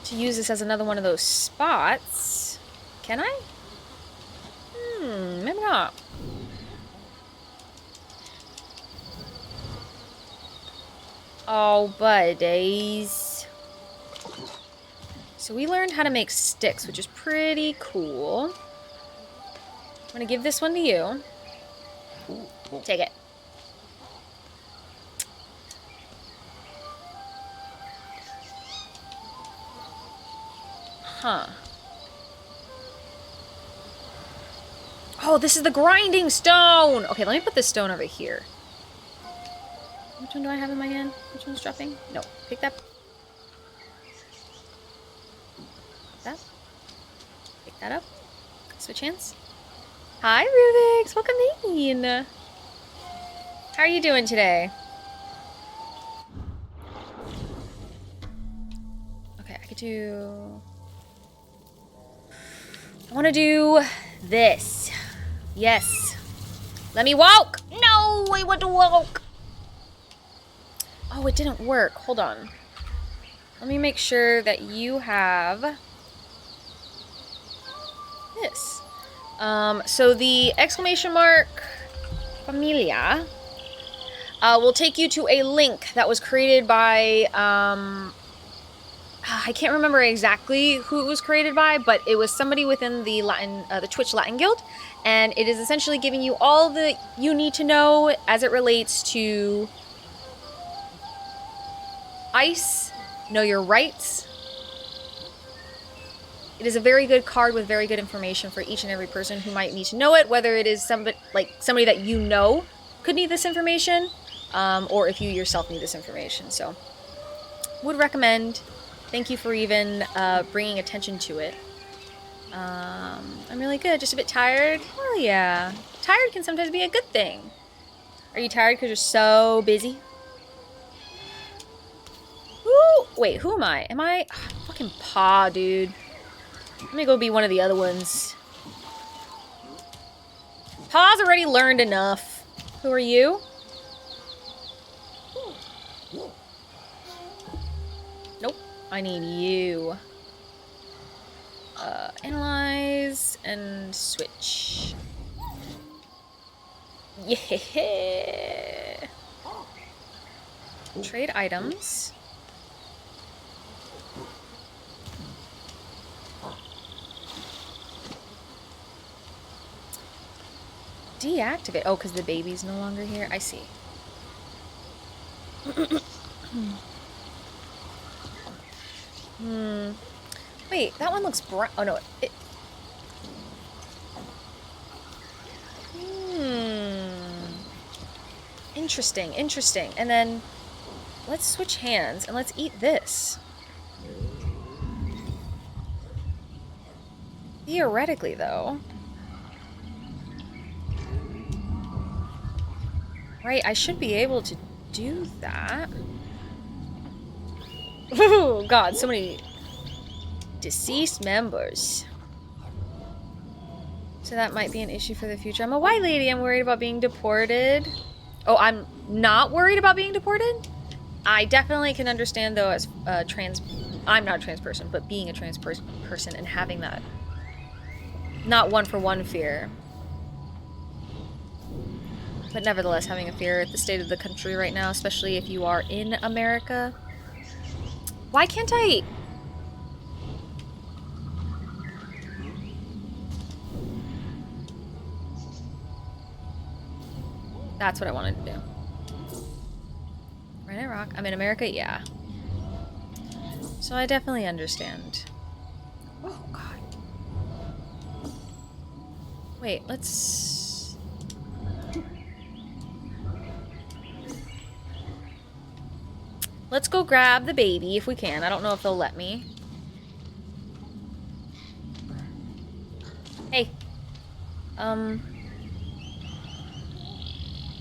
to use this as another one of those spots. Can I? Maybe not. Oh, buddies. So we learned how to make sticks, which is pretty cool. I'm gonna give this one to you. Take it. Huh. Oh, this is the grinding stone! Okay, let me put this stone over here. Which one do I have in my hand? Which one's dropping? No, pick that. That. Pick that up. Switch hands. Hi, Rubik's! Welcome in! How are you doing today? Okay, I could do... I want to do this. Yes. Let me walk! No! I want to walk! Oh, it didn't work. Hold on. Let me make sure that you have this. So the exclamation mark familia will take you to a link that was created by, I can't remember exactly who it was created by, but it was somebody within the the Twitch Latin Guild, and it is essentially giving you all the you need to know as it relates to ice, know your rights. It is a very good card with very good information for each and every person who might need to know it, whether it is somebody that you know could need this information, or if you yourself need this information. So, would recommend. Thank you for even bringing attention to it. I'm really good. Just a bit tired? Hell yeah. Tired can sometimes be a good thing. Are you tired because you're so busy? Ooh, wait, who am I? Am I... fucking Pa, dude. Let me go be one of the other ones. Pa's already learned enough. Who are you? Nope. I need you. Analyze and switch. Yeah. Trade items. Deactivate. Oh, because the baby's no longer here. I see. Wait, that one looks brown. Oh, no. It... Interesting, interesting. And then let's switch hands and let's eat this. Theoretically, though. Right, I should be able to do that. Oh, God, so many deceased members. So that might be an issue for the future. I'm a white lady. I'm worried about being deported. Oh, I'm not worried about being deported? I definitely can understand, though, as a trans... I'm not a trans person, but being a trans person and having that not one-for-one fear. But nevertheless, having a fear at the state of the country right now, especially if you are in America. Why can't I... That's what I wanted to do. Granite rock. I'm in America? Yeah. So I definitely understand. Oh, God. Wait, let's... Let's go grab the baby if we can. I don't know if they'll let me. Hey.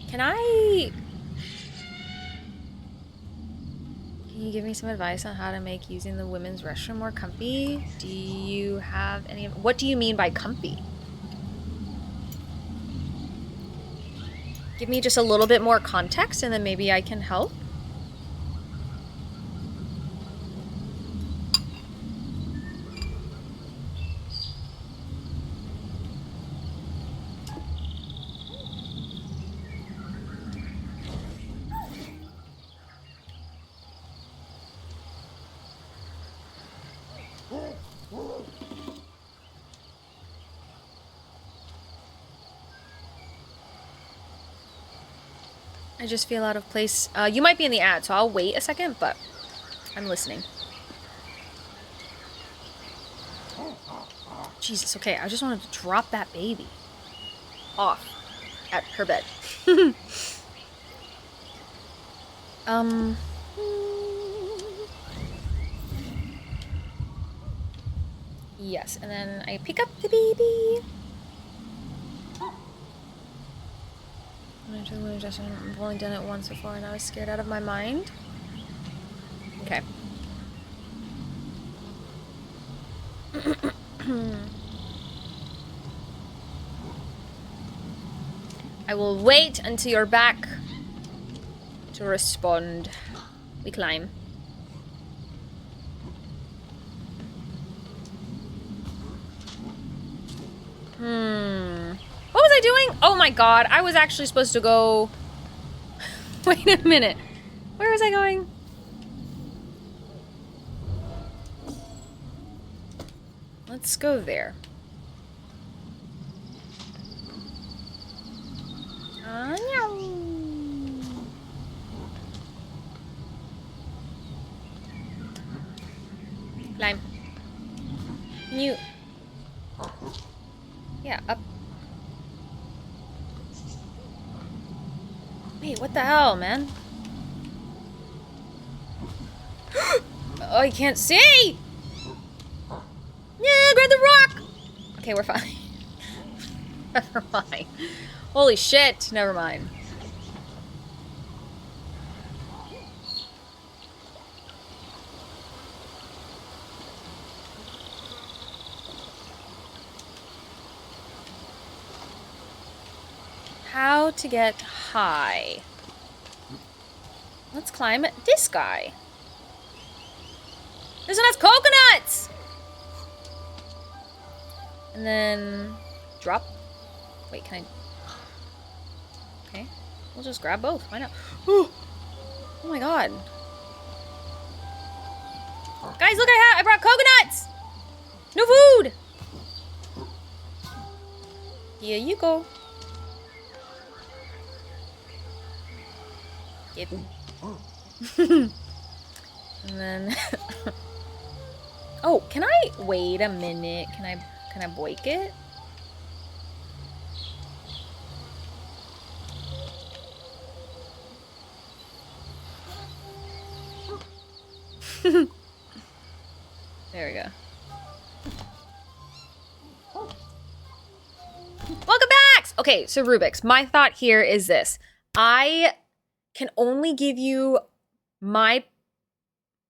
Can I... Can you give me some advice on how to make using the women's restroom more comfy? Do you have any... What do you mean by comfy? Give me just a little bit more context and then maybe I can help. I just feel out of place. You might be in the ad, so I'll wait a second, but I'm listening. Jesus, okay, I just wanted to drop that baby off at her bed. Yes, and then I pick up the baby. I've only done it once before and I was scared out of my mind. Okay. I will wait until you're back to respond. We climb. What was I doing? Oh my god, I was actually supposed to go... Wait a minute. Where was I going? Let's go there. Climb. Can you... Yeah, up. Wait, what the hell, man? Oh, I can't see! Yeah, grab the rock! Okay, we're fine. Never mind. Holy shit, never mind. How to get high. Let's climb this guy. There's enough coconuts! And then drop. Wait, can I? Okay, we'll just grab both. Why not? Oh my god. Guys, look, I brought coconuts! No food! Here you go. Get. And then oh, can I wait a minute? Can I boik it? There we go. Welcome back! Okay, so Rubik's. My thought here is this. I can only give you my...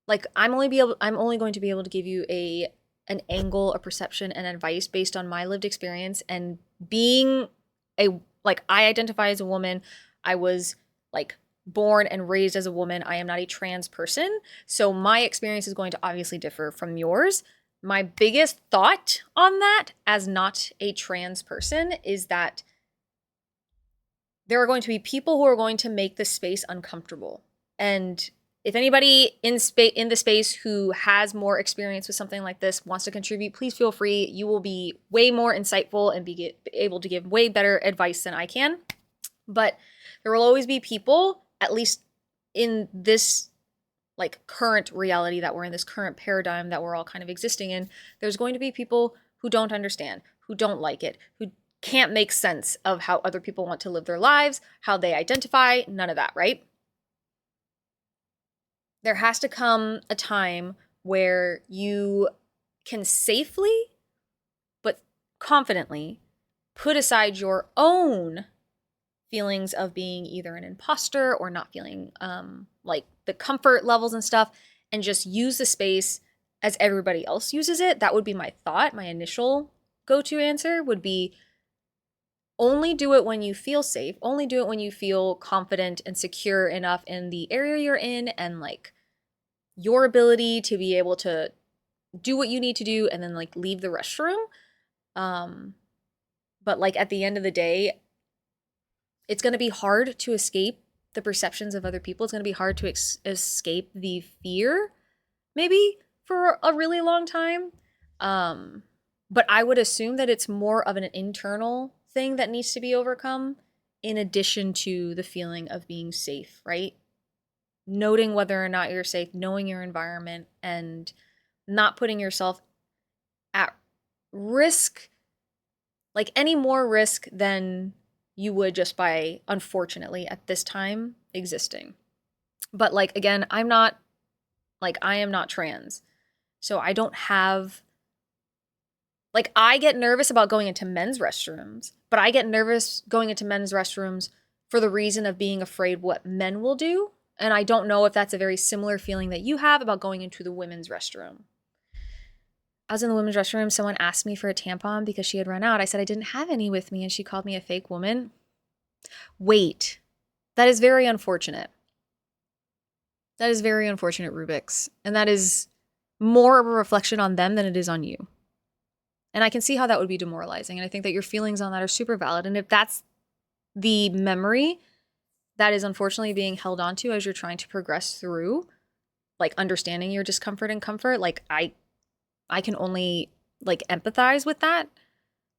Like, I'm only going to be able to give you an angle, a perception, and advice based on my lived experience. And being I identify as a woman. I was, born and raised as a woman. I am not a trans person. So my experience is going to obviously differ from yours. My biggest thought on that, as not a trans person, is that there are going to be people who are going to make this space uncomfortable. And if anybody in the space who has more experience with something like this wants to contribute, please feel free. You will be way more insightful and be able to give way better advice than I can. But there will always be people, at least in this like current reality that we're in, this current paradigm that we're all kind of existing in, there's going to be people who don't understand, who don't like it, who can't make sense of how other people want to live their lives, how they identify, none of that, right? There has to come a time where you can safely but confidently put aside your own feelings of being either an imposter or not feeling like the comfort levels and stuff, and just use the space as everybody else uses it. That would be my thought. My initial go-to answer would be only do it when you feel safe. Only do it when you feel confident and secure enough in the area you're in and like your ability to be able to do what you need to do and then like leave the restroom. But like at the end of the day, it's going to be hard to escape the perceptions of other people. It's going to be hard to escape the fear, maybe, for a really long time. But I would assume that it's more of an internal thing that needs to be overcome in addition to the feeling of being safe, right? Noting whether or not you're safe, knowing your environment, and not putting yourself at risk, like any more risk than you would just by, unfortunately, at this time, existing. But like, again, I am not trans. So I don't have, like, I get nervous about going into men's restrooms, but I get nervous going into men's restrooms for the reason of being afraid what men will do. And I don't know if that's a very similar feeling that you have about going into the women's restroom. I was in the women's restroom. Someone asked me for a tampon because she had run out. I said I didn't have any with me, and she called me a fake woman. Wait, that is very unfortunate. That is very unfortunate, Rubik's. And that is more of a reflection on them than it is on you. And I can see how that would be demoralizing. And I think that your feelings on that are super valid. And if that's the memory that is unfortunately being held onto as you're trying to progress through, like understanding your discomfort and comfort, like I can only like empathize with that.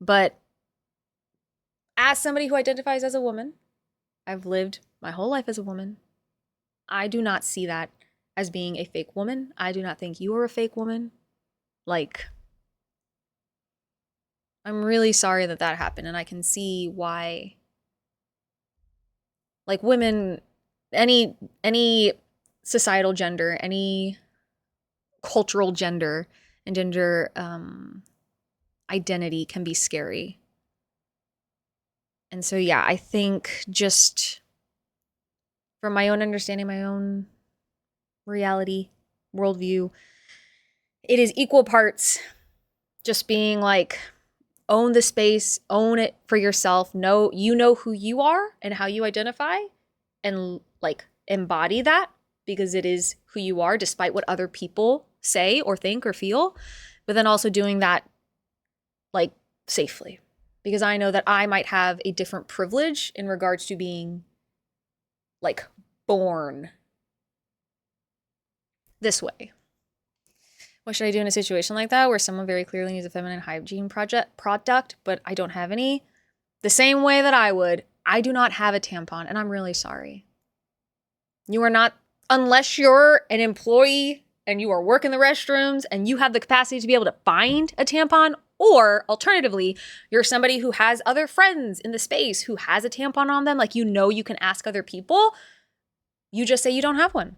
But as somebody who identifies as a woman, I've lived my whole life as a woman. I do not see that as being a fake woman. I do not think you are a fake woman. Like, I'm really sorry that that happened, and I can see why, like, women, any societal gender, any cultural gender and gender identity can be scary. And so, yeah, I think just from my own understanding, my own reality, worldview, it is equal parts just being like, own the space, own it for yourself. Know who you are and how you identify, and like embody that because it is who you are despite what other people say or think or feel. But then also doing that like safely, because I know that I might have a different privilege in regards to being like born this way. What should I do in a situation like that where someone very clearly needs a feminine hygiene product, but I don't have any? The same way that I would, I do not have a tampon, and I'm really sorry. You are not, unless you're an employee and you are working the restrooms and you have the capacity to be able to find a tampon, or alternatively, you're somebody who has other friends in the space who has a tampon on them, like you can ask other people, you just say you don't have one.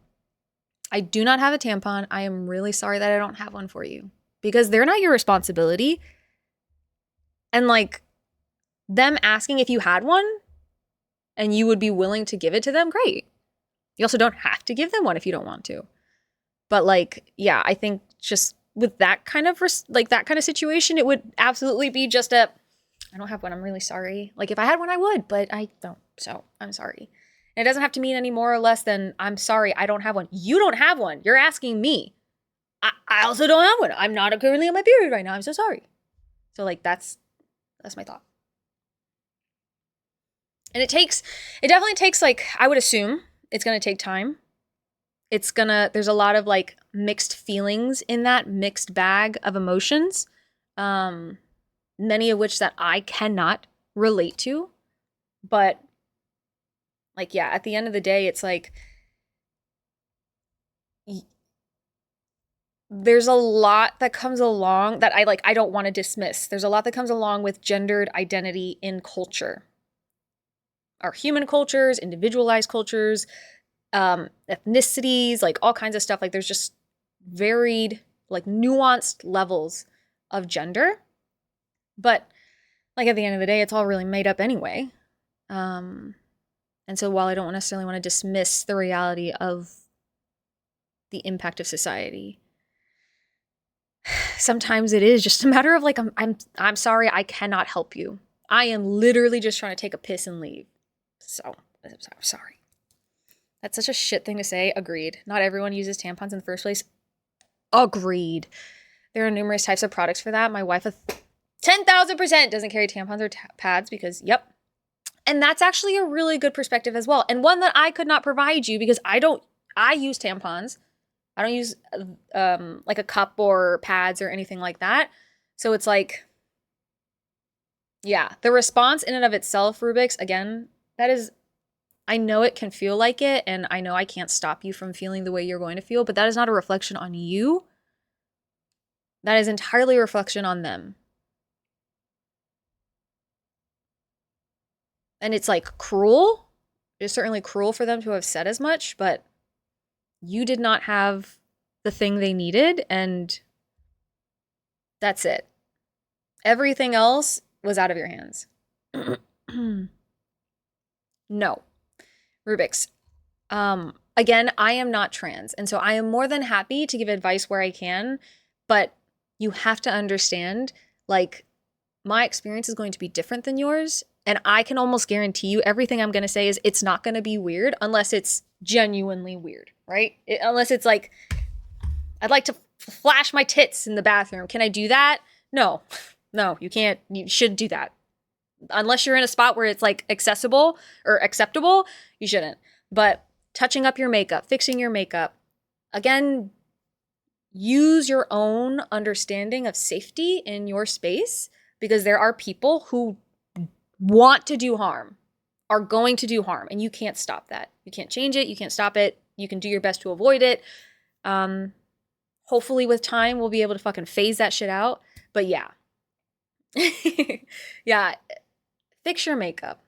I do not have a tampon. I am really sorry that I don't have one for you, because they're not your responsibility. And like them asking if you had one and you would be willing to give it to them, great. You also don't have to give them one if you don't want to. But like, yeah, I think just with that kind of situation, it would absolutely be just I don't have one. I'm really sorry. Like if I had one, I would, but I don't. So I'm sorry. And it doesn't have to mean any more or less than I'm sorry, I don't have one. You don't have one. You're asking me. I also don't have one. I'm not currently on my period right now. I'm so sorry. So like that's my thought. And it definitely takes, like, I would assume it's going to take time. There's a lot of like mixed feelings in that mixed bag of emotions. Many of which that I cannot relate to, but Like, yeah, at the end of the day, it's like there's a lot that comes along that I don't want to dismiss. There's a lot that comes along with gendered identity in culture. Our human cultures, individualized cultures, ethnicities, like all kinds of stuff. Like there's just varied, like nuanced levels of gender. But like at the end of the day, it's all really made up anyway. And so while I don't necessarily want to dismiss the reality of the impact of society, sometimes it is just a matter of like, I'm sorry, I cannot help you. I am literally just trying to take a piss and leave. So I'm sorry. That's such a shit thing to say. Agreed. Not everyone uses tampons in the first place. Agreed. There are numerous types of products for that. My wife 10,000% doesn't carry tampons or pads because, yep. And that's actually a really good perspective as well. And one that I could not provide you because I use tampons. I don't use like a cup or pads or anything like that. So it's like, yeah, the response in and of itself, Rubik's, again, that is, I know it can feel like it, and I know I can't stop you from feeling the way you're going to feel, but that is not a reflection on you. That is entirely a reflection on them. And it's like cruel. It's certainly cruel for them to have said as much, but you did not have the thing they needed, and that's it. Everything else was out of your hands. No. Rubik's. Again, I am not trans, and so I am more than happy to give advice where I can, but you have to understand, like, my experience is going to be different than yours, and I can almost guarantee you everything I'm going to say is it's not going to be weird unless it's genuinely weird, right? Unless it's like, I'd like to flash my tits in the bathroom. Can I do that? No, you can't. You should do that. Unless you're in a spot where it's like accessible or acceptable, you shouldn't. But touching up your makeup, fixing your makeup, again, use your own understanding of safety in your space, because there are people who want to do harm, are going to do harm, and you can't stop that. You can't change it. You can't stop it. You can do your best to avoid it. Hopefully with time, we'll be able to fucking phase that shit out. But yeah. Yeah. Fix your makeup.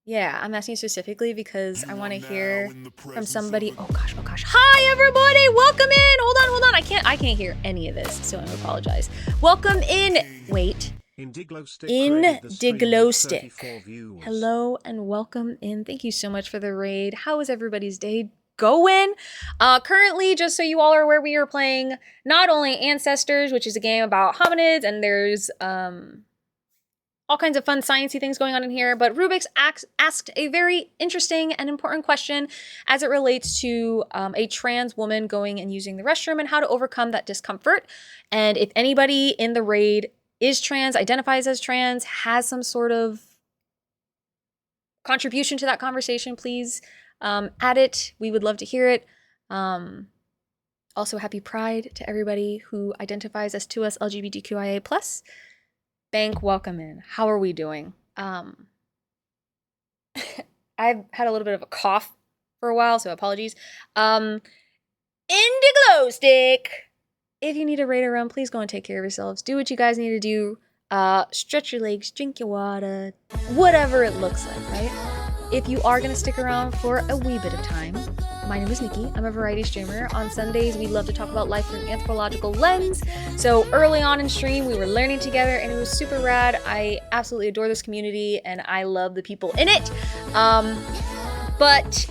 Yeah, I'm asking specifically because I want to hear from somebody. Oh gosh. Hi everybody, welcome in. Hold on. I can't hear any of this, so I apologize. Welcome in. Wait. Indiglowstick. Hello and welcome in. Thank you so much for the raid. How is everybody's day going? Currently, just so you all are aware, we are playing not only Ancestors, which is a game about hominids, and there's all kinds of fun sciencey things going on in here, but Rubik's asked a very interesting and important question as it relates to a trans woman going and using the restroom and how to overcome that discomfort. And if anybody in the raid is trans, identifies as trans, has some sort of contribution to that conversation, please add it. We would love to hear it. Also, happy Pride to everybody who identifies as to us LGBTQIA+. Bank, welcome in. How are we doing? I've had a little bit of a cough for a while, so apologies. Indiglowstick. If you need a raid around, please go and take care of yourselves. Do what you guys need to do. Stretch your legs, drink your water, whatever it looks like, right? If you are going to stick around for a wee bit of time, my name is Nikki. I'm a variety streamer. On Sundays, we love to talk about life through an anthropological lens. So early on in stream, we were learning together and it was super rad. I absolutely adore this community and I love the people in it. But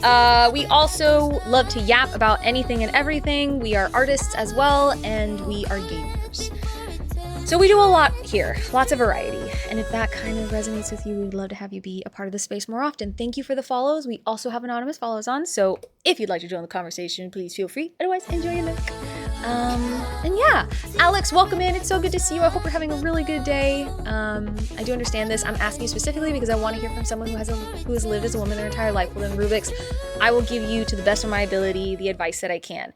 we also love to yap about anything and everything. We are artists as well, and we are gamers. So we do a lot here, lots of variety. And if that kind of resonates with you, we'd love to have you be a part of the space more often. Thank you for the follows. We also have anonymous follows on, so if you'd like to join the conversation, please feel free. Otherwise, enjoy your milk. And yeah, Alex, welcome in. It's so good to see you. I hope you're having a really good day. I do understand this. I'm asking you specifically because I want to hear from someone who has lived as a woman their entire life. Well, then, Rubik's, I will give you, to the best of my ability, the advice that I can.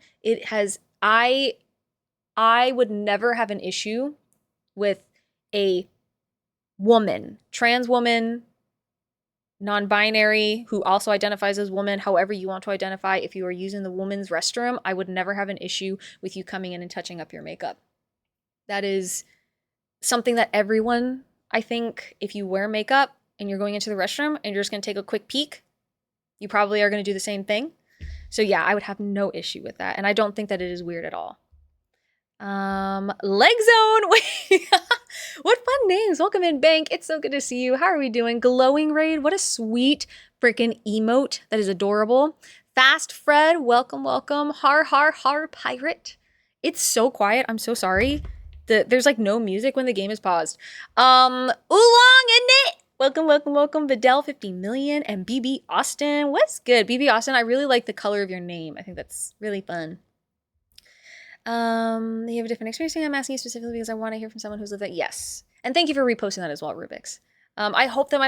I would never have an issue with a woman, trans woman, non-binary who also identifies as woman, however you want to identify, if you are using the woman's restroom, I would never have an issue with you coming in and touching up your makeup. That is something that everyone, I think, if you wear makeup and you're going into the restroom and you're just going to take a quick peek, you probably are going to do the same thing. So yeah, I would have no issue with that. And I don't think that it is weird at all. Leg Zone. What fun names. Welcome in, Bank. It's so good to see you. How are we doing? Glowing Raid. What a sweet freaking emote. That is adorable. Fast Fred. Welcome, welcome. Har, har, har, pirate. It's so quiet. I'm so sorry. There's like no music when the game is paused. Oolong and it. Welcome, welcome, welcome. Vidal 50 million and BB Austin. What's good? BB Austin, I really like the color of your name. I think that's really fun. You have a different experience. I'm asking you specifically because I want to hear from someone who's lived that. Yes. And thank you for reposting that as well, Rubik's. I hope that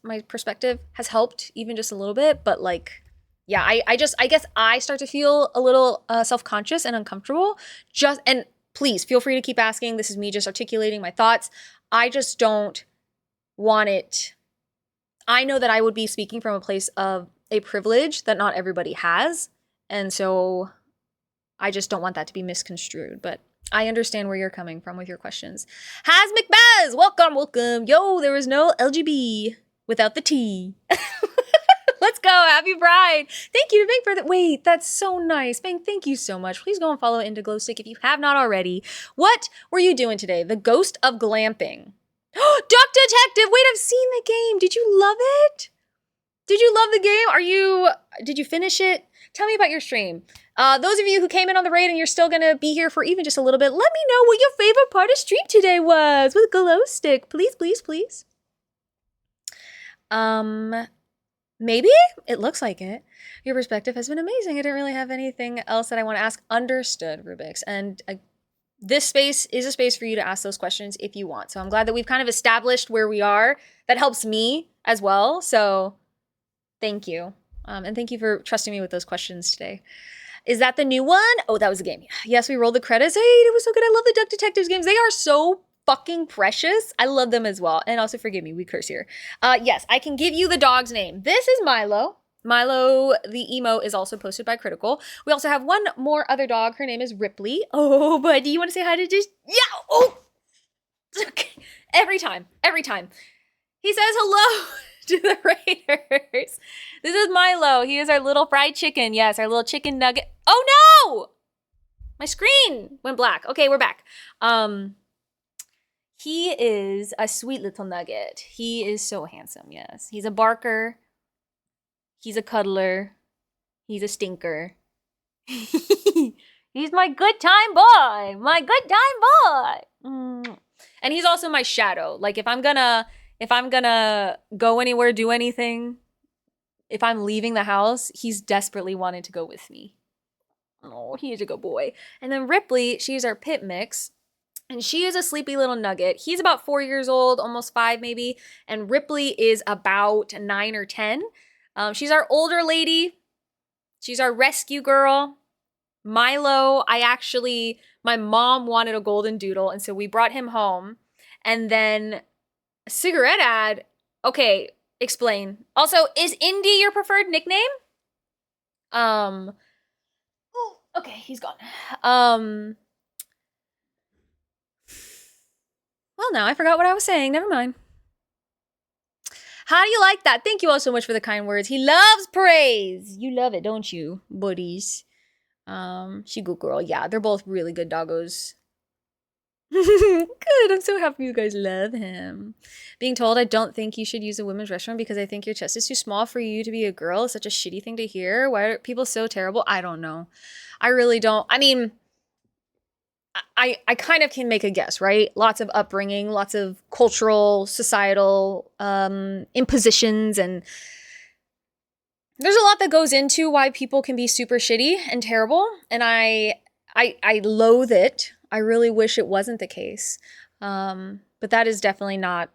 my perspective has helped even just a little bit, but like, yeah, I guess I start to feel a little self-conscious and uncomfortable. And please feel free to keep asking. This is me just articulating my thoughts. I just don't want it. I know that I would be speaking from a place of a privilege that not everybody has. And so I just don't want that to be misconstrued, but I understand where you're coming from with your questions. Has McBaz, welcome, welcome. Yo, there was no LGB without the T. Let's go. Happy Pride. Thank you to Bank for that. Wait, that's so nice. Bank, thank you so much. Please go and follow Into Glow Stick if you have not already. What were you doing today? The Ghost of Glamping. Duck Detective. Wait, I've seen the game. Did you love it? Did you love the game? Did you finish it? Tell me about your stream. Those of you who came in on the raid and you're still gonna be here for even just a little bit, let me know what your favorite part of stream today was with Glow Stick. Please, please, please. Maybe? It looks like it. Your perspective has been amazing. I didn't really have anything else that I want to ask. Understood, Rubik's. And this space is a space for you to ask those questions if you want. So I'm glad that we've kind of established where we are. That helps me as well. So thank you. And thank you for trusting me with those questions today. Is that the new one? Oh, that was a game. Yes, we rolled the credits. Hey, it was so good. I love the Duck Detectives games. They are so fucking precious. I love them as well. And also forgive me, we curse here. Yes, I can give you the dog's name. This is Milo. Milo, the emo, is also posted by Critical. We also have one more other dog. Her name is Ripley. Oh, buddy, you want to say hi to just... Yeah! Oh! Okay. Every time. He says hello to the Raiders. This is Milo. He is our little fried chicken. Yes, our little chicken nugget. Oh, no! My screen went black. Okay, we're back. He is a sweet little nugget. He is so handsome, yes. He's a barker. He's a cuddler. He's a stinker. He's my good time boy. My good time boy. And he's also my shadow. Like if I'm gonna go anywhere, do anything, if I'm leaving the house, he's desperately wanted to go with me. Oh, he is a good boy. And then Ripley, she's our pit mix. And she is a sleepy little nugget. He's about 4 years old, almost 5 maybe. And Ripley is about 9 or 10. She's our older lady. She's our rescue girl. Milo, my mom wanted a golden doodle, and so we brought him home. And then a cigarette ad. Okay, explain. Also, is Indy your preferred nickname? Okay, he's gone. Well, now I forgot what I was saying. Never mind. How do you like that? Thank you all so much for the kind words. He loves praise. You love it, don't you, buddies? She good girl. Yeah, they're both really good doggos. Good. I'm so happy you guys love him. Being told I don't think you should use a women's restroom because I think your chest is too small for you to be a girl is such a shitty thing to hear. Why are people so terrible? I don't know. I really don't. I mean, I kind of can make a guess, right? Lots of upbringing, lots of cultural, societal impositions, and there's a lot that goes into why people can be super shitty and terrible. And I loathe it. I really wish it wasn't the case. But that is definitely not.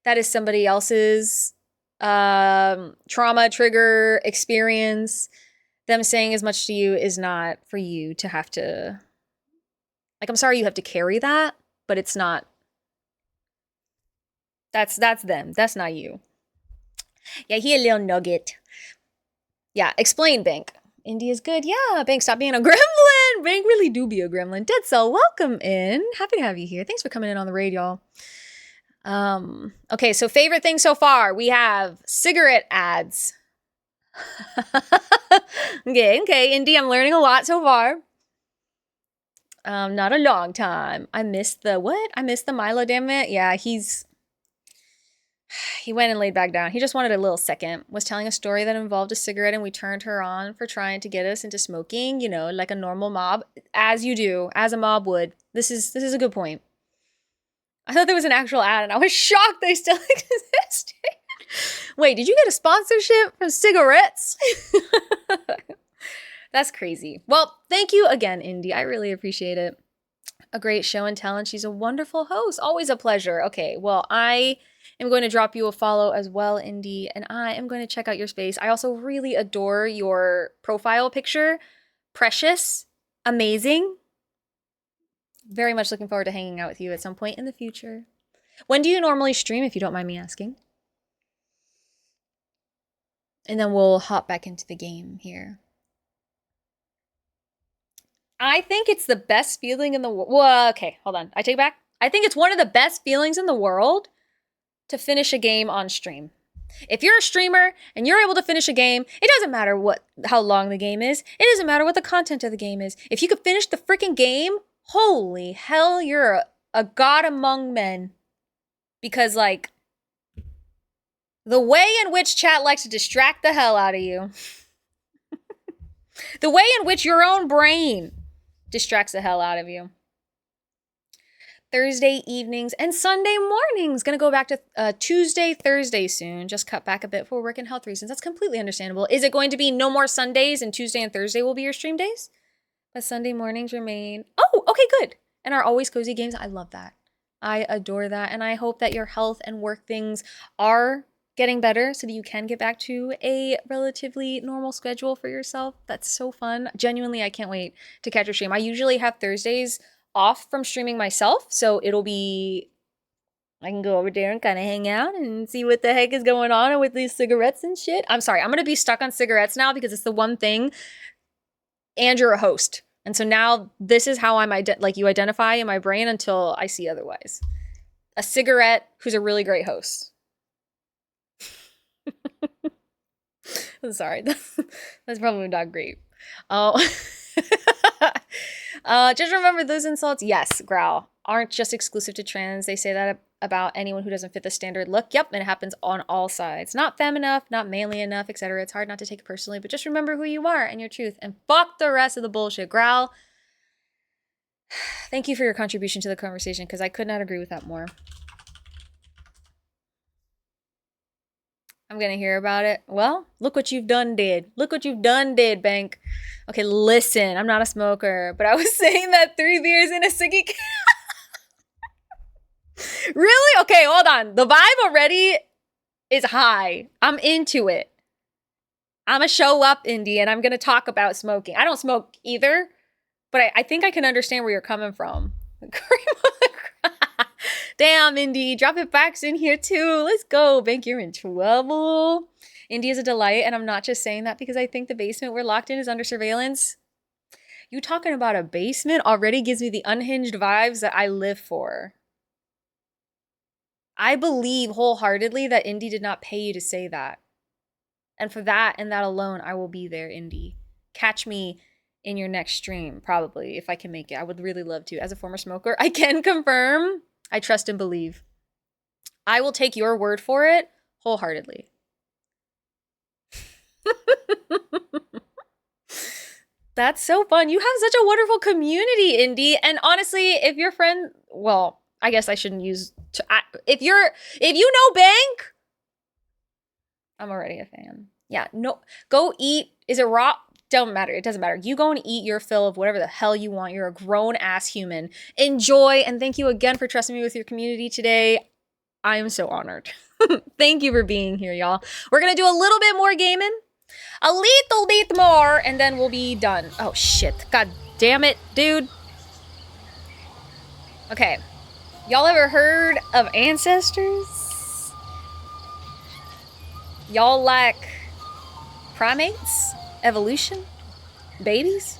That is somebody else's trauma, trigger, experience. Them saying as much to you is not for you to have to, like, I'm sorry you have to carry that, but it's not, that's them. That's not you. Yeah, he a little nugget. Yeah, explain, Bank. India's good. Yeah, Bank, stop being a gremlin. Bank really do be a gremlin. Dead Cell, welcome in. Happy to have you here. Thanks for coming in on the raid, y'all. Okay, so favorite thing so far, we have cigarette ads. okay, Indy, I'm learning a lot so far. Not a long time. I missed the what? I missed the Milo, damn it. Yeah, he went and laid back down. He just wanted a little second. Was telling a story that involved a cigarette and we turned her on for trying to get us into smoking, you know, like a normal mob, as you do, as a mob would. This is a good point. I thought there was an actual ad and I was shocked they still existed. Wait, did you get a sponsorship from cigarettes? That's crazy. Well, thank you again, Indy. I really appreciate it. A great show and tell, and she's a wonderful host. Always a pleasure. Okay, well, I am going to drop you a follow as well, Indy, and I am going to check out your space. I also really adore your profile picture. Precious. Amazing. Very much looking forward to hanging out with you at some point in the future. When do you normally stream, if you don't mind me asking? And then we'll hop back into the game here. I think it's the best feeling in the world. Well, okay, hold on. I take it back. I think it's one of the best feelings in the world to finish a game on stream. If you're a streamer and you're able to finish a game, it doesn't matter how long the game is. It doesn't matter what the content of the game is. If you could finish the freaking game, holy hell, you're a god among men. Because, like, the way in which chat likes to distract the hell out of you, the way in which your own brain distracts the hell out of you. Thursday evenings and Sunday mornings. Gonna go back to Tuesday, Thursday soon. Just cut back a bit for work and health reasons. That's completely understandable. Is it going to be no more Sundays and Tuesday and Thursday will be your stream days? But Sunday mornings remain. Oh, okay, good. And are always cozy games. I love that. I adore that. And I hope that your health and work things are getting better so that you can get back to a relatively normal schedule for yourself. That's so fun. Genuinely, I can't wait to catch a stream. I usually have Thursdays off from streaming myself, so it'll be, I can go over there and kind of hang out and see what the heck is going on with these cigarettes and shit. I'm sorry, I'm gonna be stuck on cigarettes now because it's the one thing, and you're a host. And so now this is how I'm you identify in my brain until I see otherwise. A cigarette who's a really great host. I'm sorry, that's probably not great. Oh, just remember those insults. Yes, Growl, aren't just exclusive to trans. They say that about anyone who doesn't fit the standard look. Yep, and it happens on all sides. Not femme enough, not manly enough, etc. It's hard not to take it personally, but just remember who you are and your truth, and fuck the rest of the bullshit. Growl, thank you for your contribution to the conversation because I could not agree with that more. I'm gonna hear about it. Well, look what you've done did. Look what you've done did, Bank. Okay, listen, I'm not a smoker, but I was saying that 3 beers in a ciggy. Really? Okay, hold on. The vibe already is high. I'm into it. I'm gonna show up, Indy, and I'm gonna talk about smoking. I don't smoke either, but I think I can understand where you're coming from. Damn, Indy, drop it back in here too. Let's go. Bank, you're in trouble. Indy is a delight, and I'm not just saying that because I think the basement we're locked in is under surveillance. You talking about a basement already gives me the unhinged vibes that I live for. I believe wholeheartedly that Indy did not pay you to say that. And for that and that alone, I will be there, Indy. Catch me in your next stream, probably, if I can make it. I would really love to. As a former smoker, I can confirm. I trust and believe. I will take your word for it wholeheartedly. That's so fun. You have such a wonderful community, Indy. And honestly, if your friend, well, I guess I shouldn't use, if you know Bank, I'm already a fan. Yeah, no, go eat. Is it raw? Don't matter. It doesn't matter. You go and eat your fill of whatever the hell you want. You're a grown ass human. Enjoy. And thank you again for trusting me with your community today. I am so honored. Thank you for being here, y'all. We're going to do a little bit more gaming. A little bit more. And then we'll be done. Oh, shit. God damn it, dude. Okay. Y'all ever heard of ancestors? Y'all like primates? Evolution? Babies?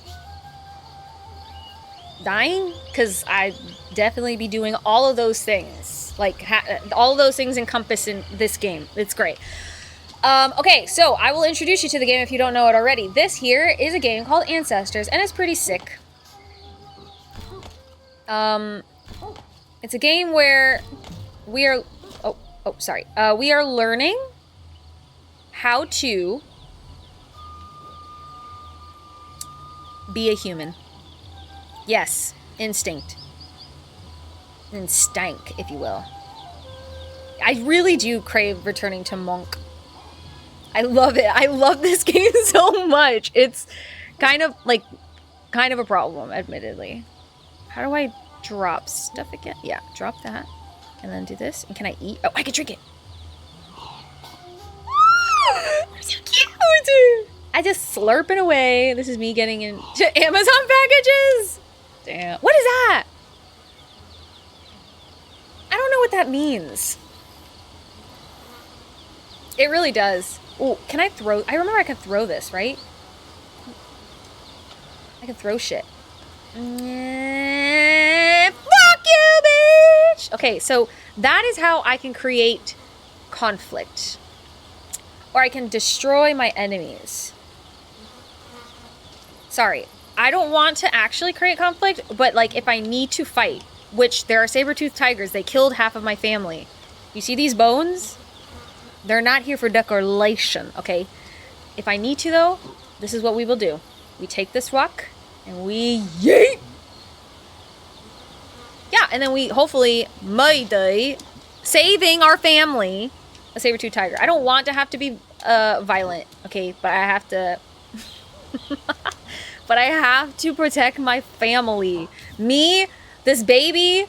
Dying? Because I'd definitely be doing all of those things. Like, all of those things encompass in this game. It's great. Okay, so I will introduce you to the game if you don't know it already. This here is a game called Ancestors, and it's pretty sick. It's a game where we are... sorry. We are learning how to be a human. Yes, instinct. Instinct, if you will. I really do crave returning to Monk. I love it. I love this game so much. It's kind of a problem, admittedly. How do I drop stuff again? Yeah, drop that. And then do this. And can I eat? Oh, I can drink it. They're so cute. I just slurp it away. This is me getting into Amazon packages. Damn. What is that? I don't know what that means. It really does. Oh, can I throw? I remember I could throw this, right? I can throw shit. Fuck you, bitch! Okay, so that is how I can create conflict. Or I can destroy my enemies. Sorry, I don't want to actually create conflict, but like if I need to fight, which there are saber-toothed tigers, they killed half of my family. You see these bones? They're not here for decoration, okay? If I need to though, this is what we will do. We take this rock and we yeet! Yeah, and then we hopefully mayday saving our family a saber-tooth tiger. I don't want to have to be violent, okay? But I have to... but I have to protect my family. Me, this baby,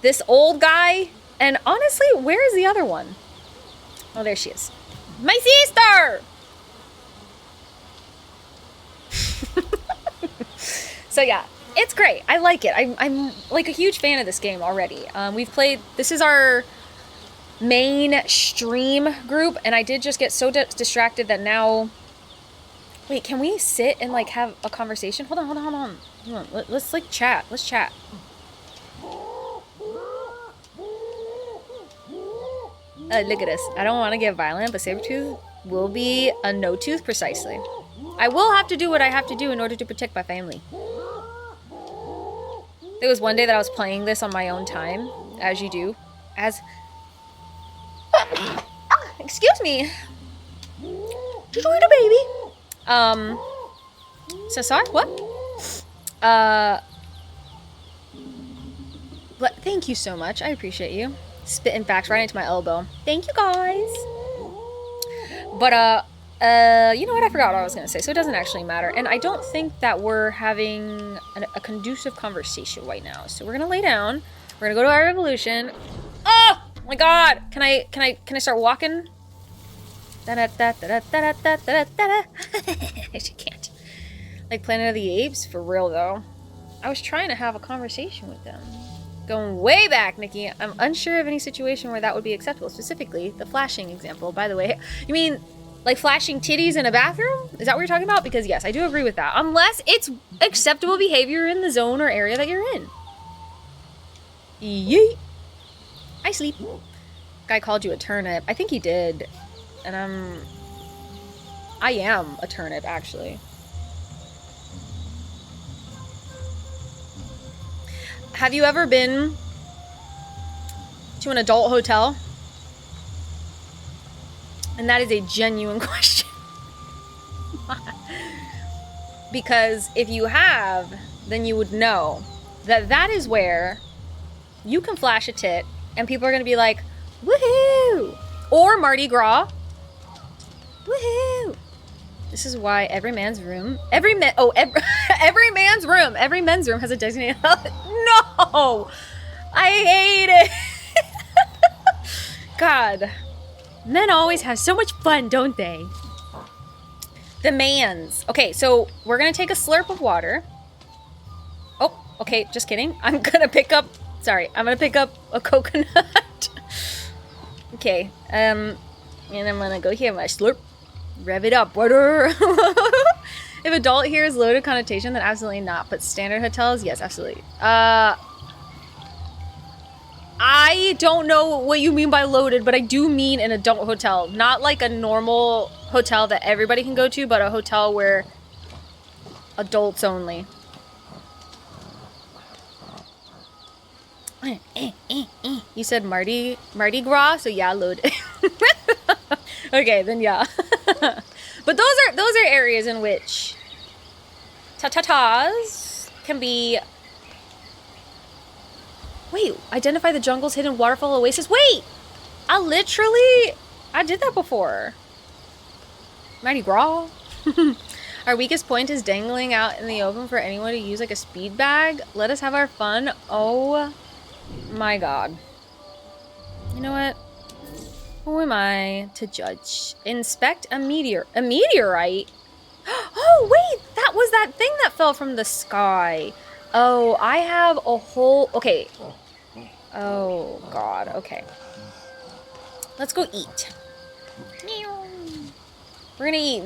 this old guy, and honestly, where is the other one? Oh, there she is. My sister! So yeah, it's great. I like it. I'm like a huge fan of this game already. We've played, this is our main stream group, and I did just get so distracted that now... Wait, can we sit and like have a conversation? Hold on. Let's like chat. Let's chat. Look at this. I don't want to get violent, but Sabretooth will be a no-tooth precisely. I will have to do what I have to do in order to protect my family. There was one day that I was playing this on my own time, as you do. Excuse me. Just a baby. So sorry, what? But thank you so much. I appreciate you. Spitting facts right into my elbow. Thank you guys. But, you know what? I forgot what I was going to say, so it doesn't actually matter. And I don't think that we're having a conducive conversation right now. So we're going to lay down. We're going to go to our evolution. Oh my god! Can I start walking? She can't. Like Planet of the Apes? For real, though. I was trying to have a conversation with them. Going way back, Nikki. I'm unsure of any situation where that would be acceptable. Specifically, the flashing example, by the way. You mean, like flashing titties in a bathroom? Is that what you're talking about? Because yes, I do agree with that. Unless it's acceptable behavior in the zone or area that you're in. Yeet. I sleep. Guy called you a turnip. I think he did. And I am a turnip, actually. Have you ever been to an adult hotel? And that is a genuine question. Because if you have, then you would know that that is where you can flash a tit and people are going to be like, woohoo! Or Mardi Gras. Woohoo! This is why every men's room has a designated... No! I hate it! God. Men always have so much fun, don't they? The mans. Okay, so we're gonna take a slurp of water. Oh, okay, just kidding. I'm gonna pick up a coconut. Okay, and I'm gonna go here, my slurp. Rev it up, water. If adult here is loaded connotation, then absolutely not. But standard hotels, yes, absolutely. I don't know what you mean by loaded, but I do mean an adult hotel. Not like a normal hotel that everybody can go to, but a hotel where adults only. You said Mardi Gras, so yeah, loaded. Okay, then yeah. But those are areas in which ta-ta-tas can be. Wait, identify the jungle's hidden waterfall oasis. Wait! I did that before. Mardi Gras. Our weakest point is dangling out in the open for anyone to use like a speed bag. Let us have our fun. Oh my god. You know what? Who am I to judge? Inspect a meteor. A meteorite? Oh, wait! That was that thing that fell from the sky. Oh, I have a whole... Okay. Oh, God. Okay. Let's go eat. We're gonna eat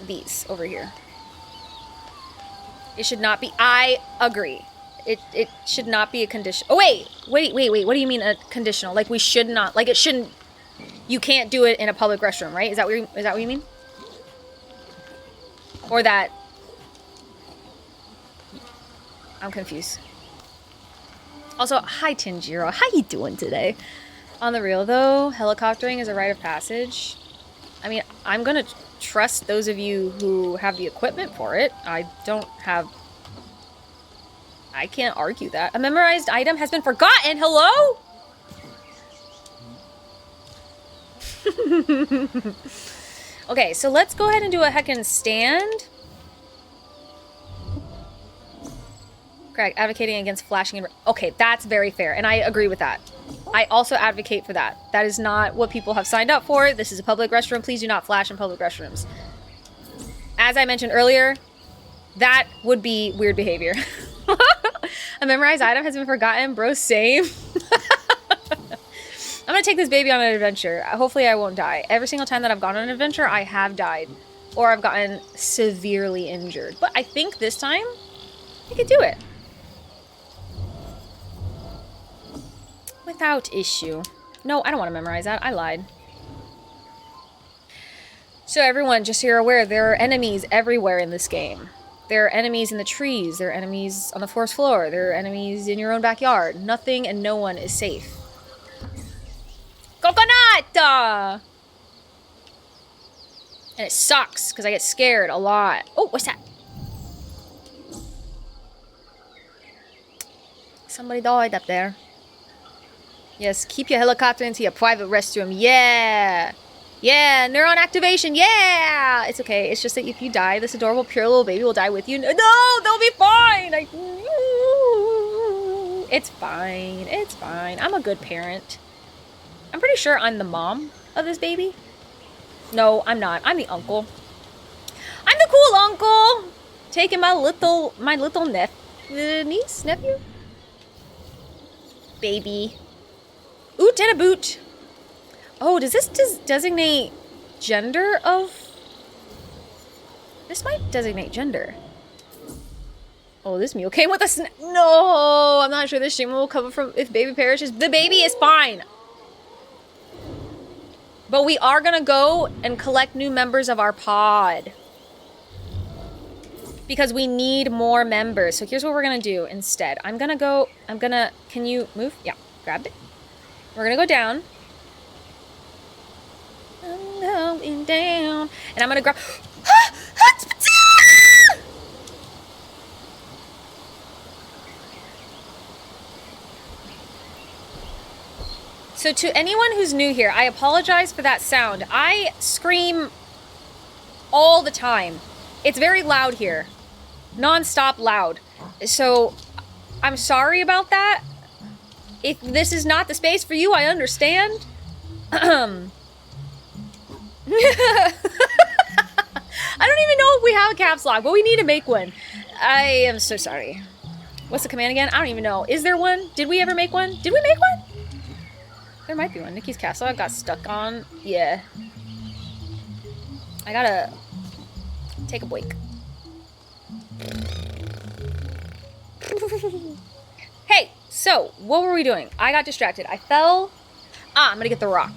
these over here. It should not be... I agree. It should not be a condition. Oh, wait. What do you mean a conditional? Like, we should not... Like, it shouldn't... You can't do it in a public restroom, right? Is that what you mean? Or that... I'm confused. Also, hi Tinjiro. How you doing today? On the real, though, helicoptering is a rite of passage. I mean, I'm gonna trust those of you who have the equipment for it. I don't have... I can't argue that. A memorized item has been forgotten. Hello? Okay, so let's go ahead and do a heckin' stand. Correct. Advocating against flashing and... Okay, that's very fair, and I agree with that. I also advocate for that. That is not what people have signed up for. This is a public restroom. Please do not flash in public restrooms. As I mentioned earlier, that would be weird behavior. A memorized item has been forgotten. Bro, same. I'm gonna take this baby on an adventure. Hopefully I won't die. Every single time that I've gone on an adventure, I have died. Or I've gotten severely injured. But I think this time, I could do it. Without issue. No, I don't want to memorize that. I lied. So everyone, just so you're aware, there are enemies everywhere in this game. There are enemies in the trees. There are enemies on the forest floor. There are enemies in your own backyard. Nothing and no one is safe. Coconut! And it sucks, because I get scared a lot. Oh, what's that? Somebody died up there. Yes, keep your helicopter into your private restroom. Yeah! Yeah, neuron activation. Yeah! It's okay. It's just that if you die, this adorable, pure little baby will die with you. No, they'll be fine! It's fine. It's fine. I'm a good parent. I'm pretty sure I'm the mom of this baby. No, I'm not. I'm the uncle. I'm the cool uncle! Taking my little nephew? Baby. Oot and a boot. Oh, does this designate gender of... This might designate gender. Oh, this meal came with a No, I'm not sure this shame will cover from if baby perishes. The baby is fine. But we are gonna go and collect new members of our pod. Because we need more members. So here's what we're gonna do instead. Can you move? Yeah, grab it. We're gonna go down. I'm going down. And I'm gonna grab... So to anyone who's new here, I apologize for that sound. I scream all the time. It's very loud here. Non-stop loud. So I'm sorry about that. If this is not the space for you, I understand. I don't even know if we have a caps lock, but we need to make one. I am so sorry. What's the command again? I don't even know. Is there one? Did we ever make one? Did we make one? There might be one. Nikki's Castle I got stuck on. Yeah. I gotta take a break. Hey, so what were we doing? I got distracted. I fell. I'm gonna get the rock.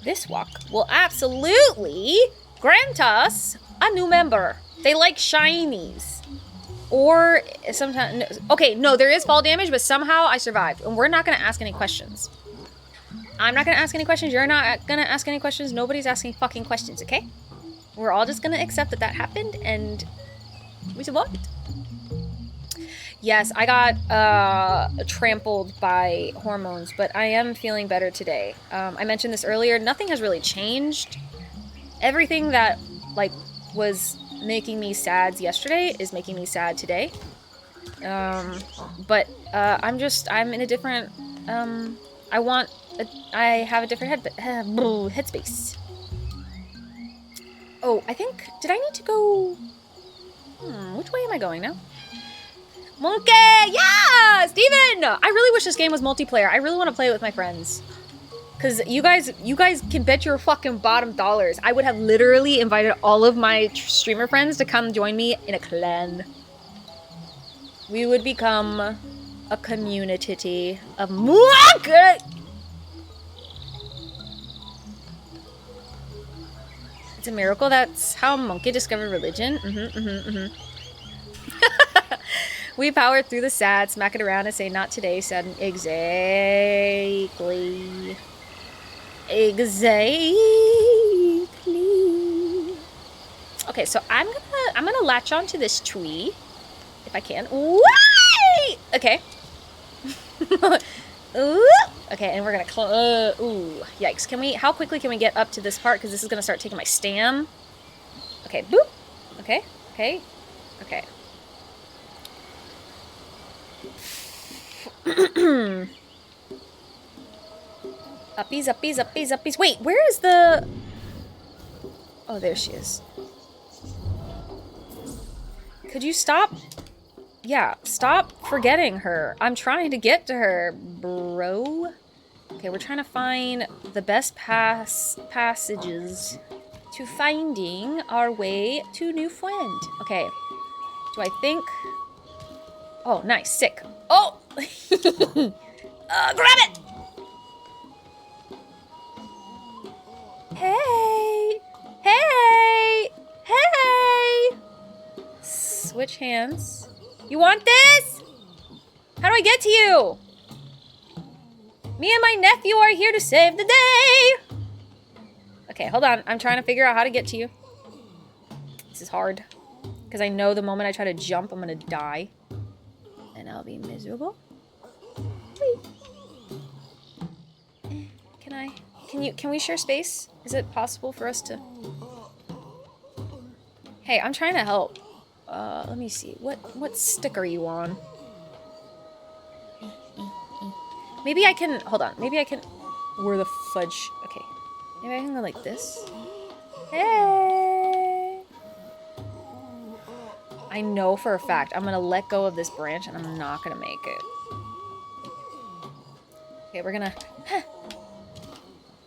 This walk will absolutely grant us a new member. They like shinies. Or sometimes, okay, no, there is fall damage, but somehow I survived. And we're not gonna ask any questions. I'm not gonna ask any questions. You're not gonna ask any questions. Nobody's asking fucking questions, okay? We're all just gonna accept that that happened and we survived. Yes, I got trampled by hormones, but I am feeling better today. I mentioned this earlier. Nothing has really changed. Everything that like was making me sad yesterday is making me sad today. But I'm in a different. I have a different headspace. Oh, I think. Did I need to go? Which way am I going now? Monkey! Yeah! Steven! I really wish this game was multiplayer. I really want to play it with my friends. Because you guys can bet your fucking bottom dollars. I would have literally invited all of my streamer friends to come join me in a clan. We would become a community of monkey! It's a miracle. That's how a monkey discovered religion. We powered through the sad, smack it around and say, not today, sad. Exactly. Exactly. Okay, so I'm gonna latch onto this tree. If I can. Whee! Okay. Okay, and we're gonna ooh, yikes. How quickly can we get up to this part? Because this is gonna start taking my stam. Okay, boop. Okay. Uppies. Wait, where is the... Oh, there she is. Could you stop? Yeah, stop forgetting her. I'm trying to get to her, bro. Okay, we're trying to find the best passages to finding our way to new friend. Okay, do I think... Oh, nice, sick. Oh! Grab it! Hey! Switch hands. You want this? How do I get to you? Me and my nephew are here to save the day. Okay, hold on. I'm trying to figure out how to get to you. This is hard. Because I know the moment I try to jump, I'm going to die. And I'll be miserable. Wait. Can we share space? Is it possible for us to... Hey, I'm trying to help. Let me see. What stick are you on? Maybe I can... Hold on. Maybe I can... Where the fudge... Okay. Maybe I can go like this. Hey! I know for a fact I'm gonna let go of this branch and I'm not gonna make it. Okay, we're gonna...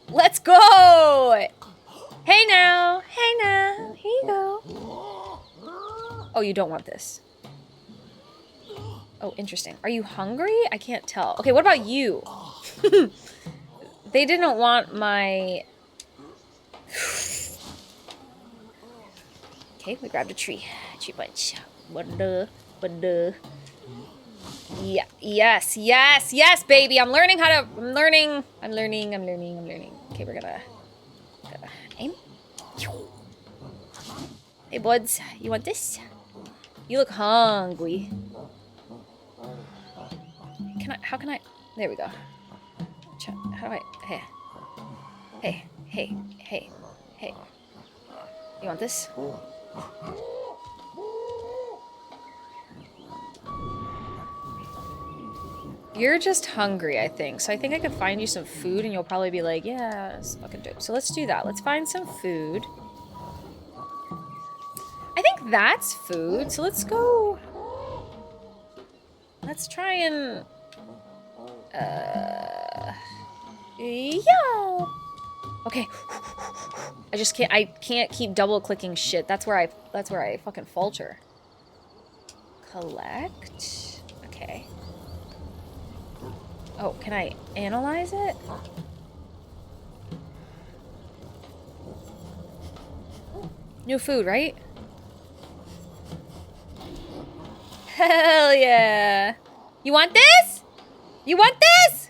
Let's go! Hey now! Here you go. Oh, you don't want this. Oh, interesting. Are you hungry? I can't tell. Okay, what about you? They didn't want my... Okay, we grabbed a tree. Tree bunch. Wonder. Yeah, yes, baby. I'm learning how to... I'm learning. Okay, we're gonna aim. Hey, buds. You want this? You look hungry. How can I... There we go. How do I... Hey. You want this? You're just hungry, I think. So I think I could find you some food and you'll probably be like, yeah, it's fucking dope. So let's do that. Let's find some food. I think that's food. So let's go Let's try and... yeah! Okay. I can't keep double clicking shit. That's where I fucking falter. Collect. Okay. Oh, can I analyze it? New food, right? Hell yeah! You want this? You want this?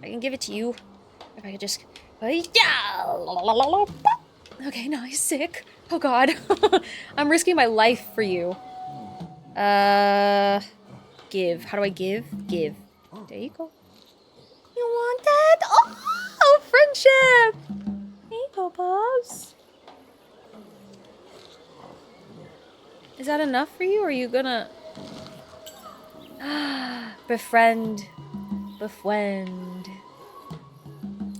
I can give it to you. If I could just... Okay, no, he's sick. Oh god. I'm risking my life for you. Give. How do I give? Give. There you go. You want that? Oh, friendship! There you go, Bubs. Is that enough for you, or are you gonna... Befriend. Befriend.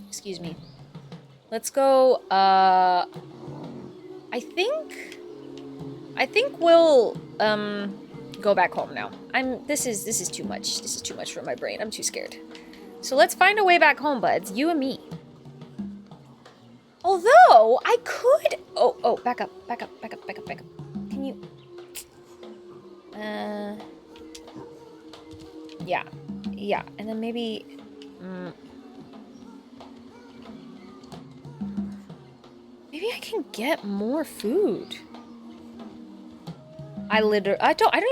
Excuse me. Let's go, I think we'll, go back home now. This is too much. This is too much for my brain. I'm too scared. So let's find a way back home, buds. You and me. Although, I could... Oh, back up. Can you... Yeah. And then maybe... Maybe I can get more food. I don't even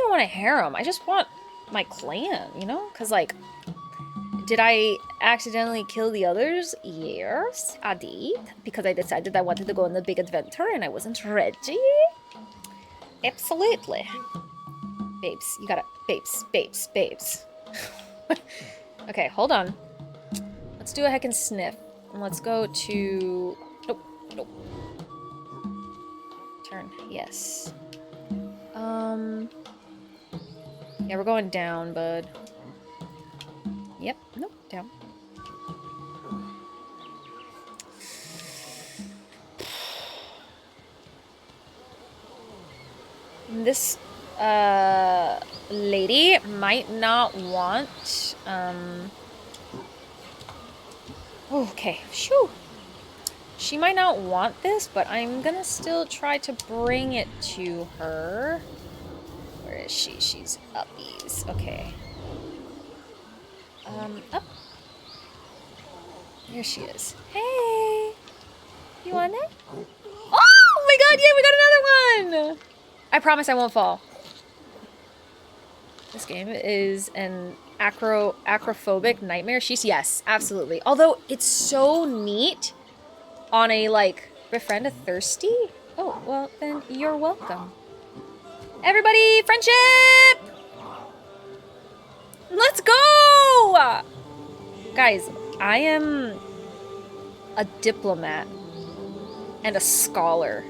want a harem. I just want my clan, you know? Cause like, did I accidentally kill the others? Yes, I did. Because I decided I wanted to go on the big adventure and I wasn't ready. Absolutely. Babes, you gotta, babes. Okay, hold on. Let's do a heckin' sniff. And let's go to, nope. Turn, yes. Yeah, we're going down, bud. Yep, nope, down. This, lady might not want, okay, shoo. She might not want this, but I'm gonna still try to bring it to her. Where is she? She's uppies. Okay. Up. Here she is. Hey! You want it? Oh my god, yeah, we got another one! I promise I won't fall. This game is an acrophobic nightmare. Yes, absolutely. Although, it's so neat on a, like, befriend a thirsty? Oh, well, then you're welcome. Everybody, friendship! Let's go! Guys, I am a diplomat and a scholar.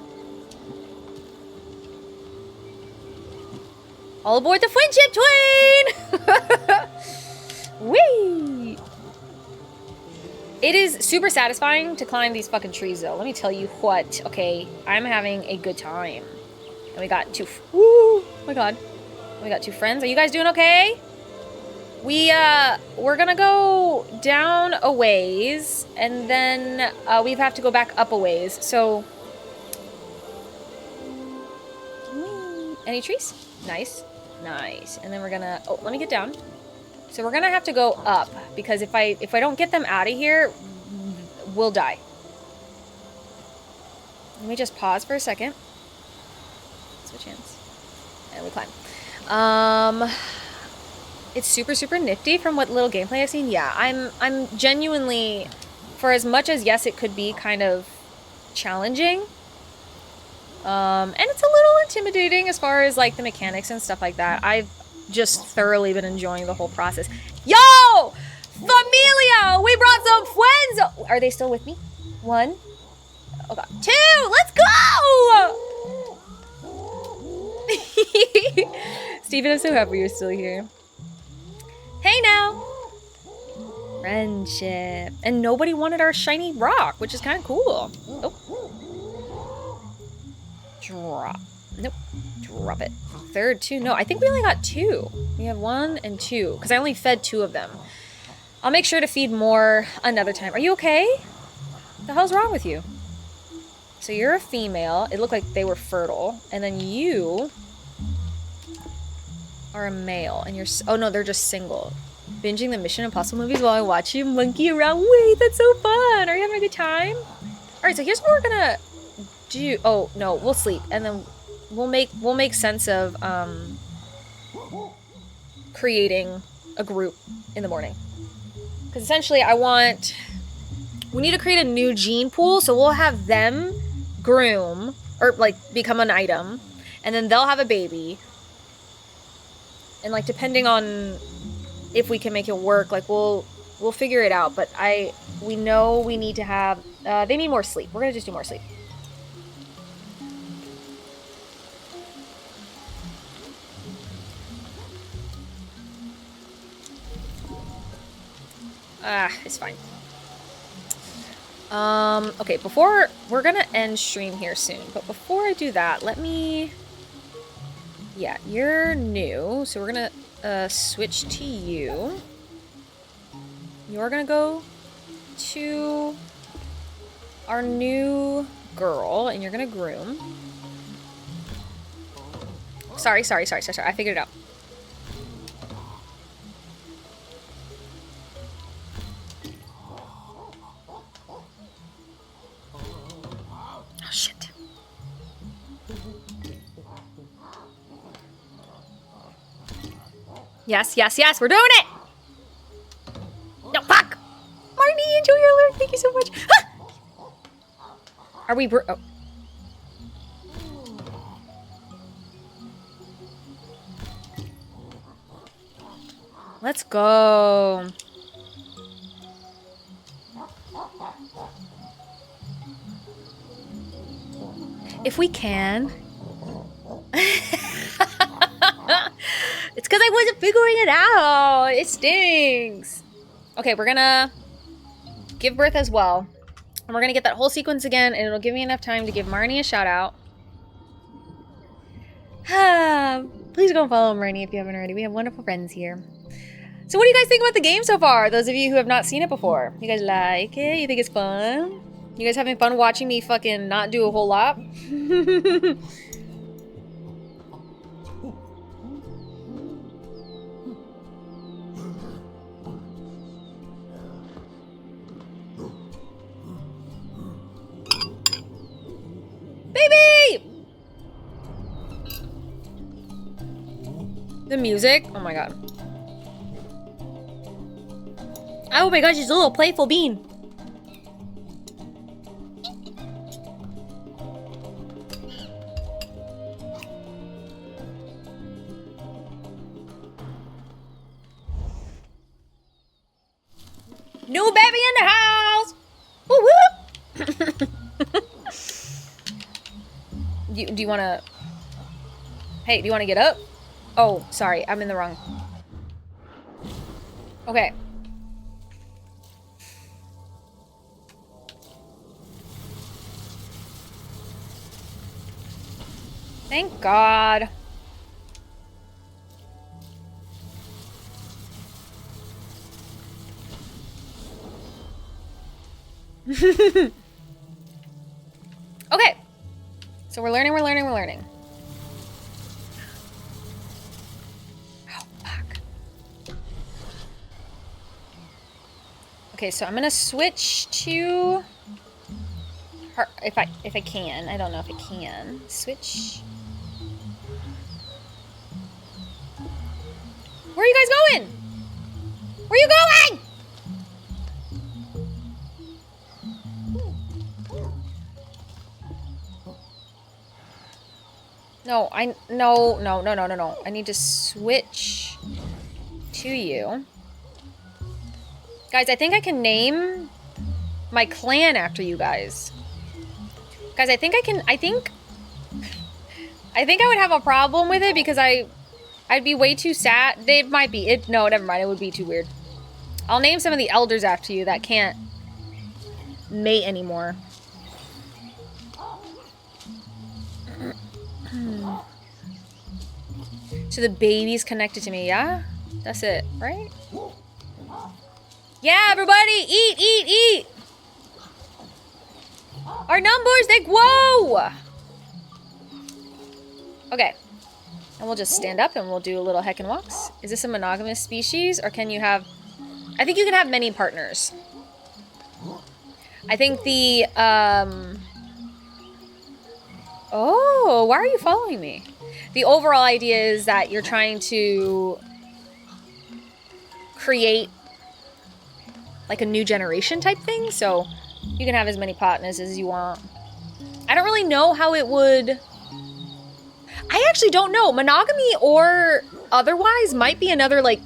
All aboard the friendship train! Whee! It is super satisfying to climb these fucking trees, though. Let me tell you what. Okay, I'm having a good time. And we got two... Woo! Oh my god. We got two friends. Are you guys doing okay? We're gonna go down a ways, and then we have to go back up a ways. So... Any trees? Nice. Nice. And then we're gonna... Oh, let me get down. So we're gonna have to go up, because if I don't get them out of here, we'll die. Let me just pause for a second. Switch hands. And we climb. It's super, super nifty from what little gameplay I've seen. Yeah, I'm genuinely, for as much as, yes, it could be kind of challenging, and it's a little intimidating as far as, like, the mechanics and stuff like that. I've just thoroughly been enjoying the whole process. Yo! Familia! We brought some friends! Are they still with me? One. Oh god. Two! Let's go! Steven, I'm so happy you're still here. Hey now! Friendship. And nobody wanted our shiny rock, which is kind of cool. Oh. Drop. Nope. Drop it. third too. No, I think we only got 2. We have 1 and 2 because I only fed 2 of them. I'll make sure to feed more another time. Are you okay? What the hell's wrong with you? So you're a female. It looked like they were fertile. And then you are a male. And you're... Oh, no, they're just single. Binging the Mission Impossible movies while I watch you monkey around. Wait, that's so fun. Are you having a good time? All right, so here's what we're gonna do. Oh, no, we'll sleep. And then we'll make sense of creating a group in the morning. Because essentially we need to create a new gene pool, so we'll have them groom or like become an item, and then they'll have a baby, and like depending on if we can make it work, like we'll figure it out. But we know we need to have they need more sleep. We're gonna just do more sleep. It's fine. Okay, we're gonna end stream here soon, but before I do that, yeah, you're new, so we're gonna switch to you. You're gonna go to our new girl, and you're gonna groom. Sorry, I figured it out. Shit. Yes, we're doing it! No, fuck! Marnie, enjoy your alert, thank you so much! Ah! Are we oh. Let's go. If we can. It's because I wasn't figuring it out. It stings. Okay, we're gonna give birth as well. And we're gonna get that whole sequence again, and it'll give me enough time to give Marnie a shout out. Please go and follow Marnie if you haven't already. We have wonderful friends here. So what do you guys think about the game so far? Those of you who have not seen it before. You guys like it? You think it's fun? You guys having fun watching me fucking not do a whole lot? Baby! The music? Oh my god. Oh my gosh, she's a little playful bean. New baby in the house! Woo woo! Do you want to... Hey, do you want to get up? Oh, sorry, I'm in the wrong... Okay. Thank God. Okay. So we're learning. Oh, fuck. Okay, so I'm gonna switch to her if I can. I don't know if I can. Switch. Where are you guys going? Where are you going? No, no. I need to switch to you. Guys, I think I can name my clan after you guys. Guys, I think I would have a problem with it because I'd be way too sad. It might be. No, never mind. It would be too weird. I'll name some of the elders after you that can't mate anymore. So the baby's connected to me, yeah? That's it, right? Yeah, everybody, eat, eat, eat! Our numbers, they grow! Okay. And we'll just stand up and we'll do a little heck and walks. Is this a monogamous species, or can you have... I think you can have many partners. I think the, Oh, why are you following me? The overall idea is that you're trying to create like a new generation type thing, so you can have as many partners as you want. I don't really know how it would... I actually don't know. Monogamy or otherwise might be another like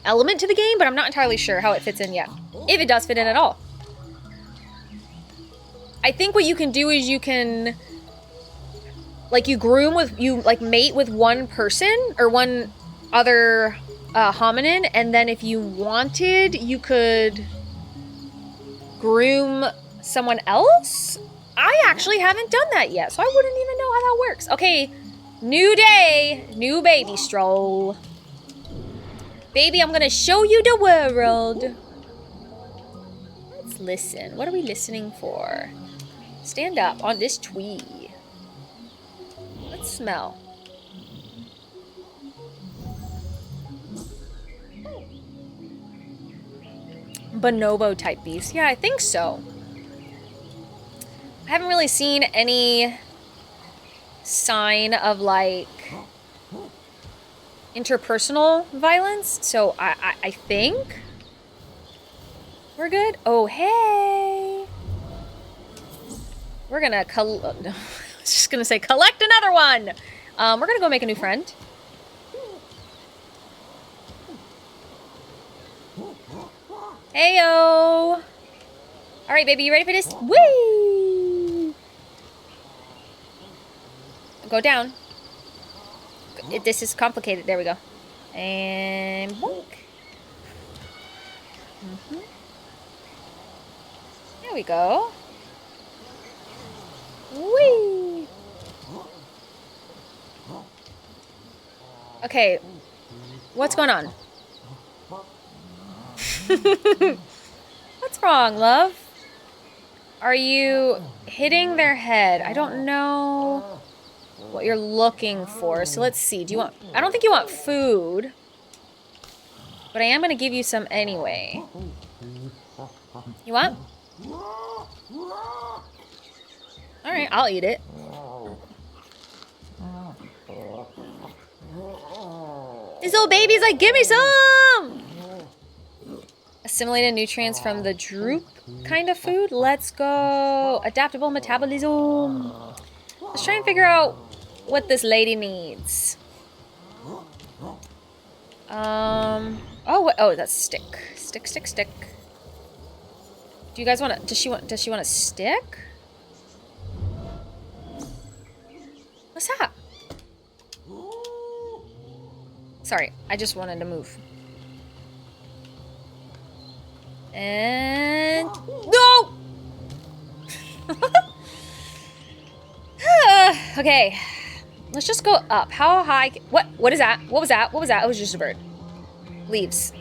element to the game, but I'm not entirely sure how it fits in yet. If it does fit in at all. I think what you can do is you can... like you groom with, you like mate with one person or one other hominin, and then if you wanted, you could groom someone else? I actually haven't done that yet, so I wouldn't even know how that works. Okay, new day, new baby stroll. Baby, I'm gonna show you the world. Let's listen. What are we listening for? Stand up on this tree. Let's smell. Bonobo type beast. Yeah, I think so. I haven't really seen any sign of like interpersonal violence, so I think we're good. Oh, hey. We're gonna I was just gonna say collect another one. We're gonna go make a new friend. Heyo! Alright, baby, you ready for this? Whee! Go down. This is complicated. There we go. And boink. There we go. Whee! Okay. What's going on? What's wrong, love? Are you hitting their head? I don't know what you're looking for. So let's see. Do you want... I don't think you want food. But I am going to give you some anyway. You want? Alright, I'll eat it. This little baby's like, give me some! Assimilated nutrients from the droop kind of food. Let's go. Adaptable metabolism. Let's try and figure out what this lady needs. Oh, that's stick. Stick. Do you guys want to... Does she want a stick? What's that? Sorry, I just wanted to move. And... No! Okay. Let's just go up. How high... What is that? What was that? What was that? It was just a bird. Leaves.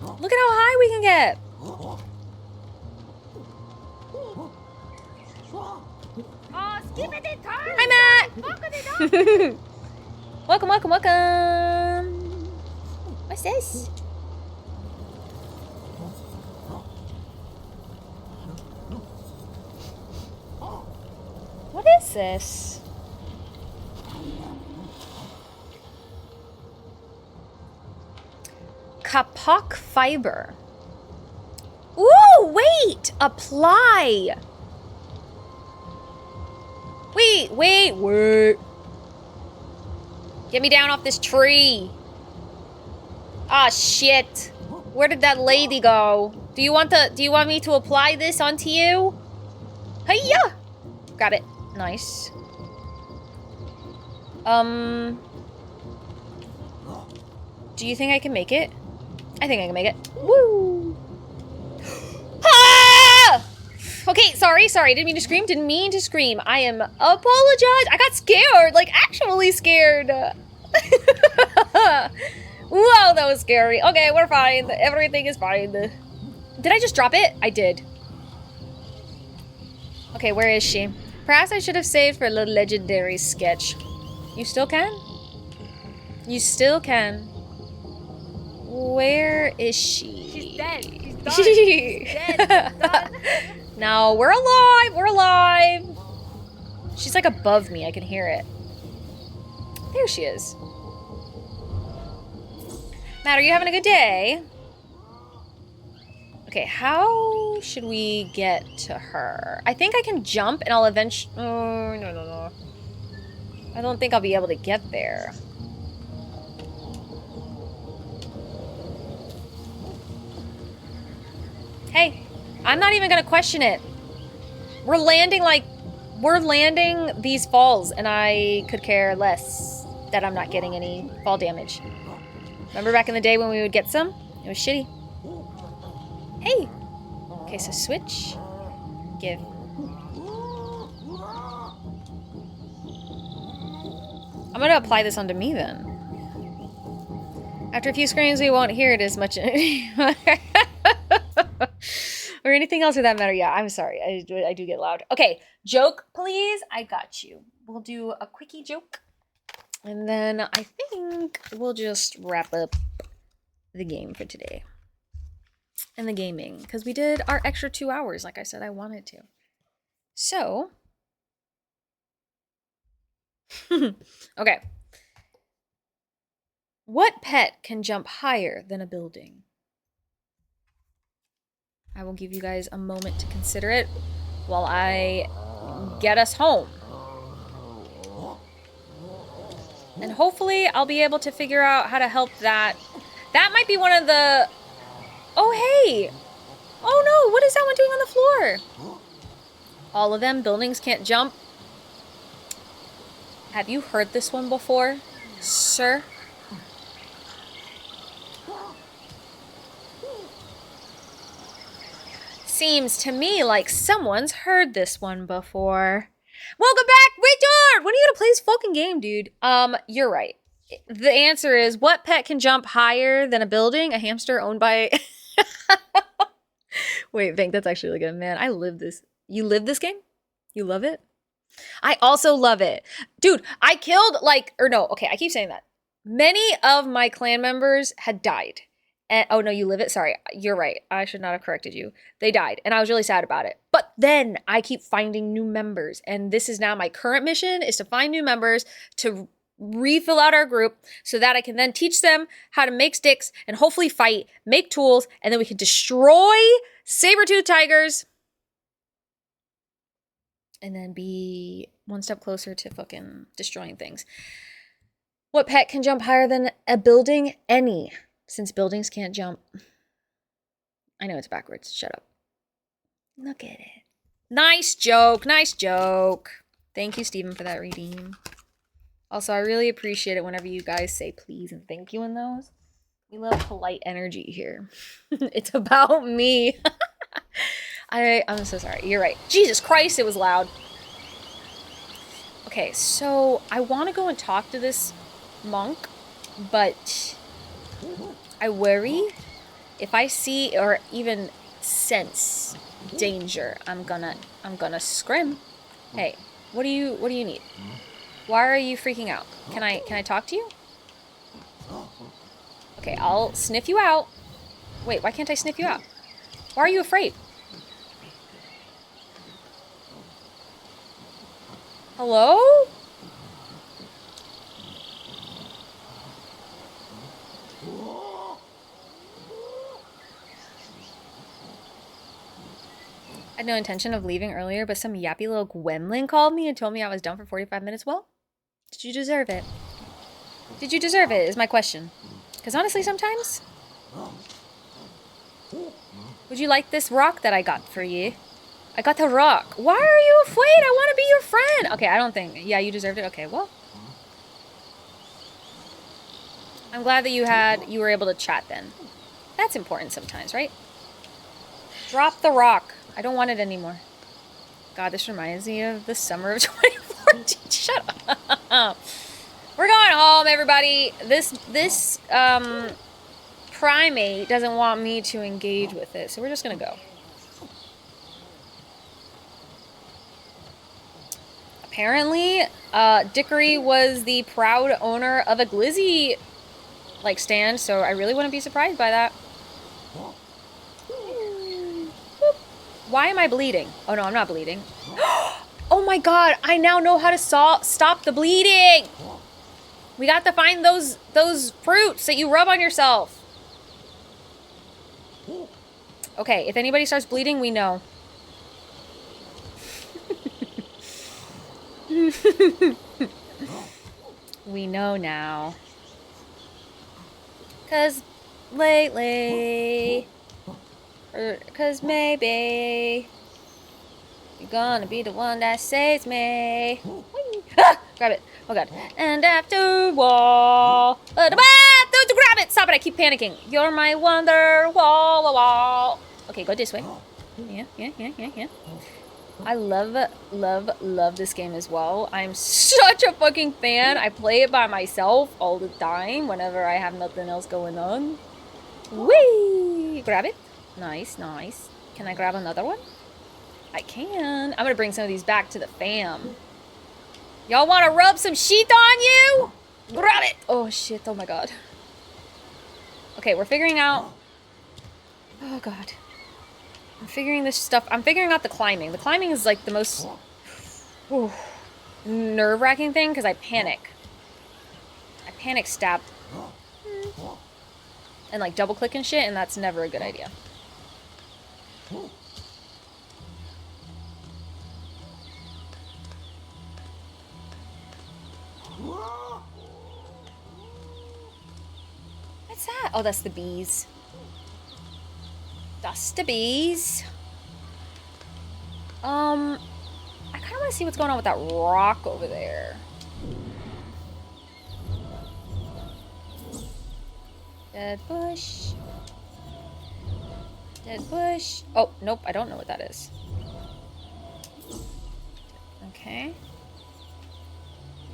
Look at how high we can get. Hi, Matt. Welcome. What's this? What is this? Kapok fiber. Ooh, wait! Apply! Wait. Get me down off this tree. Ah, shit. Where did that lady go? Do you want me to apply this onto you? Hiya! Got it. Nice. Do you think I can make it? I think I can make it. Woo! Ah! Okay, sorry. Didn't mean to scream. I am apologize. I got scared. Like, actually scared. Whoa, that was scary. Okay, we're fine. Everything is fine. Did I just drop it? I did. Okay, where is she? Perhaps I should have saved for a little legendary sketch. You still can? You still can. Where is she? She's dead. She's done. She's dead. She's done. No, we're alive. We're alive. She's like above me. I can hear it. There she is. Matt, are you having a good day? Okay, how should we get to her? I think I can jump and I'll eventually... Oh, no. I don't think I'll be able to get there. Hey, I'm not even gonna question it. We're landing these falls and I could care less that I'm not getting any fall damage. Remember back in the day when we would get some? It was shitty. Hey! Okay, so switch. Give. I'm gonna apply this onto me then. After a few screams, we won't hear it as much anymore. Or anything else for that matter. Yeah, I'm sorry. I do get loud. Okay, joke, please. I got you. We'll do a quickie joke. And then I think we'll just wrap up the game for today. And the gaming. Because we did our extra 2 hours, like I said I wanted to. So. Okay. What pet can jump higher than a building? I will give you guys a moment to consider it while I get us home. And hopefully I'll be able to figure out how to help that. That might be one of the... Oh, hey! Oh no, what is that one doing on the floor? All of them, buildings can't jump. Have you heard this one before, sir? Seems to me like someone's heard this one before. Welcome back, Richard! When are you gonna play this fucking game, dude? You're right. The answer is, what pet can jump higher than a building? A hamster owned by... Wait, Vink, that's actually really good. Man, I live this. You live this game? You love it? I also love it. Dude, I killed okay, I keep saying that. Many of my clan members had died. And, oh no, you live it? Sorry, you're right. I should not have corrected you. They died, and I was really sad about it. But then I keep finding new members, and this is now my current mission, is to find new members to refill out our group so that I can then teach them how to make sticks and hopefully fight, make tools, and then we can destroy saber-toothed tigers and then be one step closer to fucking destroying things. What pet can jump higher than a building? Any. Since buildings can't jump. I know it's backwards. Shut up. Look at it. Nice joke. Nice joke. Thank you, Stephen, for that redeem. Also, I really appreciate it whenever you guys say please and thank you in those. We love polite energy here. It's about me. I'm so sorry. You're right. Jesus Christ, it was loud. Okay, so I want to go and talk to this monk, but I worry if I see or even sense danger, I'm gonna scream. Hey, what do you need? Why are you freaking out? Can I talk to you? Okay, I'll sniff you out. Wait, why can't I sniff you out? Why are you afraid? Hello? I had no intention of leaving earlier, but some yappy little Gwemlin called me and told me I was done for 45 minutes. Well, did you deserve it? Did you deserve it, is my question. Because honestly, sometimes... Would you like this rock that I got for you? I got the rock. Why are you afraid? I want to be your friend. Okay, I don't think... Yeah, you deserved it. Okay, well. I'm glad that you were able to chat then. That's important sometimes, right? Drop the rock. I don't want it anymore. God, this reminds me of the summer of 2014. Shut up. We're going home, everybody. This primate doesn't want me to engage with it, so we're just gonna go. Apparently, Dickory was the proud owner of a glizzy stand, so I really wouldn't be surprised by that. Why am I bleeding? Oh no, I'm not bleeding. Oh my god, I now know how to stop the bleeding! We got to find those fruits that you rub on yourself. Okay, if anybody starts bleeding, we know. We know now. 'Cause lately, or 'cause maybe you're gonna be the one that saves me. Ah! Grab it. Oh god. And after all, grab it! Stop it! I keep panicking. You're my wonder wall. Okay, go this way. Yeah. I love this game as well. I'm such a fucking fan. I play it by myself all the time whenever I have nothing else going on. Whee! Grab it. Nice. Can I grab another one? I can. I'm gonna bring some of these back to the fam. Y'all wanna rub some sheath on you? Grab it! Oh shit, oh my god. Okay, we're figuring out... Oh god. I'm figuring this stuff... I'm figuring out the climbing. The climbing is like the most... nerve-wracking thing, because I panic. I panic stab. And like double-click and shit, and that's never a good idea. What's that? Oh, that's the bees. That's the bees. I kind of want to see what's going on with that rock over there. Dead bush. Dead bush. Oh, nope, I don't know what that is. Okay.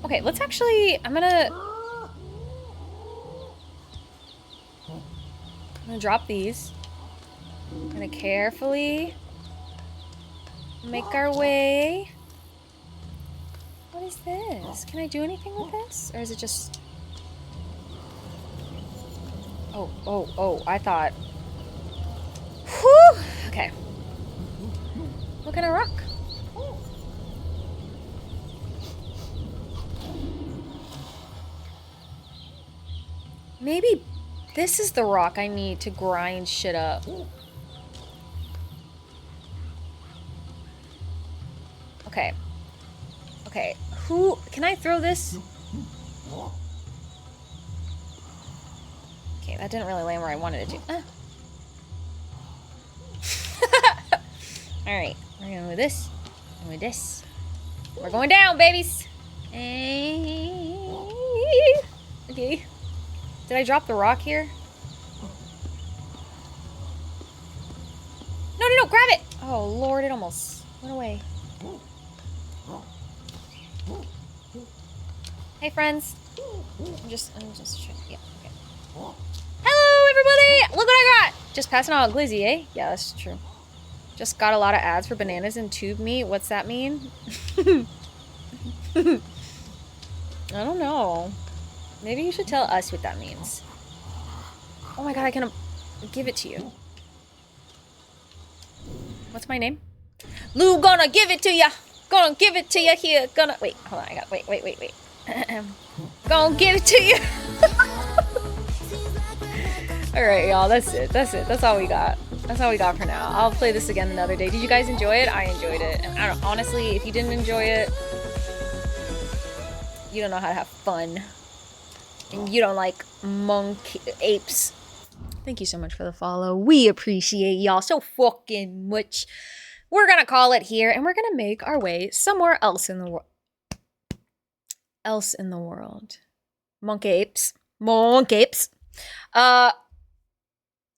Okay, let's actually... I'm gonna drop these. I'm gonna carefully make our way. What is this? Can I do anything with this? Or is it just... Oh, I thought... Whew! Okay. What kind of rock? Maybe this is the rock I need to grind shit up. Okay. Okay. Who... Can I throw this? Okay, that didn't really land where I wanted it to. Ah. Alright. We're going with this. And with this. We're going down, babies! Okay. Did I drop the rock here? No, grab it! Oh, Lord, it almost went away. Hey, friends. I'm just trying, yeah, okay. Hello, everybody! Look what I got! Just passing out glizzy, eh? Yeah, that's true. Just got a lot of ads for bananas and tube meat. What's that mean? I don't know. Maybe you should tell us what that means. Oh my god, I can give it to you. What's my name? Lou gonna give it to ya! Gonna give it to ya here. Gonna... Wait, hold on. I got... Wait. Gonna give it to you. Alright, y'all. That's it. That's all we got. That's all we got for now. I'll play this again another day. Did you guys enjoy it? I enjoyed it. And honestly, if you didn't enjoy it, you don't know how to have fun. And you don't like apes. Thank you so much for the follow. We appreciate y'all so fucking much. We're gonna call it here, and we're gonna make our way somewhere else in the world. Monk apes.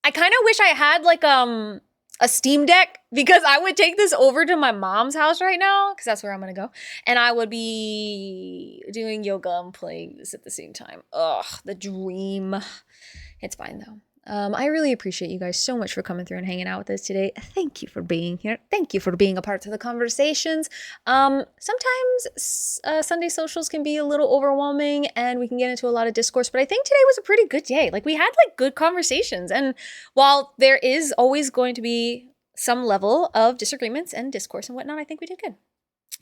I kind of wish I had like a a Steam Deck, because I would take this over to my mom's house right now, because that's where I'm going to go. And I would be doing yoga and playing this at the same time. Ugh, the dream. It's fine though. I really appreciate you guys so much for coming through and hanging out with us today. Thank you for being here. Thank you for being a part of the conversations. Sometimes Sunday socials can be a little overwhelming and we can get into a lot of discourse, but I think today was a pretty good day. Like, we had like good conversations. And while there is always going to be some level of disagreements and discourse and whatnot, I think we did good.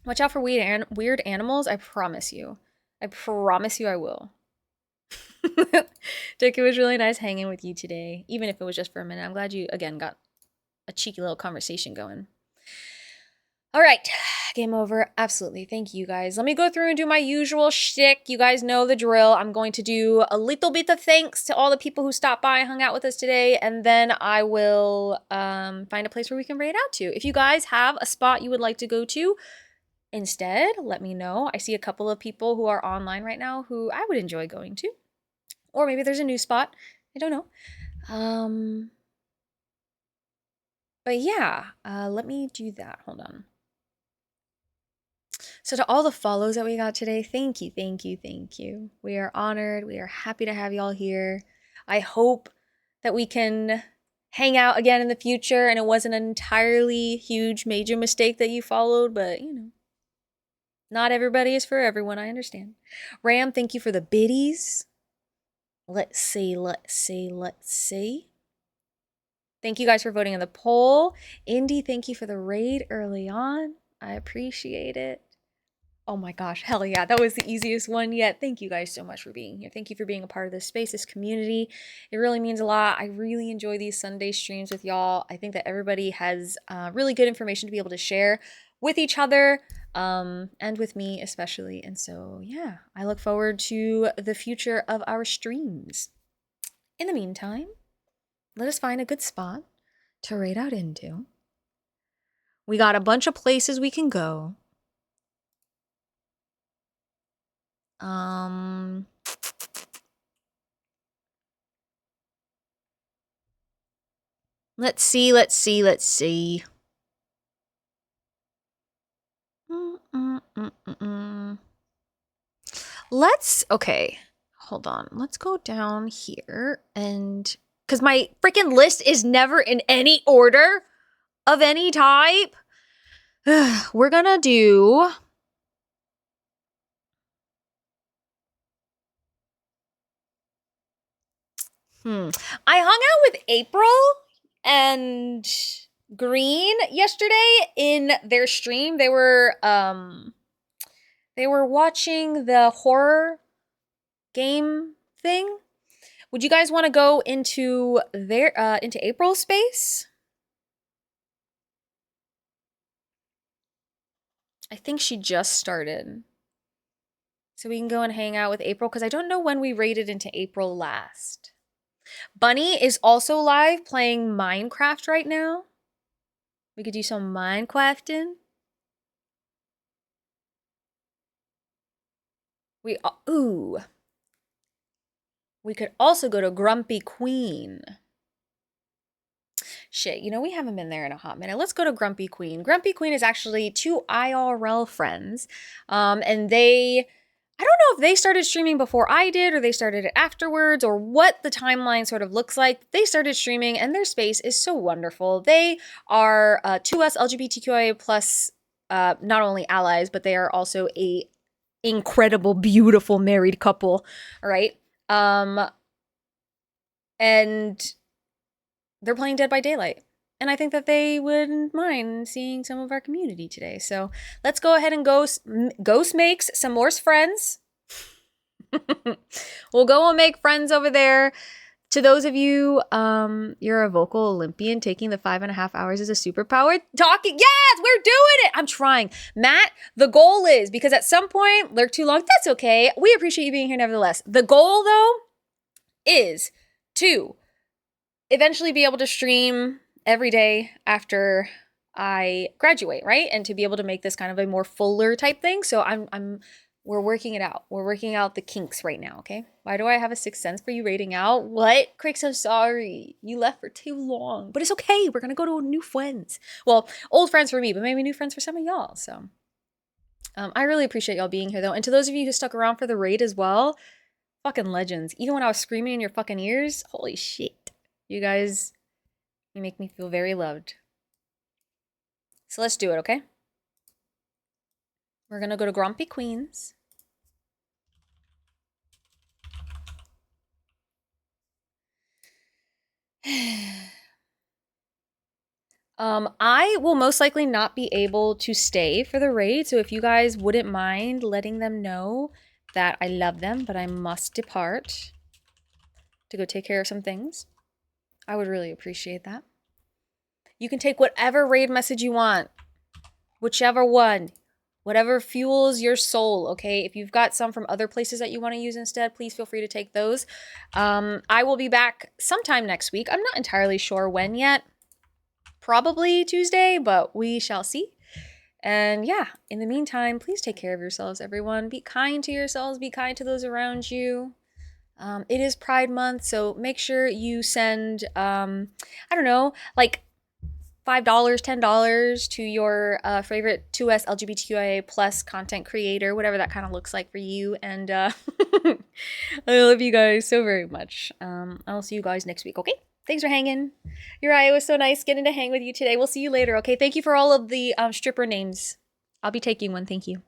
Watch out for weird animals. I promise you. I promise you I will. Dick, it was really nice hanging with you today, even if it was just for a minute. I'm glad you, again, got a cheeky little conversation going. All right, game over. Absolutely. Thank you guys. Let me go through and do my usual shtick. You guys know the drill. I'm going to do a little bit of thanks to all the people who stopped by and hung out with us today, and then I will find a place where we can raid out to. If you guys have a spot you would like to go to instead, let me know. I see a couple of people who are online right now who I would enjoy going to. Or maybe there's a new spot. I don't know. But yeah, let me do that. Hold on. So to all the follows that we got today, thank you, thank you, thank you. We are honored. We are happy to have y'all here. I hope that we can hang out again in the future and it wasn't an entirely huge major mistake that you followed, but you know, not everybody is for everyone. I understand. Ram, thank you for the biddies. Let's see. Thank you guys for voting in the poll. Indy, thank you for the raid early on. I appreciate it. Oh my gosh, hell yeah, that was the easiest one yet. Thank you guys so much for being here. Thank you for being a part of this space, this community. It really means a lot. I really enjoy these Sunday streams with y'all. I think that everybody has really good information to be able to share with each other and with me especially. And so, yeah, I look forward to the future of our streams. In the meantime, let us find a good spot to raid out into. We got a bunch of places we can go. Let's see. Okay, hold on. Let's go down here and, because my freaking list is never in any order of any type. We're gonna do, I hung out with April and Green yesterday in their stream. They were watching the horror game thing. Would you guys want to go into their into April's space? I think she just started. So we can go and hang out with April, because I don't know when we raided into April last. Bunny is also live playing Minecraft right now. We could do some Minecrafting. We could also go to Grumpy Queen. Shit, you know, we haven't been there in a hot minute. Let's go to Grumpy Queen. Grumpy Queen is actually two IRL friends. And they, I don't know if they started streaming before I did or they started it afterwards or what the timeline sort of looks like. They started streaming and their space is so wonderful. They are to us LGBTQIA plus not only allies, but they are also a incredible, beautiful married couple. All right. And they're playing Dead by Daylight. And I think that they wouldn't mind seeing some of our community today. So let's go ahead and Ghost makes some more friends. We'll go and make friends over there. To those of you, you're a vocal Olympian taking the 5.5 hours as a superpower. Talking, yes, we're doing it. I'm trying. Matt, the goal is, because at some point, lurk too long, that's okay. We appreciate you being here nevertheless. The goal, though, is to eventually be able to stream every day after I graduate, right? And to be able to make this kind of a more fuller type thing. So I'm We're working it out. We're working out the kinks right now, okay? Why do I have a sixth sense for you rating out? What? Cricks, I'm sorry. You left for too long. But it's okay. We're going to go to new friends. Well, old friends for me, but maybe new friends for some of y'all. So I really appreciate y'all being here, though. And to those of you who stuck around for the raid as well, fucking legends. Even when I was screaming in your fucking ears, holy shit. You guys, you make me feel very loved. So let's do it, okay? We're going to go to Grumpy Queens. I will most likely not be able to stay for the raid, so if you guys wouldn't mind letting them know that I love them, but I must depart to go take care of some things, I would really appreciate that. You can take whatever raid message you want, whichever one, whatever fuels your soul, okay? If you've got some from other places that you want to use instead, please feel free to take those. I will be back sometime next week. I'm not entirely sure when yet. Probably Tuesday, but we shall see. And yeah, in the meantime, please take care of yourselves, everyone. Be kind to yourselves. Be kind to those around you. It is Pride Month, so make sure you send, I don't know, like $5, $10 to your favorite 2S LGBTQIA plus content creator, whatever that kind of looks like for you. And I love you guys so very much. I'll see you guys next week, okay? Thanks for hanging. Uriah, it was so nice getting to hang with you today. We'll see you later, okay? Thank you for all of the stripper names. I'll be taking one, thank you.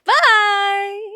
Bye!